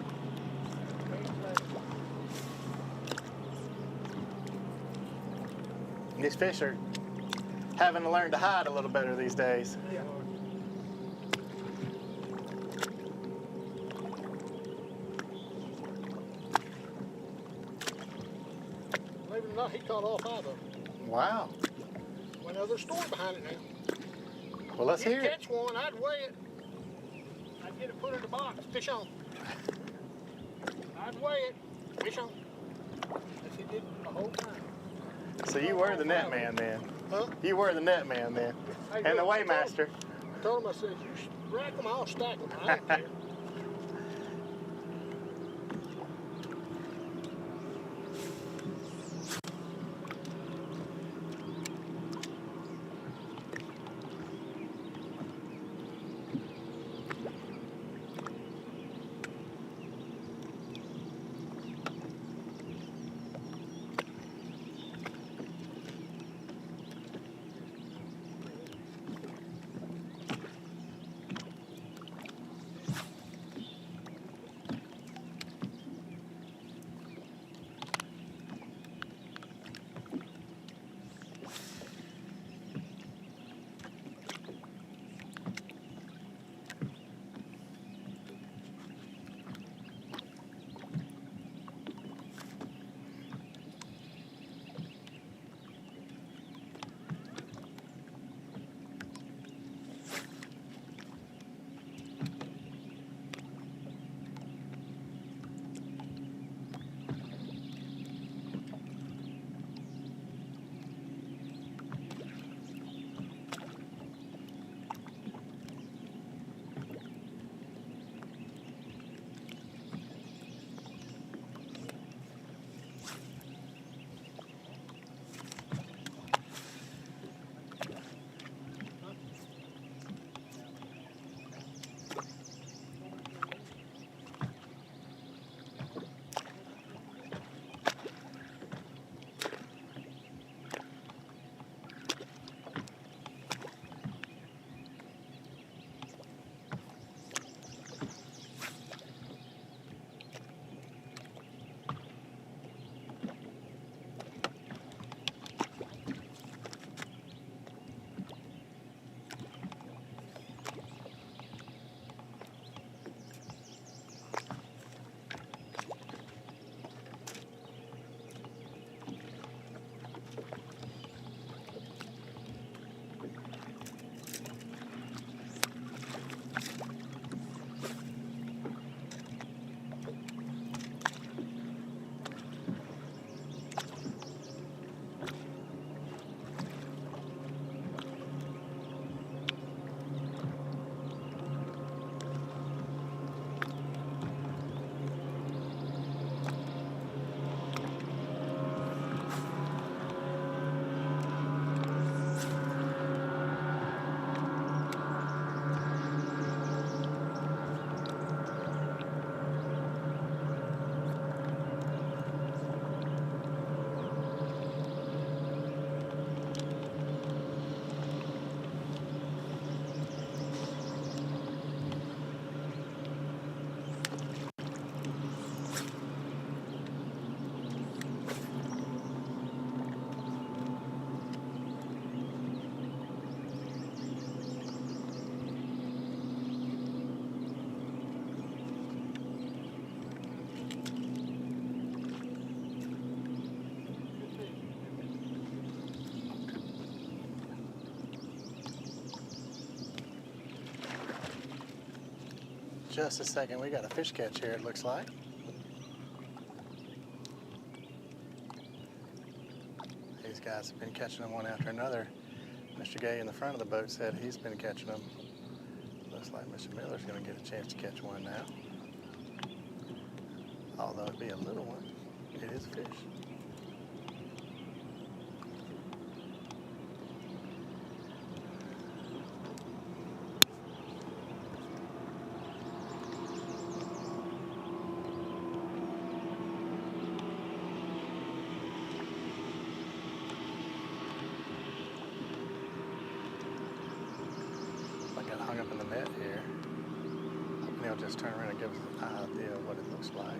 These fish are having to learn to hide a little better these days. Yeah. Believe it or not, he caught all 5 of them. Wow. Well, now there's a story behind it now. Well, let's hear He'd it. catch one, I'd weigh it. I'd get it put in the box, fish on. I'd weigh it, fish on. That's he did the whole time. So you were the net man then? Huh? You were the net man then? Hey, And the look, weighmaster? I told him, I said, you rack them, I'll stack them. I don't care. Just a second, we got a fish catch here, it looks like. These guys have been catching them one after another. Mr. Gay in the front of the boat said he's been catching them. Looks like Mr. Miller's going to get a chance to catch one now. Although it'd be a little one, it is a fish. hung up in the net here. Hoping he'll just turn around and give us an idea of what it looks like.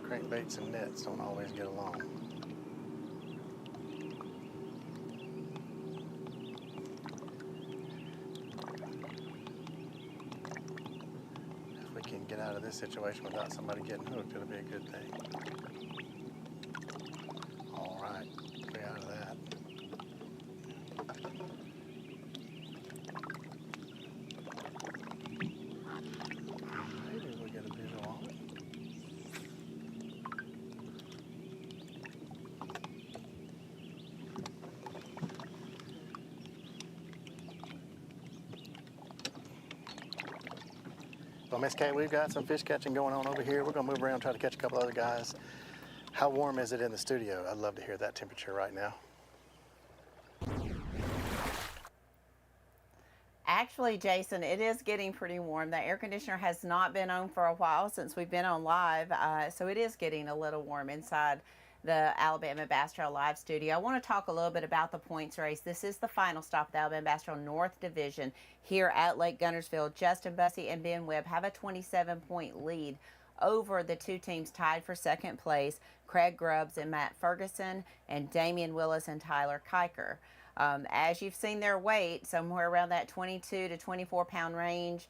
Crankbaits and nets don't always get along. If we can get out of this situation without somebody getting hooked, it'll be a good thing. All right, we're out of that. Maybe we'll get a visual on it. Well, Miss Kay, we've got some fish catching going on over here. We're going to move around and try to catch a couple other guys. How warm is it in the studio? I'd love to hear that temperature right now. Actually, Jason, it is getting pretty warm. The air conditioner has not been on for a while since we've been on live, so it is getting a little warm inside the Alabama Bass Trail Live studio. I want to talk a little bit about the points race. This is the final stop of the Alabama Bass Trail North Division here at Lake Guntersville. Justin Bussey and Ben Webb have a 27-point lead over the two teams tied for second place, Craig Grubbs and Matt Ferguson, and Damian Willis and Tyler Kiker. As you've seen their weight, somewhere around that 22 to 24 pound range.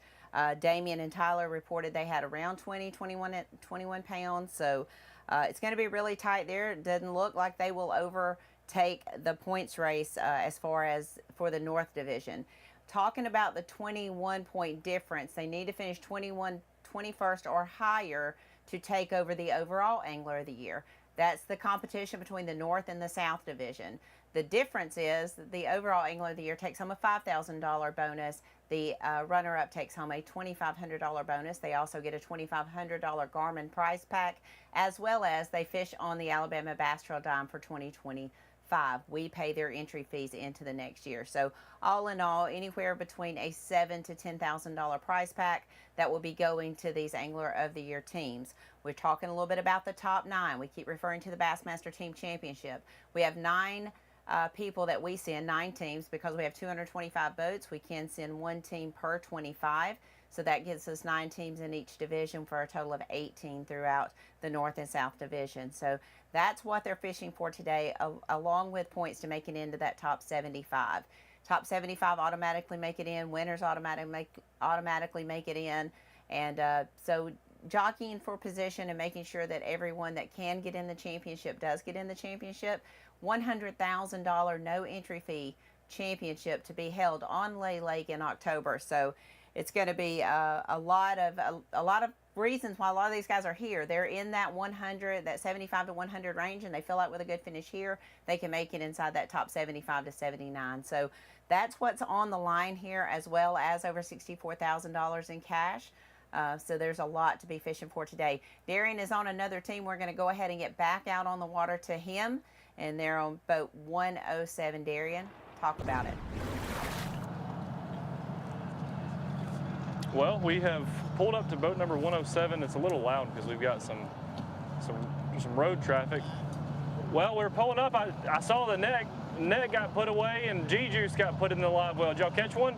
Damian and Tyler reported they had around 21 pounds, so it's going to be really tight there. It doesn't look like they will overtake the points race as far as for the North Division. Talking about the 21-point difference, they need to finish 21st or higher to take over the overall Angler of the Year. That's the competition between the North and the South Division. The difference is that the overall Angler of the Year takes home a $5,000 bonus. The runner-up takes home a $2,500 bonus. They also get a $2,500 Garmin prize pack, as well as they fish on the Alabama Bass Trail Dime for 2025. We pay their entry fees into the next year. So all in all, anywhere between a $7,000 to $10,000 prize pack that will be going to these Angler of the Year teams. We're talking a little bit about the top 9. We keep referring to the Bassmaster Team Championship. We have 9 people that we send, 9 teams, because we have 225 boats. We can send 1 team per 25, so that gives us 9 teams in each division for a total of 18 throughout the North and South Division. So that's what they're fishing for today, along with points to make it into that top 75. Top 75 automatically make it in. Winners automatically make it in, and so jockeying for position and making sure that everyone that can get in the championship does get in the championship. $100,000 no entry fee championship to be held on Lay Lake in October. So it's going to be a lot of reasons why a lot of these guys are here. They're in that 100, that 75 to 100 range, and they feel like with a good finish here, they can make it inside that top 75 to 79. So that's what's on the line here, as well as over $64,000 in cash. So there's a lot to be fishing for today. Darian is on another team. We're going to go ahead and get back out on the water to him, and they're on boat 107. Darian, talk about it. Well, we have pulled up to boat number 107. It's a little loud because we've got some road traffic. Well, we were pulling up. I saw the net got put away and G-Juice got put in the live well. Did y'all catch one?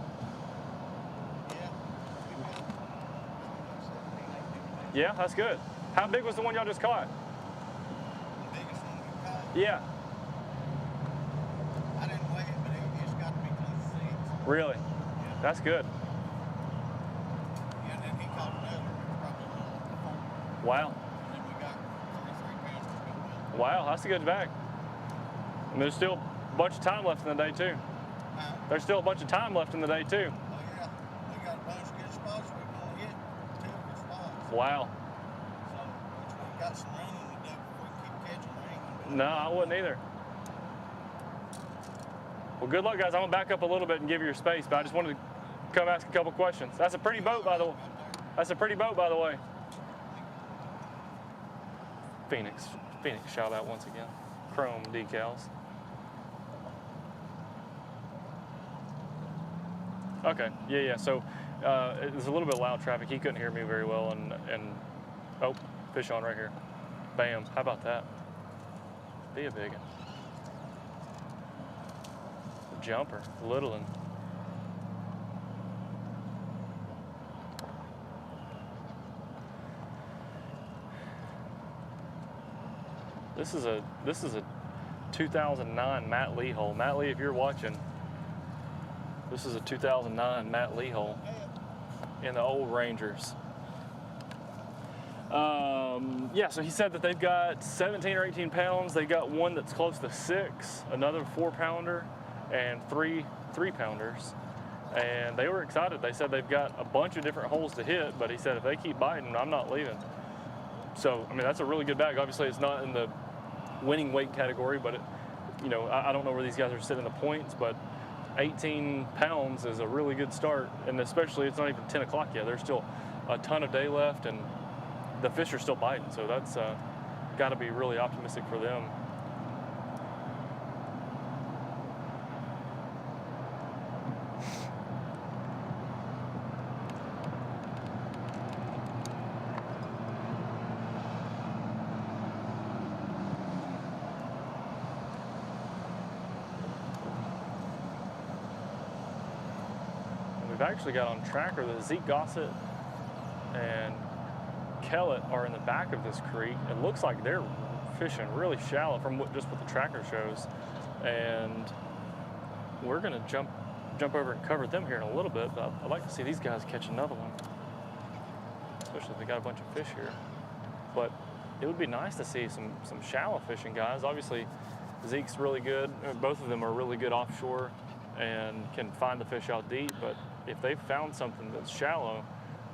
Yeah, that's good. How big was the one y'all just caught? The biggest one we caught? Yeah. I didn't weigh it, but it's got to be close to 6. Really? Yeah. That's good. Yeah, and then he caught another. It was probably a little 4. Wow. And then we got 33 pounds to go with it. Wow, that's a good bag. And there's still a bunch of time left in the day, too. There's still a bunch of time left in the day, too. Oh, yeah. We got a bunch of good spots. We've only hit 2 good spots. Wow. So, we got some rain to do before we keep catching rain. No, I wouldn't either. Well, good luck, guys. I'm going to back up a little bit and give you your space, but I just wanted to come ask a couple questions. That's a pretty boat, by the way. That's a pretty boat, by the way. Phoenix shout out once again. Chrome decals. Okay, yeah. So there's a little bit of loud traffic. He couldn't hear me very well, and oh, fish on right here. Bam! How about that? be a big one. Jumper, little one. This is a 2009 Matt Lee hole. Matt Lee, if you're watching, this is a 2009 Matt Lee hole in the old Rangers. Yeah, so he said that they've got 17 or 18 pounds. They got one that's close to 6, another 4-pounder, and three 3-pounders. And they were excited. They said they've got a bunch of different holes to hit, but he said if they keep biting, I'm not leaving. So, I mean, that's a really good bag. Obviously, it's not in the winning weight category, but, you know, I don't know where these guys are sitting in the points, but 18 pounds is a really good start. And especially, it's not even 10 o'clock yet. There's still a ton of day left, and the fish are still biting. So that's got to be really optimistic for them. We've actually got on tracker that Zeke Gossett and Kellett are in the back of this creek. It looks like they're fishing really shallow from what the tracker shows. And we're gonna jump over and cover them here in a little bit, but I'd like to see these guys catch another one, especially if they got a bunch of fish here. But it would be nice to see some shallow fishing guys. Obviously, Zeke's really good. Both of them are really good offshore and can find the fish out deep, but if they've found something that's shallow,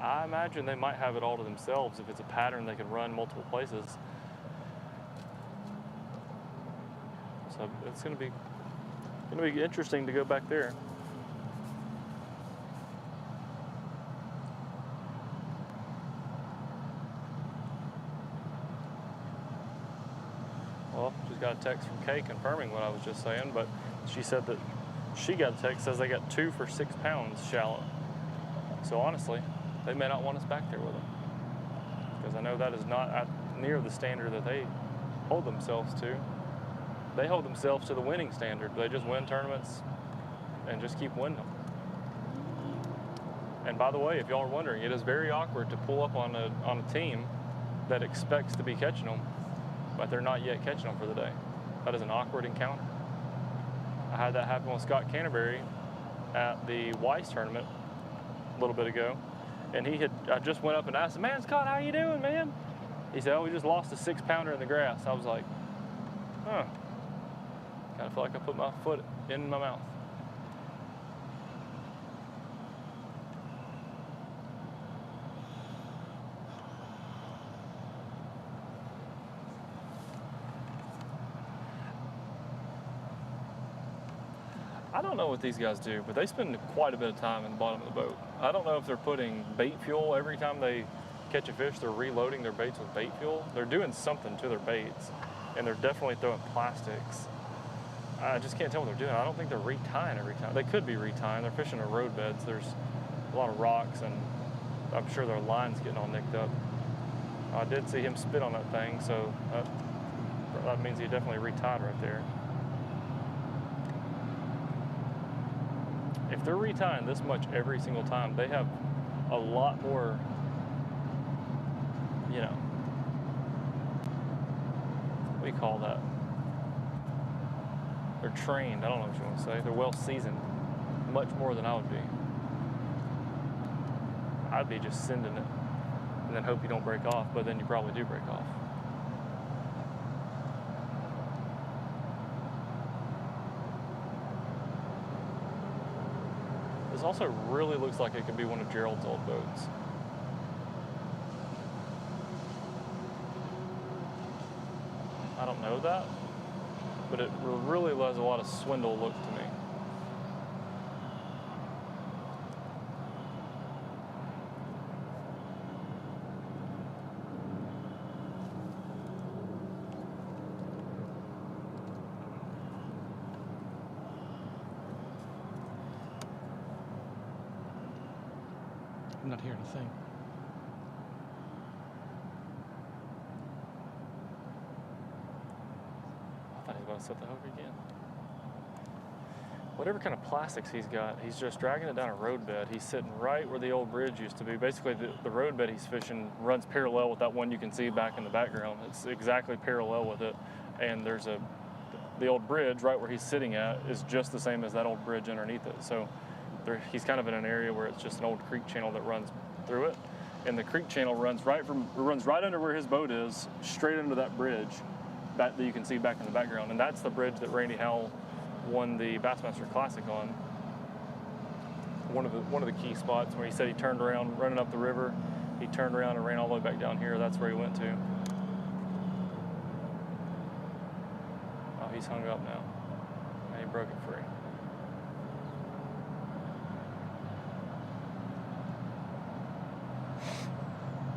I imagine they might have it all to themselves if it's a pattern they can run multiple places. So it's gonna be interesting to go back there. Well, just got a text from Kay confirming what I was just saying, but she said that she got a text, says they got 2 for 6 pounds shallow. So honestly, they may not want us back there with them, because I know that is not near the standard that they hold themselves to. They hold themselves to the winning standard. They just win tournaments and just keep winning them. And by the way, if y'all are wondering, it is very awkward to pull up on a team that expects to be catching them, but they're not yet catching them for the day. That is an awkward encounter. I had that happen with Scott Canterbury at the Weiss tournament a little bit ago. And I just went up and asked him, "Man, Scott, how you doing, man?" He said, "Oh, we just lost a 6-pounder in the grass." I was like, huh. Kind of feel like I put my foot in my mouth. I don't know what these guys do, but they spend quite a bit of time in the bottom of the boat. I don't know if they're putting bait fuel every time they catch a fish. They're reloading their baits with bait fuel. They're doing something to their baits, and they're definitely throwing plastics. I just can't tell what they're doing. I don't think they're retying every time. They could be retying. They're fishing the road beds. There's a lot of rocks, and I'm sure their line's getting all nicked up. I did see him spit on that thing, so that means he definitely retied right there. If they're retying this much every single time, they have a lot more, you know, what do you call that? They're trained, I don't know what you want to say. They're well seasoned, much more than I would be. I'd be just sending it and then hope you don't break off, but then you probably do break off. This also really looks like it could be one of Gerald's old boats. I don't know that, but it really has a lot of swindle look to me. I'm not hearing a thing. set the hook again. Whatever kind of plastics he's got, he's just dragging it down a roadbed. He's sitting right where the old bridge used to be. Basically, the roadbed he's fishing runs parallel with that one you can see back in the background. It's exactly parallel with it. And there's the old bridge right where he's sitting at is just the same as that old bridge underneath it. So he's kind of in an area where it's just an old creek channel that runs through it. And the creek channel runs right under where his boat is, straight under that bridge that you can see back in the background. And that's the bridge that Randy Howell won the Bassmaster Classic on. One of the key spots where he said he turned around running up the river. He turned around and ran all the way back down here. That's where he went to. Oh, he's hung up now. And he broke it free.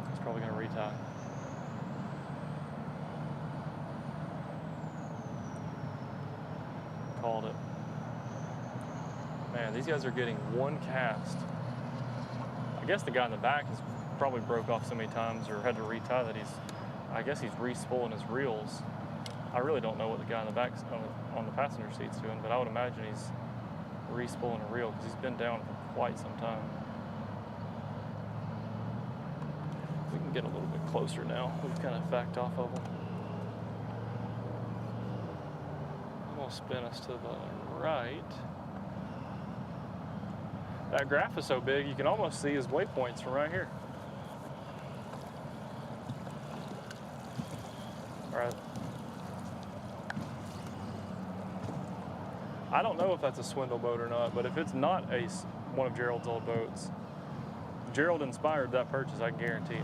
He's probably going to retie. Called it. Man, these guys are getting one cast. I guess the guy in the back has probably broke off so many times or had to retie that I guess he's re-spooling his reels. I really don't know what the guy in the back on the passenger seat's doing, but I would imagine he's re-spooling a reel because he's been down for quite some time. We can get a little bit closer now. We've kind of backed off of him. Spin us to the right. That graph is so big you can almost see his waypoints from right here. All right. I don't know if that's a swindle boat or not, but if it's not one of Gerald's old boats, Gerald inspired that purchase, I guarantee it.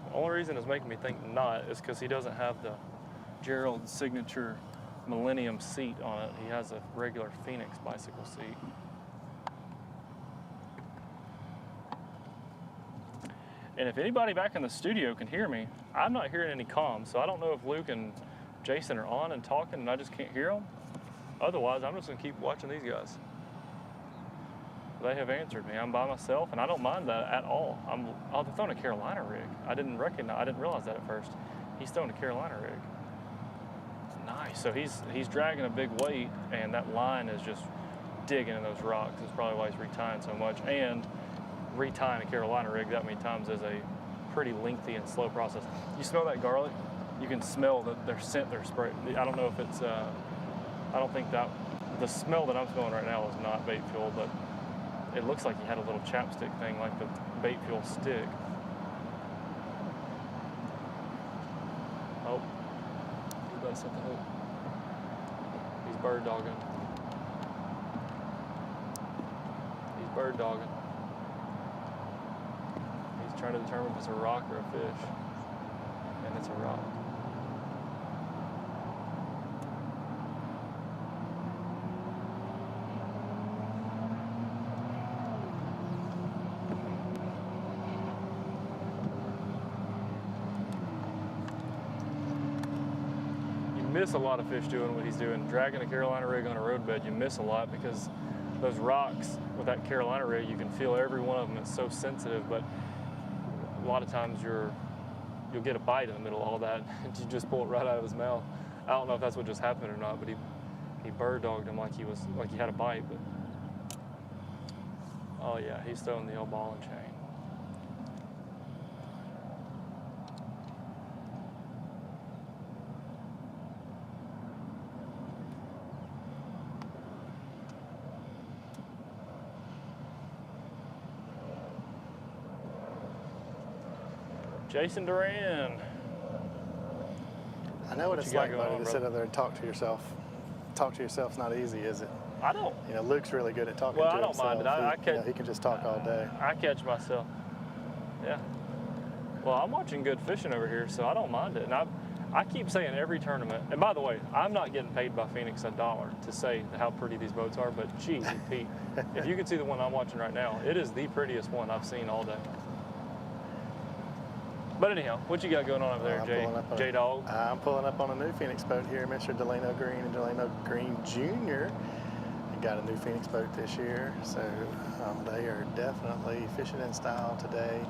The only reason it's making me think not is because he doesn't have the Gerald signature Millennium seat on it. He has a regular Phoenix bicycle seat. And if anybody back in the studio can hear me, I'm not hearing any comms, so I don't know if Luke and Jason are on and talking and I just can't hear them. Otherwise, I'm just gonna keep watching these guys. They have answered me. I'm by myself, and I don't mind that at all. They're throwing a Carolina rig. I didn't realize that at first. He's throwing a Carolina rig. Nice. So he's dragging a big weight, and that line is just digging in those rocks. That's probably why he's retying so much. And retying a Carolina rig that many times is a pretty lengthy and slow process. You smell that garlic? You can smell their scent, their spray. I don't know if it's. I don't think that the smell that I'm smelling right now is not bait fuel, but it looks like he had a little chapstick thing, like the bait fuel stick. Oh, he better set the hook. He's bird dogging. He's bird dogging. He's trying to determine if it's a rock or a fish, and it's a rock. Miss a lot of fish doing what he's doing. Dragging a Carolina rig on a roadbed, you miss a lot because those rocks with that Carolina rig, you can feel every one of them. It's so sensitive, but a lot of times you'll get a bite in the middle of all that and you just pull it right out of his mouth. I don't know if that's what just happened or not, but he bird dogged him like he had a bite. But oh yeah, he's throwing the old ball and chain. Jason Duran. I know what it's like, buddy, to sit up there and talk to yourself. Talk to yourself's not easy, is it? I don't. You know, Luke's really good at talking to himself. Well, I don't mind it. He can just talk all day. I catch myself. Yeah. Well, I'm watching good fishing over here, so I don't mind it. And I keep saying every tournament, and by the way, I'm not getting paid by Phoenix $1 to say how pretty these boats are, but gee, Pete, if you can see the one I'm watching right now, it is the prettiest one I've seen all day. But anyhow, what you got going on over there, J-Dog? I'm pulling up on a new Phoenix boat here, Mr. Delano Green and Delano Green Jr. got a new Phoenix boat this year, so they are definitely fishing in style today.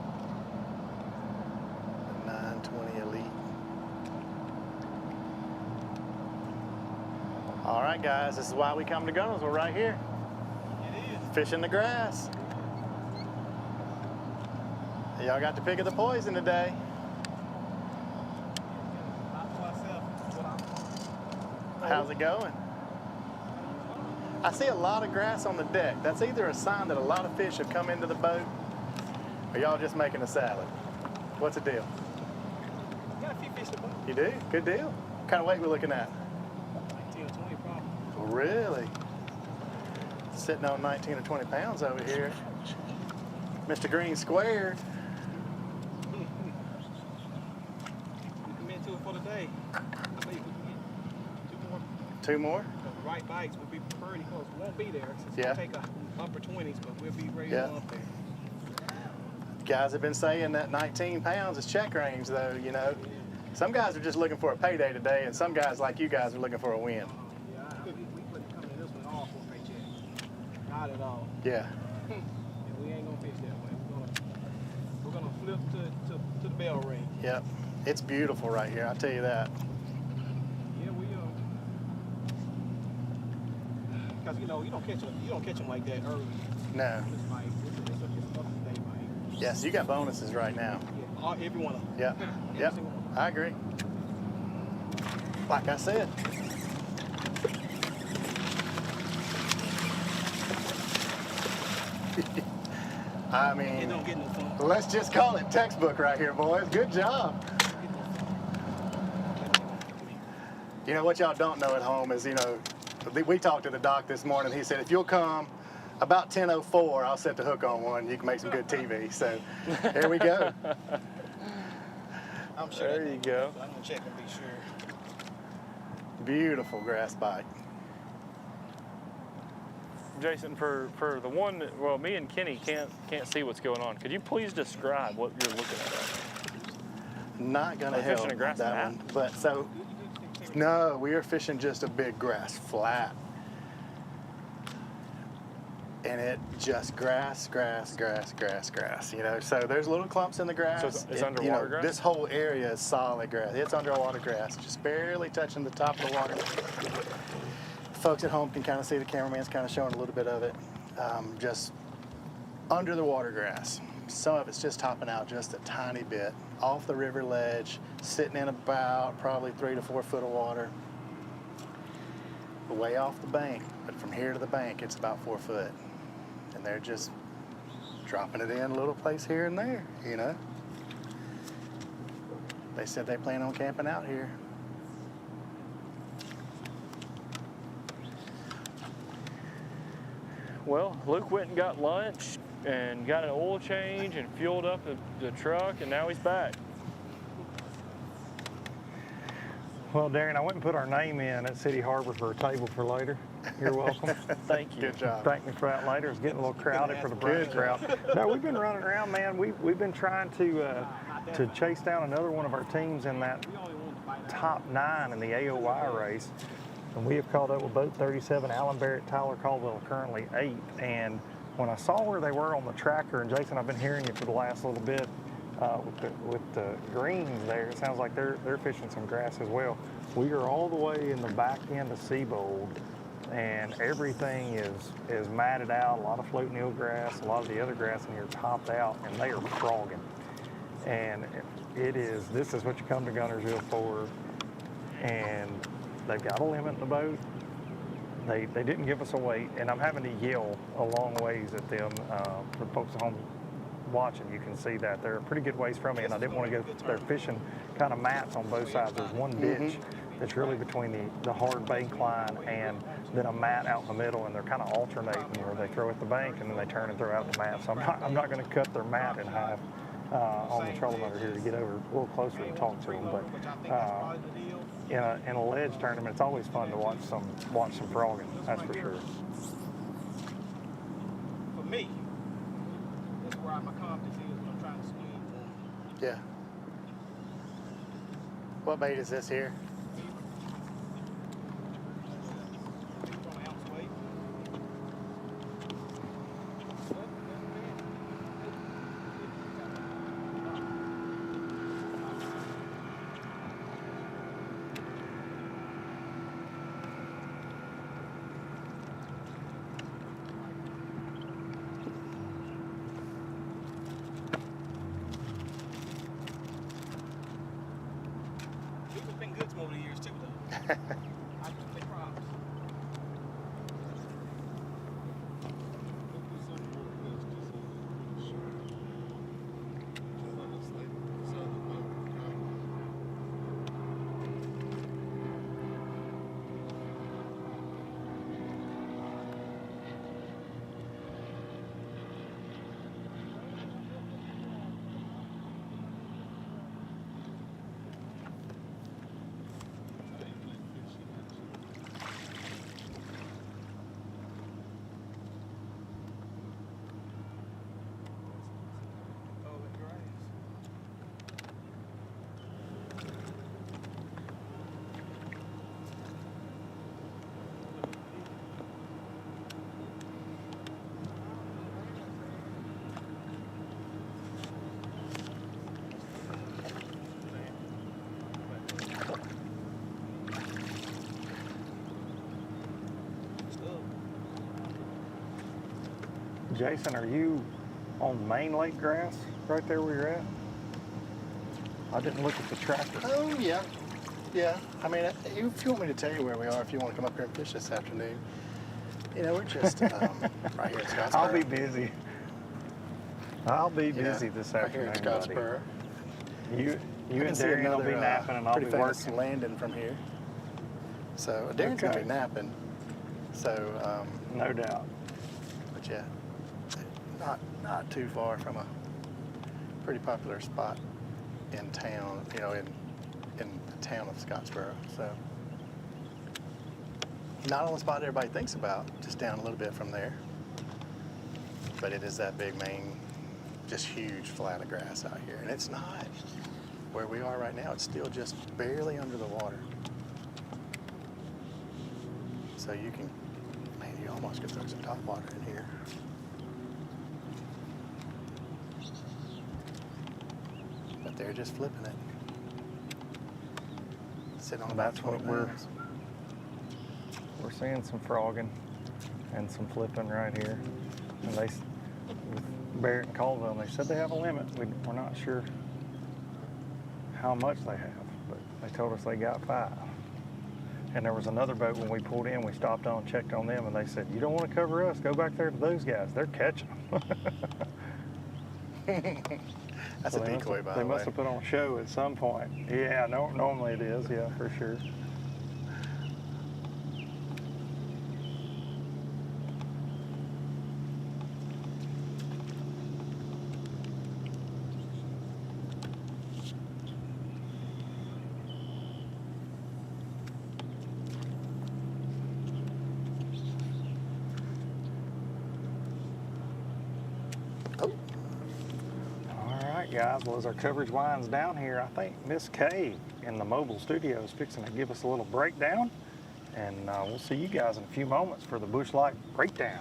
The 920 Elite. All right, guys, this is why we come to Guntersville right here. It is. Fishing the grass. Y'all got the pick of the poison today. How's it going? I see a lot of grass on the deck. That's either a sign that a lot of fish have come into the boat, or y'all just making a salad. What's the deal? Got a few fish to boat. You do? Good deal. What kind of weight we looking at? 19 or 20 probably. Really? Sitting on 19 or 20 pounds over here. Mr. Green Squared. Come into it for the day. I believe we can get 2 more. 2 more? The right bites will be pretty close. We won't be there since Yeah. we'll take a upper 20s, but we'll be ready Yeah. to go up there. Guys have been saying that 19 pounds is check range, though, you know. Some guys are just looking for a payday today, and some guys like you guys are looking for a win. Yeah, we wouldn't come in this one all for a paycheck. Not at all. Yeah. And we ain't gonna fish that way. We're gonna flip to the bell ring. Yep. It's beautiful right here, I'll tell you that. Yeah, we because you know you don't catch them like that early. No. It's like it's up to day, right? Yes, you got bonuses right now. Yeah, every one of them. Yeah. Yep. I agree. Like I said. I mean, It don't get no fun. let's just call it textbook right here, boys. Good job. You know, what y'all don't know at home is, you know, we talked to the doc this morning. He said, if you'll come about 10:04, I'll set the hook on one. You can make some good TV. So here we go. I'm sure. There you go. I'm gonna check and be sure. Beautiful grass bite. Jason, for the one that, well, me and Kenny can't see what's going on. Could you please describe what you're looking at? Not gonna Are we help fishing a grass that mat? one. But so, no, we are fishing just a big grass flat. And it just grass, you know. So there's little clumps in the grass. So it's you underwater know, grass? This whole area is solid grass. It's underwater grass, just barely touching the top of the water. Folks at home can kind of see the cameraman's kind of showing a little bit of it. Just under the water grass. Some of it's just topping out just a tiny bit off the river ledge, sitting in about probably 3 to 4 foot of water. Way off the bank, but from here to the bank, it's about 4 foot. And they're just dropping it in a little place here and there, you know. They said they plan on camping out here. Well, Luke went and got lunch and got an oil change and fueled up the truck, and now he's back. Well, Darren, I went and put our name in at City Harbor for a table for later. You're welcome. Thank you. Good job. Thank me for that later. It's getting a little crowded for the brunch crowd. No, we've been running around, man. We've been trying to chase down another one of our teams in that top 9 in the AOY race. And we have caught up with boat 37, Alan Barrett, Tyler Caldwell, currently 8th. And when I saw where they were on the tracker, and Jason, I've been hearing you for the last little bit with the greens there, it sounds like they're fishing some grass as well. We are all the way in the back end of Seabold, and everything is matted out, a lot of floating eelgrass, a lot of the other grass in here topped out, and they are frogging. And this is what you come to Guntersville for. And they've got a limit in the boat. They didn't give us a weight, and I'm having to yell a long ways at them. For folks at home watching, you can see that they're a pretty good ways from me, and I didn't want to go. They're fishing kind of mats on both sides. There's one ditch that's really between the hard bank line and then a mat out in the middle, and they're kind of alternating where they throw at the bank and then they turn and throw out the mat. So I'm not going to cut their mat in half on the trolling motor here to get over a little closer and talk to them. But in a ledge tournament, it's always fun to watch some frogging. That's for sure. For me, that's where my confidence is when I'm trying to swing. Yeah. What bait is this here? over the years too, though. I take props. Jason, are you on main lake grass right there where you're at? I didn't look at the tractor. Oh, yeah. Yeah. I mean, if you want me to tell you where we are, if you want to come up here and fish this afternoon, you know, we're just right here at Scottsboro. I'll be busy. I'll be busy this right here afternoon, at Scottsboro. buddy. You and Darian will be napping and I'll be pretty famous working. landing from here. So Darian's going to be napping. So no doubt. But yeah, not too far from a pretty popular spot in town, you know, in the town of Scottsboro. So not on the spot everybody thinks about, just down a little bit from there. But it is that big main, just huge flat of grass out here. And it's not where we are right now. It's still just barely under the water. So you can, man, you almost could throw some top water in here. But they're just flipping it. Sitting on That's what we're pounds. seeing, some frogging and some flipping right here. And they, with Barrett and Colville, they said they have a limit. We're not sure how much they have, but they told us they got 5. And there was another boat when we pulled in, we stopped on, checked on them, and they said, you don't want to cover us, go back there to those guys. They're catching them. That's a decoy, by the way. They must have put on a show at some point. Yeah, normally it is, yeah, for sure. Guys, well, as our coverage winds down here, I think Miss Kay in the mobile studio is fixing to give us a little breakdown, and we'll see you guys in a few moments for the Bush Light breakdown.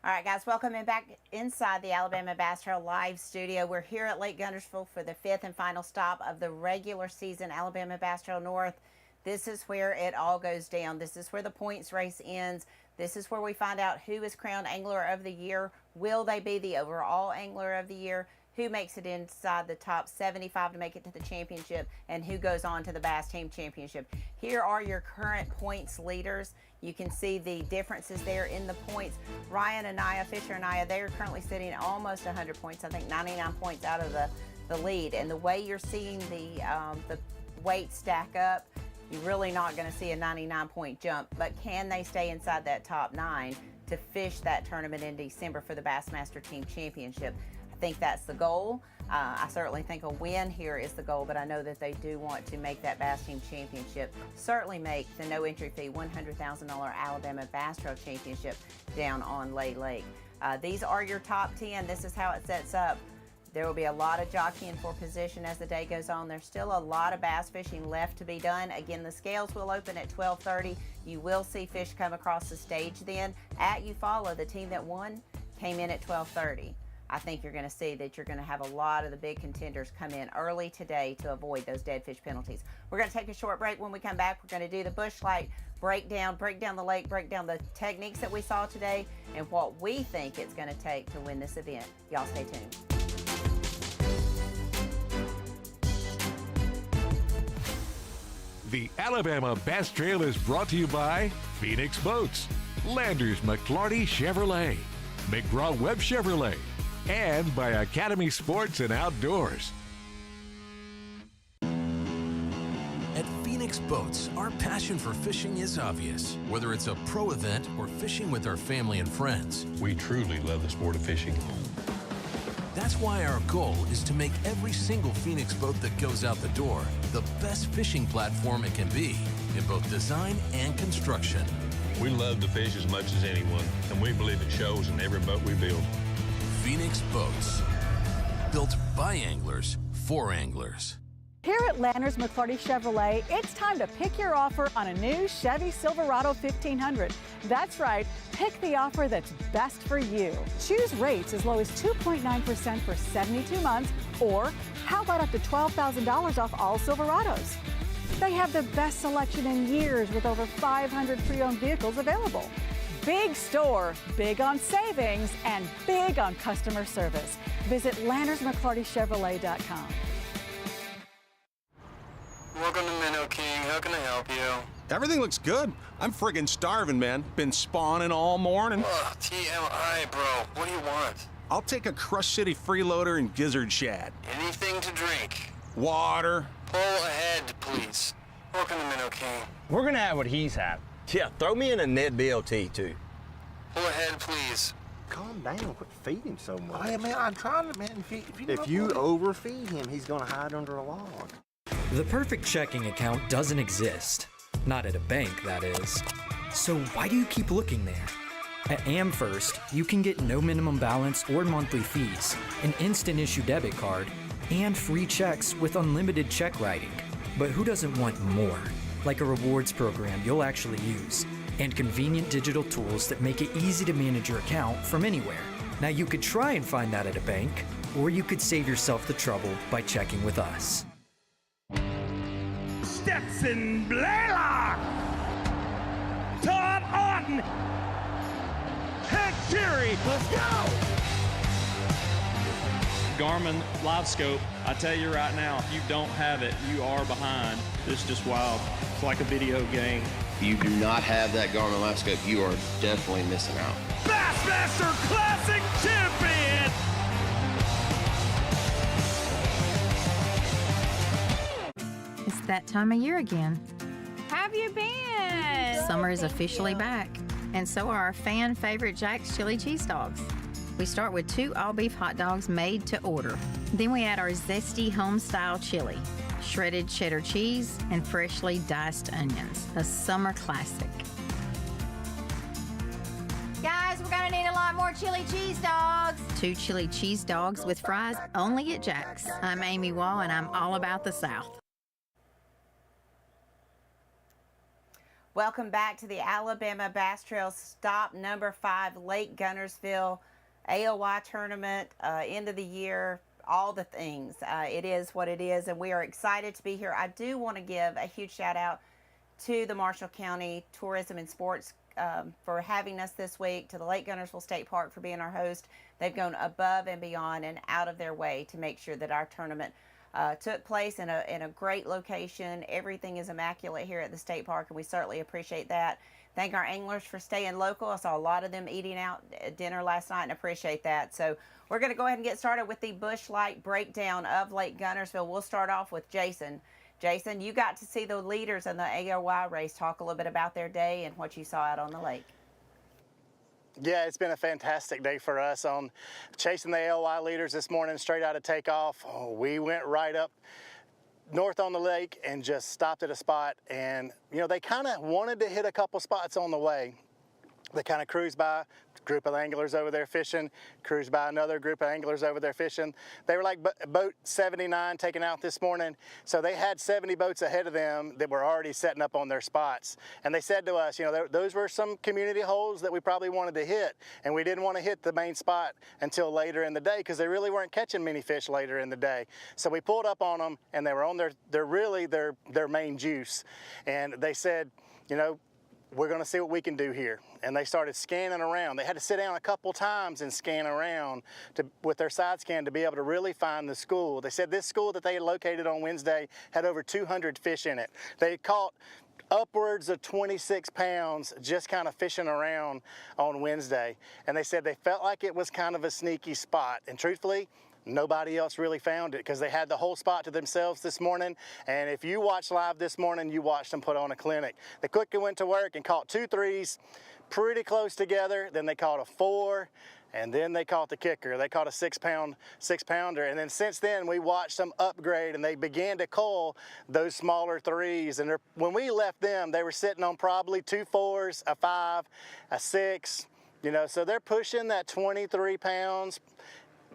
All right, guys, welcome back inside the Alabama Bass Trail Live studio. We're here at Lake Guntersville for the 5th and final stop of the regular season Alabama Bass Trail North. This is where it all goes down. This is where the points race ends. This is where we find out who is crowned Angler of the Year. Will they be the overall Angler of the Year? Who makes it inside the top 75 to make it to the championship? And who goes on to the Bass Team Championship? Here are your current points leaders. You can see the differences there in the points. Ryan Anaya, Fisher Anaya, they are currently sitting at almost 100 points. I think 99 points out of the lead. And the way you're seeing the weight stack up, you're really not going to see a 99-point jump, but can they stay inside that top 9 to fish that tournament in December for the Bassmaster Team Championship? I think that's the goal. I certainly think a win here is the goal, but I know that they do want to make that Bass Team Championship, certainly make the no entry fee $100,000 Alabama Bass Trail Championship down on Lay Lake. These are your top 10. This is how it sets up. There will be a lot of jockeying for position as the day goes on. There's still a lot of bass fishing left to be done. Again, the scales will open at 12:30. You will see fish come across the stage then. At Eufaula, the team that won came in at 12:30. I think you're going to see that you're going to have a lot of the big contenders come in early today to avoid those dead fish penalties. We're going to take a short break. When we come back, we're going to do the Bush Light breakdown, break down the lake, break down the techniques that we saw today, and what we think it's going to take to win this event. Y'all stay tuned. The Alabama Bass Trail is brought to you by Phoenix Boats, Landers McClarty Chevrolet, McGraw-Webb Chevrolet, and by Academy Sports and Outdoors. At Phoenix Boats, our passion for fishing is obvious. Whether it's a pro event or fishing with our family and friends, We truly love the sport of fishing. that's why our goal is to make every single Phoenix boat that goes out the door the best fishing platform it can be in both design and construction. We love to fish as much as anyone, and we believe it shows in every boat we build. Phoenix Boats, built by anglers for anglers. Here at Landers McClarty Chevrolet, it's time to pick your offer on a new Chevy Silverado 1500. That's right, pick the offer that's best for you. Choose rates as low as 2.9% for 72 months, or how about up to $12,000 off all Silverados? They have the best selection in years with over 500 pre-owned vehicles available. Big store, big on savings, and big on customer service. Visit LandersMcClartyChevrolet.com. Welcome to Minnow King. How can I help you? Everything looks good. I'm friggin' starving, man. Been spawning all morning. Ugh, TMI, bro. What do you want? I'll take a Crush City freeloader and gizzard shad. Anything to drink. Water. Pull ahead, please. Welcome to Minnow King. We're gonna have what he's had. Yeah, throw me in a Ned BLT, too. Pull ahead, please. Calm down. Quit feeding him so much. Hey, man, I'm trying to, man. If you overfeed him, he's gonna hide under a log. The perfect checking account doesn't exist. Not at a bank, that is. So why do you keep looking there? At AmFirst, you can get no minimum balance or monthly fees, an instant issue debit card, and free checks with unlimited check writing. But who doesn't want more? Like a rewards program you'll actually use, and convenient digital tools that make it easy to manage your account from anywhere. Now you could try and find that at a bank, or you could save yourself the trouble by checking with us. Stetson Blaylock, Todd Auden, Head Terry, let's go! Garmin Live Scope, I tell you right now, if you don't have it, you are behind. It's just wild. It's like a video game. If you do not have that Garmin Live Scope, you are definitely missing out. Bassmaster Classic Champion! It's that time of year again. Have you been? Summer is officially back, and so are our fan favorite Jack's Chili Cheese Dogs. We start with 2 all-beef hot dogs made to order. Then we add our zesty home-style chili, shredded cheddar cheese, and freshly diced onions. A summer classic. Guys, we're gonna need a lot more chili cheese dogs. 2 chili cheese dogs with fries only at Jack's. I'm Amy Wall, and I'm all about the South. Welcome back to the Alabama Bass Trail Stop number 5, Lake Guntersville AOY tournament, end of the year, all the things. It is what it is, and we are excited to be here. I do want to give a huge shout out to the Marshall County Tourism and Sports for having us this week, to the Lake Guntersville State Park for being our host. They've gone above and beyond and out of their way to make sure that our tournament took place in a great location. Everything is immaculate here at the state park, and we certainly appreciate that. Thank our anglers for staying local. I saw a lot of them eating out at dinner last night and appreciate that. So we're going to go ahead and get started with the bush light breakdown of Lake Guntersville. We'll start off with Jason. Jason, you got to see the leaders in the AOY race. Talk a little bit about their day and what you saw out on the lake. Yeah, it's been a fantastic day for us on chasing the AOY leaders this morning straight out of takeoff. We went right up north on the lake and just stopped at a spot, and you know, they kind of wanted to hit a couple spots on the way. They kind of cruised by a group of anglers over there fishing, cruised by another group of anglers over there fishing. They were like boat 79 taken out this morning, so they had 70 boats ahead of them that were already setting up on their spots. And they said to us, you know, those were some community holes that we probably wanted to hit, and we didn't want to hit the main spot until later in the day because they really weren't catching many fish later in the day. So we pulled up on them, and they were on their main juice. And they said, you know, we're going to see what we can do here. And they started scanning around. They had to sit down a couple times and scan around with their side scan to be able to really find the school. They said this school that they had located on Wednesday had over 200 fish in it. They had caught upwards of 26 pounds just kind of fishing around on Wednesday. And they said they felt like it was kind of a sneaky spot. And truthfully, nobody else really found it because they had the whole spot to themselves this morning. And if you watched live this morning, you watched them put on a clinic. They quickly went to work and caught 2 3s pretty close together. Then they caught a 4, and then they caught the kicker. They caught a 6-pounder. And then since then, we watched them upgrade, and they began to cull those smaller 3s. And when we left them, they were sitting on probably 2 4s, a 5, a 6. You know, so they're pushing that 23 pounds.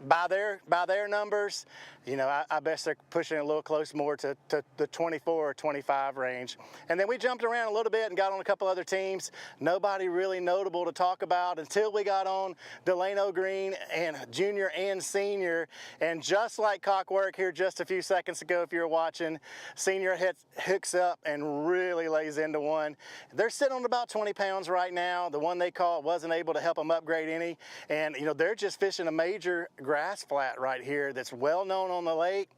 By their numbers, you know, I bet they're pushing a little close more to the 24 or 25 range. And then we jumped around a little bit and got on a couple other teams. Nobody really notable to talk about until we got on Delano Green and junior and senior. And just like Cockwork here just a few seconds ago, if you're watching, senior hooks up and really lays into one. They're sitting on about 20 pounds right now. The one they caught wasn't able to help them upgrade any. And, you know, they're just fishing a major grass flat right here that's well known on the lake,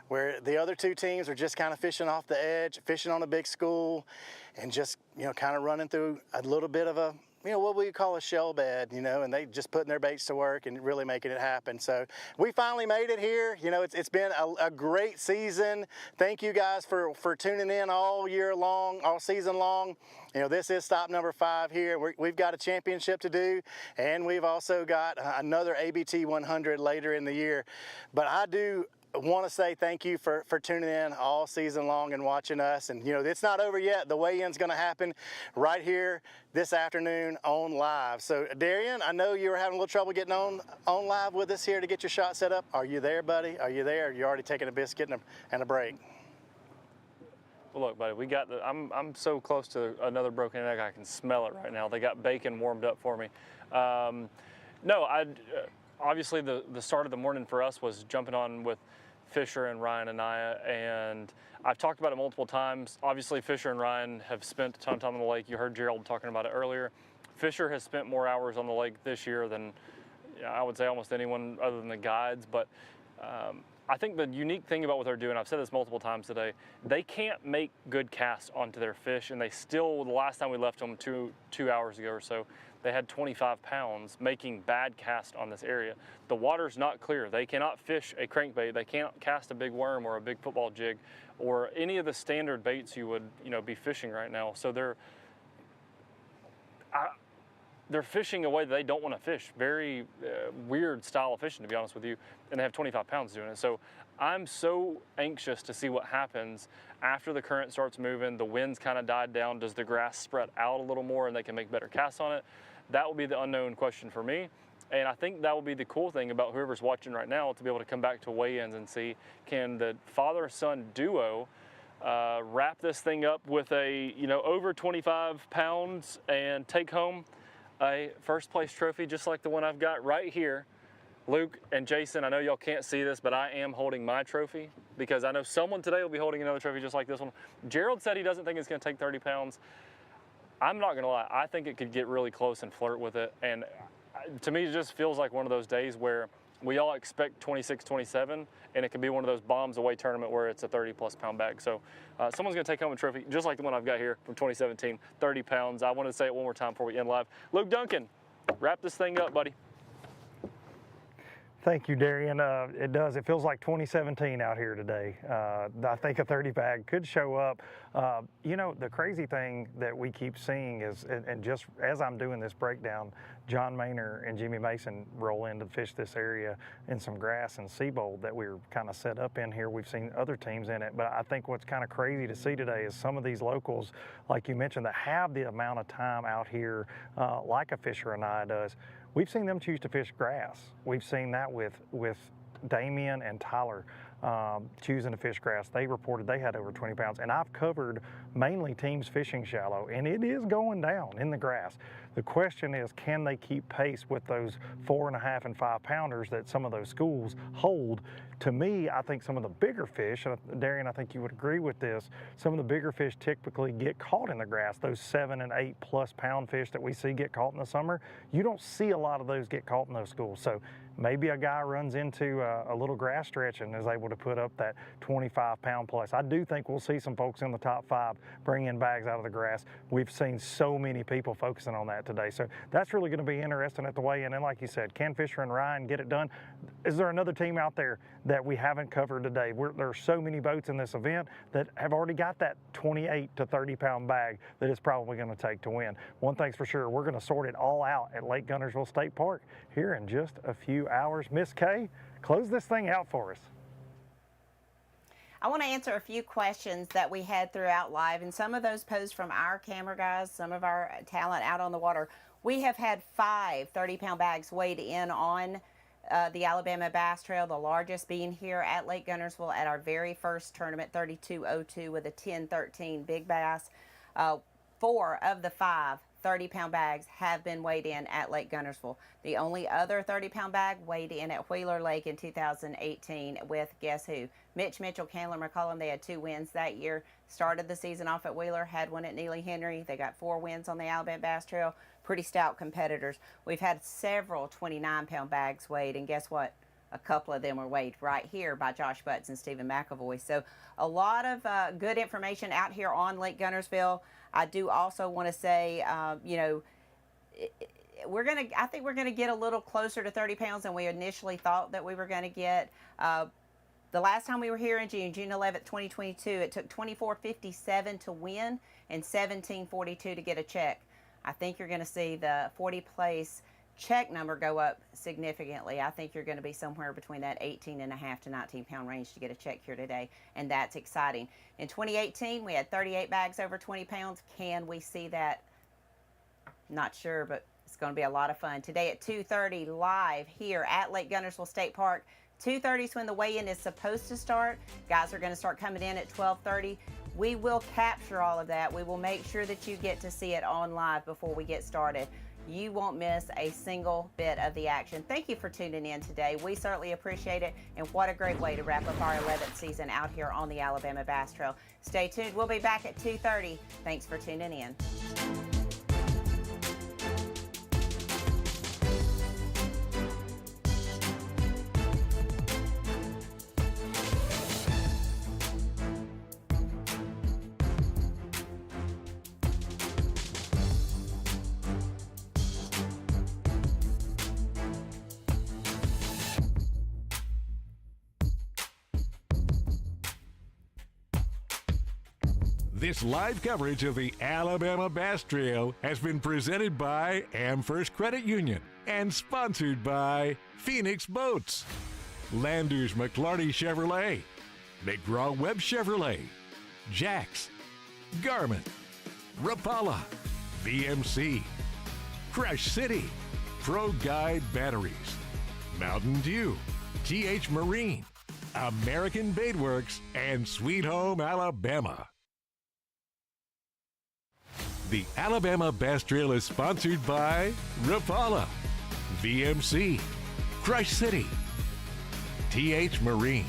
where the other 2 teams are just kind of fishing off the edge, fishing on a big school, and just, you know, kind of running through a little bit of a, you know, what we call a shell bed, you know, and they just putting their baits to work and really making it happen. So we finally made it here. You know, it's been a great season. Thank you guys for tuning in all year long, all season long. You know, this is stop number 5 here. We've got a championship to do, and we've also got another ABT 100 later in the year. But I do want to say thank you for tuning in all season long and watching us. And, you know, it's not over yet. The weigh-in's going to happen right here this afternoon on live. So, Darian, I know you were having a little trouble getting on live with us here to get your shot set up. Are you there, buddy? Are you there? You're already taking a biscuit and a break. Well, look, buddy, we got the. I'm so close to another broken egg. I can smell it right now. They got bacon warmed up for me. Obviously the start of the morning for us was jumping on with Fisher and Ryan and Naya, and I've talked about it multiple times. Obviously, Fisher and Ryan have spent a ton of time on the lake. You heard Gerald talking about it earlier. Fisher has spent more hours on the lake this year than, I would say, almost anyone other than the guides. But I think the unique thing about what they're doing, I've said this multiple times today, they can't make good casts onto their fish, and they still, the last time we left them two hours ago or so, they had 25 pounds making bad casts on this area. The water's not clear. They cannot fish a crankbait. They can't cast a big worm or a big football jig or any of the standard baits you would, you know, be fishing right now. So they're fishing a way that they don't want to fish. Very weird style of fishing, to be honest with you, and they have 25 pounds doing it. So I'm so anxious to see what happens after the current starts moving, the winds kind of died down. Does the grass spread out a little more and they can make better casts on it? That will be the unknown question for me. And I think that will be the cool thing about whoever's watching right now, to be able to come back to weigh-ins and see, can the father-son duo wrap this thing up with a, you know, over 25 pounds and take home a first place trophy just like the one I've got right here. Luke and Jason, I know y'all can't see this, but I am holding my trophy because I know someone today will be holding another trophy just like this one. Gerald said he doesn't think it's going to take 30 pounds. I'm not going to lie. I think it could get really close and flirt with it. And to me, it just feels like one of those days where we all expect 26, 27, and it can be one of those bombs away tournament where it's a 30-plus pound bag. So someone's going to take home a trophy, just like the one I've got here from 2017, 30 pounds. I want to say it one more time before we end live. Luke Duncan, wrap this thing up, buddy. Thank you, Darian. It does. It feels like 2017 out here today. I think a 30 bag could show up. You know, the crazy thing that we keep seeing is, and just as I'm doing this breakdown, John Maynor and Jimmy Mason roll in to fish this area in some grass and seabold that we're kind of set up in here. We've seen other teams in it, but I think what's kind of crazy to see today is some of these locals, like you mentioned, that have the amount of time out here, like a Fisher and I does. We've seen them choose to fish grass. We've seen that with Damien and Tyler choosing to fish grass. They reported they had over 20 pounds, and I've covered mainly teams fishing shallow, and it is going down in the grass. The question is, can they keep pace with those 4.5 and 5 pounders that some of those schools hold? To me, I think some of the bigger fish, Darian, I think you would agree with this, some of the bigger fish typically get caught in the grass. Those 7 and 8+ pound fish that we see get caught in the summer, you don't see a lot of those get caught in those schools. So maybe a guy runs into a little grass stretch and is able to put up that 25 pound plus. I do think we'll see some folks in the top 5 bring in bags out of the grass. We've seen so many people focusing on that today. So that's really going to be interesting at the weigh-in. And like you said, can Fisher and Ryan get it done? Is there another team out there that we haven't covered today? There are so many boats in this event that have already got that 28 to 30 pound bag that it's probably going to take to win. One thing's for sure, we're going to sort it all out at Lake Guntersville State Park here in just a few hours. Miss Kay, close this thing out for us. I want to answer a few questions that we had throughout live, and some of those posed from our camera guys, some of our talent out on the water. We have had 5 30-pound bags weighed in on the Alabama Bass Trail, the largest being here at Lake Guntersville at our very first tournament, 3202 with a 10-13 big bass. 4 of the 5 30-pound bags have been weighed in at Lake Guntersville. The only other 30-pound bag weighed in at Wheeler Lake in 2018 with, guess who? Mitch Mitchell, Candler McCollum. They had 2 wins that year. Started the season off at Wheeler, had one at Neely Henry. They got 4 wins on the Alabama Bass Trail. Pretty stout competitors. We've had several 29-pound bags weighed, and guess what? A couple of them were weighed right here by Josh Butts and Stephen McAvoy. So a lot of good information out here on Lake Guntersville. I do also want to say, you know, I think we're gonna get a little closer to 30 pounds than we initially thought that we were gonna get. The last time we were here in June 11th, 2022, it took 24.57 to win and 17.42 to get a check. I think you're going to see the 40 place check number go up significantly. I think you're going to be somewhere between that 18.5 to 19 pound range to get a check here today, and that's exciting. In 2018, we had 38 bags over 20 pounds. Can we see that? Not sure, but it's going to be a lot of fun. Today at 2:30 live here at Lake Guntersville State Park. 2:30 is when the weigh-in is supposed to start. Guys are going to start coming in at 12:30. We will capture all of that. We will make sure that you get to see it on live before we get started. You won't miss a single bit of the action. Thank you for tuning in today. We certainly appreciate it, and what a great way to wrap up our 11th season out here on the Alabama Bass Trail. Stay tuned. We'll be back at 2:30. Thanks for tuning in. This live coverage of the Alabama Bass Trail has been presented by AmFirst Credit Union and sponsored by Phoenix Boats, Landers McClarty Chevrolet, McGraw-Webb Chevrolet, Jax, Garmin, Rapala, VMC, Crush City, Pro Guide Batteries, Mountain Dew, TH Marine, American Baitworks, and Sweet Home Alabama. The Alabama Bass Trail is sponsored by Rapala, VMC, Crush City, TH Marine,